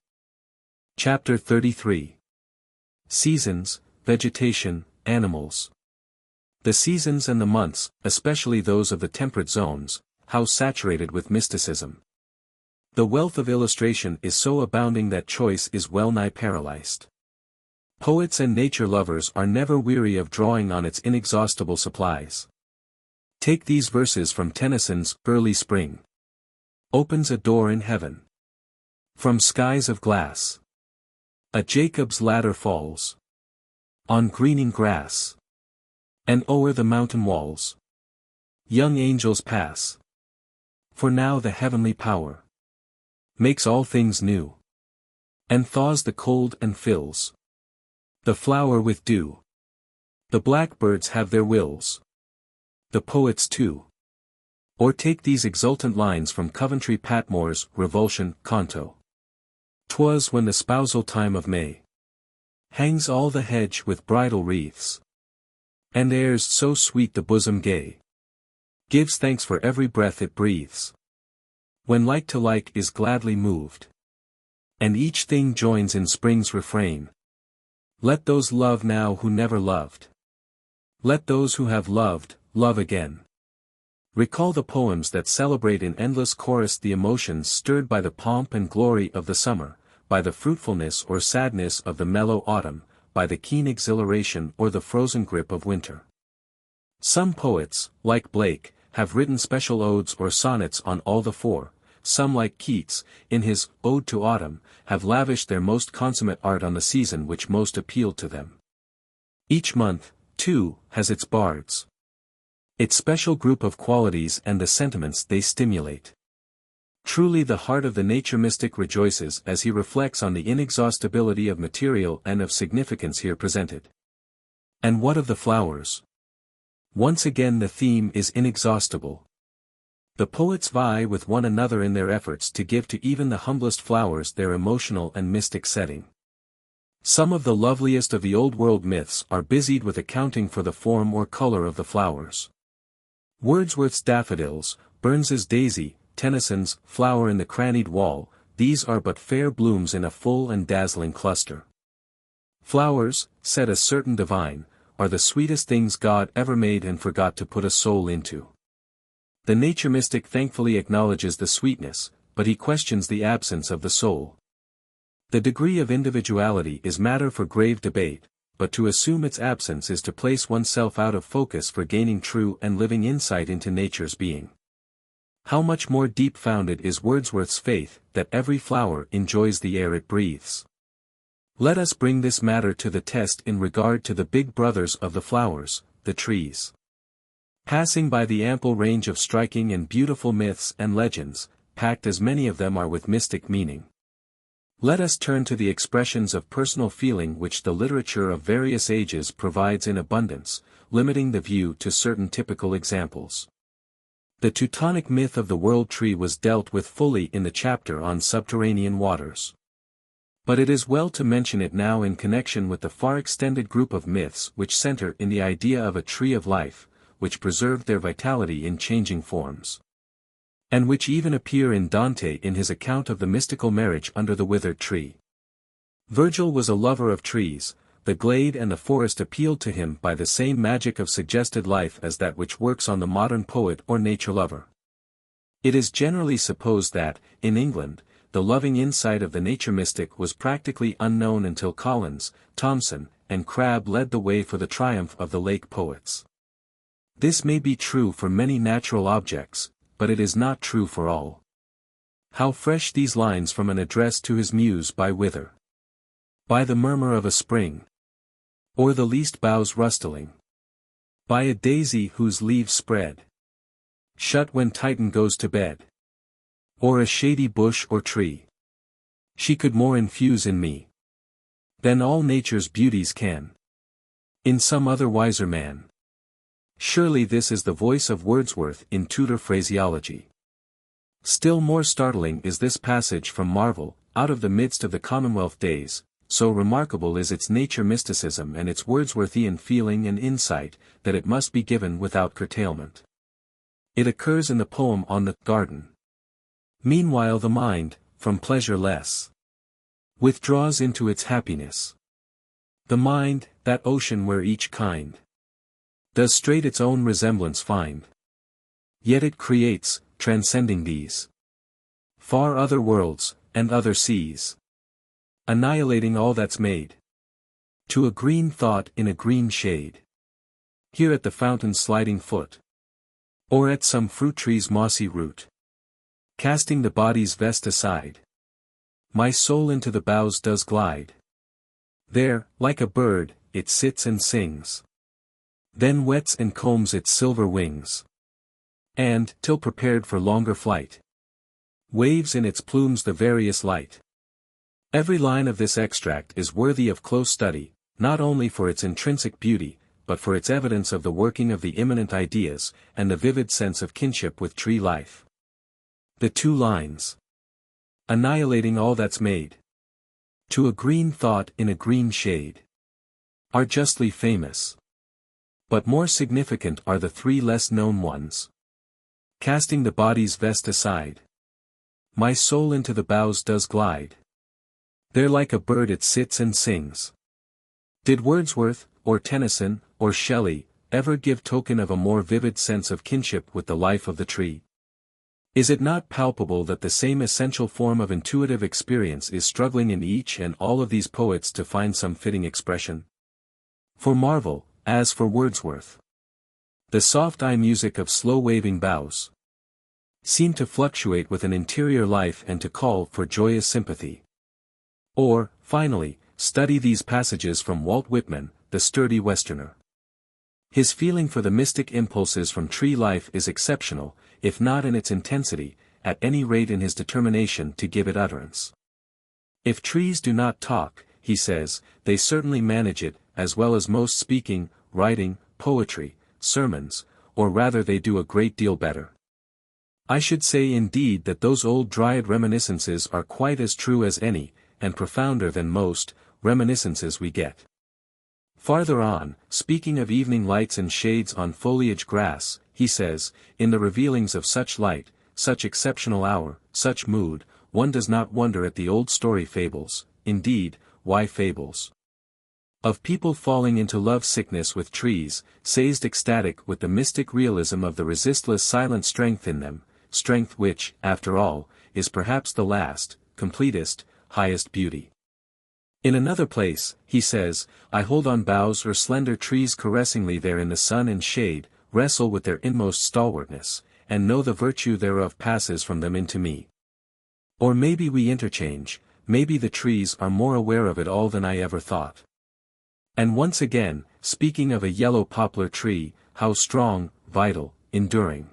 Chapter 33. Seasons, Vegetation, Animals. The seasons and the months, especially those of the temperate zones, how saturated with mysticism. The wealth of illustration is so abounding that choice is well nigh paralyzed. Poets and nature lovers are never weary of drawing on its inexhaustible supplies. Take these verses from Tennyson's Early Spring. Opens a door in heaven. From skies of glass. A Jacob's ladder falls. On greening grass. And o'er the mountain walls. Young angels pass. For now the heavenly power makes all things new. And thaws the cold and fills the flower with dew. The blackbirds have their wills. The poets too. Or take these exultant lines from Coventry Patmore's Revulsion, Canto. 'Twas when the spousal time of May hangs all the hedge with bridal wreaths. And airs so sweet the bosom gay gives thanks for every breath it breathes. When like to like is gladly moved. And each thing joins in spring's refrain. Let those love now who never loved. Let those who have loved, love again. Recall the poems that celebrate in endless chorus the emotions stirred by the pomp and glory of the summer, by the fruitfulness or sadness of the mellow autumn, by the keen exhilaration or the frozen grip of winter. Some poets, like Blake, have written special odes or sonnets on all the four. Some like Keats, in his Ode to Autumn, have lavished their most consummate art on the season which most appealed to them. Each month, too, has its bards. Its special group of qualities and the sentiments they stimulate. Truly the heart of the nature mystic rejoices as he reflects on the inexhaustibility of material and of significance here presented. And what of the flowers? Once again the theme is inexhaustible. The poets vie with one another in their efforts to give to even the humblest flowers their emotional and mystic setting. Some of the loveliest of the Old World myths are busied with accounting for the form or color of the flowers. Wordsworth's daffodils, Burns's daisy, Tennyson's flower in the crannied wall, these are but fair blooms in a full and dazzling cluster. Flowers, said a certain divine, are the sweetest things God ever made and forgot to put a soul into. The nature mystic thankfully acknowledges the sweetness, but he questions the absence of the soul. The degree of individuality is matter for grave debate, but to assume its absence is to place oneself out of focus for gaining true and living insight into nature's being. How much more deep-founded is Wordsworth's faith that every flower enjoys the air it breathes? Let us bring this matter to the test in regard to the big brothers of the flowers, the trees. Passing by the ample range of striking and beautiful myths and legends, packed as many of them are with mystic meaning. Let us turn to the expressions of personal feeling which the literature of various ages provides in abundance, limiting the view to certain typical examples. The Teutonic myth of the world tree was dealt with fully in the chapter on subterranean waters. But it is well to mention it now in connection with the far-extended group of myths which center in the idea of a tree of life, which preserved their vitality in changing forms. And which even appear in Dante in his account of the mystical marriage under the withered tree. Virgil was a lover of trees. The glade and the forest appealed to him by the same magic of suggested life as that which works on the modern poet or nature lover. It is generally supposed that, in England, the loving insight of the nature mystic was practically unknown until Collins, Thomson, and Crabbe led the way for the triumph of the lake poets. This may be true for many natural objects, but it is not true for all. How fresh these lines from an address to his muse by Wither. By the murmur of a spring. Or the least bough rustling. By a daisy whose leaves spread. Shut when Titan goes to bed. Or a shady bush or tree. She could more infuse in me than all nature's beauties can. In some other wiser man. Surely this is the voice of Wordsworth in Tudor phraseology. Still more startling is this passage from Marvel, out of the midst of the Commonwealth days. So remarkable is its nature mysticism and its Wordsworthian feeling and insight, that it must be given without curtailment. It occurs in the poem on the garden. Meanwhile the mind, from pleasure less, withdraws into its happiness. The mind, that ocean where each kind does straight its own resemblance find. Yet it creates, transcending these, far other worlds, and other seas. Annihilating all that's made. To a green thought in a green shade. Here at the fountain's sliding foot. Or at some fruit tree's mossy root. Casting the body's vest aside. My soul into the boughs does glide. There, like a bird, it sits and sings. Then wets and combs its silver wings. And, till prepared for longer flight, waves in its plumes the various light. Every line of this extract is worthy of close study, not only for its intrinsic beauty, but for its evidence of the working of the immanent ideas, and the vivid sense of kinship with tree life. The two lines. Annihilating all that's made. To a green thought in a green shade. Are justly famous. But more significant are the three less known ones. Casting the body's vest aside. My soul into the boughs does glide. There like a bird it sits and sings. Did Wordsworth, or Tennyson, or Shelley, ever give token of a more vivid sense of kinship with the life of the tree? Is it not palpable that the same essential form of intuitive experience is struggling in each and all of these poets to find some fitting expression? For Marvel, as for Wordsworth, the soft eye music of slow waving boughs seemed to fluctuate with an interior life and to call for joyous sympathy. Or, finally, study these passages from Walt Whitman, the sturdy Westerner. His feeling for the mystic impulses from tree life is exceptional, if not in its intensity, at any rate in his determination to give it utterance. If trees do not talk, he says, they certainly manage it, as well as most speaking, writing, poetry, sermons, or rather they do a great deal better. I should say indeed that those old Dryad reminiscences are quite as true as any, and profounder than most, reminiscences we get. Farther on, speaking of evening lights and shades on foliage grass, he says, in the revealings of such light, such exceptional hour, such mood, one does not wonder at the old story fables, indeed, why fables? Of people falling into love sickness with trees, seized ecstatic with the mystic realism of the resistless silent strength in them, strength which, after all, is perhaps the last, completest, highest beauty. In another place, he says, I hold on boughs or slender trees caressingly there in the sun and shade, wrestle with their inmost stalwartness, and know the virtue thereof passes from them into me. Or maybe we interchange, maybe the trees are more aware of it all than I ever thought. And once again, speaking of a yellow poplar tree, how strong, vital, enduring.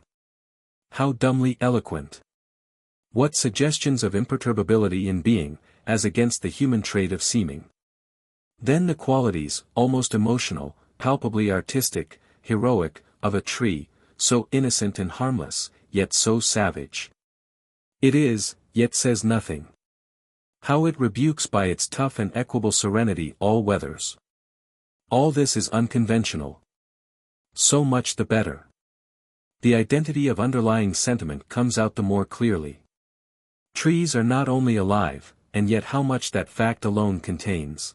How dumbly eloquent. What suggestions of imperturbability in being, as against the human trait of seeming. Then the qualities, almost emotional, palpably artistic, heroic, of a tree, so innocent and harmless, yet so savage. It is, yet says nothing. How it rebukes by its tough and equable serenity all weathers. All this is unconventional. So much the better. The identity of underlying sentiment comes out the more clearly. Trees are not only alive, and yet how much that fact alone contains.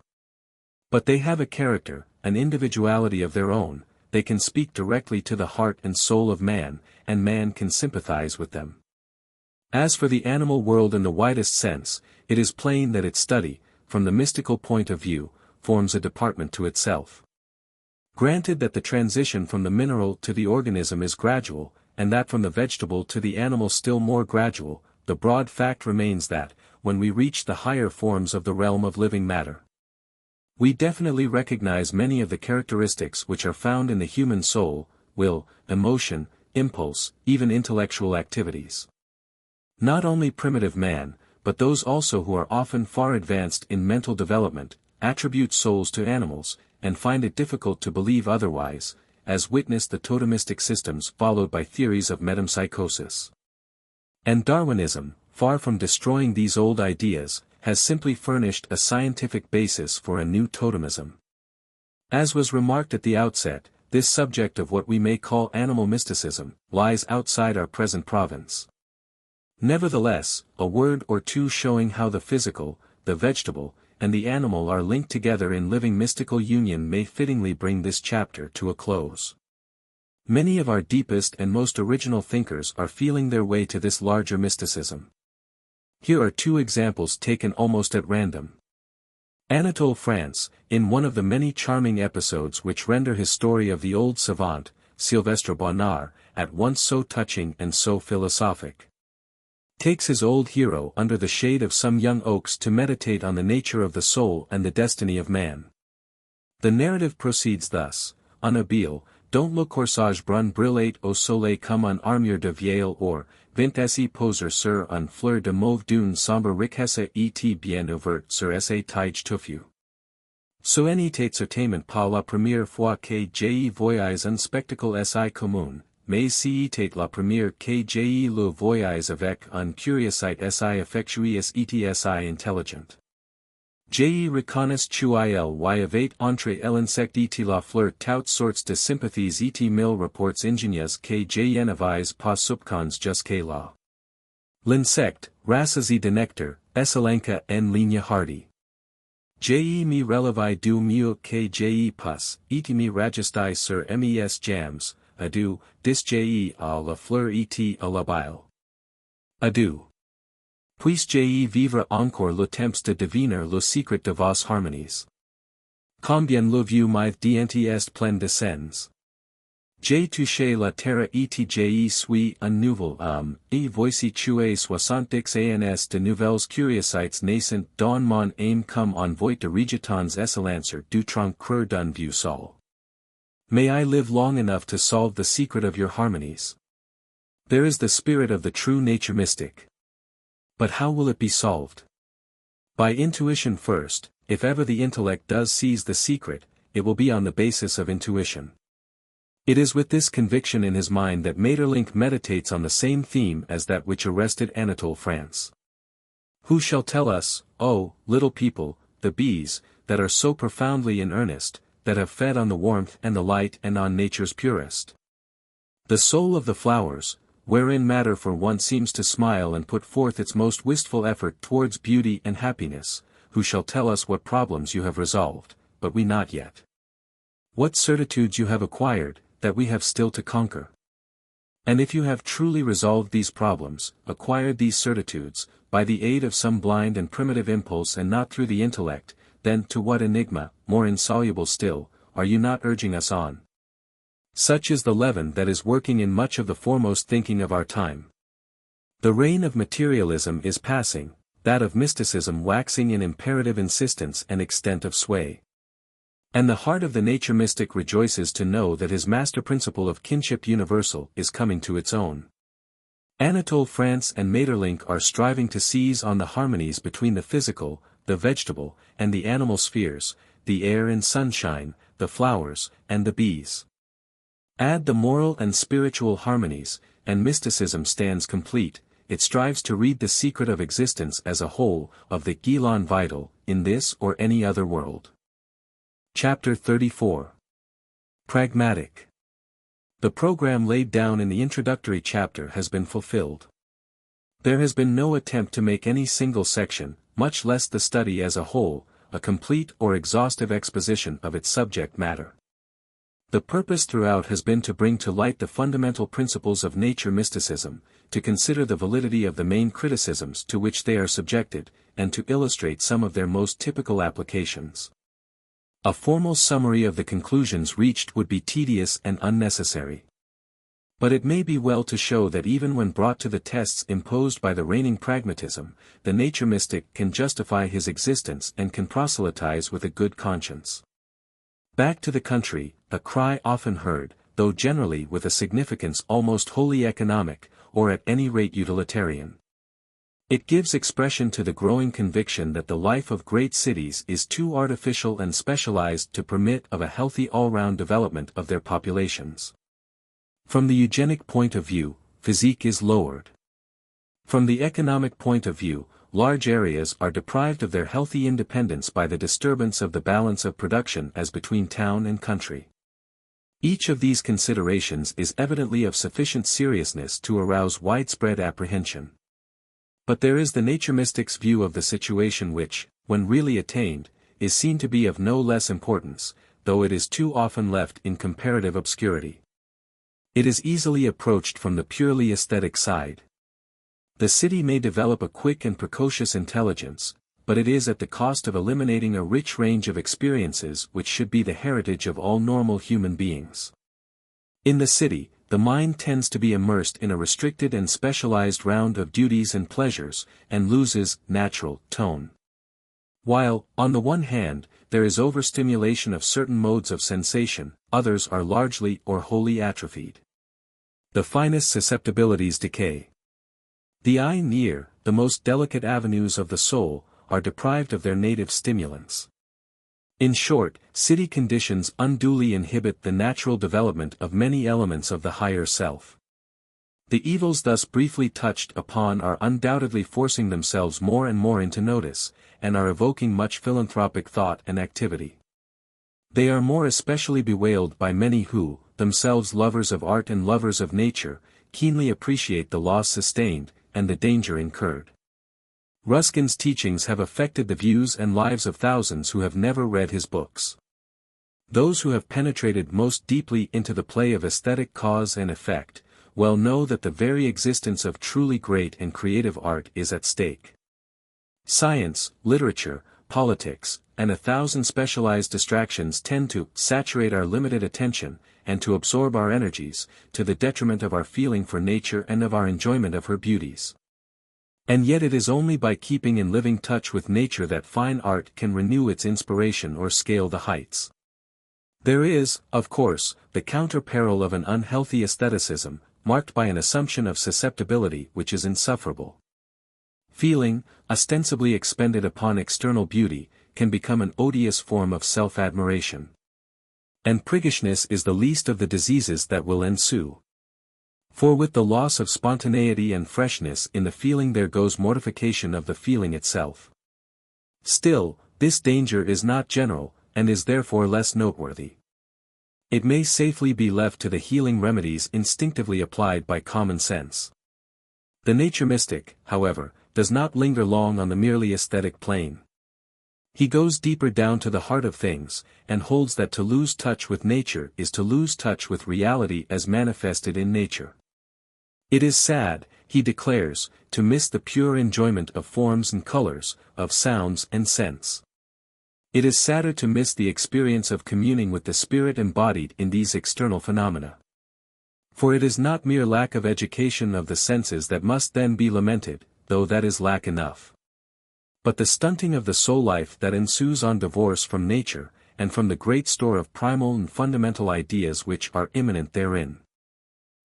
But they have a character, an individuality of their own, they can speak directly to the heart and soul of man, and man can sympathize with them. As for the animal world in the widest sense, it is plain that its study, from the mystical point of view, forms a department to itself. Granted that the transition from the mineral to the organism is gradual, and that from the vegetable to the animal still more gradual, the broad fact remains that, when we reach the higher forms of the realm of living matter, we definitely recognize many of the characteristics which are found in the human soul, will, emotion, impulse, even intellectual activities. Not only primitive man, but those also who are often far advanced in mental development, attribute souls to animals, and find it difficult to believe otherwise, as witness the totemistic systems followed by theories of metempsychosis. And Darwinism, far from destroying these old ideas, has simply furnished a scientific basis for a new totemism. As was remarked at the outset, this subject of what we may call animal mysticism, lies outside our present province. Nevertheless, a word or two showing how the physical, the vegetable, and the animal are linked together in living mystical union may fittingly bring this chapter to a close. Many of our deepest and most original thinkers are feeling their way to this larger mysticism. Here are two examples taken almost at random. Anatole France, in one of the many charming episodes which render his story of the old savant, Sylvestre Bonnard, at once so touching and so philosophic, takes his old hero under the shade of some young oaks to meditate on the nature of the soul and the destiny of man. The narrative proceeds thus: Unhabile, don't le corsage brun brillate au soleil comme un armure de vieille or, vint ainsi poser sur un fleur de mauve d'une sombre richesse et bien ouverte sur esse tige touffu. Soennité certainement pas la première fois que j'ai voyais un spectacle si commun, mais c'était la première que j'ai le voyais avec un curiosité si affectueuse et si intelligent. J'ai reconnaissent qu'il y avait entre l'insecte et la fleur toutes sortes de sympathies et mille rapports ingénieux que je n'avais pas soupçonnés jusque-là. L'insecte, rassasié de nectar, esselenca en ligne hardy. J'ai me relevé du mieux que j'ai pus, et me ragistai sur mes jams, adieu, dis j'ai à la fleur et à la bile. Adieu. Puis-je vivre encore le temps de deviner le secret de vos harmonies. Combien le vieux mythe d'ente est plein de scènes. J'ai touché la terre et j'ai suis un nouvel homme, et voici tuer 70 ans de nouvelles curiosités naissantes dans mon âme comme en voit de rejetons esselancer du tronc creux d'un vieux sol. May I live long enough to solve the secret of your harmonies. There is the spirit of the true nature mystic. But how will it be solved? By intuition first. If ever the intellect does seize the secret, it will be on the basis of intuition. It is with this conviction in his mind that Maeterlinck meditates on the same theme as that which arrested Anatole France. Who shall tell us, oh, little people, the bees, that are so profoundly in earnest, that have fed on the warmth and the light and on nature's purest. The soul of the flowers, wherein matter for once seems to smile and put forth its most wistful effort towards beauty and happiness, who shall tell us what problems you have resolved, but we not yet? What certitudes you have acquired, that we have still to conquer? And if you have truly resolved these problems, acquired these certitudes, by the aid of some blind and primitive impulse and not through the intellect, then to what enigma, more insoluble still, are you not urging us on? Such is the leaven that is working in much of the foremost thinking of our time. The reign of materialism is passing, that of mysticism waxing in imperative insistence and extent of sway. And the heart of the nature mystic rejoices to know that his master principle of kinship universal is coming to its own. Anatole France and Maeterlinck are striving to seize on the harmonies between the physical, the vegetable, and the animal spheres, the air and sunshine, the flowers, and the bees. Add the moral and spiritual harmonies, and mysticism stands complete. It strives to read the secret of existence as a whole, of the Gélon vital, in this or any other world. Chapter 34. Pragmatic. The program laid down in the introductory chapter has been fulfilled. There has been no attempt to make any single section, much less the study as a whole, a complete or exhaustive exposition of its subject matter. The purpose throughout has been to bring to light the fundamental principles of nature mysticism, to consider the validity of the main criticisms to which they are subjected, and to illustrate some of their most typical applications. A formal summary of the conclusions reached would be tedious and unnecessary. But it may be well to show that even when brought to the tests imposed by the reigning pragmatism, the nature mystic can justify his existence and can proselytize with a good conscience. Back to the country, a cry often heard, though generally with a significance almost wholly economic, or at any rate utilitarian. It gives expression to the growing conviction that the life of great cities is too artificial and specialized to permit of a healthy all-round development of their populations. From the eugenic point of view, physique is lowered. From the economic point of view, large areas are deprived of their healthy independence by the disturbance of the balance of production as between town and country. Each of these considerations is evidently of sufficient seriousness to arouse widespread apprehension. But there is the nature mystic's view of the situation which, when really attained, is seen to be of no less importance, though it is too often left in comparative obscurity. It is easily approached from the purely aesthetic side. The city may develop a quick and precocious intelligence, but it is at the cost of eliminating a rich range of experiences which should be the heritage of all normal human beings. In the city, the mind tends to be immersed in a restricted and specialized round of duties and pleasures, and loses natural tone. While, on the one hand, there is overstimulation of certain modes of sensation, others are largely or wholly atrophied. The finest susceptibilities decay. The eye and ear, the most delicate avenues of the soul, are deprived of their native stimulants. In short, city conditions unduly inhibit the natural development of many elements of the higher self. The evils thus briefly touched upon are undoubtedly forcing themselves more and more into notice, and are evoking much philanthropic thought and activity. They are more especially bewailed by many who, themselves lovers of art and lovers of nature, keenly appreciate the loss sustained, and the danger incurred. Ruskin's teachings have affected the views and lives of thousands who have never read his books. Those who have penetrated most deeply into the play of aesthetic cause and effect, well know that the very existence of truly great and creative art is at stake. Science, literature, politics, and 1,000 specialized distractions tend to saturate our limited attention, and to absorb our energies, to the detriment of our feeling for nature and of our enjoyment of her beauties. And yet it is only by keeping in living touch with nature that fine art can renew its inspiration or scale the heights. There is, of course, the counter-peril of an unhealthy aestheticism, marked by an assumption of susceptibility which is insufferable. Feeling, ostensibly expended upon external beauty, can become an odious form of self-admiration. And priggishness is the least of the diseases that will ensue. For with the loss of spontaneity and freshness in the feeling there goes mortification of the feeling itself. Still, this danger is not general, and is therefore less noteworthy. It may safely be left to the healing remedies instinctively applied by common sense. The nature mystic, however, does not linger long on the merely aesthetic plane. He goes deeper down to the heart of things, and holds that to lose touch with nature is to lose touch with reality as manifested in nature. It is sad, he declares, to miss the pure enjoyment of forms and colors, of sounds and scents. It is sadder to miss the experience of communing with the spirit embodied in these external phenomena. For it is not mere lack of education of the senses that must then be lamented, though that is lack enough. But the stunting of the soul life that ensues on divorce from nature, and from the great store of primal and fundamental ideas which are immanent therein.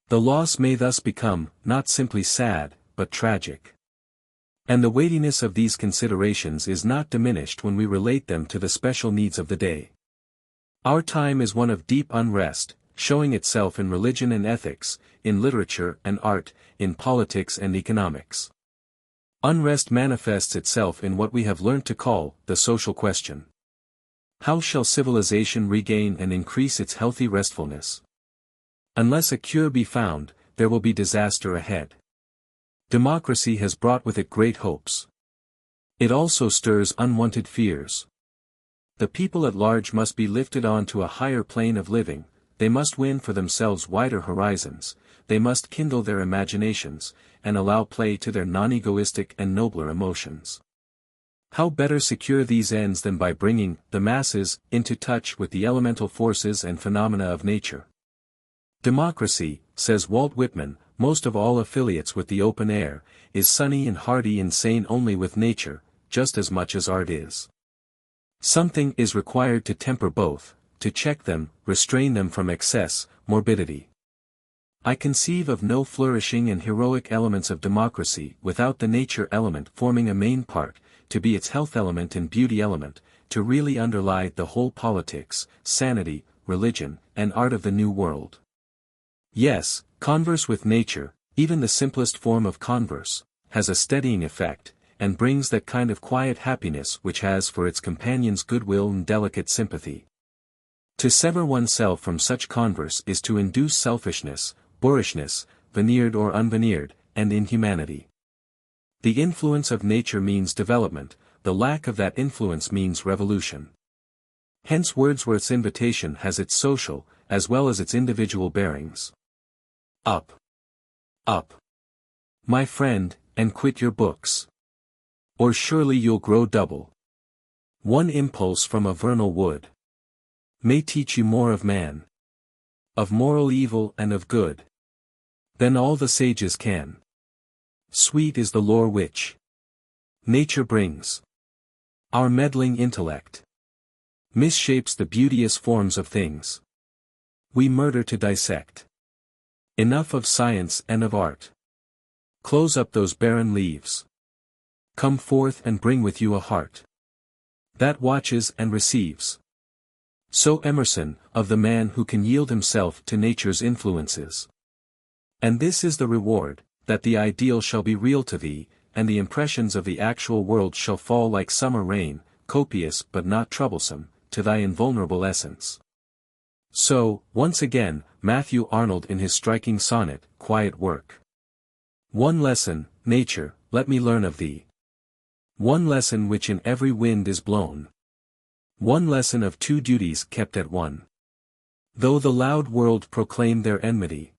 The loss may thus become, not simply sad, but tragic. And the weightiness of these considerations is not diminished when we relate them to the special needs of the day. Our time is one of deep unrest, showing itself in religion and ethics, in literature and art, in politics and economics. Unrest manifests itself in what we have learnt to call the social question. How shall civilization regain and increase its healthy restfulness? Unless a cure be found, there will be disaster ahead. Democracy has brought with it great hopes. It also stirs unwanted fears. The people at large must be lifted on to a higher plane of living, they must win for themselves wider horizons, they must kindle their imaginations, and allow play to their non-egoistic and nobler emotions. How better secure these ends than by bringing the masses into touch with the elemental forces and phenomena of nature? Democracy, says Walt Whitman, most of all affiliates with the open air, is sunny and hearty and sane only with nature, just as much as art is. Something is required to temper both, to check them, restrain them from excess, morbidity. I conceive of no flourishing and heroic elements of democracy without the nature element forming a main part, to be its health element and beauty element, to really underlie the whole politics, sanity, religion, and art of the New World. Yes, converse with nature, even the simplest form of converse, has a steadying effect, and brings that kind of quiet happiness which has for its companions goodwill and delicate sympathy. To sever oneself from such converse is to induce selfishness, boorishness, veneered or unveneered, and inhumanity. The influence of nature means development, the lack of that influence means revolution. Hence Wordsworth's invitation has its social, as well as its individual bearings. Up. Up. My friend, and quit your books. Or surely you'll grow double. One impulse from a vernal wood may teach you more of man, of moral evil and of good, than all the sages can. Sweet is the lore which nature brings. Our meddling intellect misshapes the beauteous forms of things. We murder to dissect. Enough of science and of art. Close up those barren leaves. Come forth and bring with you a heart that watches and receives. So Emerson, of the man who can yield himself to nature's influences. And this is the reward, that the ideal shall be real to thee, and the impressions of the actual world shall fall like summer rain, copious but not troublesome, to thy invulnerable essence. So, once again, Matthew Arnold in his striking sonnet, Quiet Work. One lesson, nature, let me learn of thee. One lesson which in every wind is blown. One lesson of two duties kept at one. Though the loud world proclaim their enmity.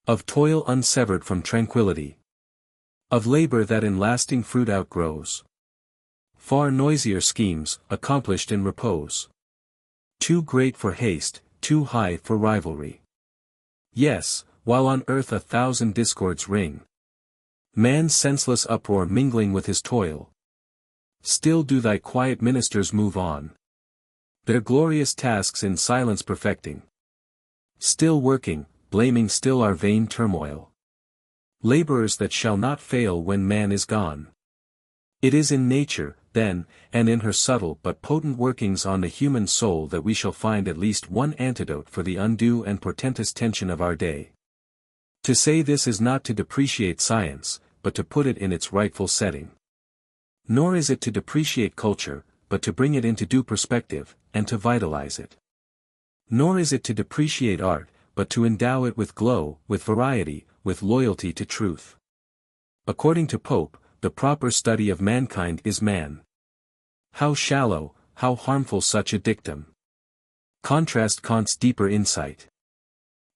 Of toil unsevered from tranquility. Of labor that in lasting fruit outgrows. Far noisier schemes, accomplished in repose. Too great for haste, too high for rivalry. Yes, while on earth 1,000 discords ring. Man's senseless uproar mingling with his toil. Still do thy quiet ministers move on. Their glorious tasks in silence perfecting. Still working, blaming still our vain turmoil. Laborers that shall not fail when man is gone. It is in nature, then, and in her subtle but potent workings on the human soul that we shall find at least one antidote for the undue and portentous tension of our day. To say this is not to depreciate science, but to put it in its rightful setting. Nor is it to depreciate culture, but to bring it into due perspective, and to vitalize it. Nor is it to depreciate art, but to endow it with glow, with variety, with loyalty to truth. According to Pope, the proper study of mankind is man. How shallow, how harmful such a dictum. Contrast Kant's deeper insight.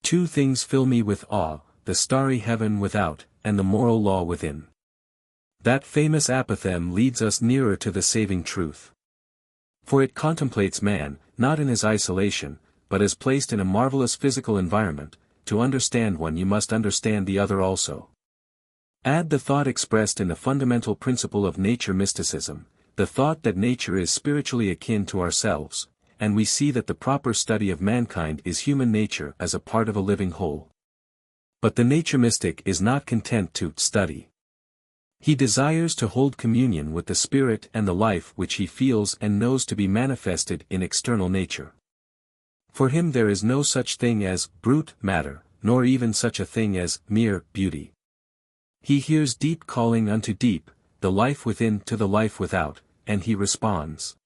Two things fill me with awe, the starry heaven without, and the moral law within. That famous apothegm leads us nearer to the saving truth. For it contemplates man, not in his isolation, but as placed in a marvelous physical environment. To understand one you must understand the other also. Add the thought expressed in the fundamental principle of nature mysticism, the thought that nature is spiritually akin to ourselves, and we see that the proper study of mankind is human nature as a part of a living whole. But the nature mystic is not content to study. He desires to hold communion with the spirit and the life which he feels and knows to be manifested in external nature. For him there is no such thing as brute matter, nor even such a thing as mere beauty. He hears deep calling unto deep, the life within to the life without, and he responds.